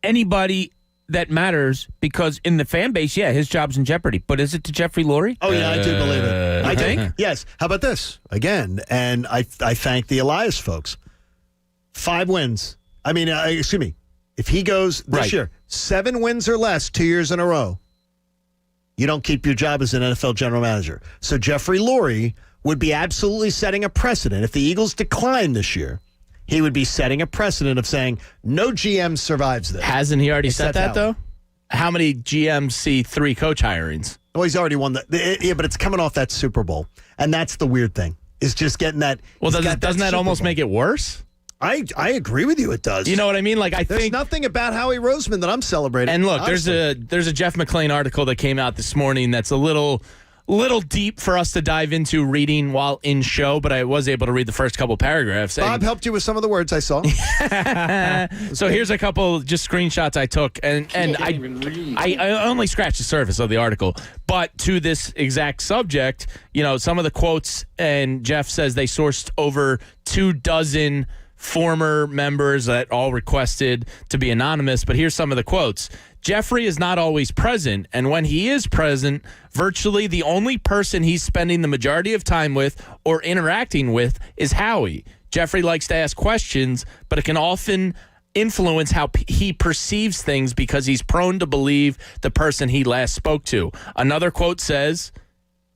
S1: anybody that matters? Because in the fan base, yeah, his job's in jeopardy. But is it to Jeffrey Lurie?
S20: Oh, yeah, I do believe it. I
S1: think?
S20: think. Yes. How about this? Again, and I thank the Elias folks. 5 wins. I mean, excuse me. If he goes this year, 7 wins or less 2 years in a row, you don't keep your job as an NFL general manager. So Jeffrey Lurie would be absolutely setting a precedent. If the Eagles decline this year, he would be setting a precedent of saying, no GM survives this.
S6: Hasn't he already said that, though? How many GMs see 3 coach hirings?
S20: Well, he's already won that. Yeah, but it's coming off that Super Bowl. And that's the weird thing, is just getting that.
S6: Well, doesn't that almost make it worse?
S20: I agree with you. It does.
S6: You know what I mean? Like,
S20: There's nothing about Howie Roseman that I'm celebrating.
S6: And look,
S20: honestly.
S6: there's a Jeff McClain article that came out this morning that's a little deep for us to dive into reading while in show, but I was able to read the first couple paragraphs.
S20: Bob helped you with some of the words I saw.
S6: So here's a couple just screenshots I took, and I only scratched the surface of the article. But to this exact subject, some of the quotes, and Jeff says they sourced over 24 former members that all requested to be anonymous. But here's some of the quotes. Jeffrey is not always present, and when he is present, virtually the only person he's spending the majority of time with or interacting with is Howie. Jeffrey likes to ask questions, but it can often influence how he perceives things because he's prone to believe the person he last spoke to. Another quote says,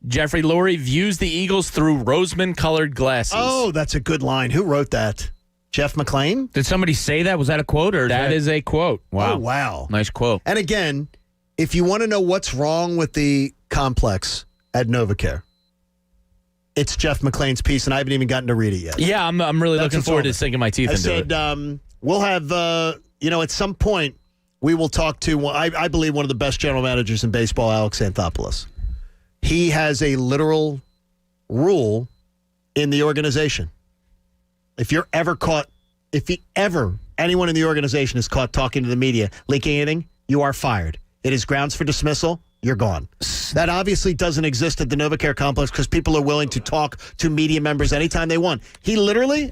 S6: Jeffrey Lurie views the Eagles through Roseman-colored glasses.
S20: Oh, that's a good line. Who wrote that? Jeff McClain?
S1: Did somebody say that? Was that a quote? Or
S6: that is a quote.
S1: Wow.
S20: Oh, wow.
S1: Nice quote.
S20: And again, if you want to know what's wrong with the complex at NovaCare, it's Jeff McClain's piece, and I haven't even gotten to read it yet.
S6: Yeah, I'm really looking forward to sinking my teeth into
S20: it. We'll have, at some point, we will talk to, I believe, one of the best general managers in baseball, Alex Anthopoulos. He has a literal rule in the organization. If you're ever caught, anyone in the organization is caught talking to the media, leaking anything, you are fired. It is grounds for dismissal. You're gone. That obviously doesn't exist at the NovaCare complex because people are willing to talk to media members anytime they want.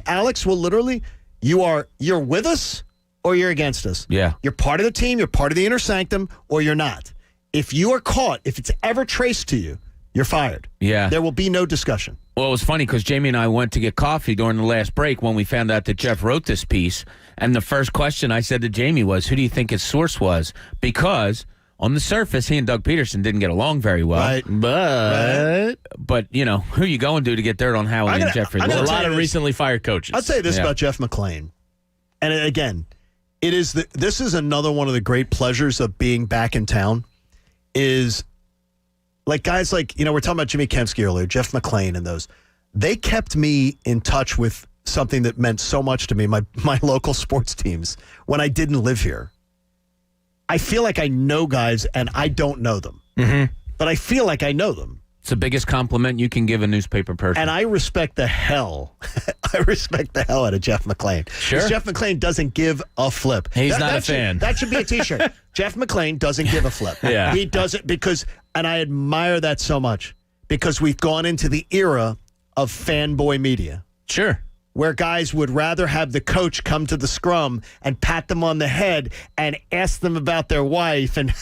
S20: Alex will literally, you're with us or you're against us.
S1: Yeah.
S20: You're part of the team, you're part of the inner sanctum, or you're not. If you are caught, if it's ever traced to you, you're fired.
S1: Yeah.
S20: There will be no discussion.
S1: Well, it was funny because Jamie and I went to get coffee during the last break when we found out that Jeff wrote this piece. And the first question I said to Jamie was, who do you think his source was? Because on the surface, he and Doug Peterson didn't get along very well.
S20: Right.
S1: But who you going to get dirt on Howie and Jeffrey?
S6: There's a lot of recently fired coaches.
S20: I'll tell you this about Jeff McClain. And again, this is another one of the great pleasures of being back in town, is like guys like, we're talking about Jimmy Kempski earlier, Jeff McClain and those. They kept me in touch with something that meant so much to me, my local sports teams, when I didn't live here. I feel like I know guys and I don't know them.
S1: Mm-hmm.
S20: But I feel like I know them.
S1: It's the biggest compliment you can give a newspaper person.
S20: And I respect the hell out of Jeff McClain.
S1: Sure.
S20: 'Cause Jeff McClain doesn't give a flip.
S1: He's not a fan.
S20: That should be a T-shirt. Jeff McClain doesn't give a flip.
S1: Yeah.
S20: He doesn't and I admire that so much because we've gone into the era of fanboy media.
S1: Sure.
S20: Where guys would rather have the coach come to the scrum and pat them on the head and ask them about their wife and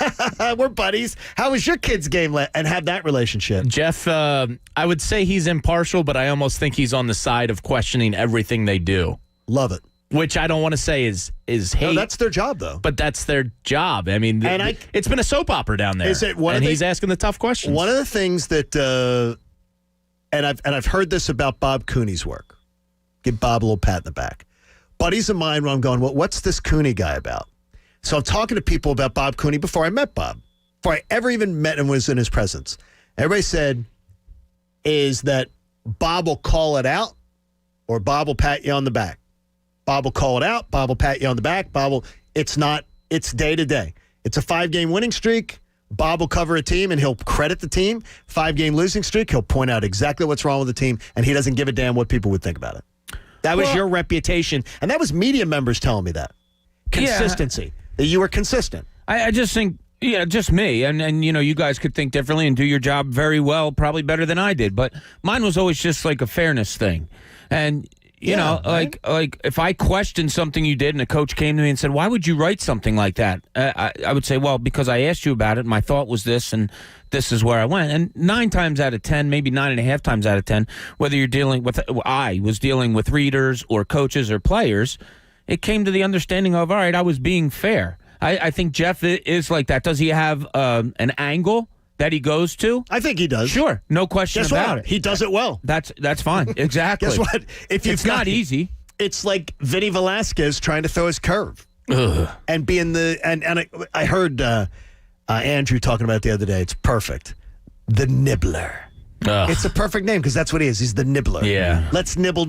S20: we're buddies. How was your kid's game? And have that relationship.
S6: Jeff, I would say he's impartial, but I almost think he's on the side of questioning everything they do.
S20: Love it.
S6: Which I don't want to say is hate. No,
S20: that's their job, though.
S6: But that's their job. I mean, it's been a soap opera down there. He's asking the tough questions.
S20: One of the things that, and I've heard this about Bob Cooney's work. Give Bob a little pat in the back. Buddies of mine, where I'm going, what's this Cooney guy about? So I'm talking to people about Bob Cooney before I met Bob, before I ever even met him, was in his presence. Everybody said is that Bob will call it out or Bob will pat you on the back. Bob will call it out. Bob will pat you on the back. It's day to day. It's a 5-game winning streak. Bob will cover a team and he'll credit the team. 5-game losing streak. He'll point out exactly what's wrong with the team and he doesn't give a damn what people would think about it. That was your reputation. And that was media members telling me that. Consistency. That you were consistent.
S1: I just think, just me. And you guys could think differently and do your job very well, probably better than I did. But mine was always just like a fairness thing. And, like if I questioned something you did and a coach came to me and said, why would you write something like that? I would say, well, because I asked you about it. My thought was this and this is where I went. And 9 times out of 10, maybe 9.5 times out of 10, whether you're dealing with, I was dealing with readers or coaches or players, it came to the understanding of, all right, I was being fair. I think Jeff is like that. Does he have an angle that he goes to?
S20: I think he does.
S1: Sure. No question about it.
S20: He does it well.
S1: That's fine. Exactly.
S20: Guess what?
S1: It's not easy.
S20: It's like Vinny Velasquez trying to throw his curve. And being I heard Andrew talking about it the other day. It's perfect. The nibbler. It's a perfect name because that's what he is. He's the nibbler.
S1: Yeah.
S20: Let's nibble.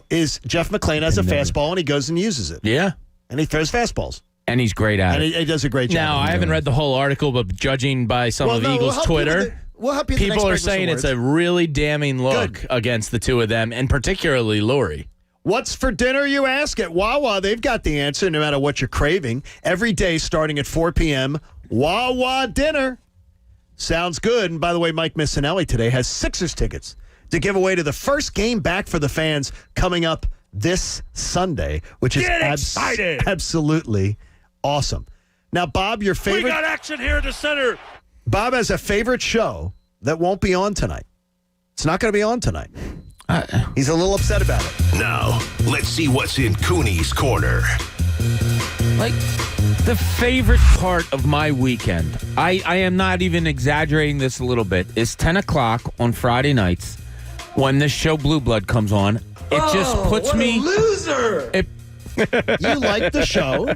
S20: Is Jeff McClain has a fastball and he goes and uses it.
S1: Yeah.
S20: And he throws fastballs.
S1: And he's great at
S20: it.
S1: And
S20: he does a great job.
S6: Now, I haven't read the whole article, but judging by some of Eagles' Twitter,
S20: we'll help you
S6: people are saying it's a really damning look against the two of them, and particularly Lori.
S20: What's for dinner, you ask? At Wawa, they've got the answer no matter what you're craving. Every day starting at 4 p.m., Wawa dinner. Sounds good. And by the way, Mike Missinelli today has Sixers tickets to give away to the first game back for the fans coming up this Sunday, which is absolutely awesome. Now, Bob, your favorite...
S14: We got action here in the center.
S20: Bob has a favorite show that won't be on tonight. It's not going to be on tonight. He's a little upset about it.
S2: Now, let's see what's in Cooney's corner.
S1: Like, the favorite part of my weekend, I am not even exaggerating this a little bit, is 10 o'clock on Friday nights when this show Blue Blood comes on. It just puts me...
S14: loser!
S20: You like the show.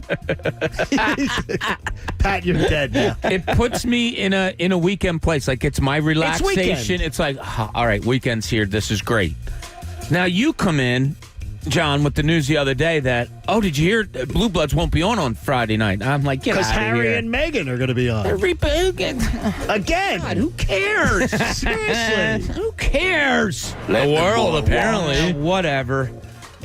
S20: Pat, you're dead now.
S1: It puts me in a weekend place. Like, it's my relaxation. It's like, all right, weekend's here. This is great. Now, you come in, John, with the news the other day that, did you hear Blue Bloods won't be on Friday night? I'm like, get out of here.
S20: Because Harry and Meghan are going to be on. Again.
S1: God, who cares?
S20: Seriously.
S1: Who cares?
S6: The world, apparently.
S1: Whatever.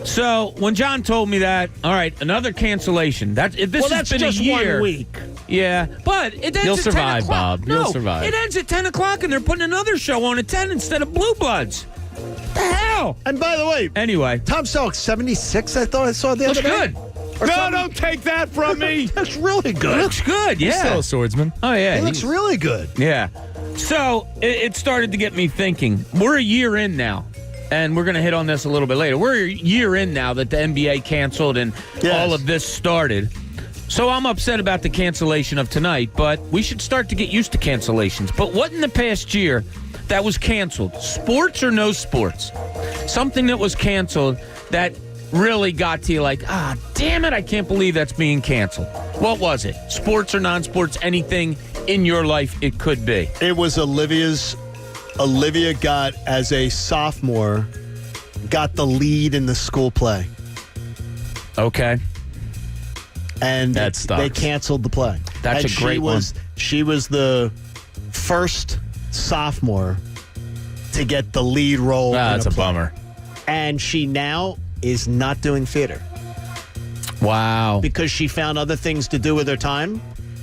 S1: So, when John told me that, all right, another cancellation. This has been
S20: just
S1: a year.
S20: 1 week.
S1: Yeah, but it ends
S6: You'll
S1: at
S6: survive,
S1: 10 o'clock.
S6: Bob.
S1: No,
S6: You'll survive.
S1: It ends at 10 o'clock, and they're putting another show on at 10 instead of Blue Bloods. What the hell?
S20: And by the way,
S1: anyway,
S20: Tom Selleck, 76, I thought I saw the other day.
S1: Looks good.
S6: No, don't take that from me.
S20: Looks really good.
S1: It looks good, yeah.
S6: He's still a swordsman.
S1: Oh, yeah.
S20: He looks really good.
S1: Yeah. So, it started to get me thinking. We're a year in now. And we're going to hit on this a little bit later. We're a year in now that the NBA canceled and all of this started. So I'm upset about the cancellation of tonight, but we should start to get used to cancellations. But what in the past year that was canceled? Sports or no sports? Something that was canceled that really got to you like, damn it, I can't believe that's being canceled. What was it? Sports or non-sports, anything in your life it could be?
S20: It was Olivia's. Olivia got, as a sophomore, got the lead in the school play.
S1: Okay.
S20: And
S1: That sucks.
S20: they canceled the play.
S1: That's
S20: And
S1: a great one.
S20: She was the first sophomore to get the lead role.
S1: That's a
S20: play.
S1: bummer.
S20: And she now is not doing theater.
S1: Wow.
S20: Because she found other things to do with her time.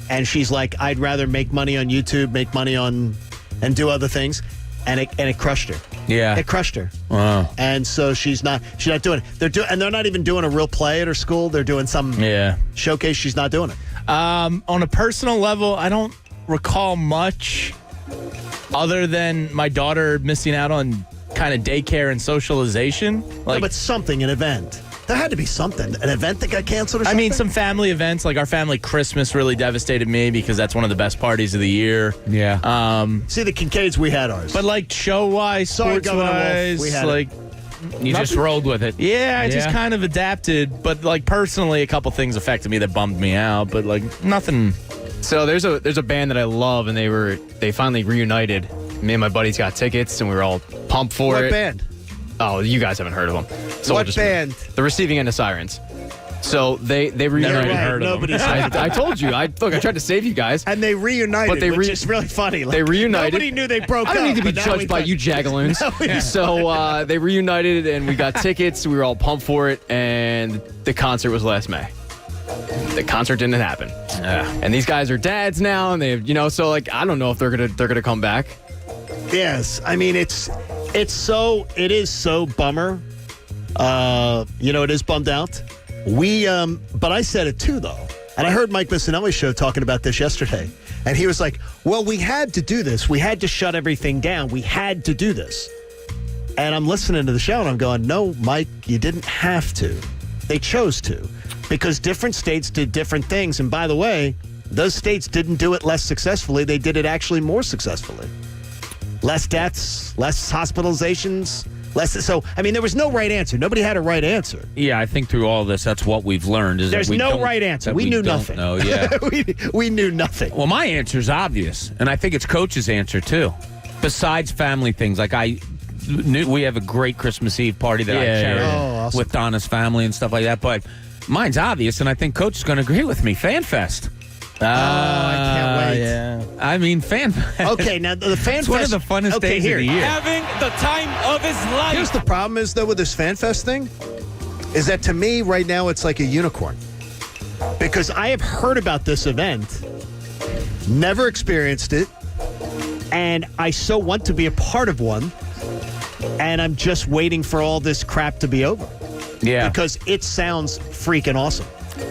S20: And she's like, I'd rather make money on YouTube, make money on, and do other things. And it crushed her.
S1: Yeah.
S20: It crushed her.
S1: Wow.
S20: And so she's not doing it. They're not even doing a real play at her school. They're doing some showcase. She's not doing it.
S6: On a personal level, I don't recall much other than my daughter missing out on kind of daycare and socialization.
S20: No, but something, an event. There had to be something. An event that got canceled or something?
S6: I mean, some family events, like our family Christmas really devastated me because that's one of the best parties of the year.
S1: Yeah.
S20: See, the Kincades, we had ours.
S6: But like show-wise,
S20: Sorry, Governor Wolf,
S6: sports-wise,
S20: we had it.
S6: like...
S1: You just rolled with it.
S6: Yeah, I just kind of adapted. But like personally, a couple things affected me that bummed me out. But like nothing.
S5: So there's a band that I love, and they finally reunited. Me and my buddies got tickets, and we were all pumped for
S20: What
S5: it.
S20: band?
S5: Oh, you guys haven't heard of them. So
S20: What band?
S5: The Receiving End of Sirens. So they reunited.
S20: Nobody's
S5: I told you. I tried to save you guys.
S20: And they reunited,
S5: But they
S20: which is really funny. Like,
S5: they reunited.
S20: Nobody knew they broke
S5: I
S20: up.
S5: don't need to be
S20: but now
S5: judged by you jagaloons.
S20: Yeah.
S5: So they reunited, and we got tickets. We were all pumped for it, and the concert was last May. The concert didn't happen. And these guys are dads now, and they have, so like I don't know if they're gonna come back.
S20: Yes, I mean it is so bummer. It is bummed out. But I said it too though, and I heard Mike Missinelli's show talking about this yesterday, and he was like, "Well, we had to do this. We had to shut everything down. We had to do this." And I'm listening to the show, and I'm going, "No, Mike, you didn't have to. They chose to, because different states did different things. And by the way, those states didn't do it less successfully. They did it actually more successfully. Less deaths, less hospitalizations." So, I mean, there was no right answer. Nobody had a right answer.
S1: Yeah, I think through all this, that's what we've learned. Is
S20: There's
S1: that we
S20: no
S1: don't-
S20: right answer.
S1: that
S20: We knew
S1: don't
S20: nothing.
S1: know, yeah.
S20: we knew nothing.
S1: Well, my answer is obvious, and I think it's Coach's answer too. Besides family things, like we have a great Christmas Eve party that I carry
S20: awesome.
S1: with Donna's family and stuff like that. But mine's obvious, and I think Coach is going to agree with me. FanFest.
S20: I can't wait.
S1: Yeah. I mean, FanFest.
S20: Okay, now the FanFest.
S1: It's one of the funnest days of the year.
S14: Having the time of his life.
S20: Here's the problem is, though, with this FanFest thing, is that to me, right now, it's like a unicorn. Because I have heard about this event, never experienced it, and I so want to be a part of one, and I'm just waiting for all this crap to be over.
S1: Yeah.
S20: Because it sounds freaking awesome.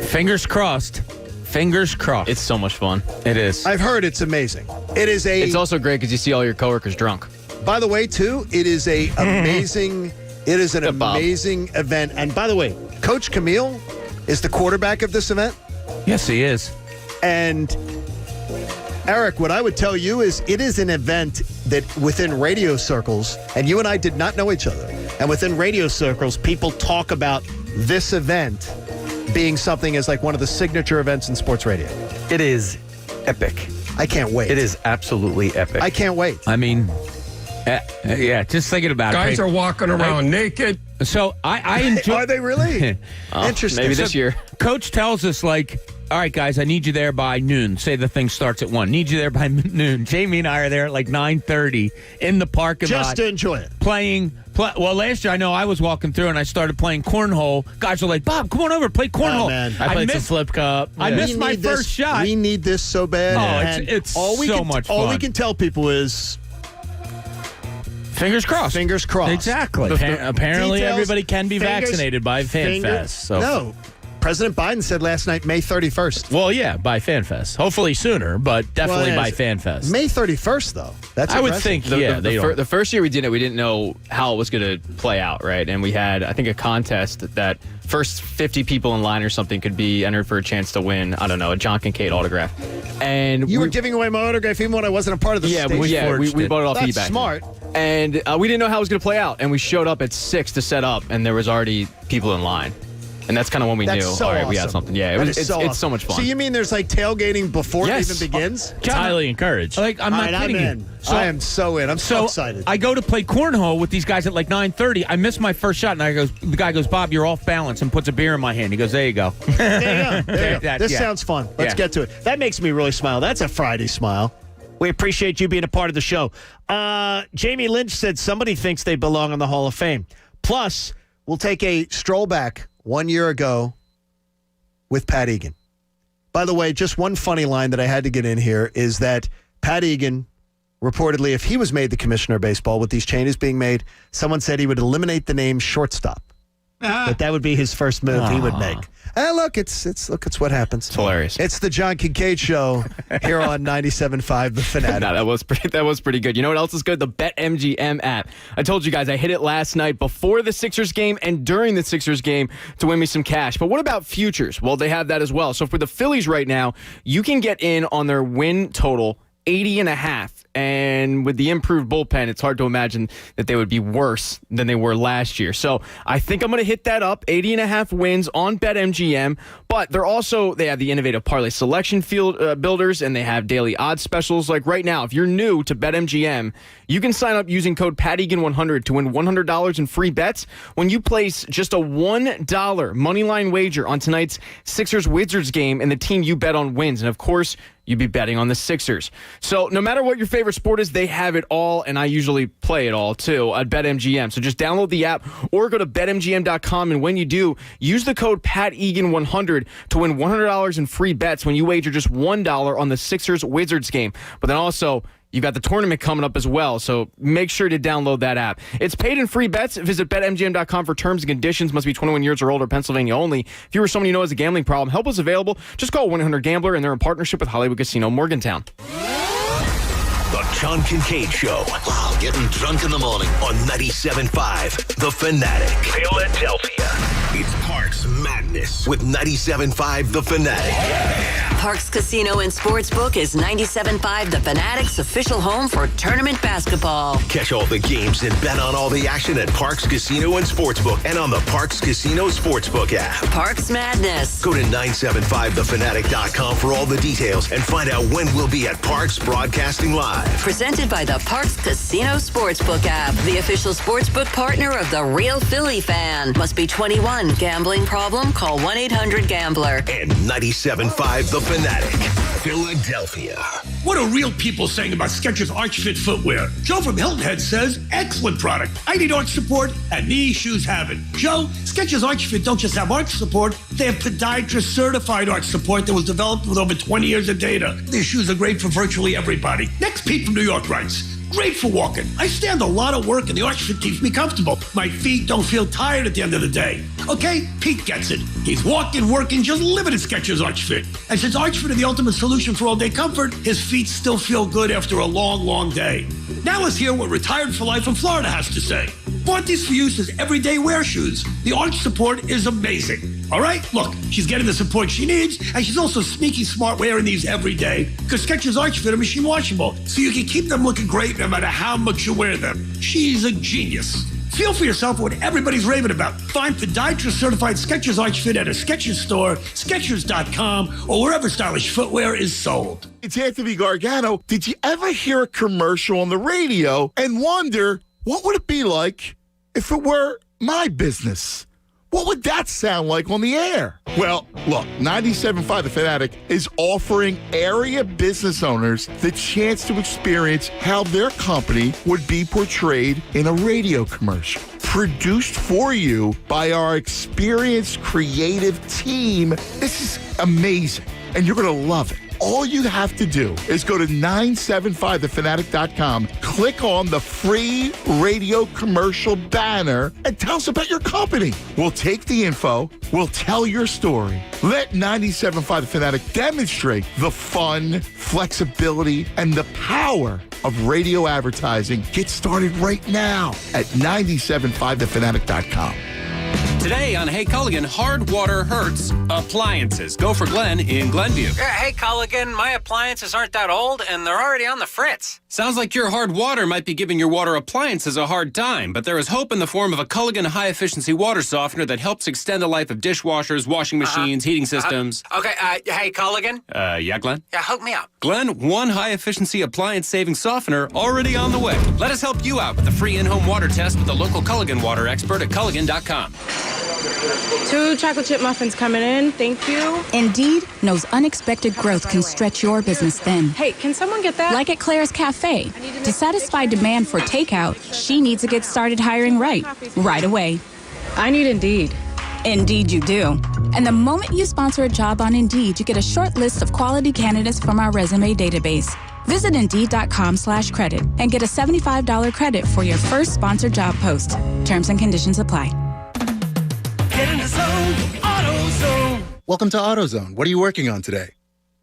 S1: Fingers crossed. Fingers crossed.
S5: It's so much fun.
S1: It is.
S20: I've heard it's amazing. It's
S5: also great because you see all your coworkers drunk.
S20: By the way, too, it is an amazing event. And by the way, Coach Camille is the quarterback of this event.
S1: Yes, he is.
S20: And Eric, what I would tell you is it is an event that within radio circles, and you and I did not know each other, and within radio circles, people talk about this event being something as like one of the signature events in sports radio.
S8: It is epic.
S20: I can't wait.
S8: It is absolutely epic.
S20: I can't wait.
S1: I mean, just thinking about it.
S9: Guys are walking around naked.
S1: So I enjoy.
S20: Are they really? Interesting.
S5: Maybe this year.
S1: Coach tells us, like, all right, guys, I need you there by noon. Say the thing starts at 1. Need you there by noon. Jamie and I are there at like 9:30 in the parking lot.
S20: Just to enjoy it.
S1: Well, last year, I know I was walking through and I started playing cornhole. Guys were like, Bob, come on over, play cornhole.
S20: Oh, man.
S6: I played some flip cup.
S1: I missed my first shot.
S20: We need this so bad.
S1: Oh,
S20: and
S1: it's
S20: all we
S1: so
S20: can,
S1: much
S20: All
S1: fun.
S20: we can tell people is
S1: fingers crossed.
S20: Fingers crossed.
S1: Exactly.
S6: Apparently,
S20: Details,
S6: everybody can be
S20: fingers-
S6: vaccinated by FanFest. So.
S20: No. President Biden said last night, May 31st.
S6: Well, yeah, by FanFest. Hopefully sooner, but definitely by FanFest.
S20: May 31st, though. That's
S6: I would
S20: impressive.
S6: think,
S5: The first year we did it, we didn't know how it was going to play out, right? And we had, I think, a contest that first 50 people in line or something could be entered for a chance to win, I don't know, a John Kincade autograph. And
S20: You were giving away my autograph even when I wasn't a part of the
S5: yeah,
S20: stage.
S5: we bought it off
S20: That's
S5: eBay.
S20: smart.
S5: And we didn't know how it was going to play out. And we showed up at 6 to set up, and there was already people in line. And that's kind of when we knew,
S10: so
S5: all right, we
S10: awesome.
S5: had something. Yeah, it's so much fun.
S10: So you mean there's like tailgating before
S5: Yes.
S10: it even begins?
S6: It's highly encouraged.
S1: Like, I'm not kidding
S10: I'm
S1: you.
S10: in. I am so in. I'm so excited.
S1: I go to play cornhole with these guys at like 9:30. I miss my first shot, and the guy goes, Bob, you're off balance, and puts a beer in my hand. He goes, there you go.
S10: There you go. There you go. This
S1: yeah.
S10: sounds fun. Let's get to it. That makes me really smile. That's a Friday smile. We appreciate you being a part of the show. Jamie Lynch said somebody thinks they belong in the Hall of Fame. Plus, we'll take a stroll back 1 year ago with Pat Egan. By the way, just one funny line that I had to get in here is that Pat Egan, reportedly, if he was made the commissioner of baseball with these changes being made, someone said he would eliminate the name shortstop. That would be his first move he would make. Look, it's what happens.
S5: It's hilarious.
S10: It's the John Kincade Show here on 97.5 The Fanatic.
S5: No, that was pretty good. You know what else is good? The BetMGM app. I told you guys I hit it last night before the Sixers game and during the Sixers game to win me some cash. But what about futures? Well, they have that as well. So for the Phillies right now, you can get in on their win total 80.5. And with the improved bullpen, it's hard to imagine that they would be worse than they were last year. So I think I'm going to hit that up. 80.5 wins on BetMGM. But they have the innovative parlay selection field builders, and they have daily odds specials. Like right now, if you're new to BetMGM, you can sign up using code PATEGAN100 to win $100 in free bets when you place just a $1 moneyline wager on tonight's Sixers-Wizards game, and the team you bet on wins. And of course, you'd be betting on the Sixers. So no matter what your favorite sport is, they have it all, and I usually play it all, too, at BetMGM. So just download the app or go to BetMGM.com, and when you do, use the code PATEGAN100 to win $100 in free bets when you wager just $1 on the Sixers-Wizards game. But then also, you've got the tournament coming up as well, so make sure to download that app. It's paid in free bets. Visit BetMGM.com for terms and conditions. Must be 21 years or older, Pennsylvania only. If you or someone you know has a gambling problem, help is available. Just call 1-800-GAMBLER, and they're in partnership with Hollywood Casino Morgantown.
S2: The John Kincade Show. Wow, getting drunk in the morning on 97.5 The Fanatic. Philadelphia. It's Parks Madness with 97.5 The Fanatic.
S11: Parks Casino and Sportsbook is 97.5 The Fanatic's official home for tournament basketball.
S2: Catch all the games and bet on all the action at Parks Casino and Sportsbook and on the Parks Casino Sportsbook app.
S11: Parks Madness.
S2: Go to 975thefanatic.com for all the details and find out when we'll be at Parks Broadcasting Live.
S11: Presented by the Parks Casino Sportsbook app, the official sportsbook partner of the Real Philly Fan. Must be 21. Gambling problem? Call 1-800-GAMBLER.
S2: And 97.5 The Fanatic, Philadelphia.
S12: What are real people saying about Skechers Arch Fit footwear? Joe from Hilton Head says, excellent product. I need arch support, and these shoes have it. Joe, Skechers Arch Fit don't just have arch support, they have podiatrist certified arch support that was developed with over 20 years of data. These shoes are great for virtually everybody. Next, Pete from New York writes, great for walking. I stand a lot of work and the arch fit keeps me comfortable. My feet don't feel tired at the end of the day. Okay, Pete gets it. He's walking, working, just living in Skechers Arch Fit. And since Arch Fit is the ultimate solution for all-day comfort, his feet still feel good after a long, long day. Now let's hear what Retired for Life in Florida has to say. Bought these for use as everyday wear shoes. The arch support is amazing. All right, look, she's getting the support she needs, and she's also sneaky smart wearing these every day because Skechers Arch Fit are machine washable, so you can keep them looking great no matter how much you wear them. She's a genius. Feel for yourself what everybody's raving about. Find podiatrist-certified Skechers Arch Fit at a Skechers store, Skechers.com, or wherever stylish footwear is sold.
S13: It's Anthony Gargano. Did you ever hear a commercial on the radio and wonder, what would it be like if it were my business? What would that sound like on the air? Well, look, 97.5 The Fanatic is offering area business owners the chance to experience how their company would be portrayed in a radio commercial. Produced for you by our experienced creative team. This is amazing, and you're going to love it. All you have to do is go to 975thefanatic.com, click on the free radio commercial banner, and tell us about your company. We'll take the info, we'll tell your story. Let 97.5 The Fanatic demonstrate the fun, flexibility, and the power of radio advertising. Get started right now at 975thefanatic.com.
S4: Today on Hey Culligan, hard water hurts appliances. Go for Glenn in Glenview.
S7: Hey, Culligan, my appliances aren't that old, and they're already on the fritz.
S4: Sounds like your hard water might be giving your water appliances a hard time, but there is hope in the form of a Culligan high-efficiency water softener that helps extend the life of dishwashers, washing machines, heating systems.
S7: Hey, Culligan?
S4: Yeah, Glenn?
S7: Yeah, hook me up.
S4: Glenn, one high-efficiency appliance-saving softener already on the way. Let us help you out with the free in-home water test with the local Culligan water expert at Culligan.com.
S15: 2 chocolate chip muffins coming in. Thank you.
S21: Indeed knows unexpected growth can stretch your business thin.
S15: Hey, can someone get that?
S21: Like at Claire's Cafe. To satisfy demand for takeout, she needs to get started hiring right away.
S15: I need Indeed.
S21: Indeed you do. And the moment you sponsor a job on Indeed, you get a short list of quality candidates from our resume database. Visit Indeed.com/credit and get a $75 credit for your first sponsored job post. Terms and conditions apply.
S14: Get in the zone, AutoZone.
S16: Welcome to AutoZone. What are you working on today?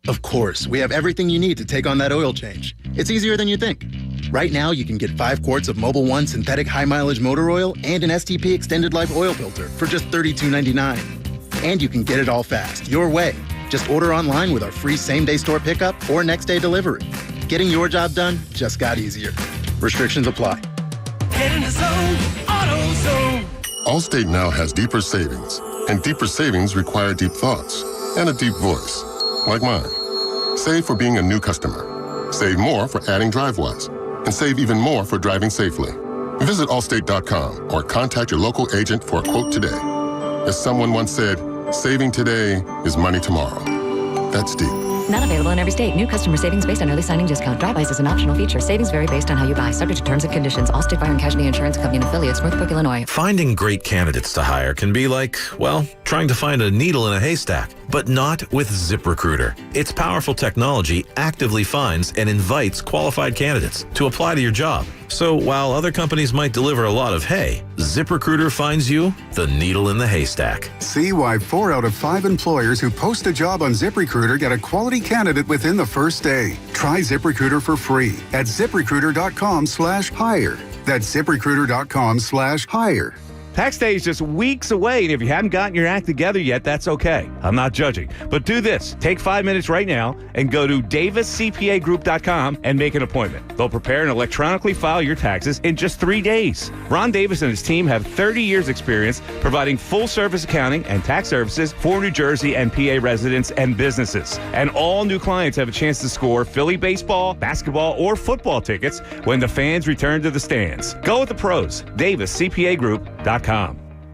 S16: Of course, we have everything you need to take on that oil change. It's easier than you think. Right now, you can get 5 quarts of Mobil 1 synthetic high-mileage motor oil and an STP extended life oil filter for just $32.99. And you can get it all fast, your way. Just order online with our free same-day store pickup or next-day delivery. Getting your job done just got easier. Restrictions apply.
S14: Get in the zone, AutoZone.
S17: Allstate now has deeper savings, and deeper savings require deep thoughts and a deep voice, like mine. Save for being a new customer. Save more for adding DriveWise, and save even more for driving safely. Visit Allstate.com or contact your local agent for a quote today. As someone once said, saving today is money tomorrow. That's deep.
S18: Not available in every state. New customer savings based on early signing discount. DriveWise is an optional feature. Savings vary based on how you buy. Subject to terms and conditions. Allstate Fire and Casualty Insurance Company and affiliates, Northbrook, Illinois.
S25: Finding great candidates to hire can be like, well, trying to find a needle in a haystack, but not with ZipRecruiter. Its powerful technology actively finds and invites qualified candidates to apply to your job. So while other companies might deliver a lot of hay, ZipRecruiter finds you the needle in the haystack.
S26: See why 4 out of 5 employers who post a job on ZipRecruiter get a quality candidate within the first day. Try ZipRecruiter for free at ZipRecruiter.com/hire. That's ZipRecruiter.com/hire.
S27: Tax day is just weeks away, and if you haven't gotten your act together yet, that's okay. I'm not judging. But do this. Take 5 minutes right now and go to DavisCPAGroup.com and make an appointment. They'll prepare and electronically file your taxes in just 3 days. Ron Davis and his team have 30 years experience providing full-service accounting and tax services for New Jersey and PA residents and businesses. And all new clients have a chance to score Philly baseball, basketball, or football tickets when the fans return to the stands. Go with the pros. DavisCPAGroup.com.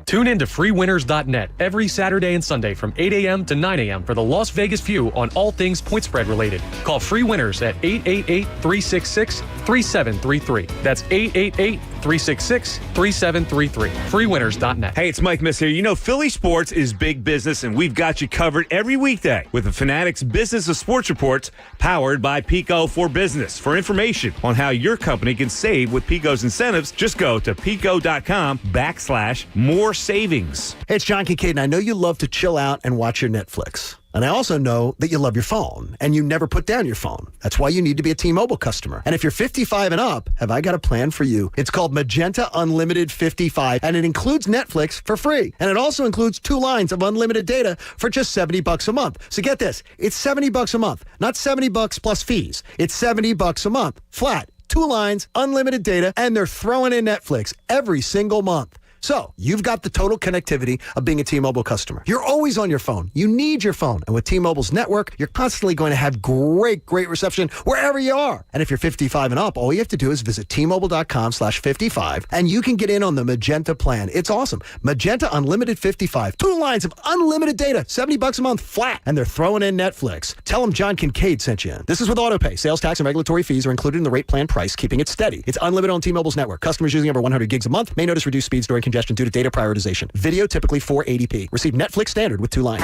S28: Tune in to freewinners.net every Saturday and Sunday from 8 a.m. to 9 a.m. for the Las Vegas View on all things point spread related. Call Free Winners at 888-366-3733. That's 888-366-3733. Freewinners.net.
S27: Hey, it's Mike Miss here. You know, Philly sports is big business, and we've got you covered every weekday with the Fanatic's Business of Sports Reports powered by Pico for Business. For information on how your company can save with Pico's incentives, just go to pico.com/more savings.
S10: Hey, it's John Kincade, and I know you love to chill out and watch your Netflix. And I also know that you love your phone, and you never put down your phone. That's why you need to be a T-Mobile customer. And if you're 55 and up, have I got a plan for you? It's called Magenta Unlimited 55, and it includes Netflix for free. And it also includes 2 lines of unlimited data for just $70 a month. So get this, it's $70 a month, not $70 plus fees. It's $70 a month, flat, 2 lines, unlimited data, and they're throwing in Netflix every single month. So, you've got the total connectivity of being a T-Mobile customer. You're always on your phone. You need your phone. And with T-Mobile's network, you're constantly going to have great reception wherever you are. And if you're 55 and up, all you have to do is visit T-Mobile.com/55, and you can get in on the Magenta plan. It's awesome. Magenta Unlimited 55. 2 lines of unlimited data, $70 a month flat, and they're throwing in Netflix. Tell them John Kincade sent you in. This is with AutoPay. Sales tax and regulatory fees are included in the rate plan price, keeping it steady. It's unlimited on T-Mobile's network. Customers using over 100 gigs a month may notice reduced speeds during congestion due to data prioritization. Video typically 480p. Receive Netflix standard with 2 lines.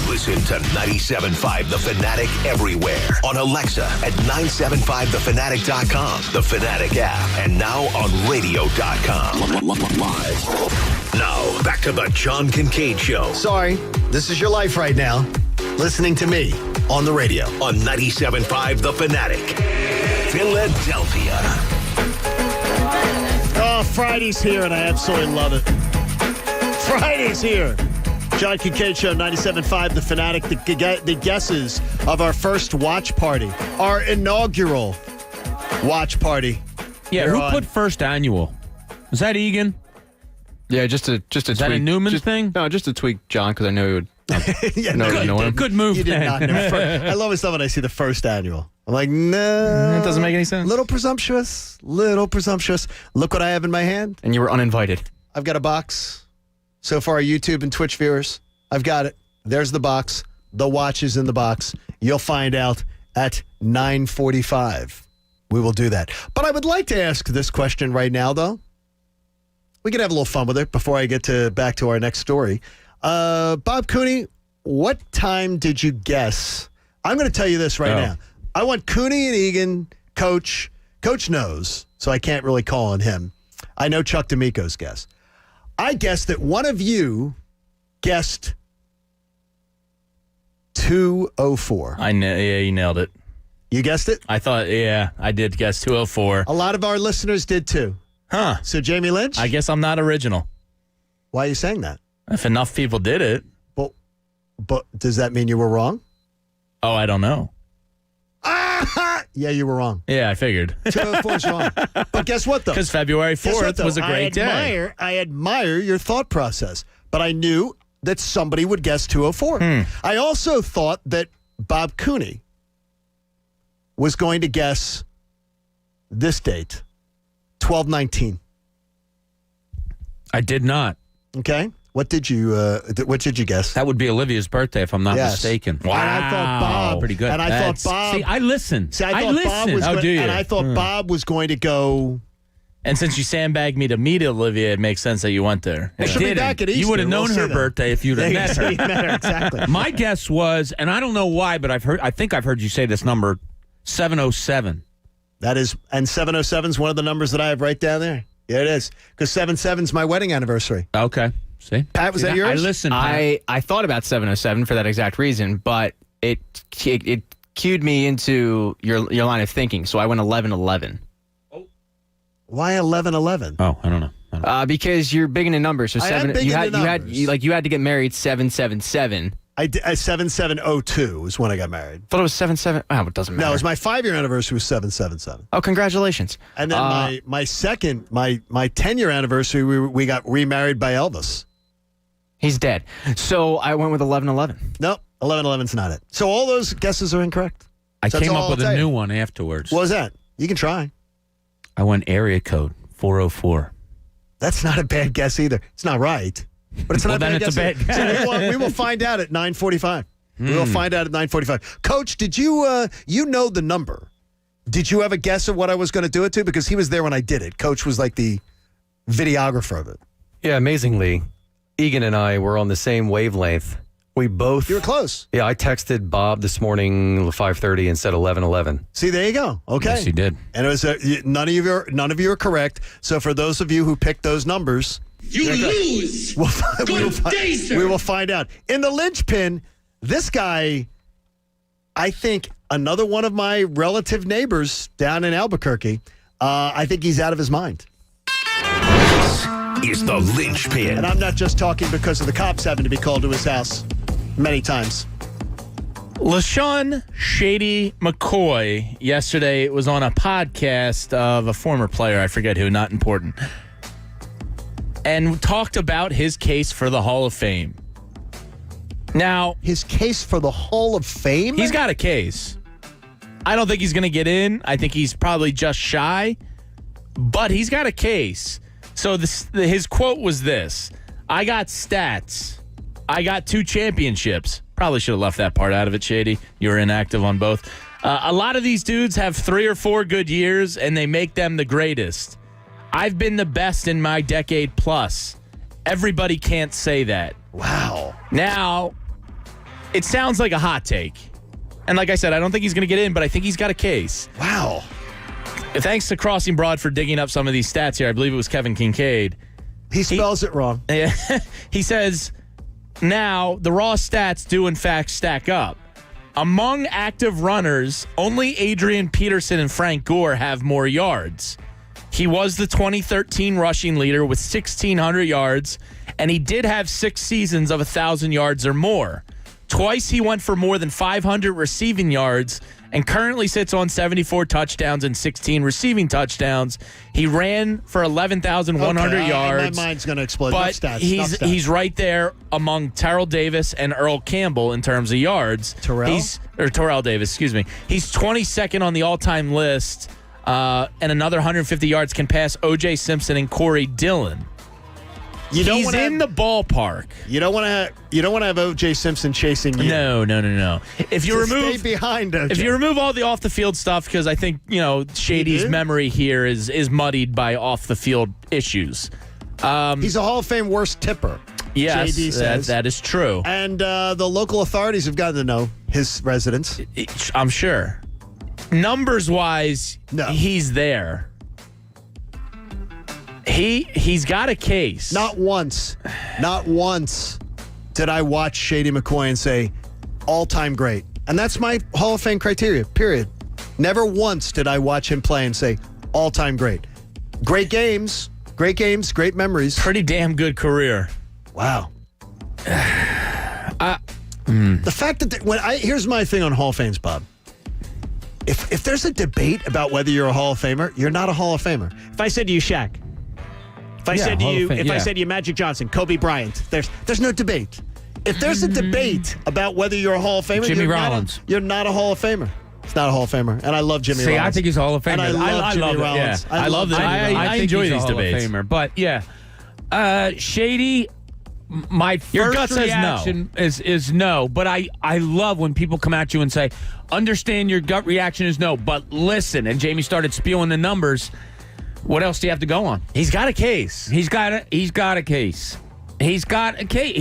S2: Listen to 97.5 The Fanatic everywhere. On Alexa at 975thefanatic.com, the Fanatic app, and now on radio.com. Live. Now, back to the John Kincade Show.
S10: Sorry, this is your life right now. Listening to me on the radio.
S2: On 97.5 The Fanatic. Philadelphia.
S10: Oh, Friday's here, and I absolutely love it. Friday's here. John Kincade Show, 97.5 The Fanatic. The guesses of our first watch party, our inaugural watch party.
S1: Yeah, who put first annual? Was that Egan?
S5: Yeah, just a tweak.
S1: Is that a Newman thing?
S5: No, just a tweak, John, because I know he would.
S1: Good move.
S10: You did not know. I love it when I see the first annual. I'm like, no.
S6: It doesn't make any sense.
S10: Little presumptuous. Look what I have in my hand.
S5: And you were uninvited.
S10: I've got a box. So for our YouTube and Twitch viewers, I've got it. There's the box. The watch is in the box. You'll find out at 9:45. We will do that. But I would like to ask this question right now, though. We can have a little fun with it before I get back to our next story. Bob Cooney, what time did you guess? I'm going to tell you this right now. I want Cooney and Egan, Coach. Coach knows, so I can't really call on him. I know Chuck D'Amico's guess. I guessed that one of you guessed 2:04.
S6: Yeah, you nailed it.
S10: You guessed it?
S6: I did guess 2:04.
S10: A lot of our listeners did too.
S6: Huh.
S10: So Jamie Lynch?
S6: I guess I'm not original.
S10: Why are you saying that?
S6: If enough people did it.
S10: But does that mean you were wrong?
S6: Oh, I don't know.
S10: Yeah, you were wrong.
S6: Yeah, I figured.
S10: 2:04 is wrong. But guess what, though?
S6: Because February 4th was a great day.
S10: I admire your thought process, but I knew that somebody would guess 2:04. I also thought that Bob Cooney was going to guess this date, 12/19.
S1: I did not.
S10: Okay. What did you guess?
S1: That would be Olivia's birthday, if I'm not mistaken.
S10: Wow. And I thought Bob.
S1: Pretty good.
S10: And I thought Bob.
S1: See, I listen.
S10: I thought Bob was
S1: do you?
S10: And I thought Bob was going to go.
S6: And since you sandbagged me to meet Olivia, it makes sense that you went there.
S10: Well, she'll be back at Easter.
S1: You would have known her birthday if you'd have met her.
S10: Exactly.
S1: My guess was, and I don't know why, but I think I've heard you say this number, 707.
S10: That is, and 707 is one of the numbers that I have right down there. Yeah, it is. Because 77 is my wedding anniversary.
S1: Okay. See?
S10: Pat, was that yours?
S1: I listened.
S5: I thought about 707 for that exact reason, but it cued me into your line of thinking, so I went 1111.
S10: Why 1111?
S1: Oh, I don't know.
S5: Because you're big into numbers. So
S10: I am big into numbers.
S5: You had to get married 777.
S10: I did 7702 is when I got married.
S5: Thought it was 77. Oh, it doesn't matter.
S10: No, it was my 5-year anniversary was 777.
S5: Oh, congratulations!
S10: And then my 10-year anniversary, we got remarried by Elvis.
S5: He's dead. So I went with 1111.
S10: Nope, 1111's not it. So all those guesses are incorrect.
S1: I came up with a new one afterwards.
S10: What was that? You can try.
S1: I went area code 404.
S10: That's not a bad guess either. It's not right. But it's not a bad guess. So we will find out at 9:45. We will find out at 9:45. Coach, did you know the number? Did you have a guess of what I was going to do it to? Because he was there when I did it. Coach was like the videographer of it.
S28: Yeah, amazingly, Egan and I were on the same wavelength. We both.
S10: You were close.
S28: Yeah, I texted Bob this morning 5:30 and said 11:11.
S10: See, there you go. Okay.
S1: Yes, you did.
S10: And it was none of you are correct. So for those of you who picked those numbers,
S12: you lose.
S10: We will find out. In the linchpin, this guy, I think another one of my relative neighbors down in Albuquerque, I think he's out of his mind.
S2: This is the linchpin.
S10: And I'm not just talking because of the cops having to be called to his house many times.
S6: LaShawn Shady McCoy yesterday was on a podcast of a former player, I forget who, not important, and talked about his case for the Hall of Fame. Now,
S10: his case for the Hall of Fame?
S6: He's got a case. I don't think he's going to get in. I think he's probably just shy, but he's got a case. So his quote was this: I got stats. I got 2 championships. Probably should have left that part out of it, Shady. You were inactive on both. A lot of these dudes have 3 or 4 good years, and they make them the greatest. I've been the best in my decade plus. Everybody can't say that.
S10: Wow.
S6: Now, it sounds like a hot take. And like I said, I don't think he's going to get in, but I think he's got a case.
S10: Wow.
S6: Thanks to Crossing Broad for digging up some of these stats here. I believe it was Kevin Kincade.
S10: He spells it wrong.
S6: He says, now, the raw stats do in fact stack up. Among active runners, only Adrian Peterson and Frank Gore have more yards. He was the 2013 rushing leader with 1,600 yards
S1: and he did have 6 seasons of 1,000 yards or more. Twice he went for more than 500 receiving yards and currently sits on 74 touchdowns and 16 receiving touchdowns. He ran for 11,100 yards.
S10: My mind's going to explode.
S1: But he's right there among Terrell Davis and Earl Campbell in terms of yards. Terrell Davis, excuse me. He's 22nd on the all-time list, and another 150 yards can pass O.J. Simpson and Corey Dillon. He's in the ballpark.
S10: You don't want to have O.J. Simpson chasing you.
S1: No. If you remove
S10: stay behind O.J.
S1: If you remove all the off the field stuff, because I think Shady's memory here is muddied by off the field issues.
S10: He's a Hall of Fame worst tipper.
S1: Yes,
S10: JD says.
S1: that is true.
S10: And the local authorities have gotten to know his residents.
S1: I'm sure. Numbers wise, he's there. He's got a case.
S10: Not once did I watch Shady McCoy and say, all-time great. And that's my Hall of Fame criteria, period. Never once did I watch him play and say, all-time great. Great games, great memories.
S1: Pretty damn good career.
S10: Wow. The fact that here's my thing on Hall of Fames, Bob. If there's a debate about whether you're a Hall of Famer, you're not a Hall of Famer. If I said to you, Shaq, if I said to you Magic Johnson, Kobe Bryant, there's no debate. If there's a debate about whether you're a Hall of Famer,
S1: Jimmy Rollins,
S10: you're not a Hall of Famer. It's not a Hall of Famer, and I love Jimmy Rollins.
S1: I think he's a Hall of Famer.
S10: And I love Jimmy Rollins.
S1: Yeah. I love that. I enjoy these debates. Famer, but Shady. My first reaction is no, but I love when people come at you and say, understand your gut reaction is no, but listen. And Jamie started spewing the numbers. What else do you have to go on?
S6: He's got a case.
S1: He's got a case. He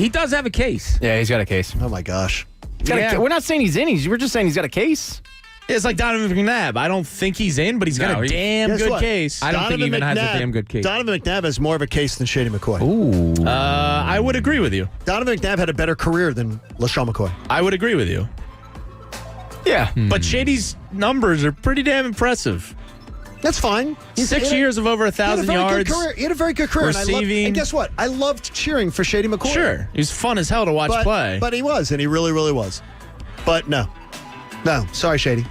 S1: does have a case.
S5: Yeah, he's got a case.
S10: Oh my gosh.
S5: We're not saying he's in. We're just saying he's got a case.
S6: It's like Donovan McNabb. I don't think he's in, but he's got a damn good case.
S1: I don't think he even has a damn good case.
S10: Donovan McNabb has more of a case than Shady McCoy.
S1: Ooh.
S6: I would agree with you.
S10: Donovan McNabb had a better career than LaShawn McCoy.
S6: I would agree with you.
S5: Yeah.
S6: But Shady's numbers are pretty damn impressive.
S10: That's fine.
S6: 6 years of over 1,000 yards.
S10: He had a very good career.
S6: Receiving.
S10: And guess what? I loved cheering for Shady McCoy.
S6: Sure. He was fun as hell to watch play.
S10: But he was, and he really, really was. But no. Sorry, Shady.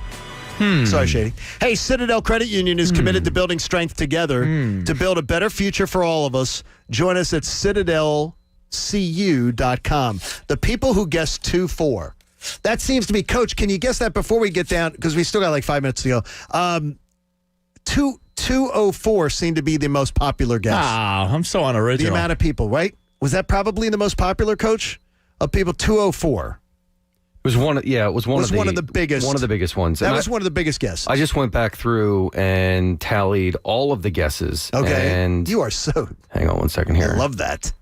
S10: Sorry, Shady. Hey, Citadel Credit Union is committed to building strength together to build a better future for all of us. Join us at citadelcu.com. The people who guessed 2-4. That seems to be, Coach, can you guess that before we get down? Because we still got like 5 minutes to go. 204 seemed to be the most popular guess.
S6: I'm so unoriginal.
S10: The amount of people, right? Was that probably the most popular, Coach, of people? 204.
S3: It was one of the biggest. One of the biggest ones.
S10: That was one of the biggest guesses.
S3: I just went back through and tallied all of the guesses.
S10: Okay.
S3: And
S10: you are so.
S3: Hang on 1 second here.
S10: I love that.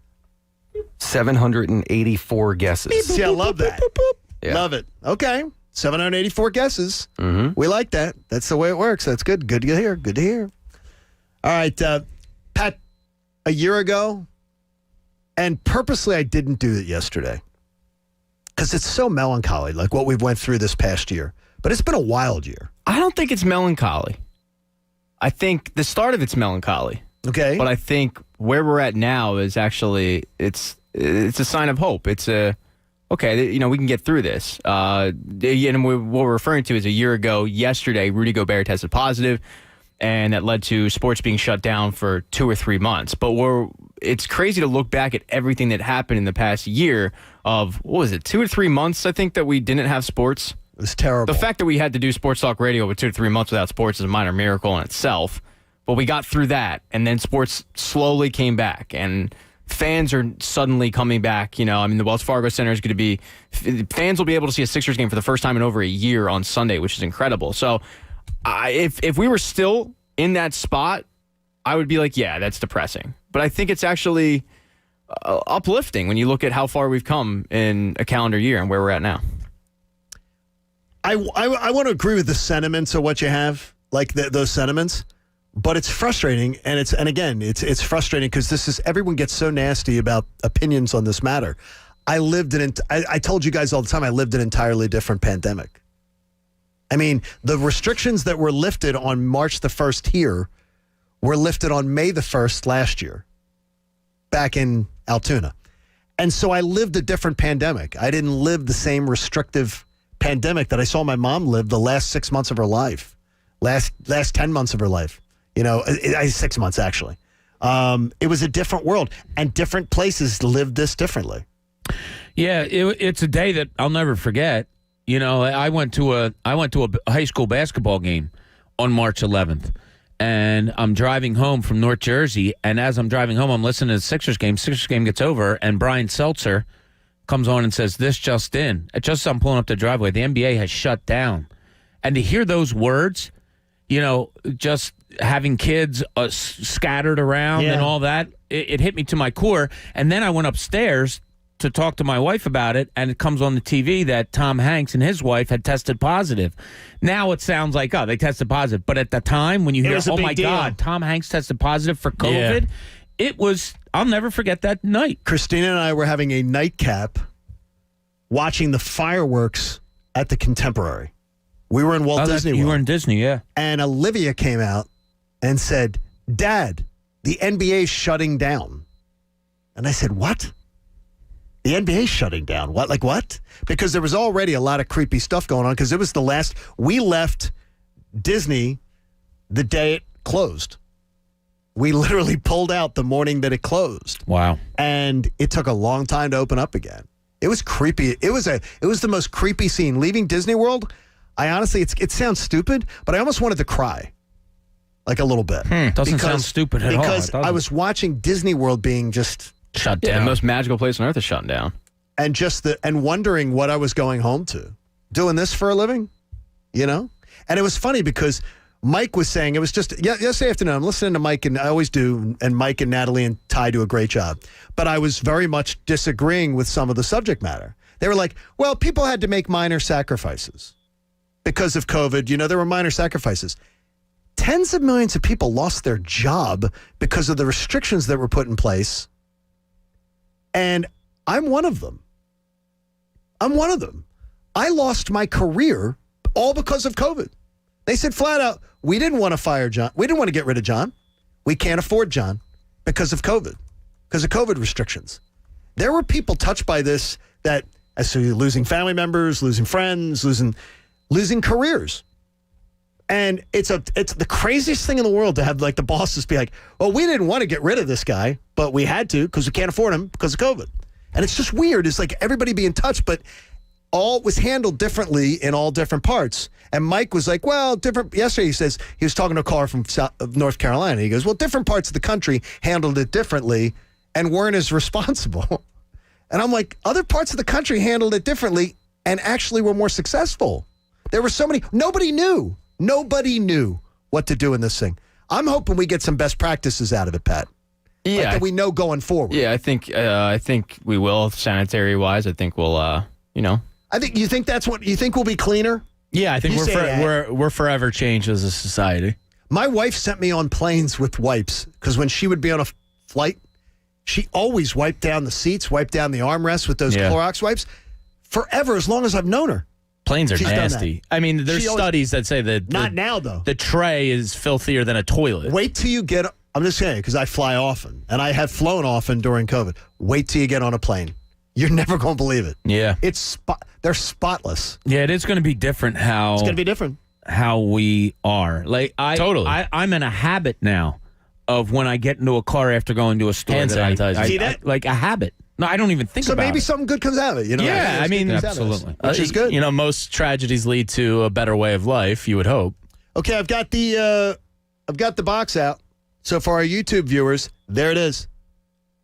S3: 784 guesses.
S10: See, I love that.
S3: Yeah.
S10: Love it. Okay. 784 guesses.
S3: Mm-hmm.
S10: We like that. That's the way it works. That's good. Good to hear. Good to hear. All right, Pat, a year ago, and purposely I didn't do it yesterday because it's so melancholy, like what we've went through this past year. But it's been a wild year.
S5: I don't think it's melancholy. I think the start of it's melancholy.
S10: Okay.
S5: But I think where we're at now is actually, it's a sign of hope. It's okay, we can get through this. And what we're referring to is a year ago, yesterday, Rudy Gobert tested positive, and that led to sports being shut down for 2 or 3 months. But it's crazy to look back at everything that happened in the past year of, 2 or 3 months, I think, that we didn't have sports.
S10: It was terrible.
S5: The fact that we had to do Sports Talk Radio with 2 to 3 months without sports is a minor miracle in itself. But we got through that, and then sports slowly came back, and fans are suddenly coming back. The Wells Fargo Center is going to be, fans will be able to see a Sixers game for the first time in over a year on Sunday, which is incredible. So if we were still in that spot, I would be like, yeah, that's depressing. But I think it's actually uplifting when you look at how far we've come in a calendar year and where we're at now.
S10: I want to agree with the sentiments of what you have, like those sentiments. But it's frustrating, and it's frustrating because everyone gets so nasty about opinions on this matter. I told you guys all the time I lived an entirely different pandemic. I mean, the restrictions that were lifted on March the 1st here were lifted on May the 1st last year, back in Altoona. And so I lived a different pandemic. I didn't live the same restrictive pandemic that I saw my mom live the last 6 months of her life, last 10 months of her life. 6 months, actually. It was a different world, and different places lived this differently.
S1: Yeah, it's a day that I'll never forget. I went to a high school basketball game on March 11th, and I'm driving home from North Jersey, and as I'm driving home, I'm listening to the Sixers game. Sixers game gets over, and Brian Seltzer comes on and says, "This just in." Just as I'm pulling up the driveway, the NBA has shut down. And to hear those words, just having kids scattered around and all that, it hit me to my core. And then I went upstairs to talk to my wife about it, and it comes on the TV that Tom Hanks and his wife had tested positive. Now it sounds like, they tested positive. But at the time, when you hear, oh, my God, Tom Hanks tested positive for COVID, it was, I'll never forget that night.
S10: Christina and I were having a nightcap watching the fireworks at the Contemporary. We were in Walt Disney World.
S1: You were in Disney, yeah.
S10: And Olivia came out and said, "Dad, the NBA's shutting down." And I said, "What? The NBA's shutting down? What? Like what?" Because there was already a lot of creepy stuff going on, because it was we left Disney the day it closed. We literally pulled out the morning that it closed.
S1: Wow.
S10: And it took a long time to open up again. It was creepy. It was the most creepy scene. Leaving Disney World, I honestly, it sounds stupid, but I almost wanted to cry. Like a little bit.
S1: Doesn't sound stupid at all.
S10: Because I was watching Disney World being just
S1: shut down.
S5: The most magical place on earth is shut down.
S10: And and wondering what I was going home to. Doing this for a living, And it was funny because Mike was saying, it was just yesterday afternoon, I'm listening to Mike, and I always do, and Mike and Natalie and Ty do a great job. But I was very much disagreeing with some of the subject matter. They were like, well, people had to make minor sacrifices. Because of COVID, there were minor sacrifices. Tens of millions of people lost their job because of the restrictions that were put in place. And I'm one of them. I lost my career all because of COVID. They said flat out, we didn't want to fire John. We didn't want to get rid of John. We can't afford John because of COVID, because of COVID restrictions. There were people touched by this that, so you're losing family members, losing friends, losing careers. And it's the craziest thing in the world to have like the bosses be like, well, we didn't want to get rid of this guy, but we had to because we can't afford him because of COVID. And it's just weird. It's like everybody being touched, but all was handled differently in all different parts. And Mike was like, well, different. Yesterday he says he was talking to a caller from North Carolina. He goes, well, different parts of the country handled it differently and weren't as responsible. And I'm like, other parts of the country handled it differently and actually were more successful. There were so many. Nobody knew what to do in this thing. I'm hoping we get some best practices out of it, Pat.
S5: Yeah,
S10: that we know going forward.
S5: Yeah, I think we will, sanitary wise. I think we'll,
S10: I think you think that's what you think will be cleaner.
S6: Yeah, I think we're forever changed as a society.
S10: My wife sent me on planes with wipes because when she would be on a flight, she always wiped down the seats, wiped down the armrests with those Clorox wipes forever, as long as I've known her.
S6: Planes are nasty. I mean, there's studies that say that
S10: not now though.
S6: The tray is filthier than a toilet.
S10: Wait till you get. I'm just saying because I fly often and I have flown often during COVID. Wait till you get on a plane. You're never going to believe it.
S1: Yeah,
S10: they're spotless.
S1: Yeah, it is going to be different.
S10: It's going to be different
S1: how we are. Like I'm in a habit now of when I get into a car after going to a store.
S6: Hand sanitizer.
S10: See that?
S1: Like a habit. No, I don't even think about it.
S10: So maybe something good comes out of it,
S6: Yeah, I mean,
S1: absolutely.
S10: Which is good.
S6: Most tragedies lead to a better way of life, you would hope.
S10: Okay, I've got the box out. So for our YouTube viewers, there it is.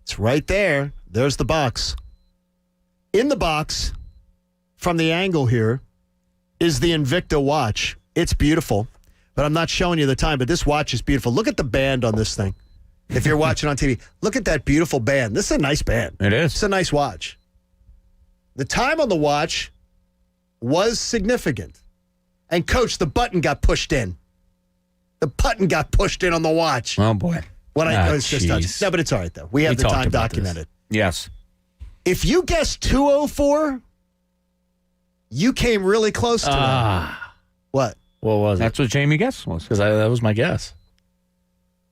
S10: It's right there. There's the box. In the box, from the angle here, is the Invicta watch. It's beautiful, but I'm not showing you the time, but this watch is beautiful. Look at the band on this thing. If you're watching on TV, look at that beautiful band. This is a nice band.
S1: It is.
S10: It's a nice watch. The time on the watch was significant. And, Coach, the button got pushed in. The button got pushed in on the watch.
S1: Oh, boy.
S10: No, but it's all right, though. We have the time documented.
S1: Yes.
S10: If you guessed 204, you came really close to it. What?
S6: What was it?
S1: That's what Jamie guessed was.
S6: Because that was my guess.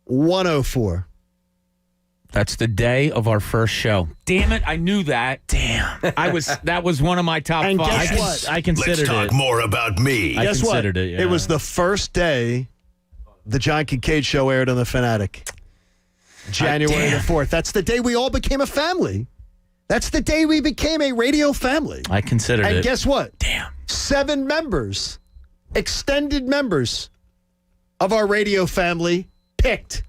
S10: 104.
S1: That's the day of our first show. Damn it, I knew that. Damn. That was one of my top
S10: And
S1: 5.
S10: guess what?
S6: I considered
S2: Let's talk
S6: it.
S2: more about me.
S6: I
S10: Guess what?
S6: considered it, yeah.
S10: It was the first day the John Kincade show aired on The Fanatic. January the 4th. That's the day we all became a family. That's the day we became a radio family.
S6: I considered it.
S10: And guess what?
S6: Damn.
S10: 7 members, extended members of our radio family picked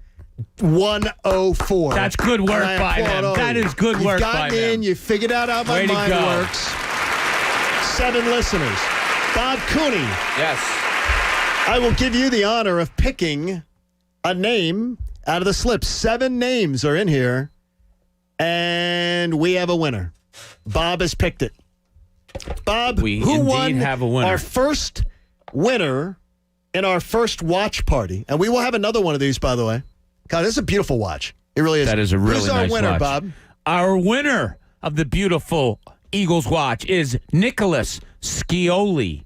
S10: 104.
S1: That's good work
S10: And I
S1: by
S10: applaud
S1: them.
S10: all
S1: That
S10: of
S1: is good
S10: you.
S1: work
S10: You've
S1: by
S10: gotten in,
S1: them.
S10: you figured out how my
S1: Way to
S10: mind
S1: go.
S10: works. 7 listeners. Bob Cooney,
S1: Yes.
S10: I will give you the honor of picking a name out of the slip. 7 names are in here, and we have a winner. Bob has picked it. Bob,
S1: We
S10: who
S1: indeed
S10: won
S1: have a winner.
S10: our first winner in our first watch party? And we will have another one of these, by the way. God, this is a beautiful watch. It really is.
S1: That is a really
S10: Who's our
S1: nice
S10: winner,
S1: watch.
S10: Bob?
S1: Our winner of the beautiful Eagles watch is Nicholas Scioli.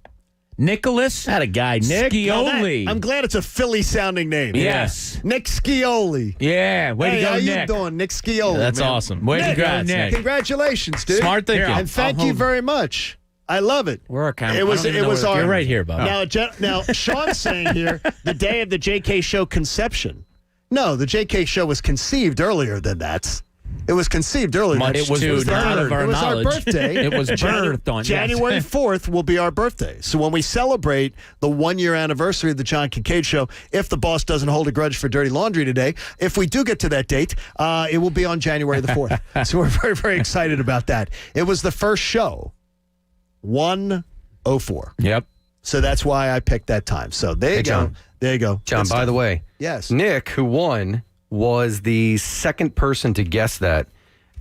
S1: Nicholas
S6: That a guy, Nick.
S10: Now that-
S1: Scioli.
S10: I'm glad it's a Philly-sounding name.
S1: Yes.
S10: Nick Scioli.
S1: Yeah, way
S10: Hey,
S1: to go,
S10: how
S1: Nick.
S10: you doing, Nick Scioli?
S6: That's
S10: man?
S6: awesome.
S1: Way to go,
S6: Congrats,
S1: Nick.
S10: Congratulations, dude.
S6: Smart thinking.
S10: And thank you very much. I love it.
S1: We're a camera.
S10: It was
S1: I don't even know where-
S10: our.
S6: You're right here, Bob.
S10: Now Sean's saying here the day of the JK show conception. No, the JK show was conceived earlier than that. It was conceived earlier.
S6: Much
S1: It was
S6: to
S1: birthed.
S6: not of our
S10: It was our
S6: knowledge.
S10: birthday.
S1: It was birthed on
S10: January
S1: yes.
S10: 4th will be our birthday. So when we celebrate the 1-year anniversary of the John Kincade show, if the boss doesn't hold a grudge for dirty laundry today, if we do get to that date, it will be on January the 4th. So we're very, very excited about that. It was the first show, 104.
S1: Yep.
S10: So that's why I picked that time. So there you
S3: Hey,
S10: go.
S3: John.
S10: There you go.
S3: John,
S10: Good
S3: by
S10: stuff.
S3: the way,
S10: Yes.
S3: Nick, who won, was the second person to guess that,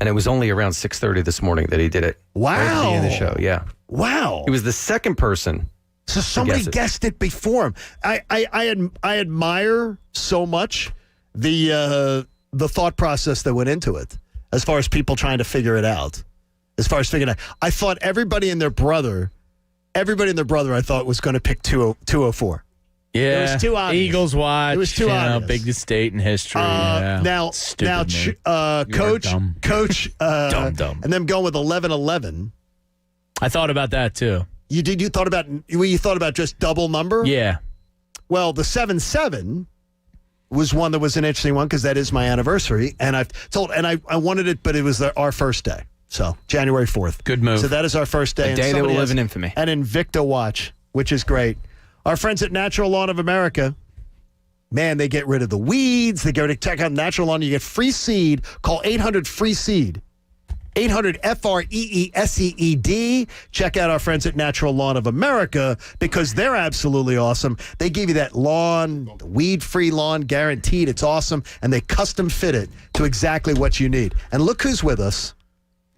S3: and it was only around 6:30 this morning that he did it.
S10: Wow.
S3: Right at the end of the show, yeah.
S10: Wow.
S3: He was the second person.
S10: So somebody
S3: guess it.
S10: guessed it before him. I admire so much the thought process that went into it, as far as people trying to figure it out. As far as figuring it out, I thought everybody and their brother, I thought was going to pick 204.
S6: Yeah,
S10: It was too obvious.
S6: Eagles watch.
S10: It was too
S6: you know,
S10: obvious.
S6: biggest state in history. yeah.
S10: Now,
S6: Stupid me.
S10: Coach,
S6: Dumb.
S10: and them going with 11-11.
S6: I thought about that too.
S10: You thought about just double number?
S6: Yeah.
S10: Well, the 7-7 was one that was an interesting one because that is my anniversary, and I wanted it, but it was our first day, so January 4th.
S1: Good move.
S10: So that is our first day.
S3: A
S10: and
S3: day that will
S10: somebody
S3: live
S10: has
S3: in infamy.
S10: An Invicta watch, which is great. Our friends at Natural Lawn of America, man, they get rid of the weeds. They go to check out Natural Lawn. You get free seed. Call 800-FREE-SEED. 800-FREESEED. Check out our friends at Natural Lawn of America because they're absolutely awesome. They give you that lawn, weed-free lawn guaranteed. It's awesome, and they custom fit it to exactly what you need. And look who's with us.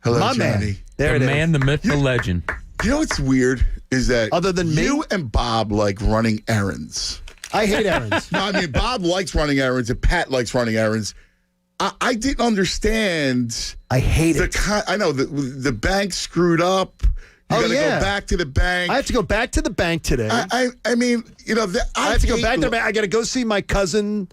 S13: Hello,
S10: My man.
S13: Johnny.
S10: There it
S1: The
S10: is.
S1: man, the myth, the legend.
S13: You know what's weird is that
S10: Other than me?
S13: you and Bob like running errands.
S10: I hate errands.
S13: No, I mean Bob likes running errands and Pat likes running errands. I didn't understand.
S10: I hate it.
S13: I know the bank screwed up. You
S10: Oh,
S13: gotta
S10: yeah.
S13: go back to the bank.
S10: I have to go back to the bank today.
S13: I mean, you know,
S10: I have to go back to the bank. I got to go see my cousin,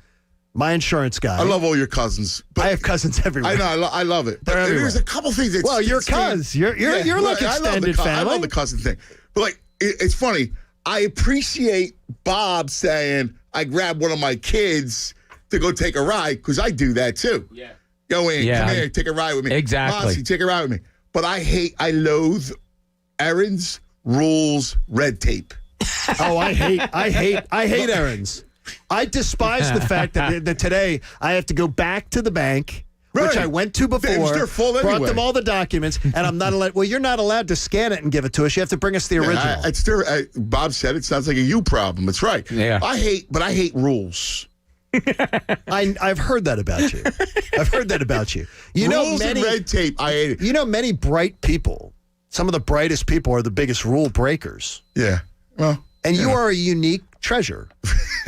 S10: my insurance guy.
S13: I love all your cousins. But
S10: I have cousins everywhere.
S13: I know. I love it.
S10: They're
S13: But
S10: everywhere.
S13: there's a couple things. That's,
S10: Well, you're
S13: it's-
S10: cuz. You're like
S13: I love
S10: extended
S13: I
S10: family.
S13: love the cousin thing. But like, it's funny. I appreciate Bob saying I grab one of my kids to go take a ride because I do that too. Yeah. Go in,
S1: Yeah.
S13: come here, take a ride with me.
S1: Exactly.
S13: Mossy, take a ride with me. But I loathe errands, rules, red tape.
S10: Oh, I hate errands. I despise the fact that today I have to go back to the bank, which
S13: Right.
S10: I went to before,
S13: They're full
S10: brought
S13: anyway.
S10: them all the documents, and I'm not allowed. Well, you're not allowed to scan it and give it to us. You have to bring us the original.
S13: Bob said it sounds like a you problem. It's right.
S1: Yeah.
S13: I hate rules.
S10: I've heard that about you. I've heard that about you. You know,
S13: Rules
S10: many
S13: and red tape. I hate it.
S10: You know, many bright people. Some of the brightest people are the biggest rule breakers.
S13: Yeah. Well,
S10: and you are a unique treasure.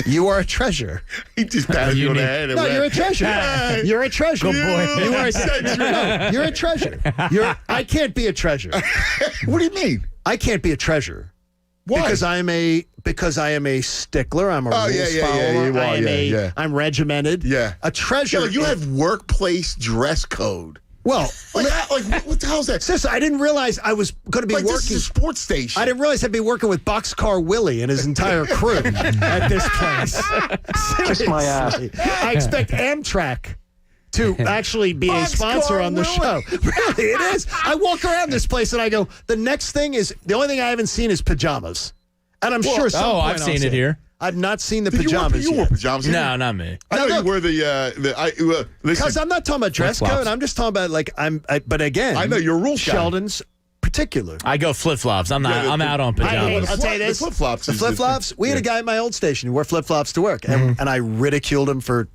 S10: You are a treasure.
S13: He just patted you on the head.
S10: No, you're a treasure. You're a treasure.
S1: Good boy.
S10: You are no, you're a treasure. I can't be a treasure.
S13: What do you mean?
S10: I can't be a treasure
S13: Why?
S10: Because I am a stickler. I'm a rules follower. I'm regimented.
S13: Yeah.
S10: A treasure.
S13: Yeah, you have workplace dress code.
S10: Well,
S13: what the hell is that?
S10: Sis, I didn't realize I was going to be working.
S13: This is a sports station.
S10: I didn't realize I'd be working with Boxcar Willie and his entire crew at this place.
S8: Kiss my ass.
S10: I expect Amtrak to actually be a sponsor on the show. Really, it is. I walk around this place and I go, the next thing is, the only thing I haven't seen is pajamas. And I'm sure some point
S6: I've seen it here.
S10: I've not seen the pajamas
S13: You
S10: yet.
S13: wore pajamas?
S6: No, not me.
S13: I know you wore
S10: Because
S13: listen.
S10: I'm not talking about dress
S6: Flip-flops.
S10: code. I'm just talking about, but again.
S13: I know you're a rules guy.
S10: Sheldon's particular.
S6: I go flip-flops. I'm out on pajamas.
S10: I'll tell you this.
S13: The flip-flops.
S10: The flip-flops. We had a guy at my old station who wore flip-flops to work, and I ridiculed him for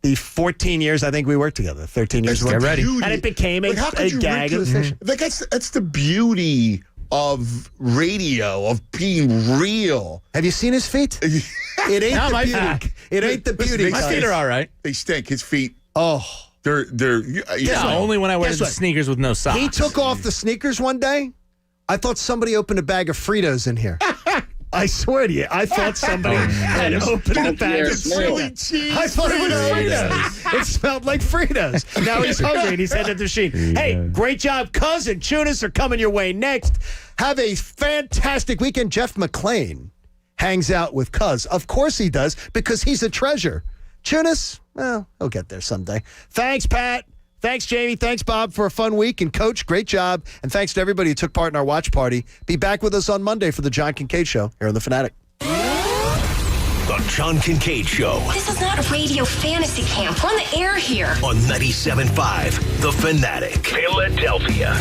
S10: the 14 years I think we worked together. 13 years.
S6: Get ready.
S10: And it became a gag of the station.
S13: Like that's the beauty of radio, of being real.
S10: Have you seen his feet? It ain't the beauty. It ain't the beauty.
S6: My feet are all right.
S13: They stink. His feet.
S10: Oh.
S13: They're
S6: only when I wear
S10: Guess
S6: the
S10: what?
S6: sneakers with no socks.
S10: He took off the sneakers one day. I thought somebody opened a bag of Fritos in here. I swear to you, I thought somebody had opened a bag of Fritos. I thought it was Fritos. It smelled like Fritos. Now he's hungry and he's headed to the machine. Hey, great job, Cuz and Tunis are coming your way next. Have a fantastic weekend. Jeff McClain hangs out with Cuz. Of course he does, because he's a treasure. Tunis, well, he'll get there someday. Thanks, Pat. Thanks, Jamie. Thanks, Bob, for a fun week. And, Coach, great job. And thanks to everybody who took part in our watch party. Be back with us on Monday for the John Kincade Show here on The Fanatic.
S2: The John Kincade Show.
S9: This is not radio fantasy camp. We're on the air here.
S2: On 97.5 The Fanatic. Philadelphia.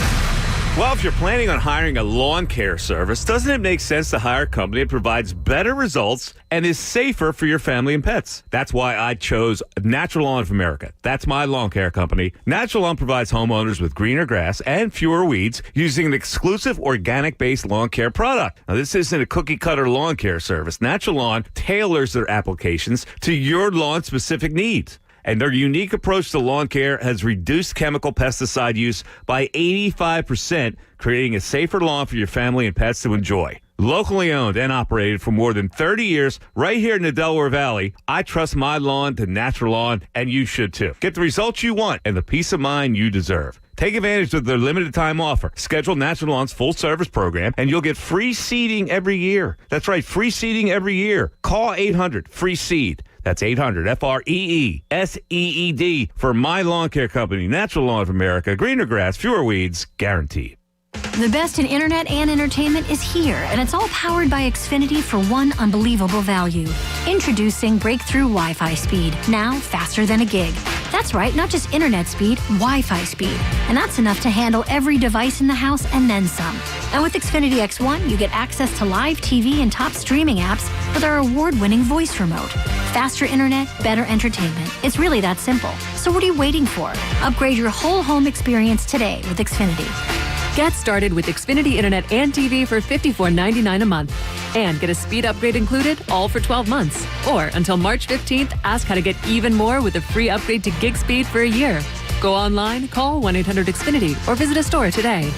S27: Well, if you're planning on hiring a lawn care service, doesn't it make sense to hire a company that provides better results and is safer for your family and pets? That's why I chose Natural Lawn of America. That's my lawn care company. Natural Lawn provides homeowners with greener grass and fewer weeds using an exclusive organic-based lawn care product. Now, this isn't a cookie-cutter lawn care service. Natural Lawn tailors their applications to your lawn-specific needs. And their unique approach to lawn care has reduced chemical pesticide use by 85%, creating a safer lawn for your family and pets to enjoy. Locally owned and operated for more than 30 years right here in the Delaware Valley, I trust my lawn to Natural Lawn, and you should too. Get the results you want and the peace of mind you deserve. Take advantage of their limited time offer. Schedule Natural Lawn's full service program and you'll get free seeding every year. That's right, free seeding every year. Call 800-FREE-SEED. That's 800-FREE-SEED for my lawn care company, Natural Lawn of America. Greener grass, fewer weeds, guaranteed.
S11: The best in internet and entertainment is here, and it's all powered by Xfinity for one unbelievable value. Introducing breakthrough Wi-Fi speed, now faster than a gig. That's right, not just internet speed, Wi-Fi speed. And that's enough to handle every device in the house and then some. And with Xfinity X1, you get access to live TV and top streaming apps with our award-winning voice remote. Faster internet, better entertainment. It's really that simple. So what are you waiting for? Upgrade your whole home experience today with Xfinity.
S19: Get started with Xfinity Internet and TV for $54.99 a month. And get a speed upgrade included, all for 12 months. Or until March 15th, ask how to get even more with a free upgrade to gig speed for a year. Go online, call 1-800-XFINITY, or visit a store today.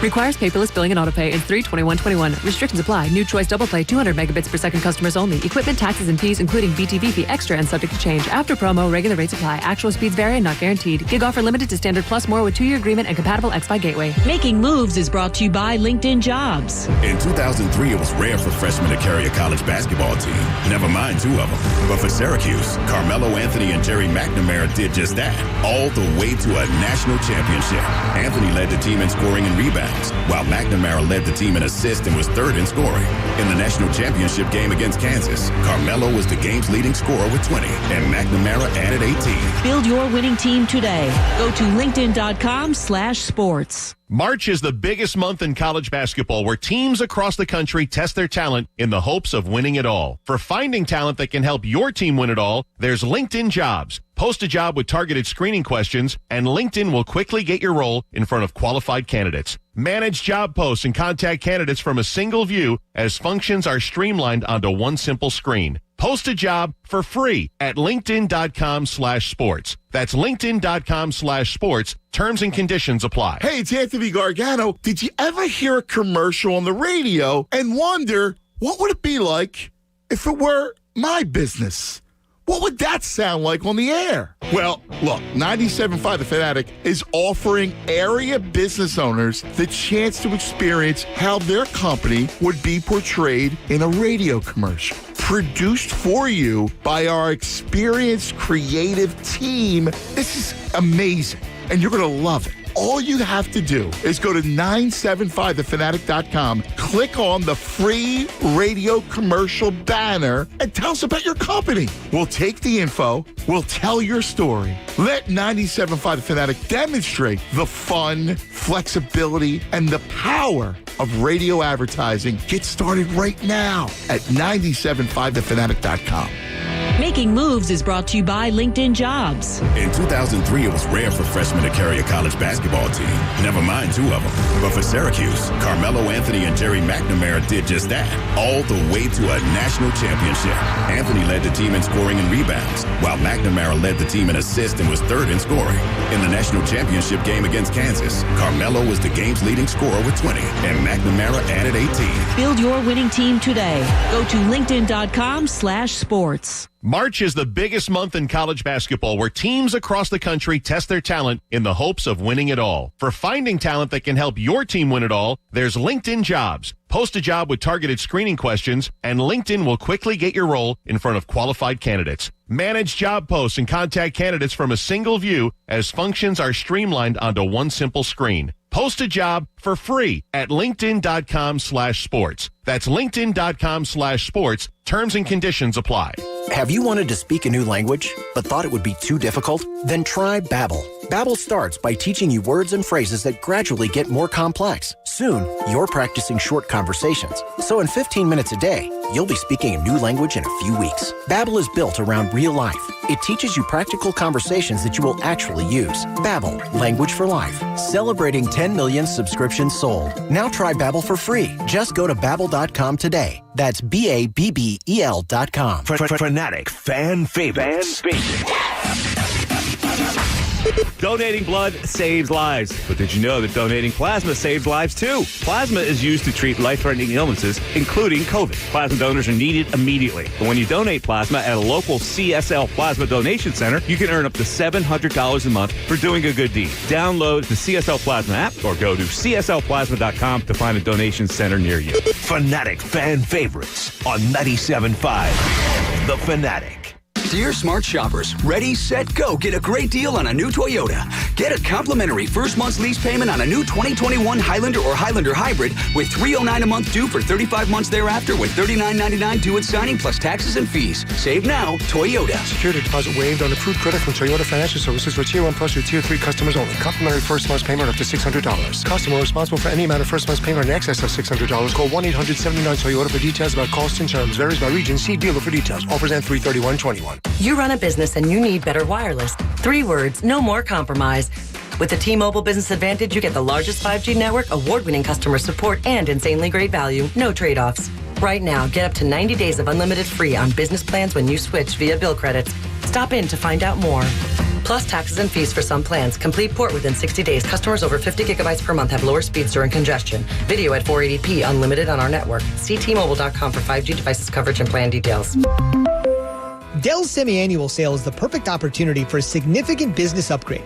S19: Requires paperless billing and autopay in 3/21/21. Restrictions apply. New choice double play 200 megabits per second customers only. Equipment, taxes, and fees including BTV fee extra and subject to change. After promo, regular rates apply. Actual speeds vary and not guaranteed. Gig offer limited to standard plus more with 2-year agreement and compatible X-Fi gateway.
S20: Making Moves is brought to you by LinkedIn Jobs.
S22: In 2003, it was rare for freshmen to carry a college basketball team. Never mind two of them. But for Syracuse, Carmelo Anthony and Jerry McNamara did just that. All the way to a national championship. Anthony led the team in scoring and rebounding, while McNamara led the team in assists and was third in scoring. In the national championship game against Kansas, Carmelo was the game's leading scorer with 20, and McNamara added 18.
S20: Build your winning team today. Go to linkedin.com/sports.
S23: March is the biggest month in college basketball, where teams across the country test their talent in the hopes of winning it all. For finding talent that can help your team win it all, there's LinkedIn Jobs. Post a job with targeted screening questions, and LinkedIn will quickly get your role in front of qualified candidates. Manage job posts and contact candidates from a single view, as functions are streamlined onto one simple screen. Post a job for free at linkedin.com/sports. That's linkedin.com/sports. Terms and conditions apply.
S13: Hey, it's Anthony Gargano. Did you ever hear a commercial on the radio and wonder, what would it be like if it were my business? What would that sound like on the air? Well, look, 97.5 The Fanatic is offering area business owners the chance to experience how their company would be portrayed in a radio commercial. Produced for you by our experienced creative team. This is amazing, and you're going to love it. All you have to do is go to 975thefanatic.com, click on the free radio commercial banner, and tell us about your company. We'll take the info, we'll tell your story. Let 97.5 The Fanatic demonstrate the fun, flexibility, and the power of radio advertising. Get started right now at 975thefanatic.com.
S20: Making Moves is brought to you by LinkedIn Jobs.
S22: In 2003, it was rare for freshmen to carry a college basketball team, never mind two of them. But for Syracuse, Carmelo Anthony and Jerry McNamara did just that, all the way to a national championship. Anthony led the team in scoring and rebounds, while McNamara led the team in assists and was third in scoring. In the national championship game against Kansas, Carmelo was the game's leading scorer with 20, and McNamara added 18.
S20: Build your winning team today. Go to linkedin.com/sports.
S23: March is the biggest month in college basketball where teams across the country test their talent in the hopes of winning it all. For finding talent that can help your team win it all, there's LinkedIn Jobs. Post a job with targeted screening questions, and LinkedIn will quickly get your role in front of qualified candidates. Manage job posts and contact candidates from a single view as functions are streamlined onto one simple screen. Post a job for free at linkedin.com/sports. That's linkedin.com/sports. Terms and conditions apply.
S4: Have you wanted to speak a new language, but thought it would be too difficult? Then try Babbel. Babbel starts by teaching you words and phrases that gradually get more complex. Soon, you're practicing short conversations. So in 15 minutes a day, you'll be speaking a new language in a few weeks. Babbel is built around real life. It teaches you practical conversations that you will actually use. Babbel, language for life. Celebrating 10 million subscriptions sold. Now try Babbel for free. Just go to Babbel.com today. That's BABBEL.com.
S2: Fanatic fan favorites.
S27: Donating blood saves lives. But did you know that donating plasma saves lives too? Plasma is used to treat life-threatening illnesses, including COVID. Plasma donors are needed immediately. But when you donate plasma at a local CSL Plasma Donation Center, you can earn up to $700 a month for doing a good deed. Download the CSL Plasma app or go to cslplasma.com to find a donation center near you.
S2: Fanatic fan favorites on 97.5 The Fanatic.
S7: Dear smart shoppers, ready, set, go. Get a great deal on a new Toyota. Get a complimentary first month's lease payment on a new 2021 Highlander or Highlander Hybrid with $309 a month due for 35 months thereafter with $39.99 due at signing plus taxes and fees. Save now, Toyota.
S14: Security deposit waived on approved credit from Toyota Financial Services for Tier 1 Plus or Tier 3 customers only. Complimentary first month's payment up to $600. Customer responsible for any amount of first month's payment in excess of $600. Call 1-800-79-TOYOTA for details about costs and terms. Varies by region. See dealer for details. Offers end 3/31/21.
S15: You run a business and you need better wireless. 3 words, no more compromise. With the T-Mobile Business Advantage, you get the largest 5G network, award-winning customer support, and insanely great value. No trade-offs. Right now, get up to 90 days of unlimited free on business plans when you switch via bill credits. Stop in to find out more. Plus taxes and fees for some plans. Complete port within 60 days. Customers over 50 gigabytes per month have lower speeds during congestion. Video at 480p, unlimited on our network. See T-Mobile.com for 5G devices coverage and plan details.
S16: Dell's semi-annual sale is the perfect opportunity for a significant business upgrade.